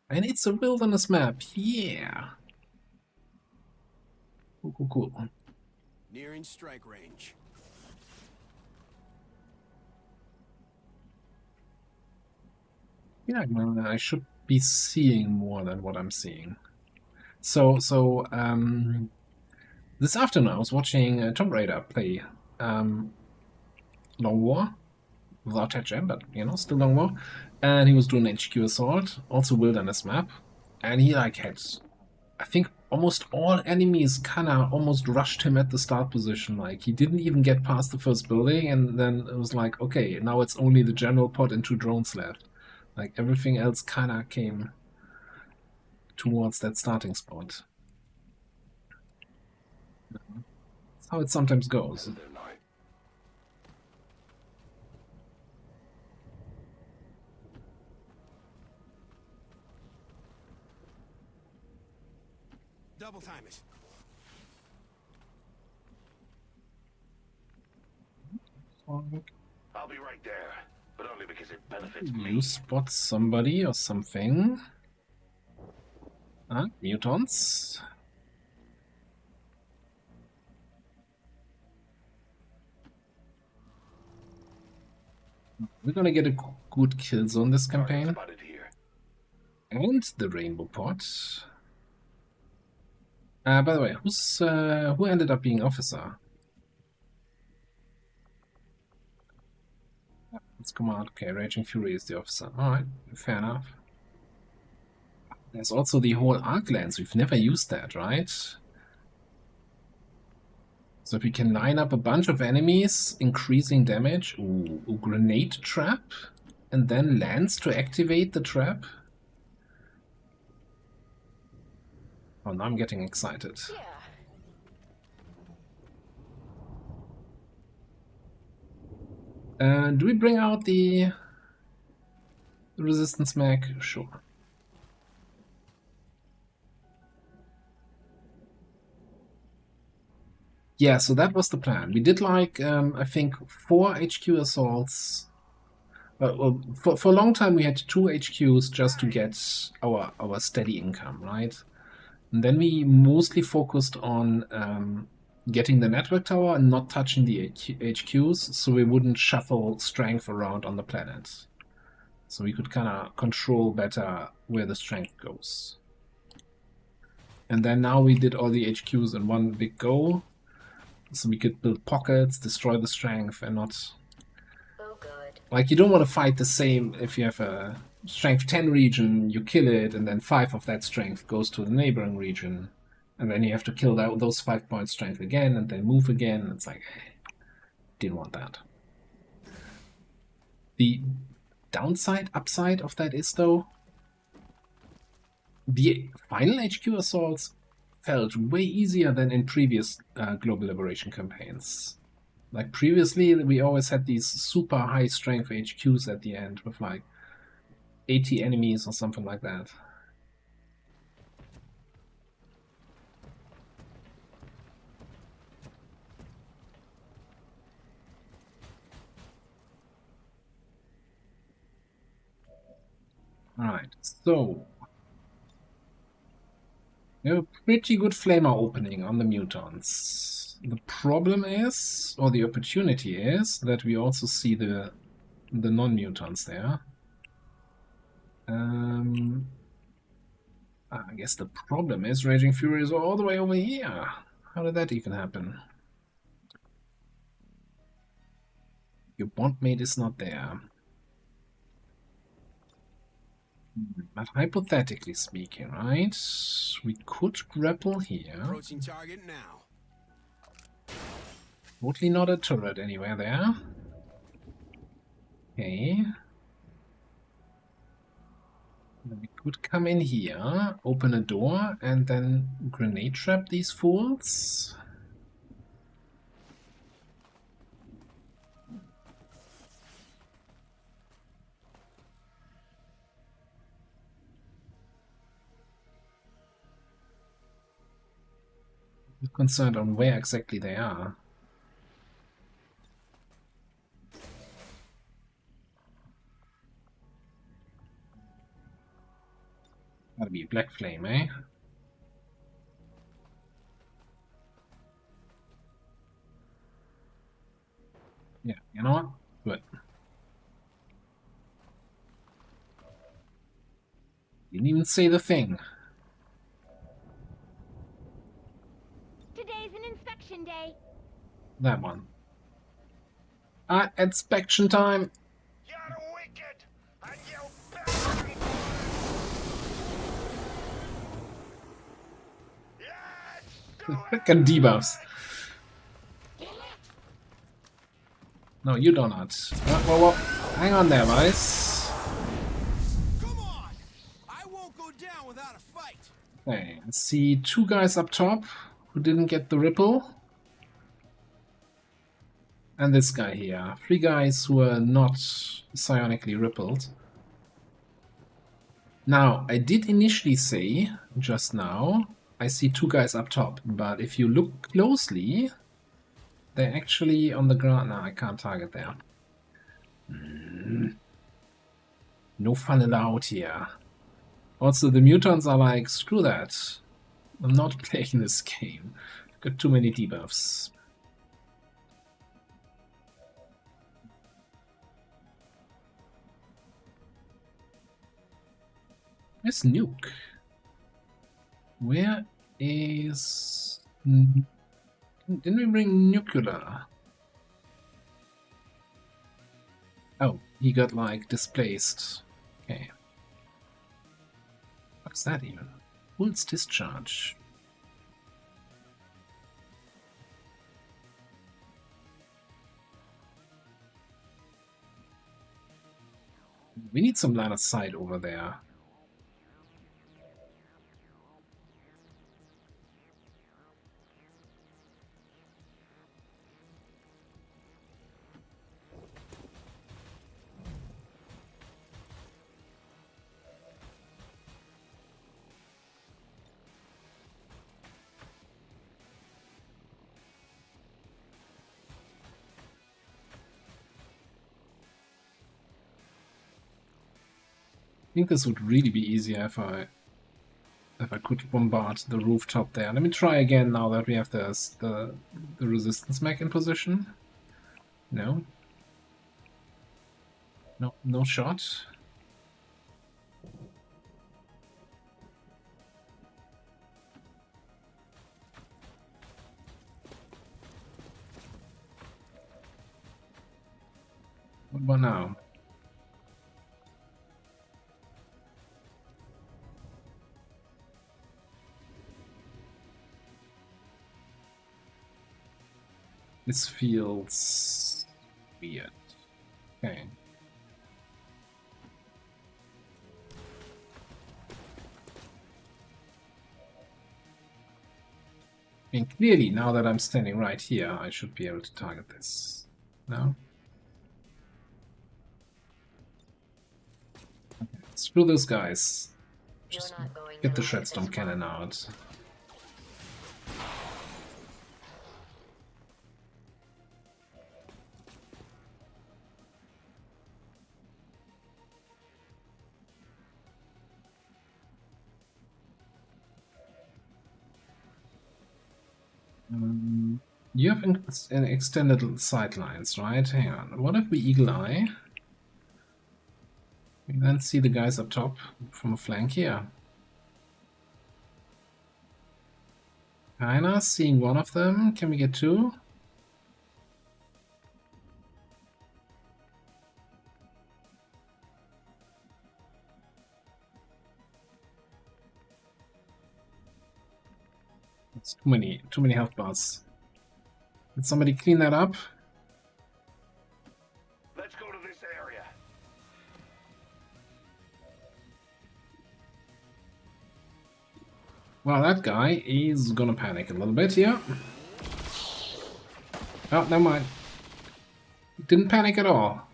And it's a wilderness map, yeah. Cool. Nearing strike range. Yeah, I should be seeing more than what I'm seeing. So this afternoon I was watching Tomb Raider play Long War without Tetchem, but you know, still Long War. And he was doing HQ Assault, also wilderness map, and he like had, I think, almost all enemies kinda almost rushed him at the start position. Like, he didn't even get past the first building, and then it was like, okay, now it's only the general pod and 2 drones left. Like, everything else kinda came towards that starting spot. That's how it sometimes goes. Double time it. I'll be right there, but only because it benefits me. You spot somebody or something. Mutants. We're gonna get a good kill zone this campaign. And the rainbow pot. By the way, who ended up being officer? Let's come out. Okay, Raging Fury is the officer. Alright, fair enough. There's also the whole arc lens. We've never used that, right? So if we can line up a bunch of enemies, increasing damage. Ooh, grenade trap, and then lance to activate the trap. Oh, now I'm getting excited. Do we bring out the resistance mech? Sure. Yeah, so that was the plan. We did like, I think, 4 HQ assaults. For a long time we had 2 HQs just to get our steady income, right? And then we mostly focused on getting the network tower and not touching the HQs, so we wouldn't shuffle strength around on the planet. So we could kind of control better where the strength goes. And then now we did all the HQs in one big go, so we could build pockets, destroy the strength, and not... Like, you don't want to fight the same if you have a strength 10 region, you kill it, and then 5 of that strength goes to the neighboring region. And then you have to kill those 5 points strength again, and then move again. It's like, didn't want that. The upside of that is, though, the final HQ assaults felt way easier than in previous Global Liberation campaigns. Like previously, we always had these super high strength HQs at the end with like 80 enemies or something like that. Alright, so we have a pretty good flamer opening on the mutants. The problem is, or the opportunity is, that we also see the non-mutants there. I guess the problem is Raging Fury is all the way over here. How did that even happen? Your bondmate is not there. But hypothetically speaking, right? We could grapple here. Approaching target now. Totally not a turret anywhere there. Okay. We could come in here, open a door, and then grenade trap these fools. I'm concerned on where exactly they are. Gotta be Black Flame, eh? Yeah, you know what? Good. Didn't even say the thing. Today's an inspection day. That one. Inspection time. You're wicked, and you better be. Freaking debuffs. No, you do not. Whoa. Hang on there, guys. Come on! I won't go down without a fight. Okay, I see 2 guys up top who didn't get the ripple. And this guy here. 3 guys who are not psionically rippled. Now, I did initially say, just now, I see 2 guys up top, but if you look closely, they're actually on the ground. No, I can't target there. No fun allowed here. Also, the mutants are like, screw that. I'm not playing this game. Got too many debuffs. Where's Nuke? Where is... Didn't we bring Nuclear? Oh, he got like displaced. Okay. What's that even? Pulse discharge. We need some line of sight over there. think this would really be easier if I could bombard the rooftop there. Let me try again now that we have the resistance mech in position. No. No, no shot. What about now? This feels weird. Okay. I mean, clearly, now that I'm standing right here, I should be able to target this. No? Okay. Screw those guys. Just get the Shredstorm cannon out. You have an extended sightlines, right? Hang on. What if we Eagle Eye? We then see the guys up top from a flank here. Kinda seeing one of them. Can we get two? It's too many health bars. Did somebody clean that up? Let's go to this area. Well, that guy is gonna panic a little bit here. Oh, never mind. Didn't panic at all.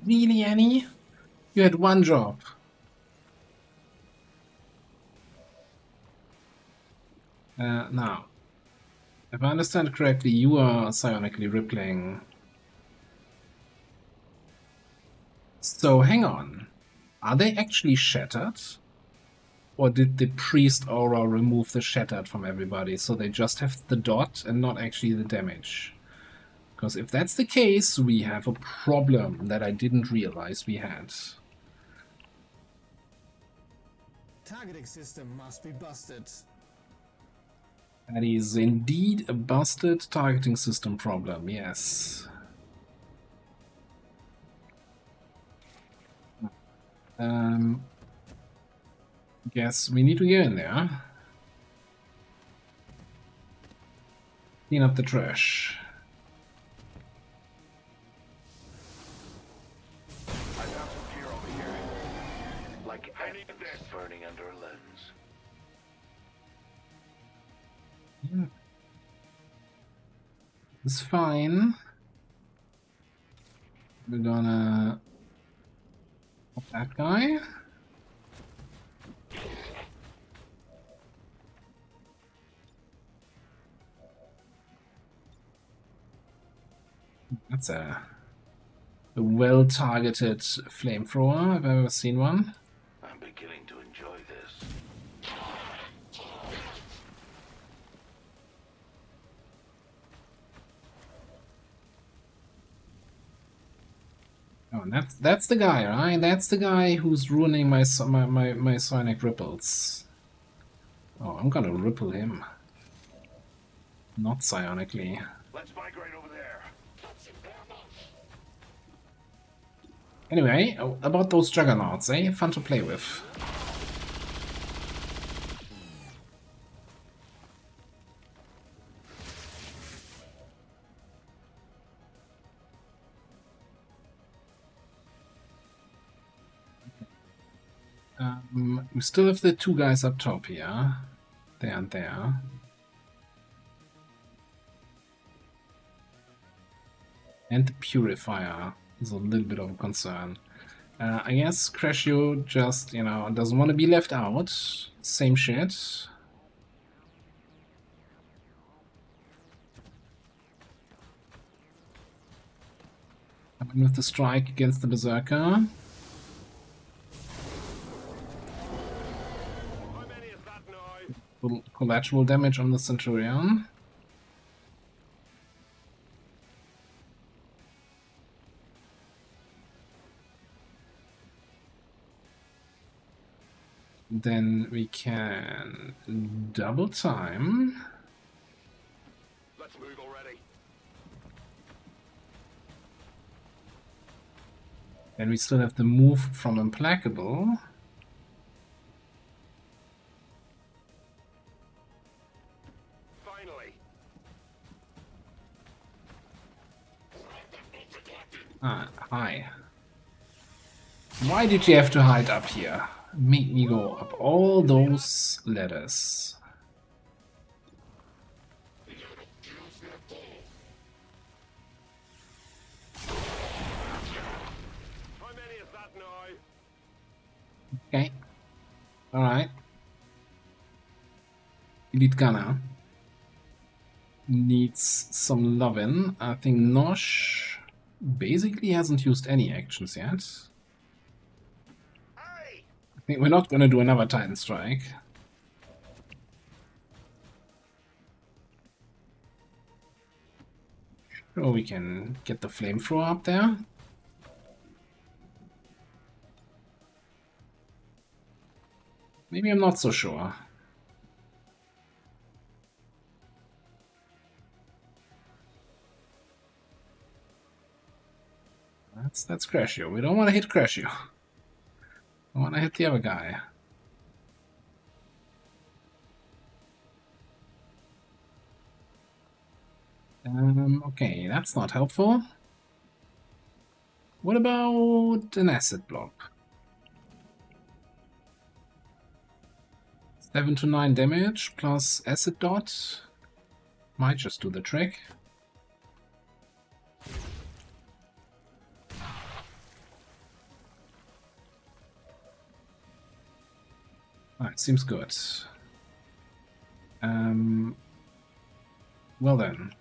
Really, Annie? You had one job. Now, if I understand correctly, you are psionically rippling. So, hang on. Are they actually shattered? Or did the priest aura remove the shattered from everybody, so they just have the dot and not actually the damage? Because if that's the case, we have a problem that I didn't realize we had. Targeting system must be busted. That is indeed a busted targeting system problem, yes. Guess we need to get in there. Clean up the trash. Burning under a lens. Yeah. It's fine. We're gonna pop that guy. That's a well-targeted flamethrower. I've ever seen one. I'm beginning to enjoy this. Oh, and that's the guy, right? That's the guy who's ruining my sonic ripples. Oh, I'm gonna ripple him. Not psionically. Let's migrate over there. Anyway, about those juggernauts, eh? Fun to play with. We still have the two guys up top here. There and there. And the purifier is a little bit of a concern. I guess Crashio just, you know, doesn't want to be left out. Same shit. Coming with the strike against the Berserker. Little collateral damage on the Centurion. Then we can double time. Let's move already. Then we still have the move from Implacable. Finally. Ah, hi. Why did you have to hide up here? Make me go up all those ladders. Okay. Alright. Elite Gunner needs some lovin'. I think Nosh basically hasn't used any actions yet. I think we're not gonna do another Titan Strike. Sure, we can get the flamethrower up there. Maybe I'm not so sure. That's Crashio. We don't want to hit Crashio. I want to hit the other guy. Okay, that's not helpful. What about an acid block? 7 to 9 damage plus acid dot. Might just do the trick. Alright, seems good. Well then.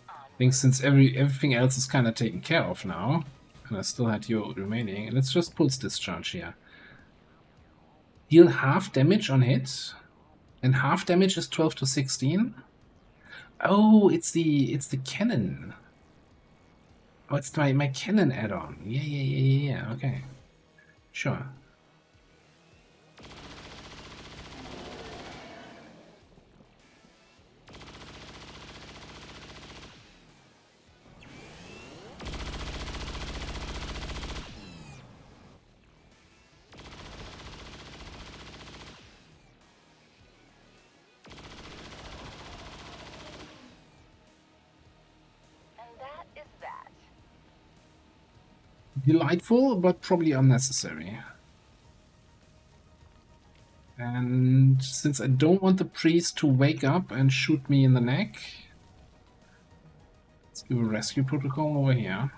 I think since everything else is kind of taken care of now, and I still had you remaining, let's just pulse discharge here. Deal half damage on hit, and half damage is 12 to 16. Oh, it's the cannon. Oh, it's my cannon add-on. Yeah. Okay, sure. Delightful, but probably unnecessary. And since I don't want the priest to wake up and shoot me in the neck, let's do a rescue protocol over here.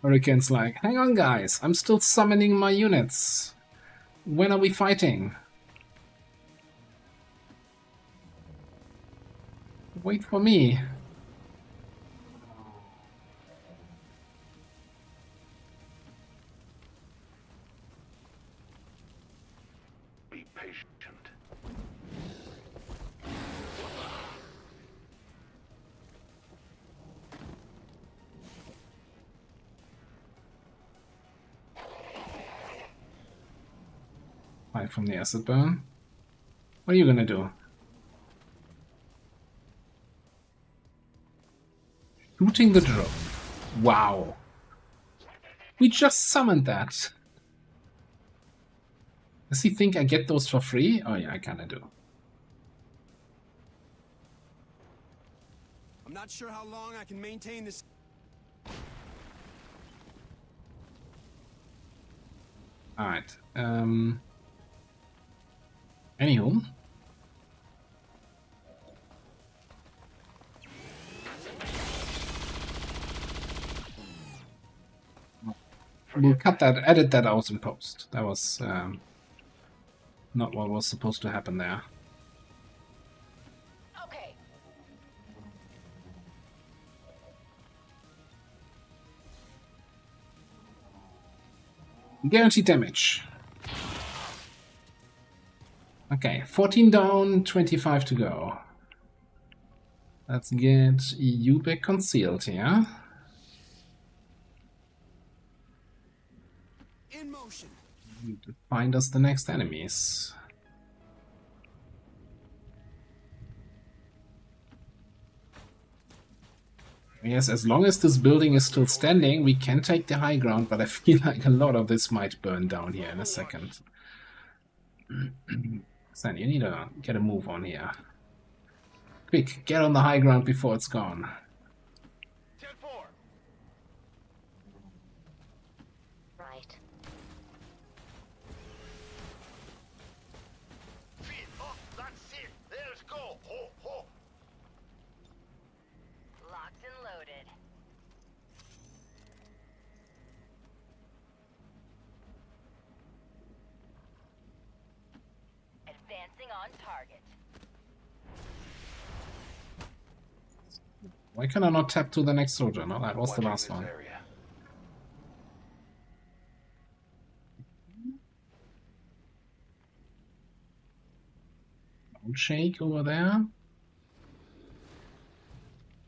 Hurricane's like, hang on guys, I'm still summoning my units. When are we fighting? Wait for me. Be patient. Right from the acid burn. What are you gonna do? Shooting the drone. Wow. We just summoned that. Does he think I get those for free? Oh yeah, I kinda do. I'm not sure how long I can maintain this. Alright. Anywho. We'll cut that, edit that out in post. That was not what was supposed to happen there. Okay. Guaranteed damage. Okay, 14 down, 25 to go. Let's get EU back concealed here. In motion. Need to find us the next enemies. Yes, as long as this building is still standing, we can take the high ground, but I feel like a lot of this might burn down here in a second. Stan, you need to get a move on here. Quick, get on the high ground before it's gone. 10-4. Right. Feet up, that's it. Let's go. Ho, ho. Locked and loaded. Advancing on target. Why can I not tap to the next soldier? No, that was the Watching last this one. area. Don't shake over there.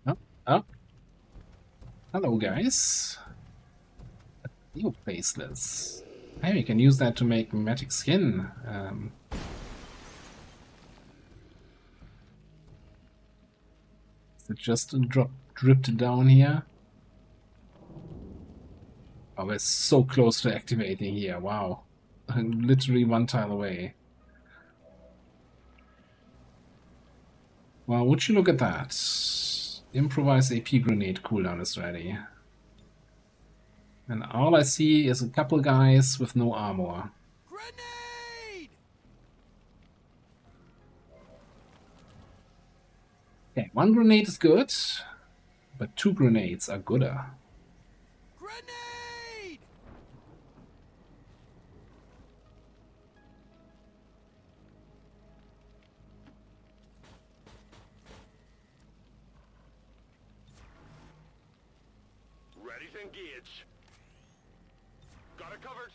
Oh, oh. Hello, guys. You faceless. Hey, we can use that to make mimetic skin. Is it just dripped down here? Oh, we're so close to activating here. Wow. I'm literally one tile away. Well, would you look at that? Improvise AP grenade cooldown is ready. And all I see is a couple guys with no armor. Grenade! Okay, one grenade is good, but two grenades are gooder. Grenade! Ready to engage. Got it covered.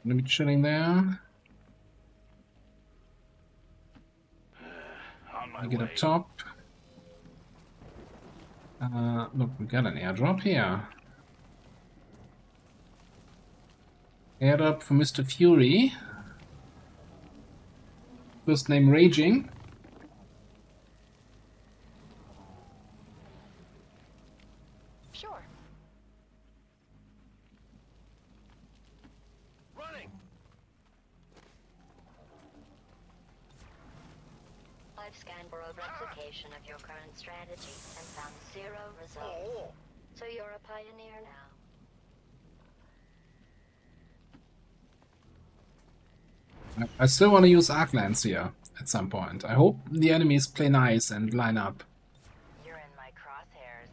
Gonna be chilling there. On Get up top. Look, we got an airdrop here. Airdrop for Mr. Fury. First name Raging. Sure. Running. I've scanned for a replication of your current strategy and found 0 results. So you're a pioneer now. I still want to use Arc Lance here at some point. I hope the enemies play nice and line up. You're in my crosshairs.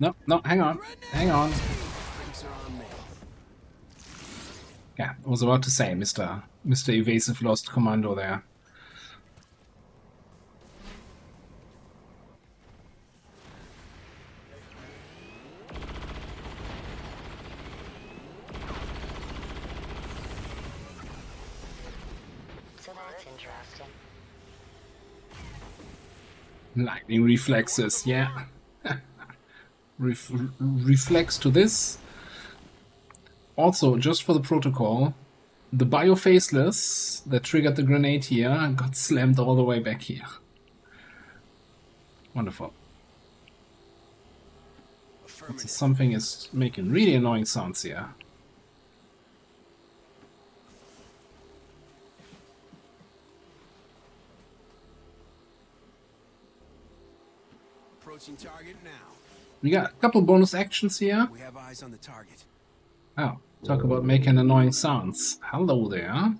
No, no, hang on. Hang on. Yeah, I was about to say, Mr. Evasive Lost Commando there. So that's interesting. Lightning reflexes, yeah. Reflex to this. Also, just for the protocol, the bio-faceless that triggered the grenade here got slammed all the way back here. Wonderful. Something is making really annoying sounds here. approaching target now. We got a couple bonus actions here. We have eyes on the target. Oh, talk about making annoying sounds. Hello there.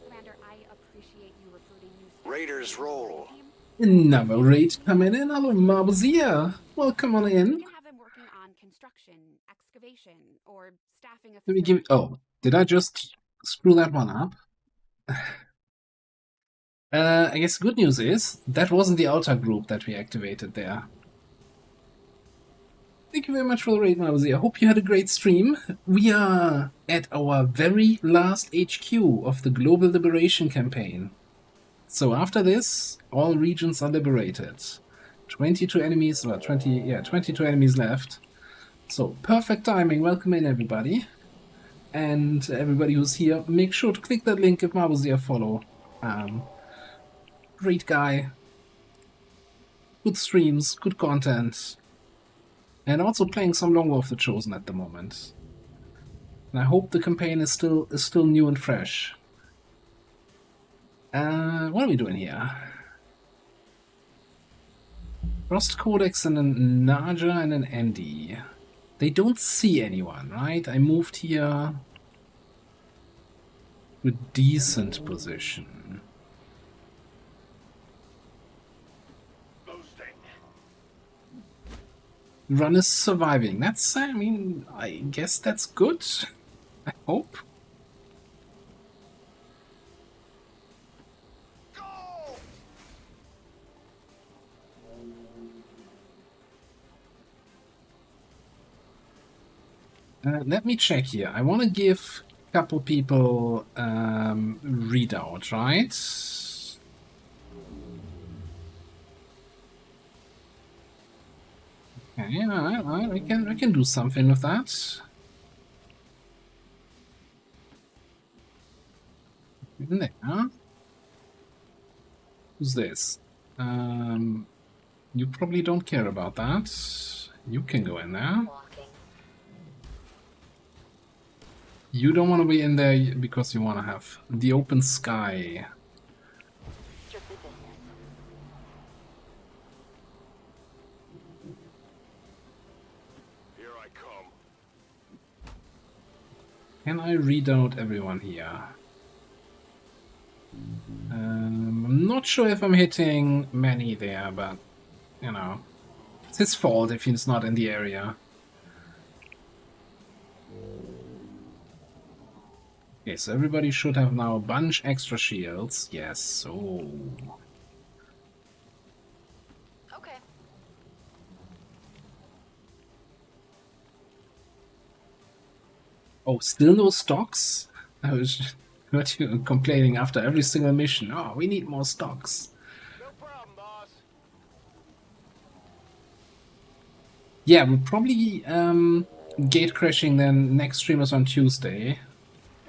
Commander, I appreciate you recruiting new staff. Raiders roll. Another raid coming in. Hello, Marbozia. Welcome on in. You can have them working on construction, excavation, or staffing a Let me give. Oh, did I just screw that one up? I guess the good news is that wasn't the altar group that we activated there. Thank you very much for the raid, Marbozia. I hope you had a great stream. We are at our very last HQ of the Global Liberation Campaign. So after this, all regions are liberated. 22 enemies, well, 22 enemies left. So perfect timing. Welcome in, everybody. And everybody who's here, make sure to click that link if Marbozia a follow. Great guy. Good streams, good content. And also playing some Long War of the Chosen at the moment. And I hope the campaign is still new and fresh. What are we doing here? Frost Codex and an Naja and an Andy. They don't see anyone, right? I moved here to a decent position. Run is surviving. That's, I mean, I guess that's good. I hope. Let me check here. I want to give a couple people readout, right? Okay, alright, we can do something with that. In there. Who's this? You probably don't care about that. You can go in there. You don't want to be in there because you want to have the open sky. Here I come. Can I read out everyone here? I'm not sure if I'm hitting many there, but, you know, it's his fault if he's not in the area. Okay, so everybody should have now a bunch extra shields. Yes, so... Okay. Oh, still no stocks? I was heard you complaining after every single mission. Oh, we need more stocks. No problem, boss. Yeah, we'll probably gate crashing then next stream is on Tuesday.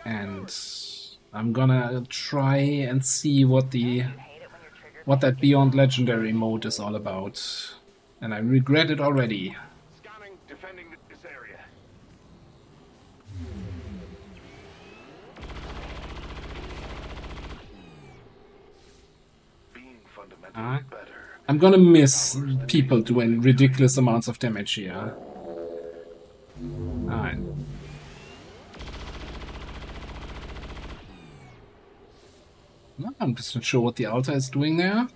And I'm gonna try and see what that Beyond Legendary mode is all about. And I regret it already. Scanning, defending this area. Being fundamentally better. I'm gonna miss people doing ridiculous amounts of damage here. Alright. I'm just not sure what the altar is doing there.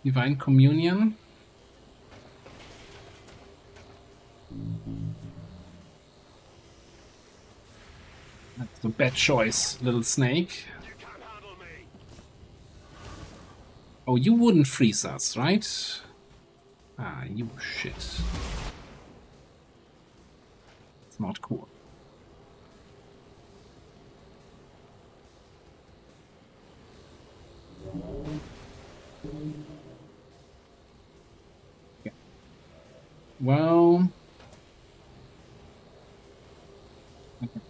Divine Communion. That's a bad choice, little snake. Oh, you wouldn't freeze us, right? Ah, you shit. It's not cool. Okay. Well, okay.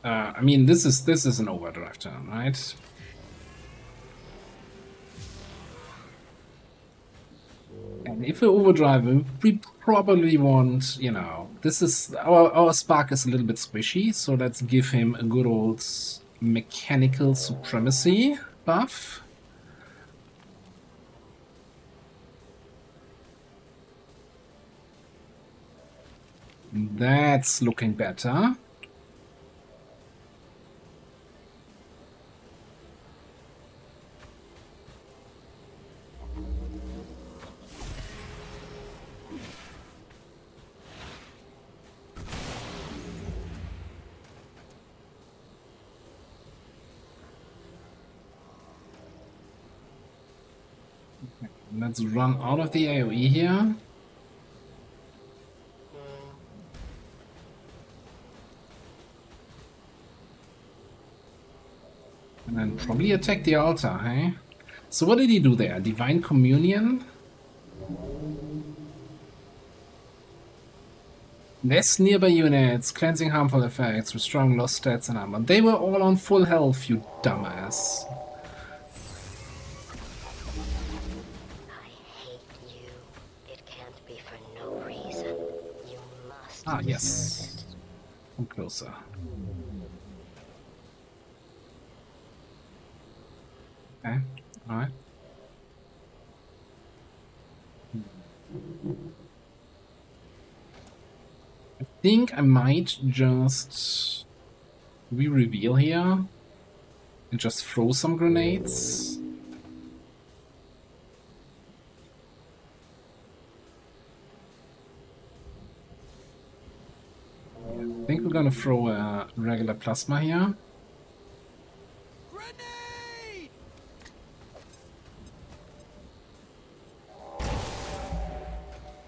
I mean, this is an overdrive turn, right? And if we overdrive him, we probably want, you know, this is, our spark is a little bit squishy, so let's give him a good old mechanical supremacy buff. That's looking better. Let's run out of the AoE here. And then probably attack the altar, hey? So what did he do there? Divine Communion? Less nearby units, cleansing harmful effects, restoring lost stats and armor. They were all on full health, you dumbass. Ah, yes. Come closer. Okay, alright. I think I might just re-reveal here and just throw some grenades. I think we're gonna throw a regular plasma here. Grenade!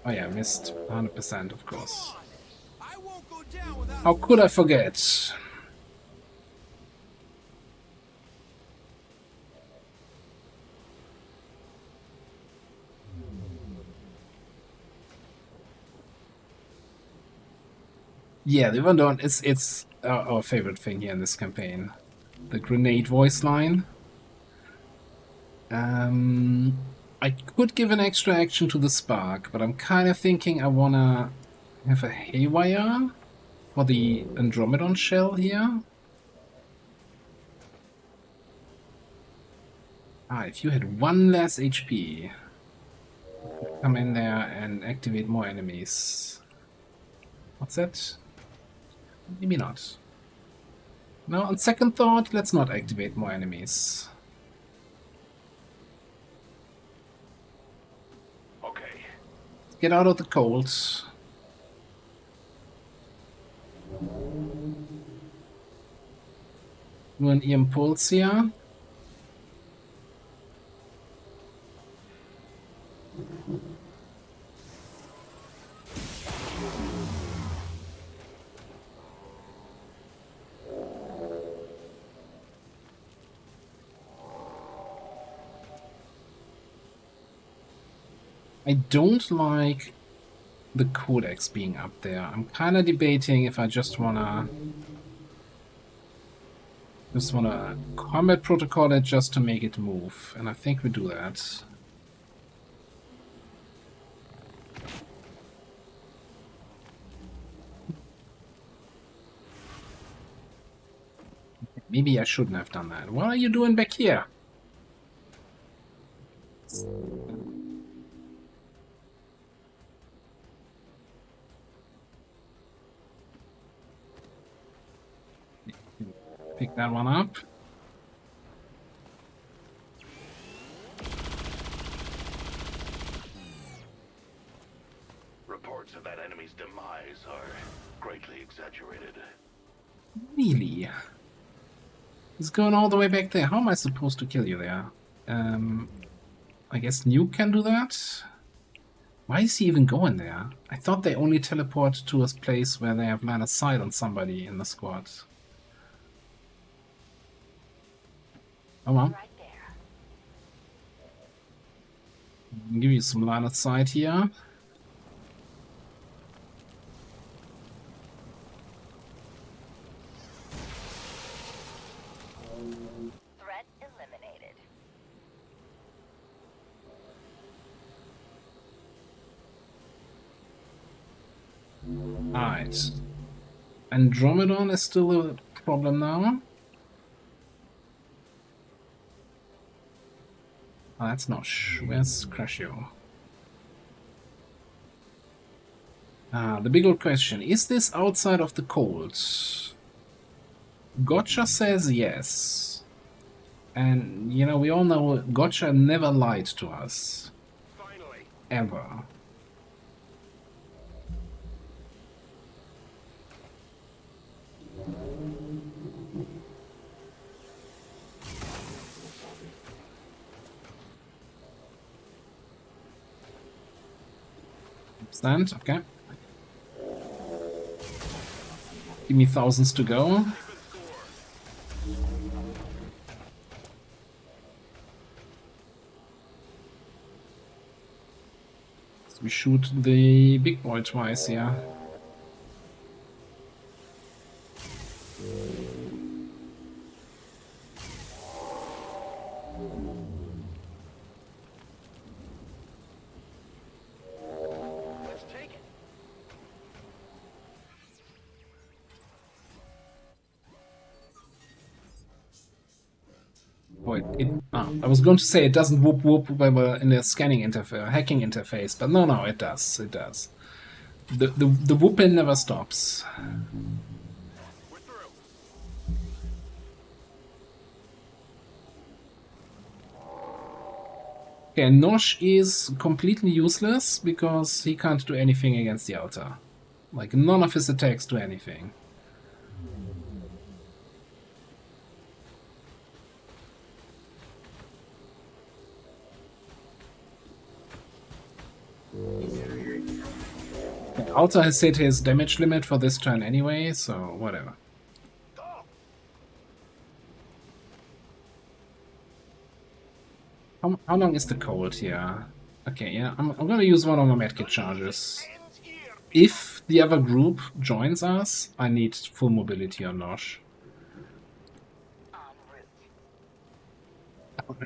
Oh yeah, missed 100%, of course. I won't go down without How could I forget? Yeah, the Vandon, it's our favorite thing here in this campaign. The grenade voice line. I could give an extra action to the spark, but I'm kind of thinking I wanna have a haywire for the Andromedon shell here. Ah, if you had one less HP, come in there and activate more enemies. What's that? Maybe not. No, on second thought, let's not activate more enemies. Okay. Get out of the cold. Do an impulse here. I don't like the codex being up there. I'm kind of debating if I just wanna combat protocol it just to make it move, and I think we do that. Maybe I shouldn't have done that. What are you doing back here? Pick that one up. Reports of that enemy's demise are greatly exaggerated. Really? He's going all the way back there. How am I supposed to kill you there? I guess Nuke can do that? Why is he even going there? I thought they only teleport to a place where they have line of sight on somebody in the squad. Come on. Give you some line of sight here. Threat eliminated. Alright. Andromedon is still a problem now. Oh, that's Nosh. Where's Crushio? The big old question. Is this outside of the cold? Gotcha says yes. And, you know, we all know Gotcha never lied to us. Finally. Ever. Stand, okay. Give me thousands to go. So we shoot the big boy twice here. I was going to say it doesn't whoop whoop when we're in the scanning interface, hacking interface, but no, it does. It does. The whooping never stops. Okay, Nosh is completely useless because he can't do anything against the Altar. Like, none of his attacks do anything. Altar has hit his damage limit for this turn anyway, so whatever. How long is the cold here? Okay, yeah, I'm gonna use one of my medkit charges. If the other group joins us, I need full mobility on Nosh.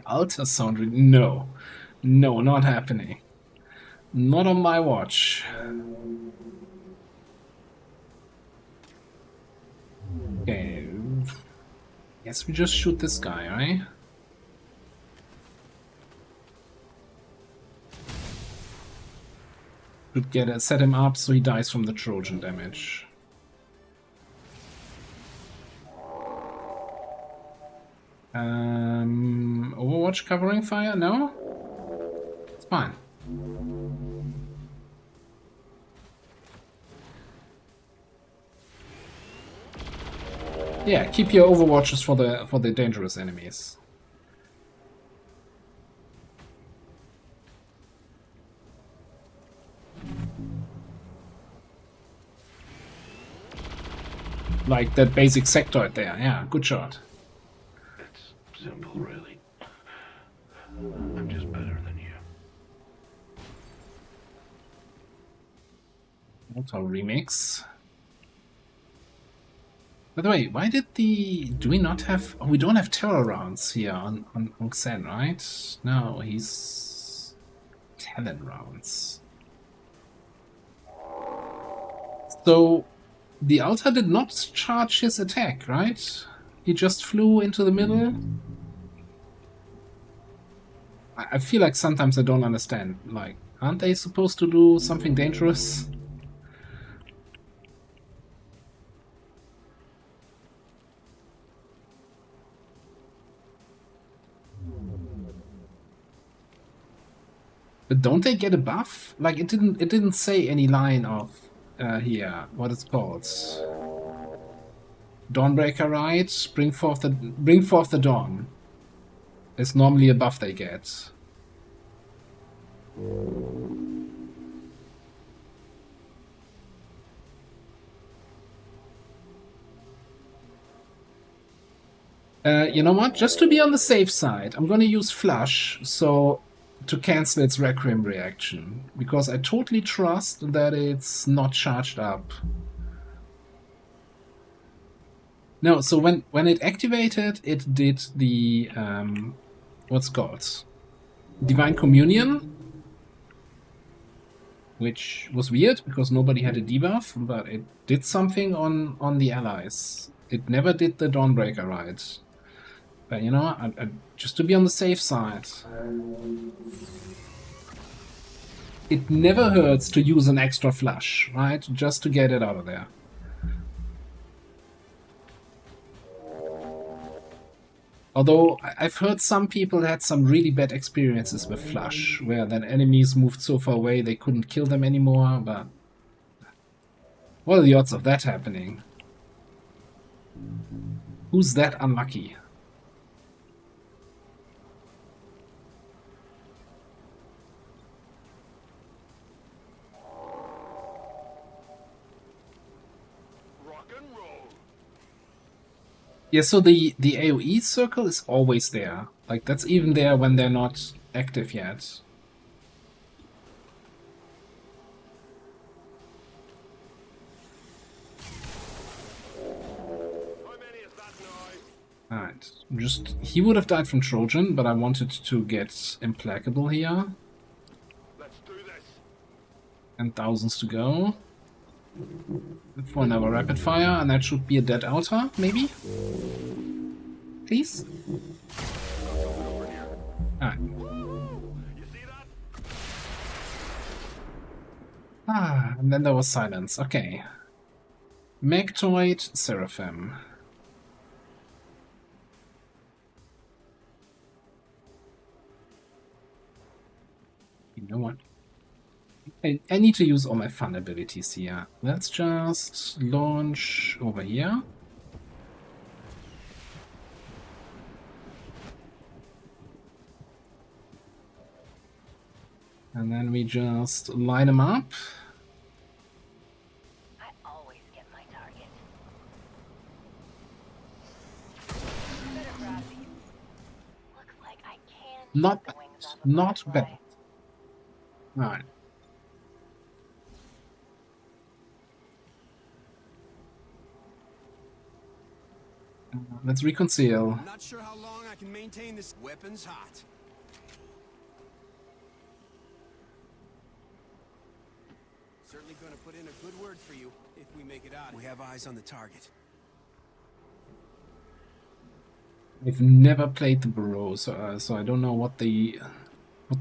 Altar sound? No. No, not happening. Not on my watch. Okay. Guess we just shoot this guy, right? Should set him up so he dies from the Trojan damage. Overwatch covering fire? No? It's fine. Yeah, keep your overwatches for the dangerous enemies. Like that basic sectoid there, yeah, good shot. It's simple, really. I'm just better than you. Auto remix. By the way, why did do we not have... Oh, we don't have terror rounds here on Xen, right? No, he's... talent rounds. So, the Altar did not charge his attack, right? He just flew into the middle. I feel like sometimes I don't understand. Like, aren't they supposed to do something dangerous? But don't they get a buff? Like it didn't say any line of here what it's called. Dawnbreaker, right? Bring forth the dawn. Is normally a buff they get. You know what? Just to be on the safe side, I'm gonna use Flush to cancel its Requiem reaction, because I totally trust that it's not charged up. No, so when it activated, it did the what's called Divine Communion, which was weird because nobody had a debuff, but it did something on the allies. It never did the Dawnbreaker right. But you know, just to be on the safe side. It never hurts to use an extra flush, right? Just to get it out of there. Although I've heard some people had some really bad experiences with flush, where then enemies moved so far away they couldn't kill them anymore, but what are the odds of that happening? Who's that unlucky? Yeah, so the AoE circle is always there. Like, that's even there when they're not active yet. Alright, he would have died from Trojan, but I wanted to get Implacable here. Let's do this. And thousands to go. For another rapid fire, and that should be a dead outer, maybe? Please? Alright. Ah, and then there was silence. Okay. Mechapede, Seraphim. You know what? I need to use all my fun abilities here. Let's just launch over here. And then we just line them up. I always get my target. Looks like I can Not bad. Not bad. Alright. Let's reconcile. I'm not sure how long I can maintain this. Weapons hot. Certainly going to put in a good word for you if we make it out. We have eyes on the target. I've never played the Burrow, so I don't know what the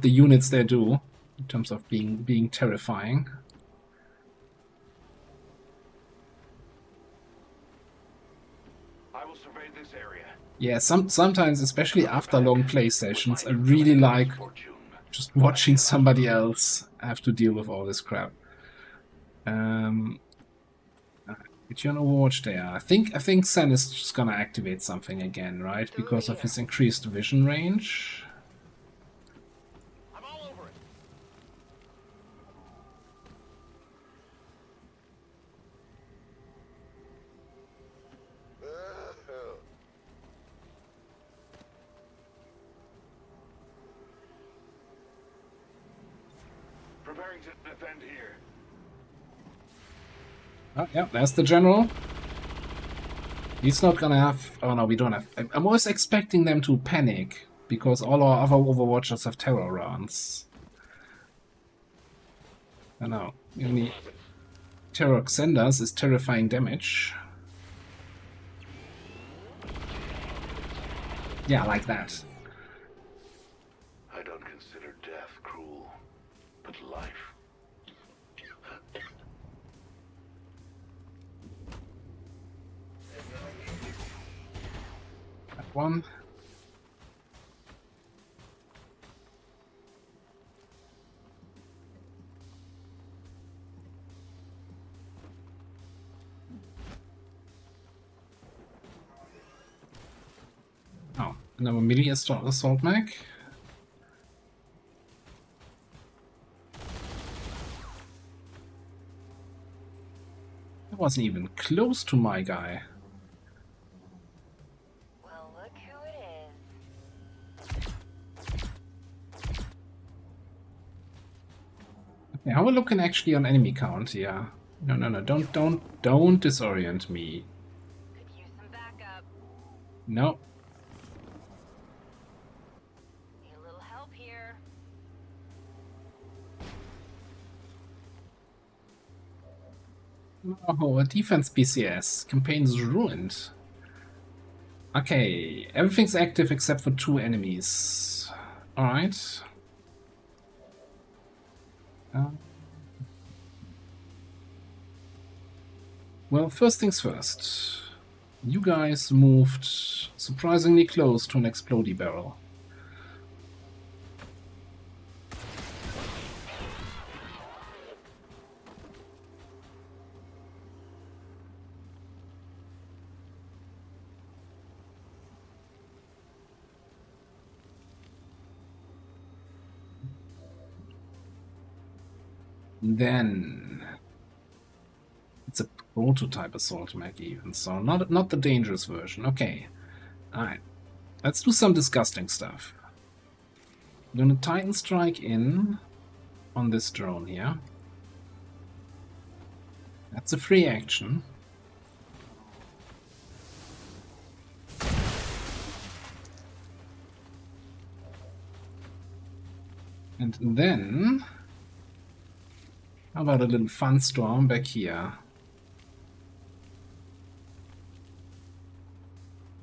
units there do in terms of being terrifying. I will survey this area. Yeah, sometimes, especially after long play sessions, I really like just watching somebody else have to deal with all this crap. Get you on Overwatch there. I think Sen is just gonna activate something again, right? Because of his increased vision range. I'm all over it. Preparing to defend here. Oh, yeah, there's the general. He's not gonna have... Oh no, we don't have... I'm always expecting them to panic, because all our other Overwatchers have terror rounds. I know. Only Terror Xenders is terrifying damage. Yeah, like that. I don't consider death cruel, but life. That one. Oh, another melee assault mech. That wasn't even close to my guy. Well, look who it is. Okay, how are we looking actually on enemy count here? No, don't disorient me. Could use some backup. No. Need a little help here. Oh, a defense BCS. Campaign's ruined. Okay, everything's active except for 2 enemies. Alright. Well, first things first. You guys moved surprisingly close to an explodey barrel. Then it's a prototype assault mech even, so not the dangerous version. Okay. Alright. Let's do some disgusting stuff. I'm gonna Titan Strike in on this drone here. That's a free action. And then how about a little fun storm back here?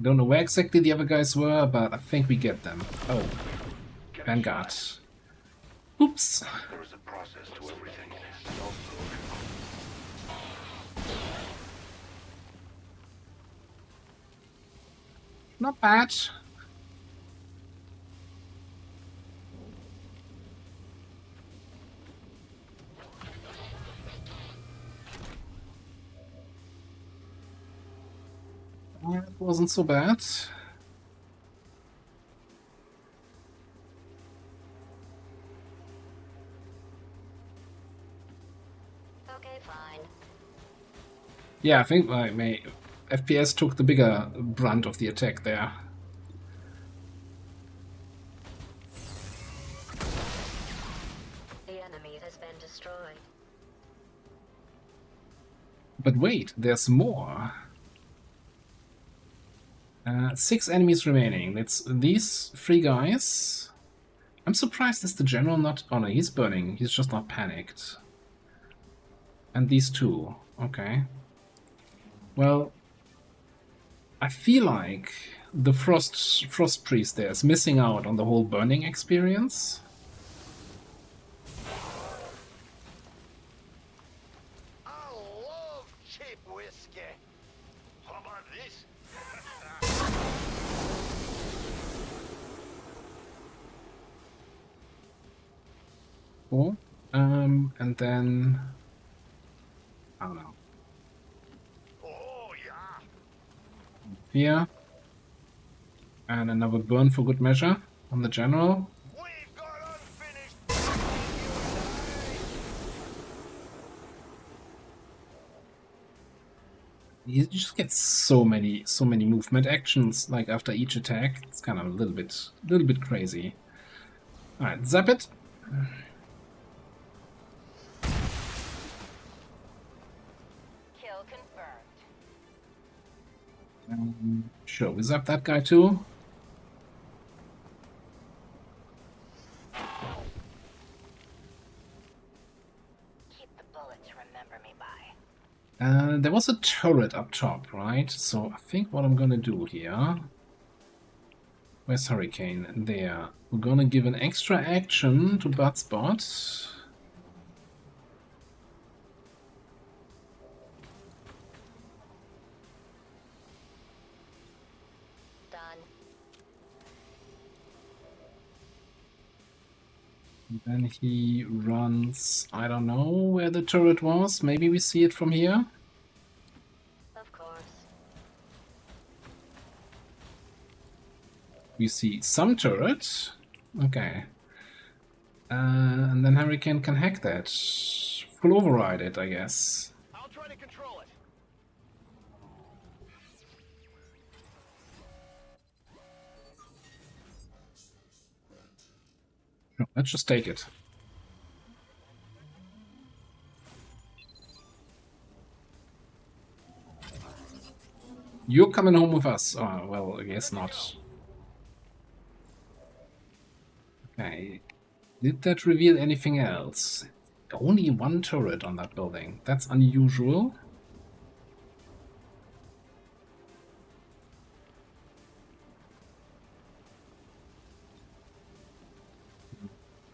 Don't know where exactly the other guys were, but I think we get them. Oh, Vanguard. Oops. There is a process to everything. Not bad. It wasn't so bad. Okay, fine. Yeah, I think my FPS took the bigger brunt of the attack there. The enemy has been destroyed. But wait, there's more. 6 enemies remaining. It's these 3 guys. I'm surprised is the general not... Oh no, he's burning. He's just not panicked. And these 2. Okay. Well, I feel like the Frost Priest there is missing out on the whole burning experience. I love cheap whiskey. How about this? Cool. And then... I don't know. Oh, yeah. Here. And another burn for good measure on the general. We've got unfinished. You just get so many movement actions like after each attack. It's kind of a little bit crazy. All right, zap it. Kill confirmed. Sure, we zap that guy too. Keep the bullets, remember me by. There was a turret up top, right? So I think what I'm gonna do here... Where's Hurricane? There. We're gonna give an extra action to Budspot. Done. And then he runs... I don't know where the turret was. Maybe we see it from here? Of course. We see some turret. Okay. And then Hurricane can hack that. Full override it, I guess. I'll try to control it. No, let's just take it. You're coming home with us. Oh, well, I guess not. Okay. Did that reveal anything else? Only 1 turret on that building. That's unusual.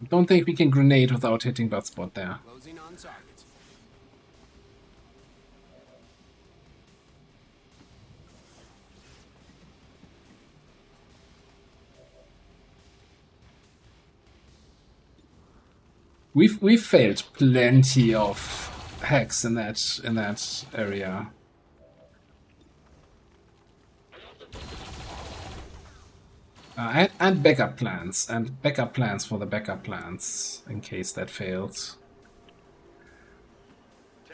don't think we can grenade without hitting that spot there. Closing on target. We've failed plenty of hacks in that area. And backup plans for the backup plans in case that fails. 10-4.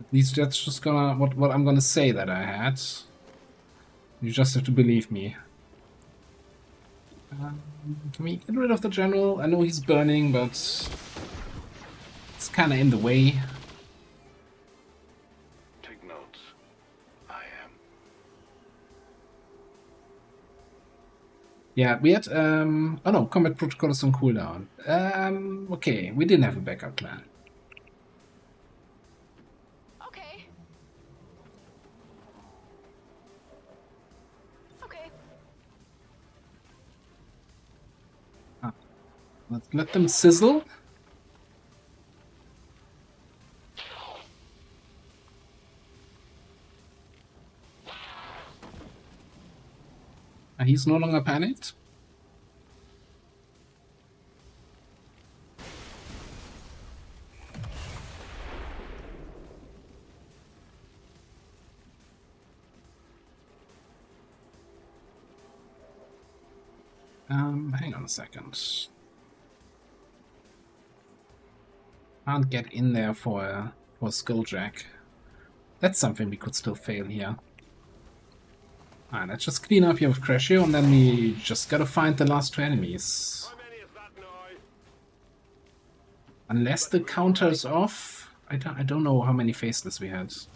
At least that's just gonna what I'm gonna say that I had. You just have to believe me. Can we get rid of the general? I know he's burning, but it's kind of in the way. Take notes. I am. Yeah, we had oh no, combat protocol is on cooldown. Okay, we didn't have a backup plan. Okay. Okay. Let's let them sizzle. He's no longer panicked. Hang on a second. Can't get in there for a Skulljack. That's something we could still fail here. Alright, let's just clean up here with Crashio, and then we just gotta find the last two enemies. Unless the counter is off, I don't know how many faceless we had. Who's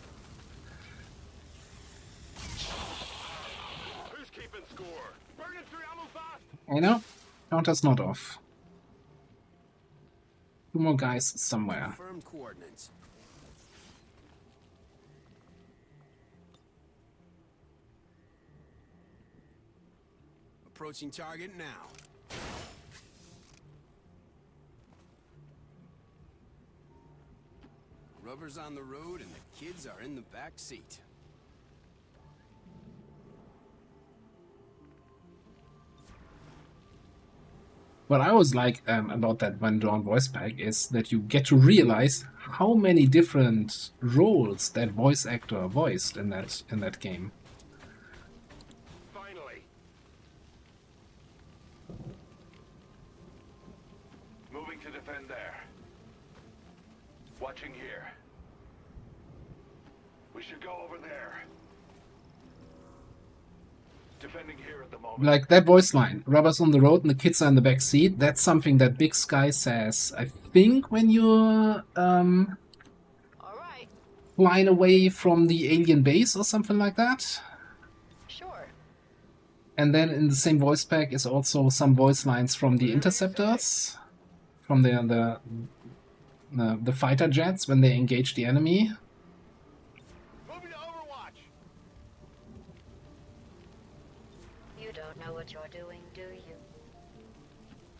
keeping score? Burning through ammo fast. I know, counter's not off. Two more guys somewhere. Confirmed coordinates. Approaching target now. Rubber's on the road and the kids are in the back seat. What I always like about that One Dawn voice pack is that you get to realize how many different roles that voice actor voiced in that game. Finally. Moving to defend there. Watching here. We should go over there. Defending here at the moment. Like that voice line, rubber's on the road and the kids are in the back seat. That's something that Big Sky says, I think, when you're flying away from the alien base or something like that. Sure. And then in the same voice pack is also some voice lines from the interceptors, from the fighter jets when they engage the enemy. Moving to Overwatch. You don't know what you're doing, do you?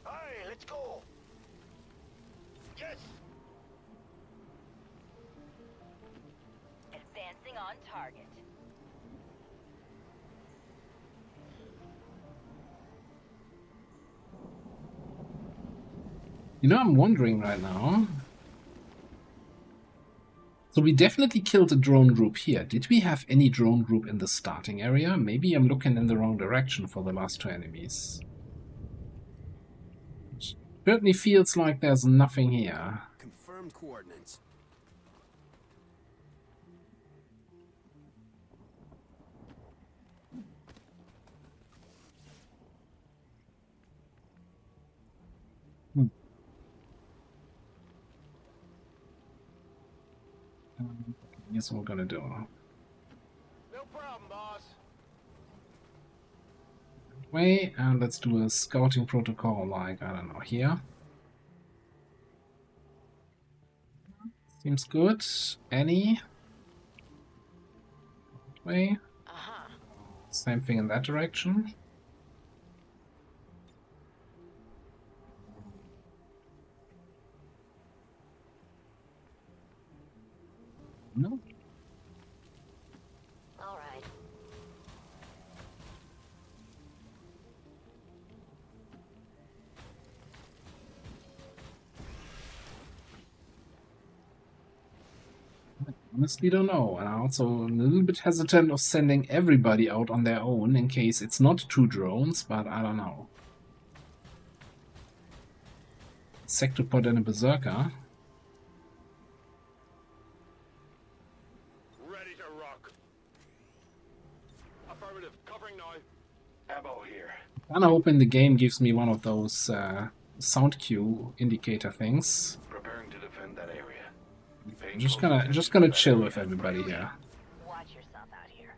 Hey, let's go. Yes. Advancing on target. You know, I'm wondering right now. So we definitely killed a drone group here. Did we have any drone group in the starting area? Maybe I'm looking in the wrong direction for the last two enemies. It certainly feels like there's nothing here. Confirmed coordinates. Here's what we're gonna do. No problem, boss. Way, and let's do a scouting protocol like, I don't know, here. Seems good. Any? Way. Same thing in that direction. No. All right. Honestly don't know. And I'm also a little bit hesitant of sending everybody out on their own in case it's not 2 drones, but I don't know. Sectopod and a Berserker. Ready to rock. Affirmative. Covering now. Ammo here. I'm hoping the game gives me one of those sound cue indicator things. Preparing to defend that area. I'm just gonna chill with everybody here. Watch yourself out here.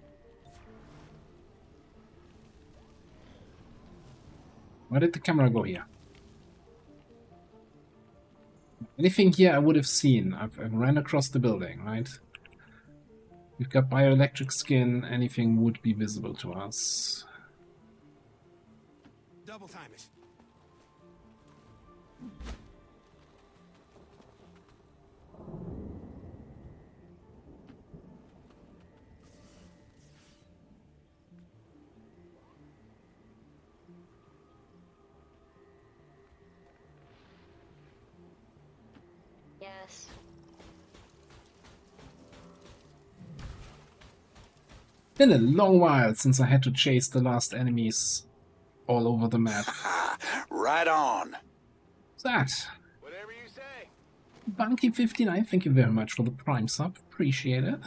Why did the camera go here? Anything here I would have seen. I've ran across the building, right? We've got bioelectric skin. Anything would be visible to us. Double time it. Yes. Been a long while since I had to chase the last enemies all over the map. Right on. What's that? Whatever you say. Bunky59, thank you very much for the Prime sub. Appreciate it.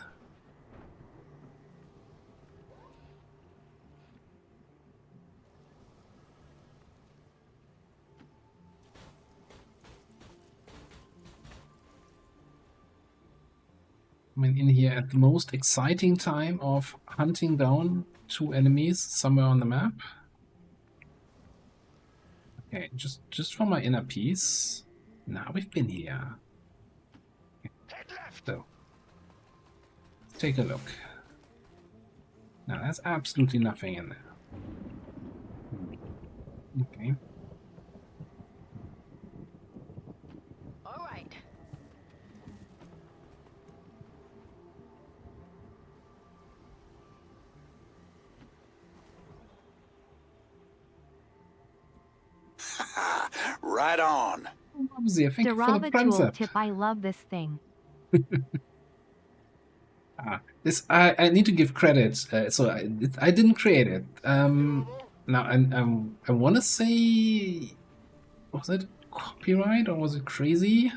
I mean, in here at the most exciting time of hunting down 2 enemies somewhere on the map. Okay, just for my inner peace. Now we've been here. So, let's take a look. Now, there's absolutely nothing in there. Okay. All right. Right on. Obviously, thank you for the Prime sub. Tip, I love this thing. I need to give credit. So I didn't create it. Now I want to say, was it copyright or was it crazy?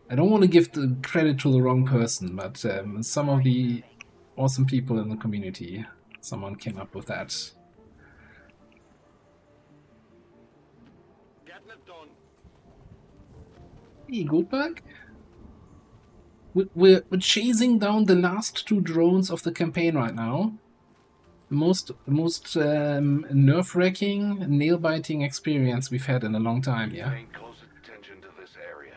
I don't want to give the credit to the wrong person, but some of the awesome people in the community, someone came up with that. Getting it done. Hey, Goldberg. We're chasing down the last 2 drones of the campaign right now. The most nerve-wracking, nail-biting experience we've had in a long time, yeah. Paying close attention to this area.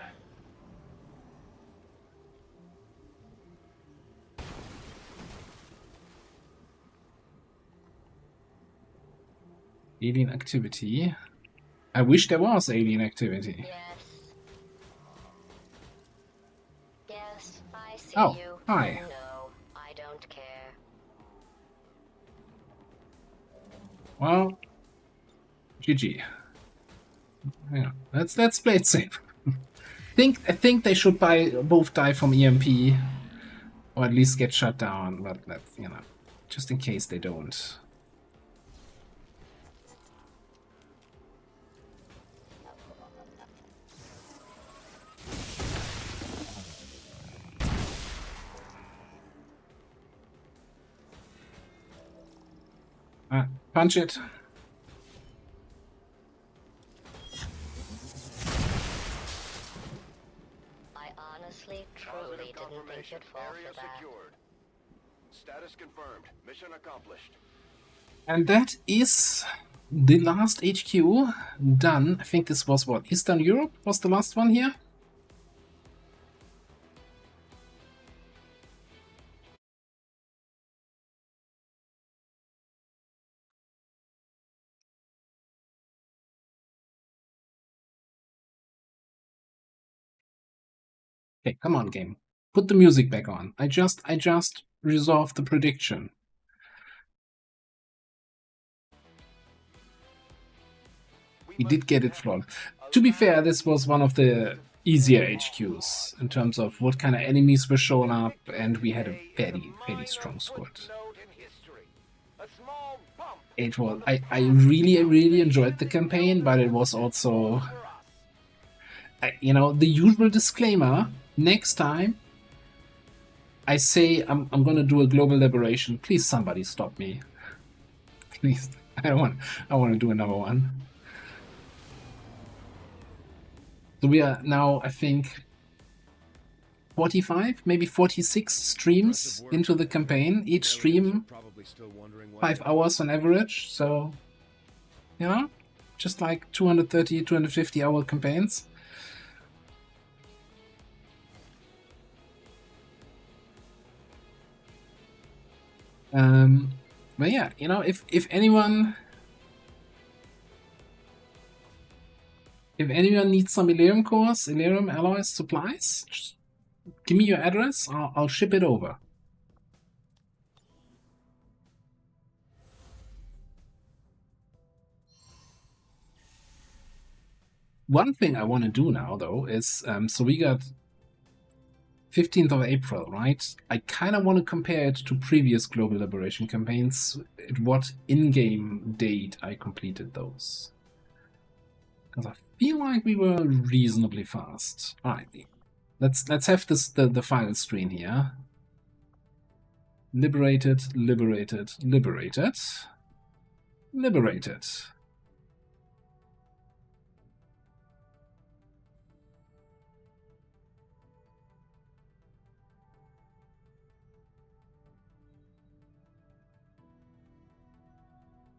Alien activity. I wish there was alien activity. Yes, I see Oh, you. hi. No, I don't care. Well, GG. Hang on. Let's play it safe. I think they should both die from EMP, or at least get shut down. But let's, just in case they don't. Punch it. I honestly, truly didn't think you'd fall for that. Secured. Status confirmed. Mission accomplished. And that is the last HQ done. I think this was what? Eastern Europe was the last one here? Okay, come on, game. Put the music back on. I just resolved the prediction. We did get it flawed. To be fair, this was one of the easier HQs in terms of what kind of enemies were showing up, and we had a very, very strong squad. It was I really enjoyed the campaign, but it was also you know, the usual disclaimer. Next time I say I'm gonna do a global liberation, please somebody stop me. Please. I want to do another one. So we are now, I think, 45, maybe 46 streams into the campaign. Each stream 5 hours on average. So, you know, just like 230, 250 hour campaigns. But yeah, you know, if anyone needs some Elerium cores, Elerium alloys, supplies, just give me your address. I'll ship it over. One thing I want to do now, though, is so we got 15th of April, right? I kind of want to compare it to previous Global Liberation campaigns, at what in-game date I completed those. Because I feel like we were reasonably fast. Alright, let's have this the final screen here. Liberated, liberated, liberated, liberated.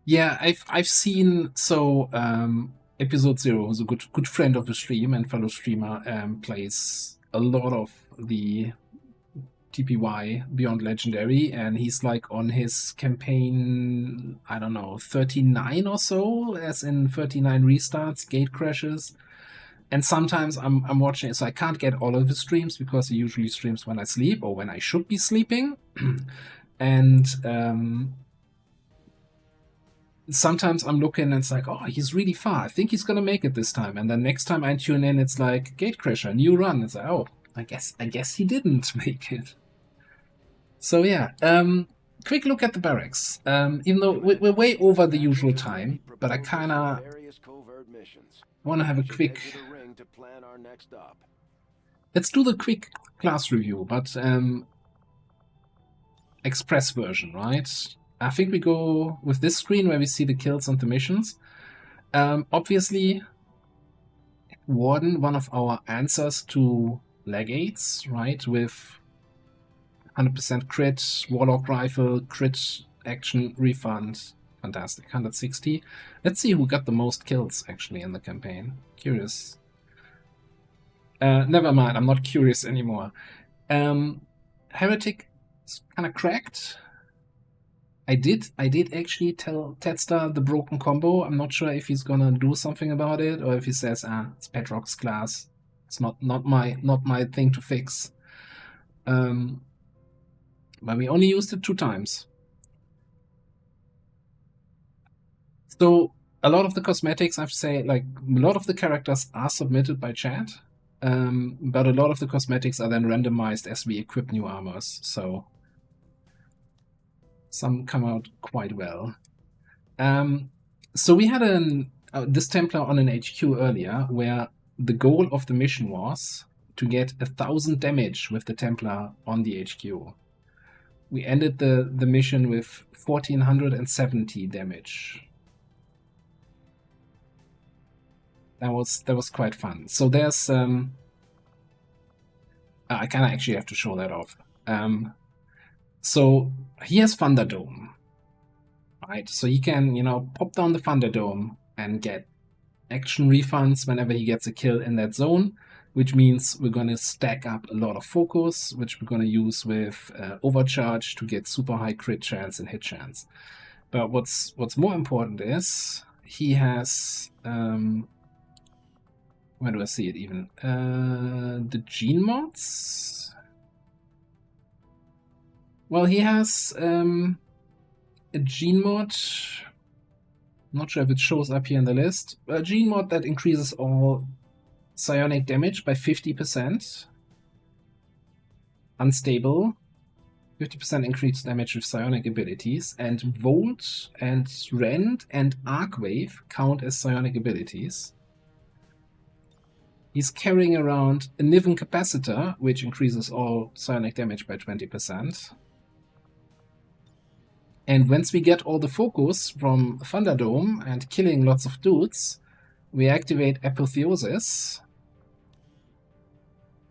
Yeah, I've seen, so Episode 0 is a good friend of the stream and fellow streamer, plays a lot of the TPY Beyond Legendary, and he's like on his campaign, I don't know, 39 or so, as in 39 restarts, gate crashes. And sometimes I'm watching it, so I can't get all of his streams because he usually streams when I sleep or when I should be sleeping. And sometimes I'm looking and it's like, oh, he's really far. I think he's gonna make it this time. And then next time I tune in, it's like Gatecrasher, new run. It's like, oh, I guess he didn't make it. So yeah, quick look at the barracks. Even though we're way over the usual time, but I kinda want to have a quick. Let's do the quick class review, but express version, right? I think we go with this screen where we see the kills and the missions. Obviously, Warden, one of our answers to Legates, right? With 100% crit, Warlock Rifle, crit, action, refund. Fantastic, 160. Let's see who got the most kills, actually, in the campaign. Curious. Never mind, I'm not curious anymore. Heretic is kind of cracked. I did actually tell Tedster the broken combo. I'm not sure if he's gonna do something about it, or if he says, it's Petrock's class. It's not my thing to fix. But we only used it 2 times. So a lot of the cosmetics, I have to say, like, a lot of the characters are submitted by chat, but a lot of the cosmetics are then randomized as we equip new armors. So some come out quite well. So we had this Templar on an HQ earlier, where the goal of the mission was to get 1000 damage with the Templar on the HQ. We ended the mission with 1470 damage. That was quite fun. So there's I kind of actually have to show that off. So he has Thunderdome, right? So he can, you know, pop down the Thunderdome and get action refunds whenever he gets a kill in that zone, which means we're going to stack up a lot of focus, which we're going to use with overcharge to get super high crit chance and hit chance. But what's more important is he has where do I see it even? The gene mods. Well, he has a gene mod. Not sure if it shows up here in the list. A gene mod that increases all psionic damage by 50%. Unstable. 50% increased damage with psionic abilities. And Volt and Rend and Arcwave count as psionic abilities. He's carrying around a Niven Capacitor, which increases all psionic damage by 20%. And once we get all the focus from Thunderdome and killing lots of dudes, we activate Apotheosis.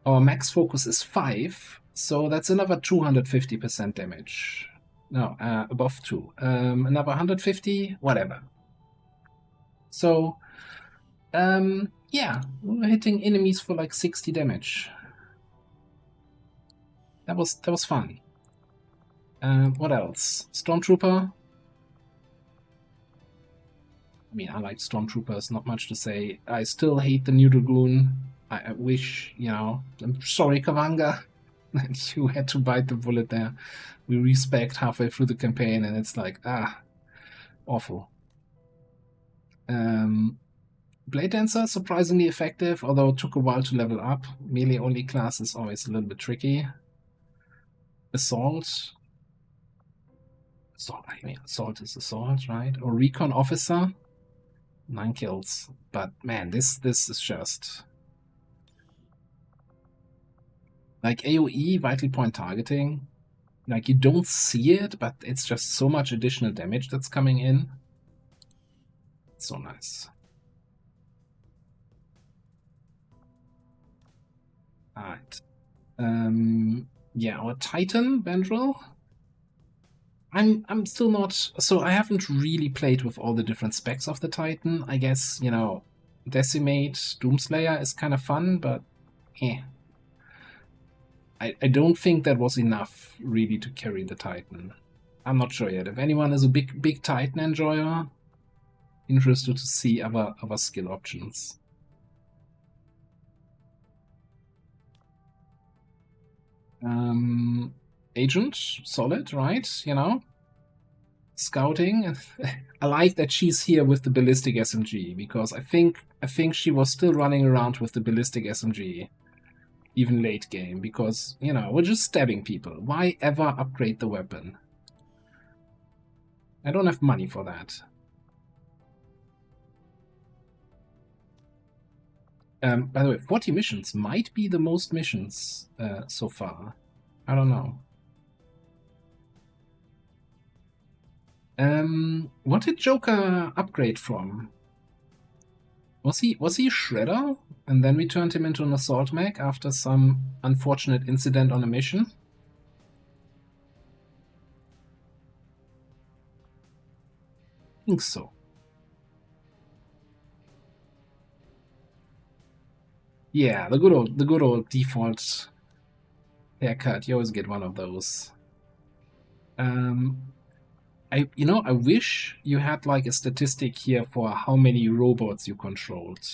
Our max focus is 5, so that's another 250% damage. No, above 2. Another 150, whatever. So, yeah, we're hitting enemies for like 60 damage. That was fun. What else? Stormtrooper. I mean, I like Stormtroopers, not much to say. I still hate the New Dragoon. I wish, you know, I'm sorry, Kavanga, that you had to bite the bullet there. We respect halfway through the campaign, and it's like, awful. Blade Dancer, surprisingly effective, although it took a while to level up. Melee-only class is always a little bit tricky. Assault. I mean, Assault is Assault, right? Or Recon Officer. 9 kills. But man, this is just... like AoE, Vital Point Targeting. Like, you don't see it, but it's just so much additional damage that's coming in. It's so nice. Alright. Yeah, our Titan, Vendril. I'm still not... so I haven't really played with all the different specs of the Titan. I guess, you know, Decimate, Doomslayer is kind of fun, but I don't think that was enough really to carry the Titan. I'm not sure yet. If anyone is a big Titan enjoyer, interested to see other skill options. Agent, solid, right? You know, scouting. I like that she's here with the ballistic SMG, because I think she was still running around with the ballistic SMG, even late game, because, you know, we're just stabbing people. Why ever upgrade the weapon? I don't have money for that. By the way, 40 missions might be the most missions so far. I don't know. What did Joker upgrade from? Was he a Shredder? And then we turned him into an assault mech after some unfortunate incident on a mission? I think so. Yeah, the good old default haircut. You always get one of those. I wish you had like a statistic here for how many robots you controlled.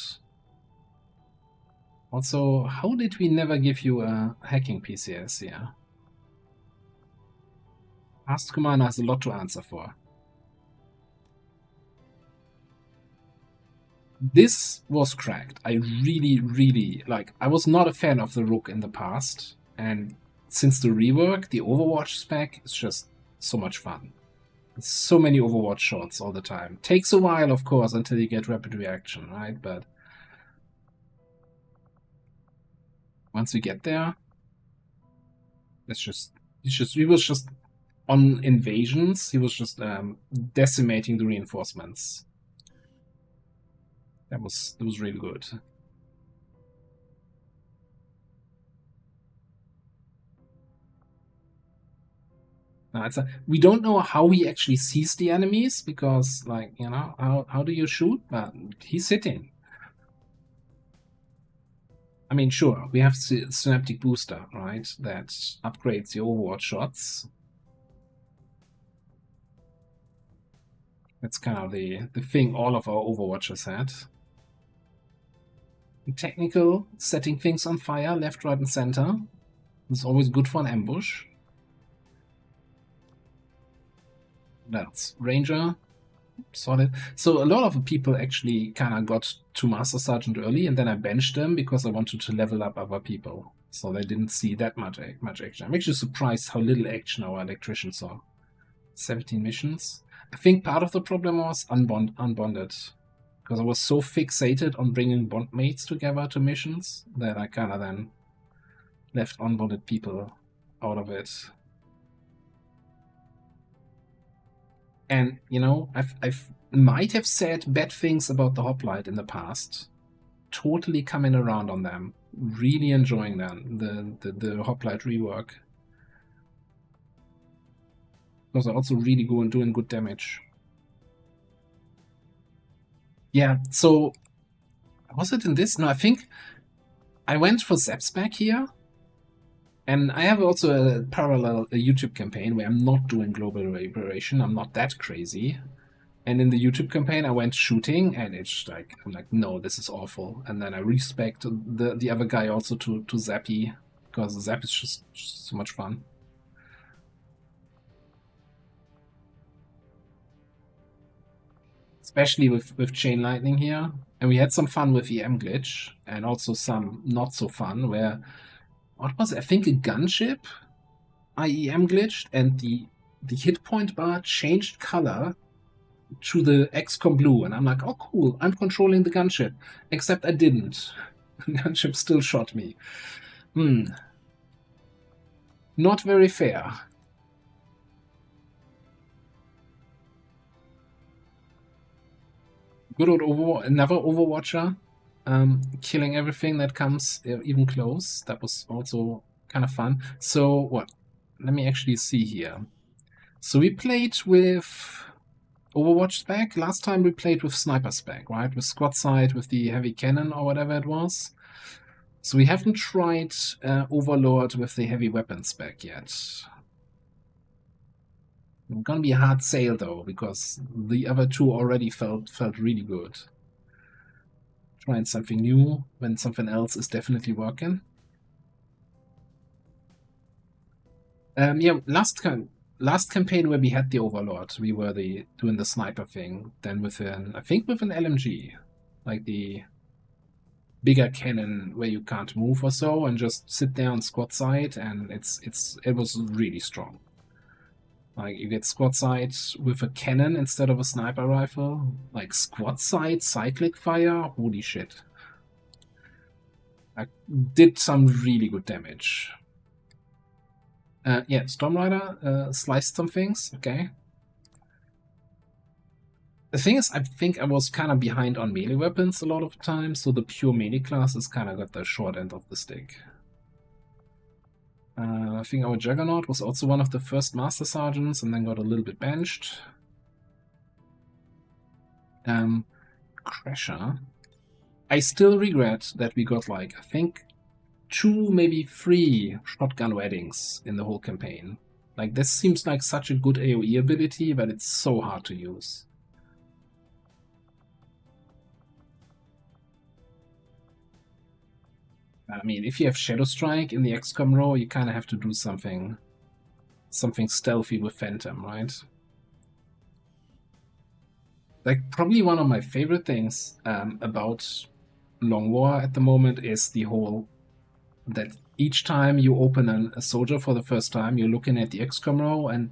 Also, how did we never give you a hacking PCS here? Past Commander has a lot to answer for. This was cracked. I really like. I was not a fan of the Rook in the past, and since the rework, the Overwatch spec is just so much fun. So many Overwatch shots all the time. Takes a while, of course, until you get rapid reaction, right? But once we get there, he was just on invasions. He was just decimating the reinforcements. That was really good. We don't know how he actually sees the enemies, because, like, you know, how do you shoot? But he's hitting. I mean, sure, we have Synaptic Booster, right? That upgrades the Overwatch shots. That's kind of the thing all of our Overwatchers had. Technical, setting things on fire, left, right, and center. It's always good for an ambush. That's Ranger. Solid. So a lot of people actually kind of got to Master Sergeant early, and then I benched them because I wanted to level up other people. So they didn't see that much action. I'm actually surprised how little action our electrician saw. 17 missions. I think part of the problem was unbonded. Because I was so fixated on bringing bond mates together to missions that I kind of then left unbonded people out of it. And, you know, I've might have said bad things about the Hoplite in the past. Totally coming around on them. Really enjoying them, the Hoplite rework. Because they're also really doing good damage. Yeah, so was it in this? No, I think I went for Zapspec here. And I have also a parallel YouTube campaign where I'm not doing global reparation. I'm not that crazy. And in the YouTube campaign, I went shooting, and it's like, I'm like, no, this is awful. And then I respect the other guy also to Zappy, because Zap is just so much fun. Especially with Chain Lightning here. And we had some fun with EM glitch, and also some not so fun, where, what was it? I think a gunship IEM glitched, and the hit point bar changed color to the XCOM blue, and I'm like, oh cool, I'm controlling the gunship. Except I didn't. The gunship still shot me. Not very fair. Good old another Overwatcher. Killing everything that comes even close. That was also kind of fun. So what? Let me actually see here. So we played with Overwatch spec. Last time we played with Sniper spec, right? With squad side, with the heavy cannon or whatever it was. So we haven't tried Overlord with the heavy weapon spec yet. It's gonna be a hard sale though, because the other two already felt really good. Trying something new when something else is definitely working. Yeah, last campaign where we had the Overlord, we were doing the sniper thing. Then I think with an LMG, like the bigger cannon where you can't move or so, and just sit there on squad side, and it was really strong. Like you get squad side with a cannon instead of a sniper rifle. Like squad side cyclic fire, holy shit! I did some really good damage. Yeah, Stormrider sliced some things, okay. The thing is, I think I was kind of behind on melee weapons a lot of the time, so the pure melee classes kind of got the short end of the stick. I think our Juggernaut was also one of the first Master Sergeants and then got a little bit benched. Crasher. I still regret that we got, like, I think 2, maybe 3 shotgun weddings in the whole campaign. Like, this seems like such a good AoE ability, but it's so hard to use. I mean, if you have Shadow Strike in the XCOM row, you kind of have to do something stealthy with Phantom, right? Like, probably one of my favorite things about Long War at the moment is the whole that each time you open a soldier for the first time, you're looking at the XCOM row and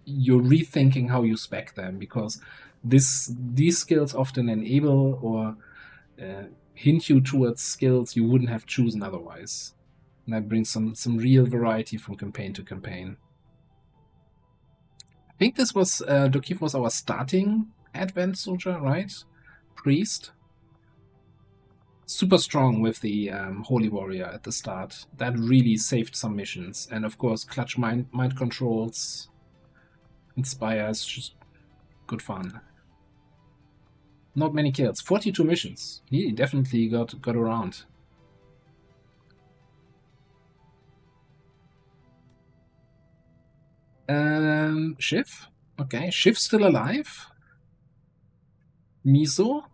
you're rethinking how you spec them, because these skills often enable or hint you towards skills you wouldn't have chosen otherwise. And that brings some real variety from campaign to campaign. I think this was Dokif was our starting Advent soldier, right? Priest. Super strong with the Holy Warrior at the start. That really saved some missions. And of course, clutch mind controls, Inspires, just good fun. Not many kills. 42 missions. He definitely got around. Shiv? Okay, Shiv's still alive. Miso?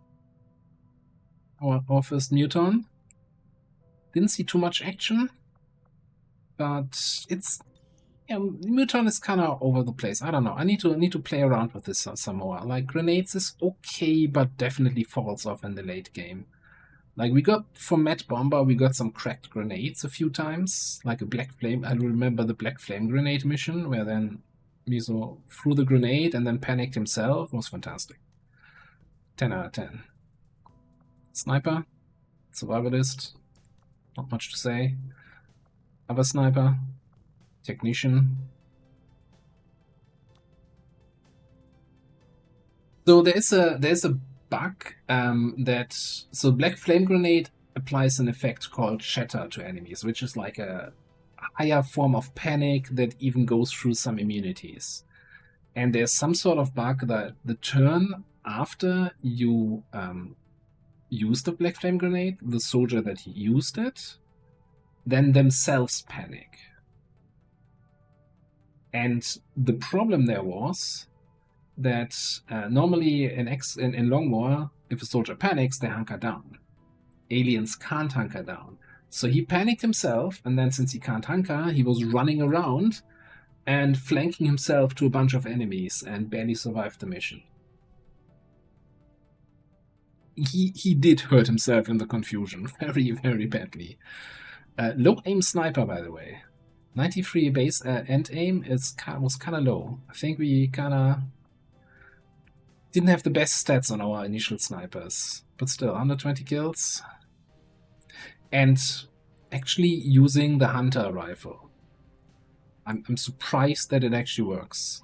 Our first Muton. Didn't see too much action. But it's Yeah, Muton is kind of over the place. I don't know. I need to play around with this some more. Like, grenades is okay, but definitely falls off in the late game. Like, we got, for Met Bomber, we got some cracked grenades a few times. Like a Black Flame. I remember the Black Flame grenade mission, where then Miso threw the grenade and then panicked himself. It was fantastic. 10 out of 10. Sniper. Survivalist. Not much to say. Other sniper. Technician. So there's a bug so Black Flame Grenade applies an effect called Shatter to enemies, which is like a higher form of panic that even goes through some immunities. And there's some sort of bug that the turn after you use the Black Flame Grenade, the soldier that used it, then themselves panic. And the problem there was that normally in Long War, if a soldier panics, they hunker down. Aliens can't hunker down. So he panicked himself, and then since he can't hunker, he was running around and flanking himself to a bunch of enemies and barely survived the mission. He did hurt himself in the confusion very, very badly. Low aim sniper, by the way. 93 base end aim was kind of low. I think we kind of didn't have the best stats on our initial snipers, but still 120 kills. And actually using the hunter rifle. I'm surprised that it actually works.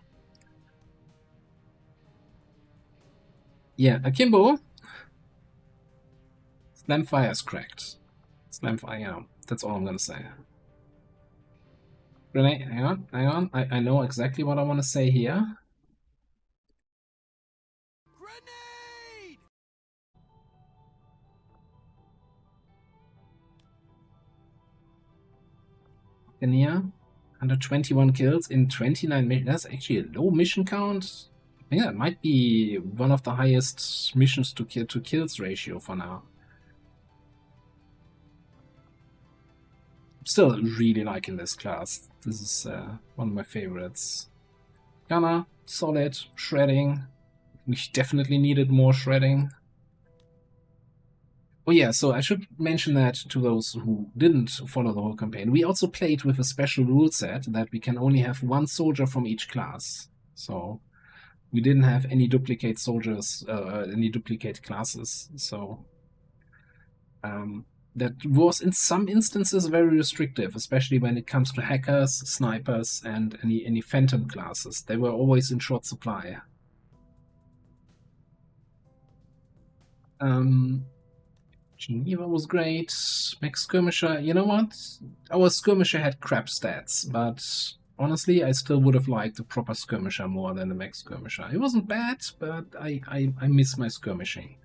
Yeah, Akimbo. Slam fire's cracked. Slam fire, yeah, that's all I'm gonna say. Grenade, hang on. I know exactly what I want to say here. Grenade! Kenya, 121 kills in 29 missions. That's actually a low mission count. I think that might be one of the highest missions to kills ratio for now. Still really liking this class. This is one of my favorites. Gunner, solid, shredding. We definitely needed more shredding. Oh yeah, so I should mention that to those who didn't follow the whole campaign. We also played with a special rule set that we can only have one soldier from each class. So we didn't have any duplicate soldiers, any duplicate classes. So that was in some instances very restrictive, especially when it comes to hackers, snipers, and any phantom classes. They were always in short supply. Geneva was great. Mech Skirmisher, you know what? Our Skirmisher had crap stats, but honestly, I still would have liked the proper Skirmisher more than the Mech Skirmisher. It wasn't bad, but I miss my skirmishing.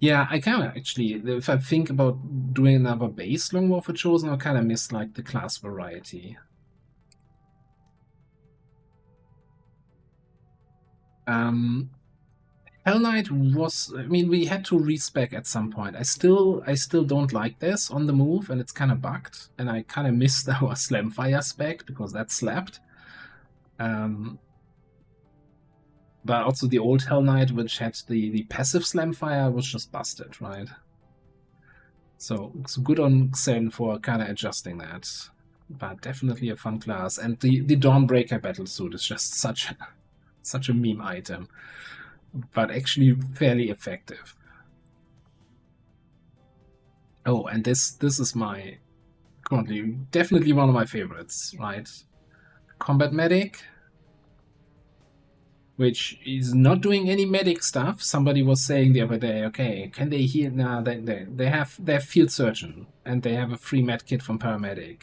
Yeah, I kind of actually, if I think about doing another base Long War for Chosen, I kind of miss like the class variety. Hell Knight was, I mean, we had to respec at some point. I still don't like this on the move, and it's kind of bugged, and I kind of missed our Slam Fire spec because that slapped. But also the old Hell Knight, which had the passive Slam Fire, was just busted, right? So it's good on Xen for kind of adjusting that. But definitely a fun class. And the Dawnbreaker battlesuit is just such a meme item. But actually fairly effective. Oh, and this is my currently definitely one of my favorites, right? Combat Medic, which is not doing any medic stuff. Somebody was saying the other day, okay, can they heal? Nah, they have field surgeon, and they have a free med kit from paramedic.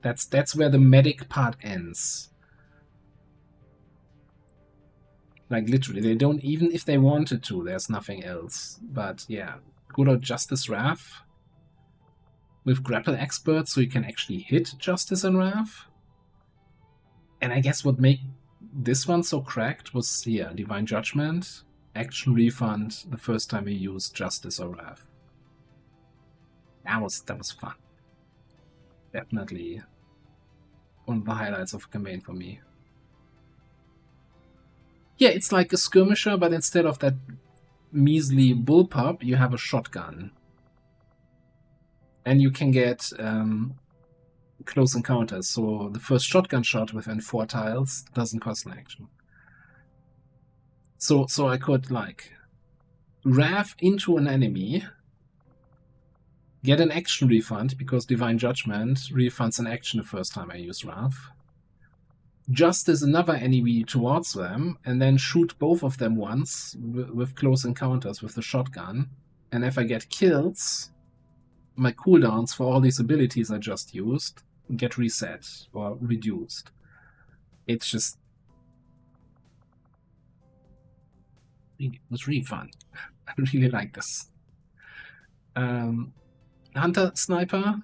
That's where the medic part ends. Like literally, they don't, even if they wanted to, there's nothing else. But yeah, good old Justice Wrath with grapple expert, so you can actually hit Justice and Wrath. And I guess what made this one so cracked was here, Divine Judgment, Action Refund, the first time we used Justice or Wrath. That was fun. Definitely one of the highlights of the campaign for me. Yeah, it's like a skirmisher, but instead of that measly bullpup, you have a shotgun. And you can get close encounters, so the first shotgun shot within 4 tiles doesn't cost an action. So I could, like, Wrath into an enemy, get an action refund, because Divine Judgment refunds an action the first time I use Wrath. Justice another enemy towards them, and then shoot both of them once with close encounters with the shotgun. And if I get kills, my cooldowns for all these abilities I just used get reset or reduced. It's just... it was really fun. I really like this. Hunter Sniper,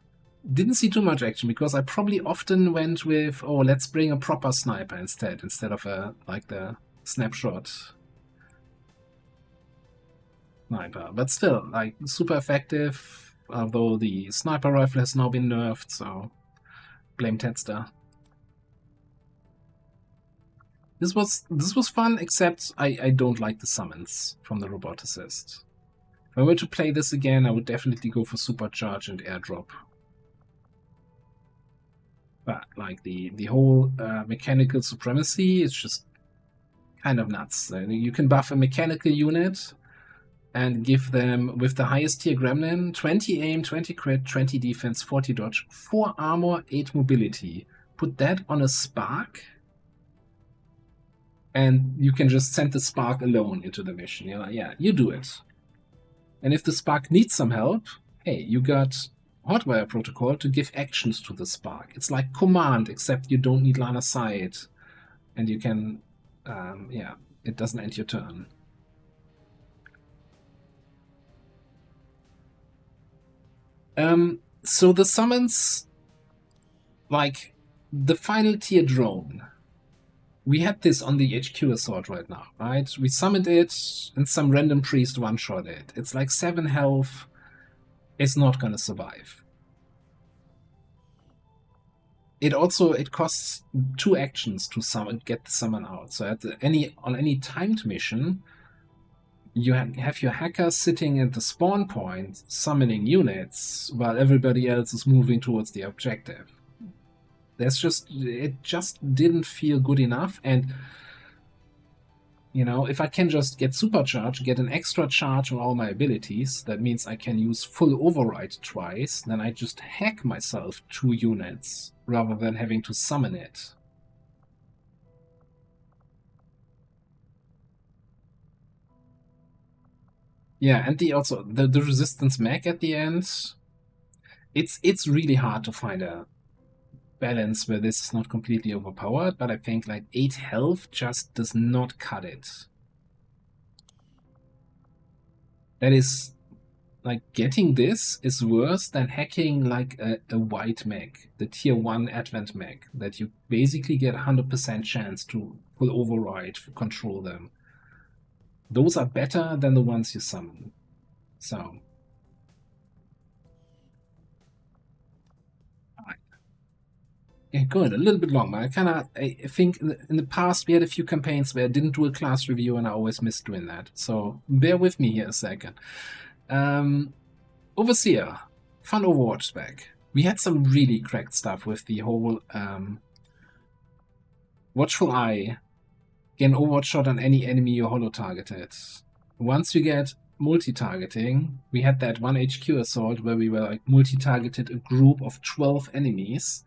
didn't see too much action because I probably often went with, oh, let's bring a proper sniper instead of like the snapshot sniper. But still, like, super effective, although the sniper rifle has now been nerfed, so blame Tedster. This was fun, except I don't like the summons from the roboticist. If I were to play this again, I would definitely go for Supercharge and Airdrop. But, like, the whole mechanical supremacy is just kind of nuts. You can buff a mechanical unit and give them, with the highest tier gremlin, 20 aim, 20 crit, 20 defense, 40 dodge, 4 armor, 8 mobility. Put that on a Spark, and you can just send the Spark alone into the mission. You're like, yeah, you do it. And if the Spark needs some help, hey, you got Hotwire Protocol to give actions to the Spark. It's like command, except you don't need line of sight. And you can, yeah, it doesn't end your turn. So the summons, like, the final tier drone. We had this on the HQ Assault right now, right? We summoned it, and some random priest one-shot it. It's like 7 health. It's not gonna survive. It costs 2 actions to get the summon out. So on any timed mission, you have your hacker sitting at the spawn point summoning units while everybody else is moving towards the objective. It just didn't feel good enough. And, you know, if I can just get Supercharge, get an extra charge on all my abilities, that means I can use full override twice, then I just hack myself 2 units rather than having to summon it. Yeah, and the resistance mech at the end, it's really hard to find a balance where this is not completely overpowered, but I think like 8 health just does not cut it. That is, like, getting this is worse than hacking like a white mech, the tier 1 advent mech, that you basically get 100% chance to full override, control them. Those are better than the ones you summon. So yeah, good. A little bit longer. I think in the past we had a few campaigns where I didn't do a class review and I always missed doing that. So bear with me here a second. Overseer, fun Overwatch spec. We had some really cracked stuff with the whole Watchful Eye. Get an Overwatch shot on any enemy you holo-targeted. Once you get multi-targeting, we had that one HQ assault where we were like multi-targeted a group of 12 enemies.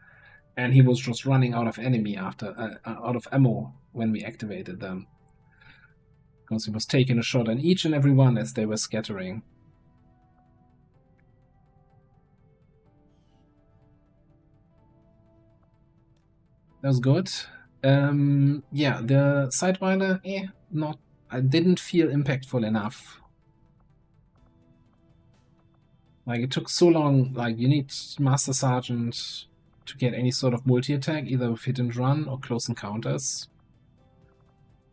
And he was just running out of out of ammo when we activated them. Because he was taking a shot on each and every one as they were scattering. That was good. Yeah, the Sidewinder, I didn't feel impactful enough. Like, it took so long, like, you need Master Sergeant to get any sort of multi-attack, either with hit and run or close encounters.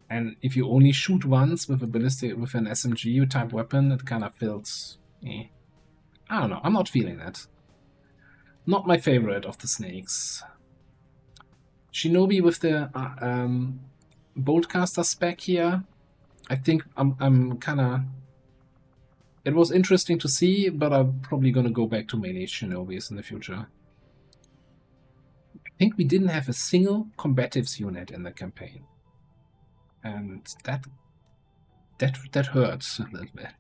And if you only shoot once with an SMG type weapon, it kind of feels... I don't know, I'm not feeling that. Not my favorite of the snakes. Shinobi with the Boltcaster spec here. I think I'm kind of... It was interesting to see, but I'm probably going to go back to melee Shinobis in the future. I think we didn't have a single combatives unit in the campaign. And that hurts a little bit.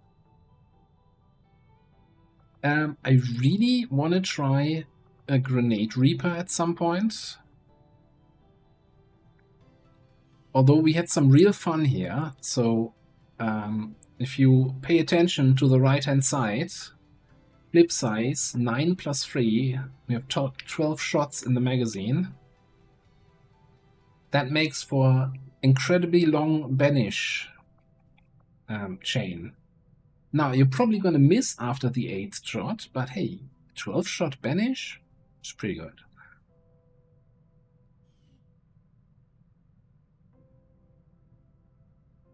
I really want to try a Grenade Reaper at some point. Although we had some real fun here, so if you pay attention to the right hand side, clip size 9 plus 3, we have 12 shots in the magazine. That makes for incredibly long banish chain. Now you're probably going to miss after the 8th shot, but hey, 12 shot banish is pretty good.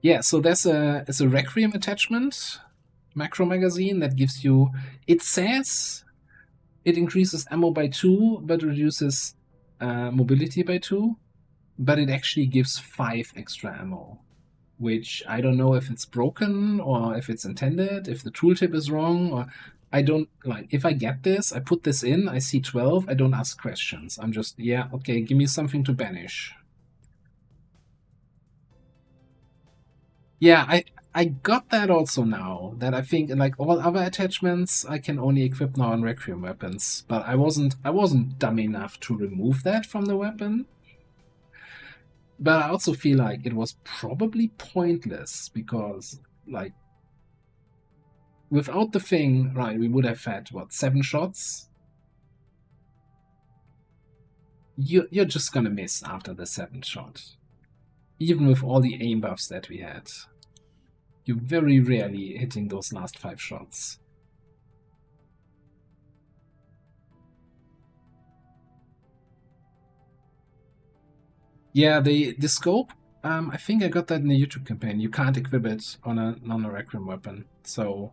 Yeah, so there's a Requiem attachment, macro magazine, that gives you... It says it increases ammo by 2, but reduces mobility by 2. But it actually gives 5 extra ammo. Which I don't know if it's broken, or if it's intended, if the tooltip is wrong, or... I don't... Like, if I get this, I put this in, I see 12, I don't ask questions. I'm just, yeah, okay, give me something to banish. Yeah, I got that also now, that I think like all other attachments I can only equip now on Requiem weapons, but I wasn't dumb enough to remove that from the weapon. But I also feel like it was probably pointless, because like without the thing, right, we would have had what, 7 shots? You're just gonna miss after the 7th shot. Even with all the aim buffs that we had. You're very rarely hitting those last 5 shots. Yeah, the scope, I think I got that in the YouTube campaign. You can't equip it on a non-Requiem weapon. So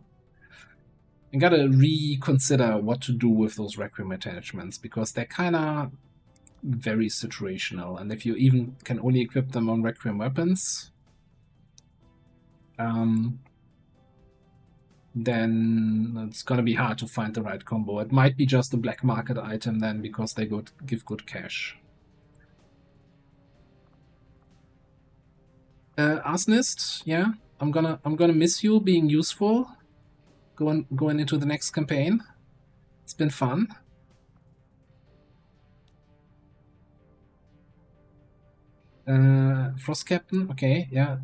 I gotta reconsider what to do with those Requiem attachments, because they're kinda very situational, and if you even can only equip them on Requiem weapons, then it's gonna be hard to find the right combo. It might be just a black market item then, because they give good cash. Arsonist, yeah, I'm gonna miss you being useful. Going into the next campaign. It's been fun. Frost Captain, okay, yeah.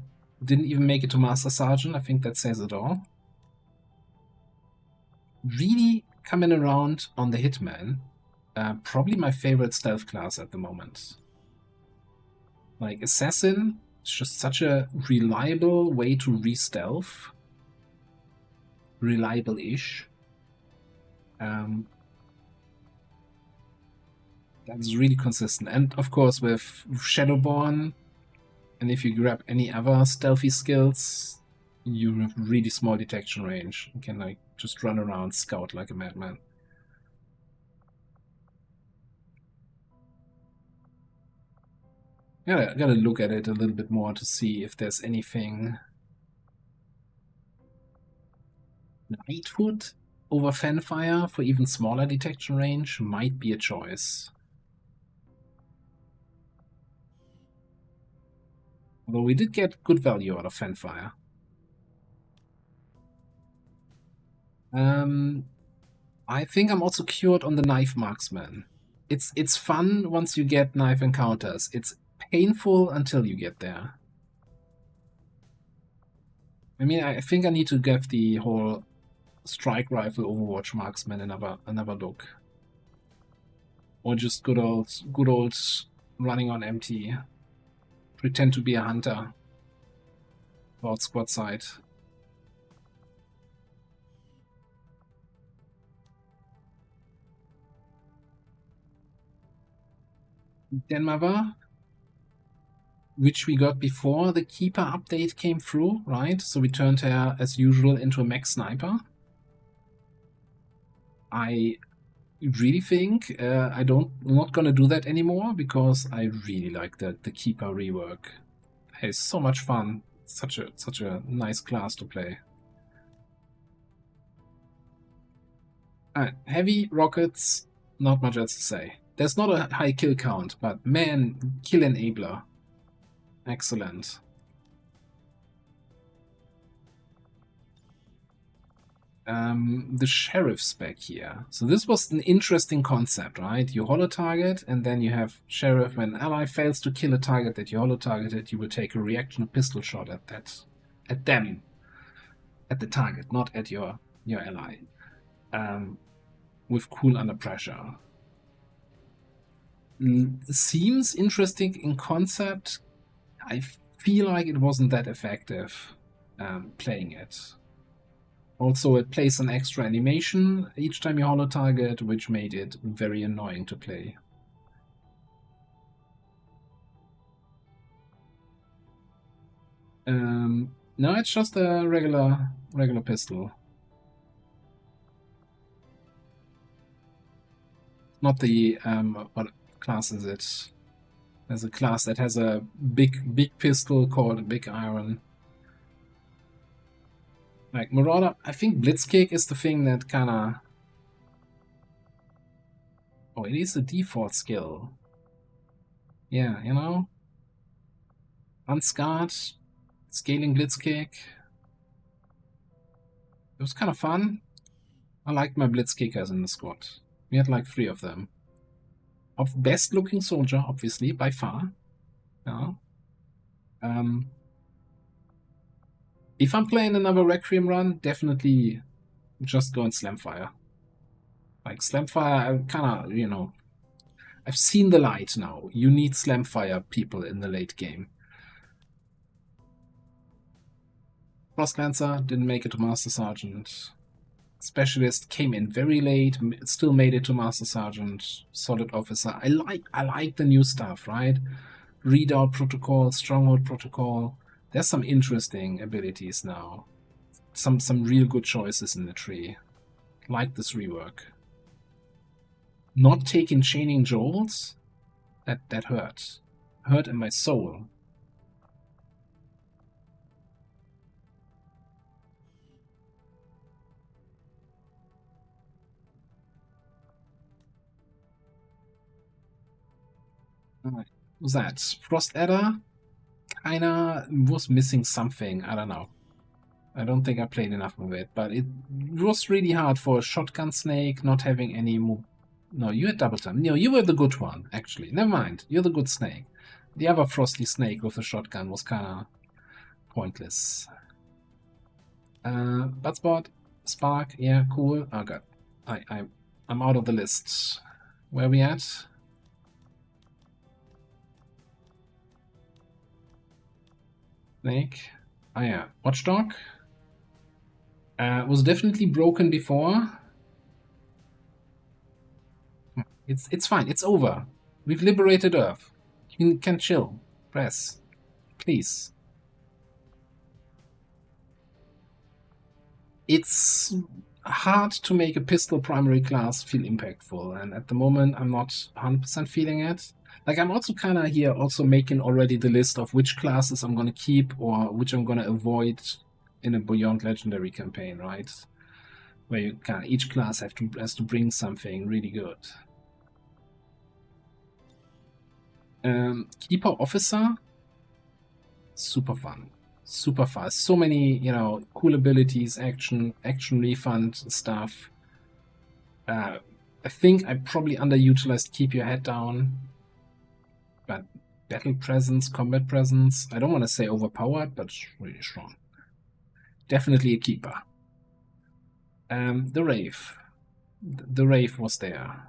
Didn't even make it to Master Sergeant, I think that says it all. Really coming around on the Hitman. Probably my favorite stealth class at the moment. Like, Assassin is just such a reliable way to re-stealth. Reliable-ish. That's really consistent. And of course with Shadowborn, and if you grab any other stealthy skills, you have really small detection range. You can like just run around, scout like a madman. Gotta look at it a little bit more to see if there's anything. Lightfoot over Fanfire for even smaller detection range might be a choice. Although we did get good value out of Fanfire. I think I'm also cured on the Knife Marksman. It's fun once you get knife encounters. It's painful until you get there. I mean, I think I need to give the whole strike rifle Overwatch Marksman another look. Or just good old running on empty. Pretend to be a hunter. About squad side. Denmava, which we got before the Keeper update came through, right? So we turned her, as usual, into a mech sniper. I really think I'm not gonna do that anymore because I really like the Keeper rework. It's so much fun. Such a nice class to play. Alright, heavy rockets, not much else to say. There's not a high kill count, but man, kill enabler. Excellent. The sheriff spec here. So this was an interesting concept, right? You holo target, and then you have sheriff. When an ally fails to kill a target that you holo targeted, you will take a reaction pistol shot at them, at the target, not at your ally. With cool under pressure. Seems interesting in concept. I feel like it wasn't that effective playing it. Also, it plays an extra animation each time you holo target, which made it very annoying to play. No, it's just a regular pistol. Not the what class is it? There's a class that has a big pistol called Big Iron. Like Marauder, I think Blitzkick is the thing that kinda... Oh, it is a default skill. Yeah, you know? Unscarred, scaling Blitzkick. It was kind of fun. I liked my Blitzkickers in the squad. We had like 3 of them. Of best looking soldier, obviously, by far. Yeah. If I'm playing another Requiem run, definitely just go and Slamfire. Like Slamfire, I'm kinda, you know, I've seen the light now. You need Slamfire people in the late game. Frost Lancer didn't make it to Master Sergeant. Specialist came in very late, still made it to Master Sergeant. Solid Officer. I like the new stuff, right? Readout Protocol, Stronghold Protocol. There's some interesting abilities now. Some real good choices in the tree. Like this rework. Not taking Chaining Jolts? That hurt. Hurt in my soul. Alright. What's that? Frost Adder? Kinda was missing something. I don't know. I don't think I played enough of it, but it was really hard for a shotgun snake not having any move. No, you had double time. No, you were the good one, actually. Never mind. You're the good snake. The other frosty snake with a shotgun was kinda pointless. Bloodspot, Spark, yeah, cool. Oh god. I'm out of the list. Where are we at? Snake. Oh yeah, Watchdog. Was definitely broken before. It's fine. It's over. We've liberated Earth. You can chill. Press. Please. It's hard to make a pistol primary class feel impactful, and at the moment I'm not 100% feeling it. Like, I'm also kind of here also making already the list of which classes I'm going to keep or which I'm going to avoid in a Beyond Legendary campaign, right? Where you can, each class has to bring something really good. Keeper Officer, super fun, super fast. So many, you know, cool abilities, action refund stuff. I think I probably underutilized Keep Your Head Down. But battle presence, combat presence, I don't want to say overpowered, but really strong. Definitely a keeper. The Wraith. The Wraith was there.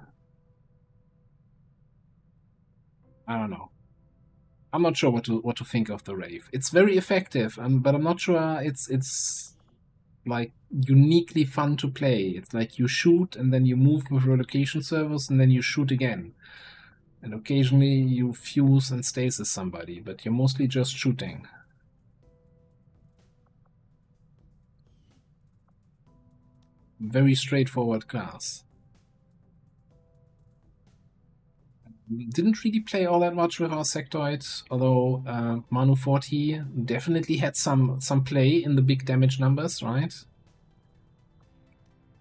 I don't know. I'm not sure what to think of the Wraith. It's very effective, but I'm not sure it's like uniquely fun to play. It's like you shoot and then you move with relocation servers and then you shoot again. And occasionally you fuse and stasis somebody, but you're mostly just shooting. Very straightforward class. Didn't really play all that much with our sectoid, although Manu 40 definitely had some play in the big damage numbers, right?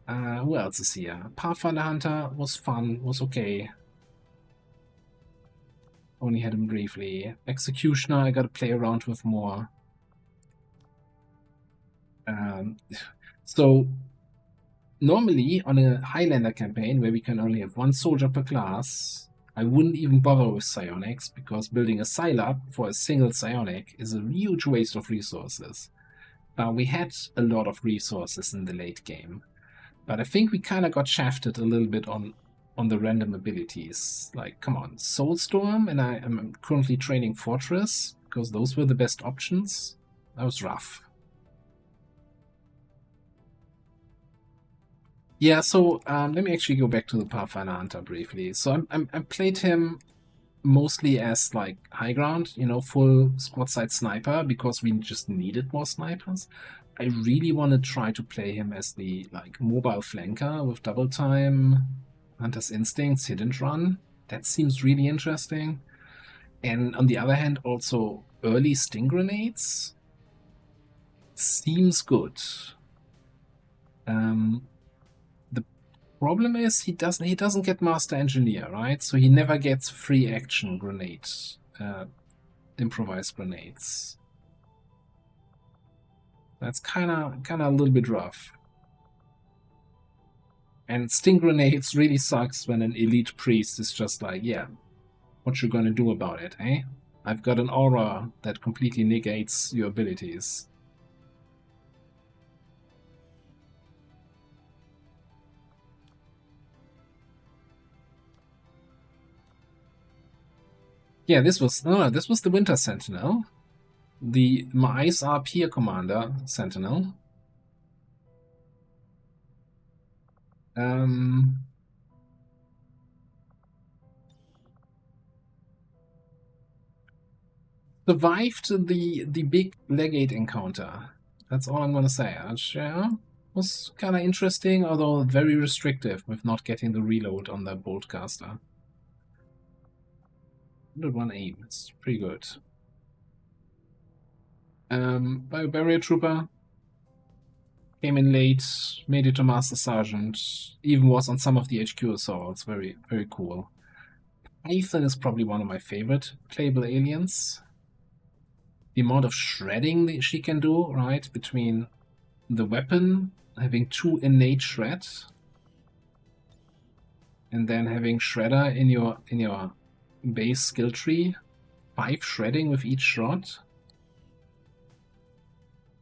Who else is here? Pathfinder Hunter was fun, was okay. Only had him briefly. Executioner, I gotta play around with more. So, normally on a Highlander campaign where we can only have one soldier per class, I wouldn't even bother with psionics, because building a Scilab for a single psionic is a huge waste of resources. But we had a lot of resources in the late game. But I think we kind of got shafted a little bit on the random abilities. Like, come on, Soulstorm, and I am currently training Fortress, because those were the best options. That was rough. Yeah, so let me actually go back to the Pathfinder Hunter briefly. So I played him mostly as like high ground, you know, full squad side sniper, because we just needed more snipers. I really want to try to play him as the like mobile flanker with double time, Hunter's Instincts, Hidden Run. That seems really interesting. And on the other hand, also early sting grenades seems good. The problem is he doesn't get Master Engineer, right? So he never gets free action grenades, improvised grenades. That's kind of a little bit rough. And sting grenades really sucks when an elite priest is just like, yeah, what you gonna do about it, eh? I've got an aura that completely negates your abilities. Yeah, this was the Winter Sentinel, the Mais Peer Commander Sentinel. Survived the big Legate encounter. That's all I'm gonna say. Yeah, was kind of interesting, although very restrictive with not getting the reload on the Boltcaster. 101 aim, it's pretty good. Barrier Trooper came in late, made it to Master Sergeant, even was on some of the HQ assaults. Very, very cool. Python is probably one of my favorite playable aliens. The amount of shredding that she can do, right, between the weapon, having 2 innate shred, and then having Shredder in your base skill tree, 5 shredding with each shot,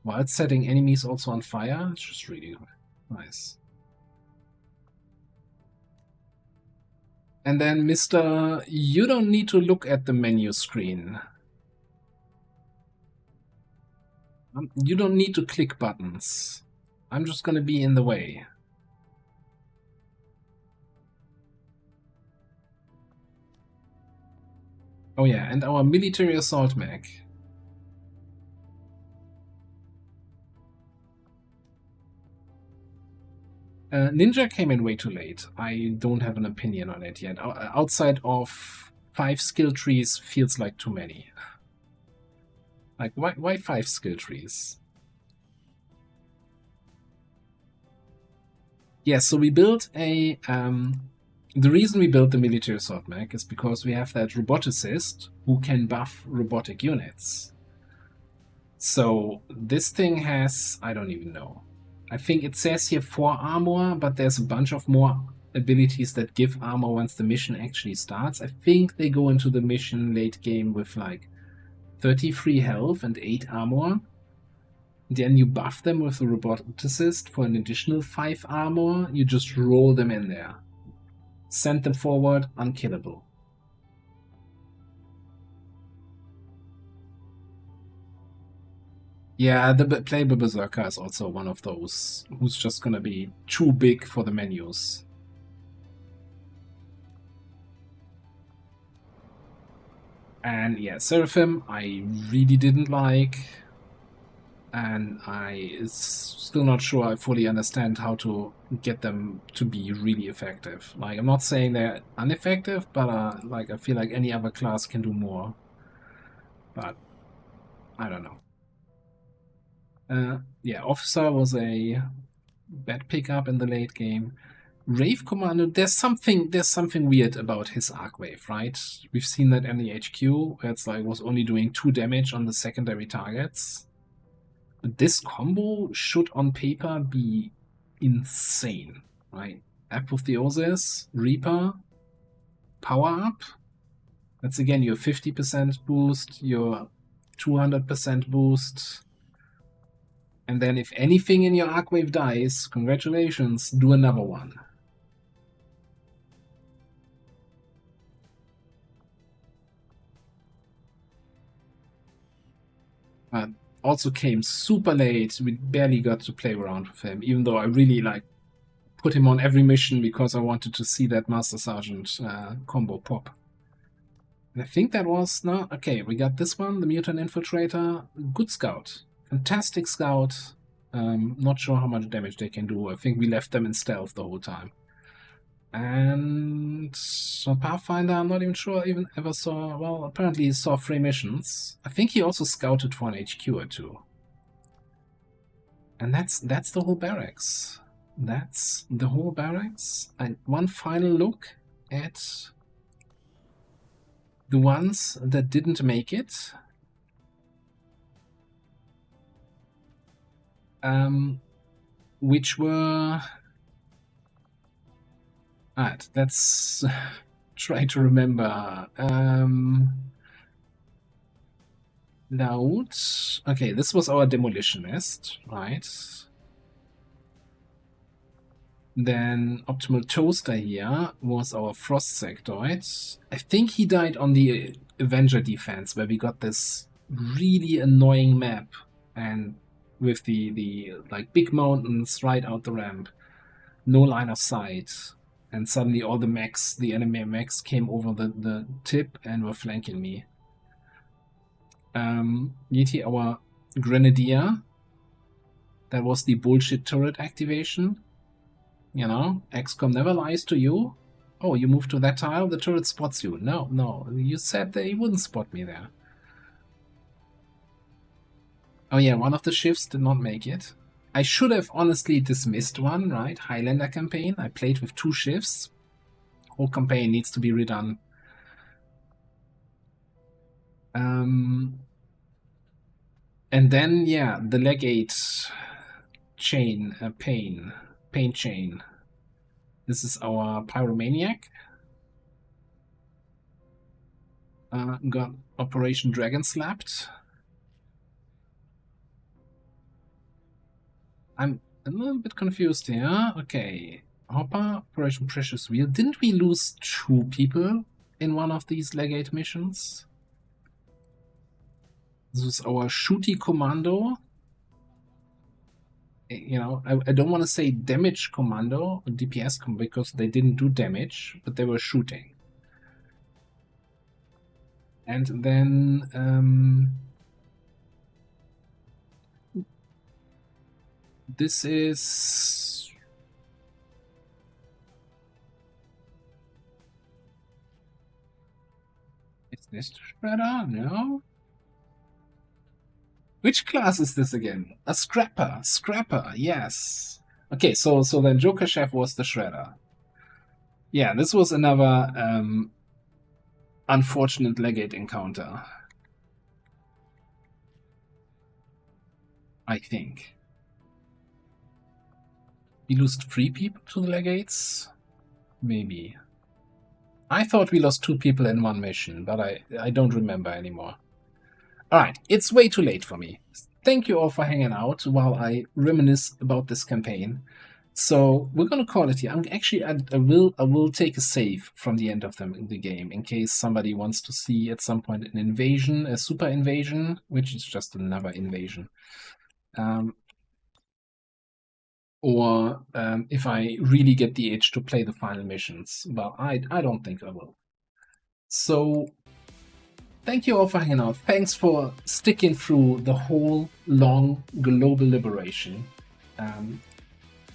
while setting enemies also on fire. It's just really nice. And then Mr. You don't need to look at the menu screen. You don't need to click buttons. I'm just gonna be in the way. Oh yeah, and our military assault mech. Ninja came in way too late. I don't have an opinion on it yet. Outside of 5 skill trees feels like too many. Like, why 5 skill trees? Yeah, so we built a... the reason we built the military assault mech is because we have that roboticist who can buff robotic units. So this thing has... I don't even know. I think it says here 4 armor, but there's a bunch of more abilities that give armor once the mission actually starts. I think they go into the mission late game with like 33 health and 8 armor. Then you buff them with the roboticist for an additional 5 armor. You just roll them in there. Send them forward, unkillable. Yeah, the playable Berserker is also one of those who's just gonna be too big for the menus. And yeah, Seraphim I really didn't like, and I still not sure I fully understand how to get them to be really effective. Like, I'm not saying they're ineffective, but like I feel like any other class can do more. But I don't know. Yeah, Officer was a bad pickup in the late game. Rave Commando, there's something weird about his arc wave, right? We've seen that in the HQ, where it's like was only doing 2 damage on the secondary targets. But this combo should on paper be insane, right? Apotheosis, Reaper, Power Up. That's again your 50% boost, your 200% boost. And then if anything in your arc wave dies, congratulations, do another one. But also came super late. We barely got to play around with him, even though I really like put him on every mission because I wanted to see that Master Sergeant combo pop. And I think that was no. Okay, we got this one, the Mutant Infiltrator. Good scout, fantastic scout. Not sure how much damage they can do. I think we left them in stealth the whole time. And so Pathfinder, I'm not even sure I even ever saw. Well, apparently he saw 3 missions. I think he also scouted for an HQ or 2. And that's the whole barracks. That's the whole barracks. And one final look at the ones that didn't make it. Which were... Alright, let's try to remember. Loud. Okay, this was our demolitionist, right? Then Optimal Toaster here was our Frost Sectoid. I think he died on the Avenger defense, where we got this really annoying map, and with the like big mountains right out the ramp, no line of sight. And suddenly all the mechs, the enemy mechs, came over the tip and were flanking me. Yeti, our Grenadier. That was the bullshit turret activation. You know, XCOM never lies to you. Oh, you move to that tile, the turret spots you. No, you said they wouldn't spot me there. Oh yeah, one of the shifts did not make it. I should have honestly dismissed one, right? Highlander campaign. I played with 2 shifts. Whole campaign needs to be redone. And then, yeah, the Legate chain, paint chain. This is our Pyromaniac. Got Operation Dragon Slapped. I'm a little bit confused here. Okay. Hopper, Operation Precious Wheel. Didn't we lose 2 people in one of these Legate missions? This is our Shooty Commando. You know, I don't want to say Damage Commando, DPS because they didn't do damage, but they were shooting. And then... this is... Is this Shredder? No? Which class is this again? A Scrapper. Scrapper, yes. Okay, so then Joker Chef was the Shredder. Yeah, this was another unfortunate Legate encounter. I think. We lost 3 people to the Legates? Maybe. I thought we lost 2 people in one mission, but I don't remember anymore. Alright, it's way too late for me. Thank you all for hanging out while I reminisce about this campaign. So we're gonna call it here. I will take a save from the end of the game in case somebody wants to see at some point an invasion, a super invasion, which is just another invasion. Or if I really get the itch to play the final missions. But I don't think I will. So thank you all for hanging out. Thanks for sticking through the whole long global liberation.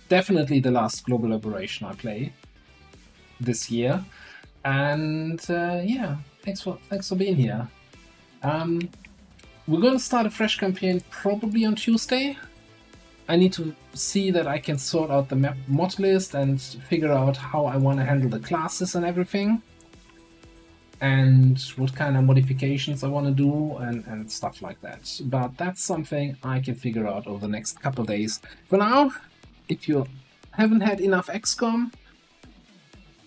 Definitely the last global liberation I play this year. And yeah, thanks for being here. We're gonna start a fresh campaign probably on Tuesday. I need to see that I can sort out the mod list and figure out how I want to handle the classes and everything. And what kind of modifications I want to do and stuff like that. But that's something I can figure out over the next couple days. For now, if you haven't had enough XCOM,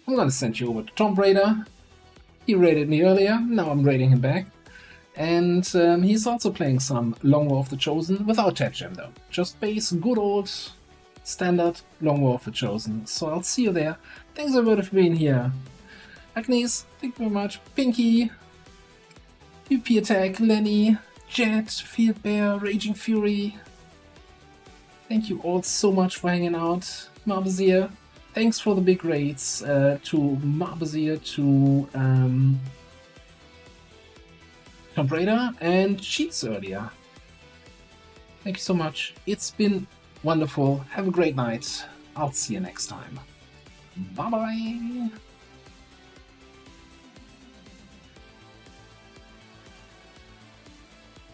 I'm gonna send you over to Tomb Raider. He raided me earlier, now I'm raiding him back. And he's also playing some Long War of the Chosen without Ted Gem though. Just base good old standard Long War of the Chosen. So I'll see you there. Thanks everybody for being here. Agnes, thank you very much. Pinky, UP Attack, Lenny, Jet, Field Bear, Raging Fury. Thank you all so much for hanging out. Marbazir, thanks for the big raids to Marbazir, to Tomb Raider and Cheats earlier. Thank you so much. It's been wonderful. Have a great night. I'll see you next time. Bye bye.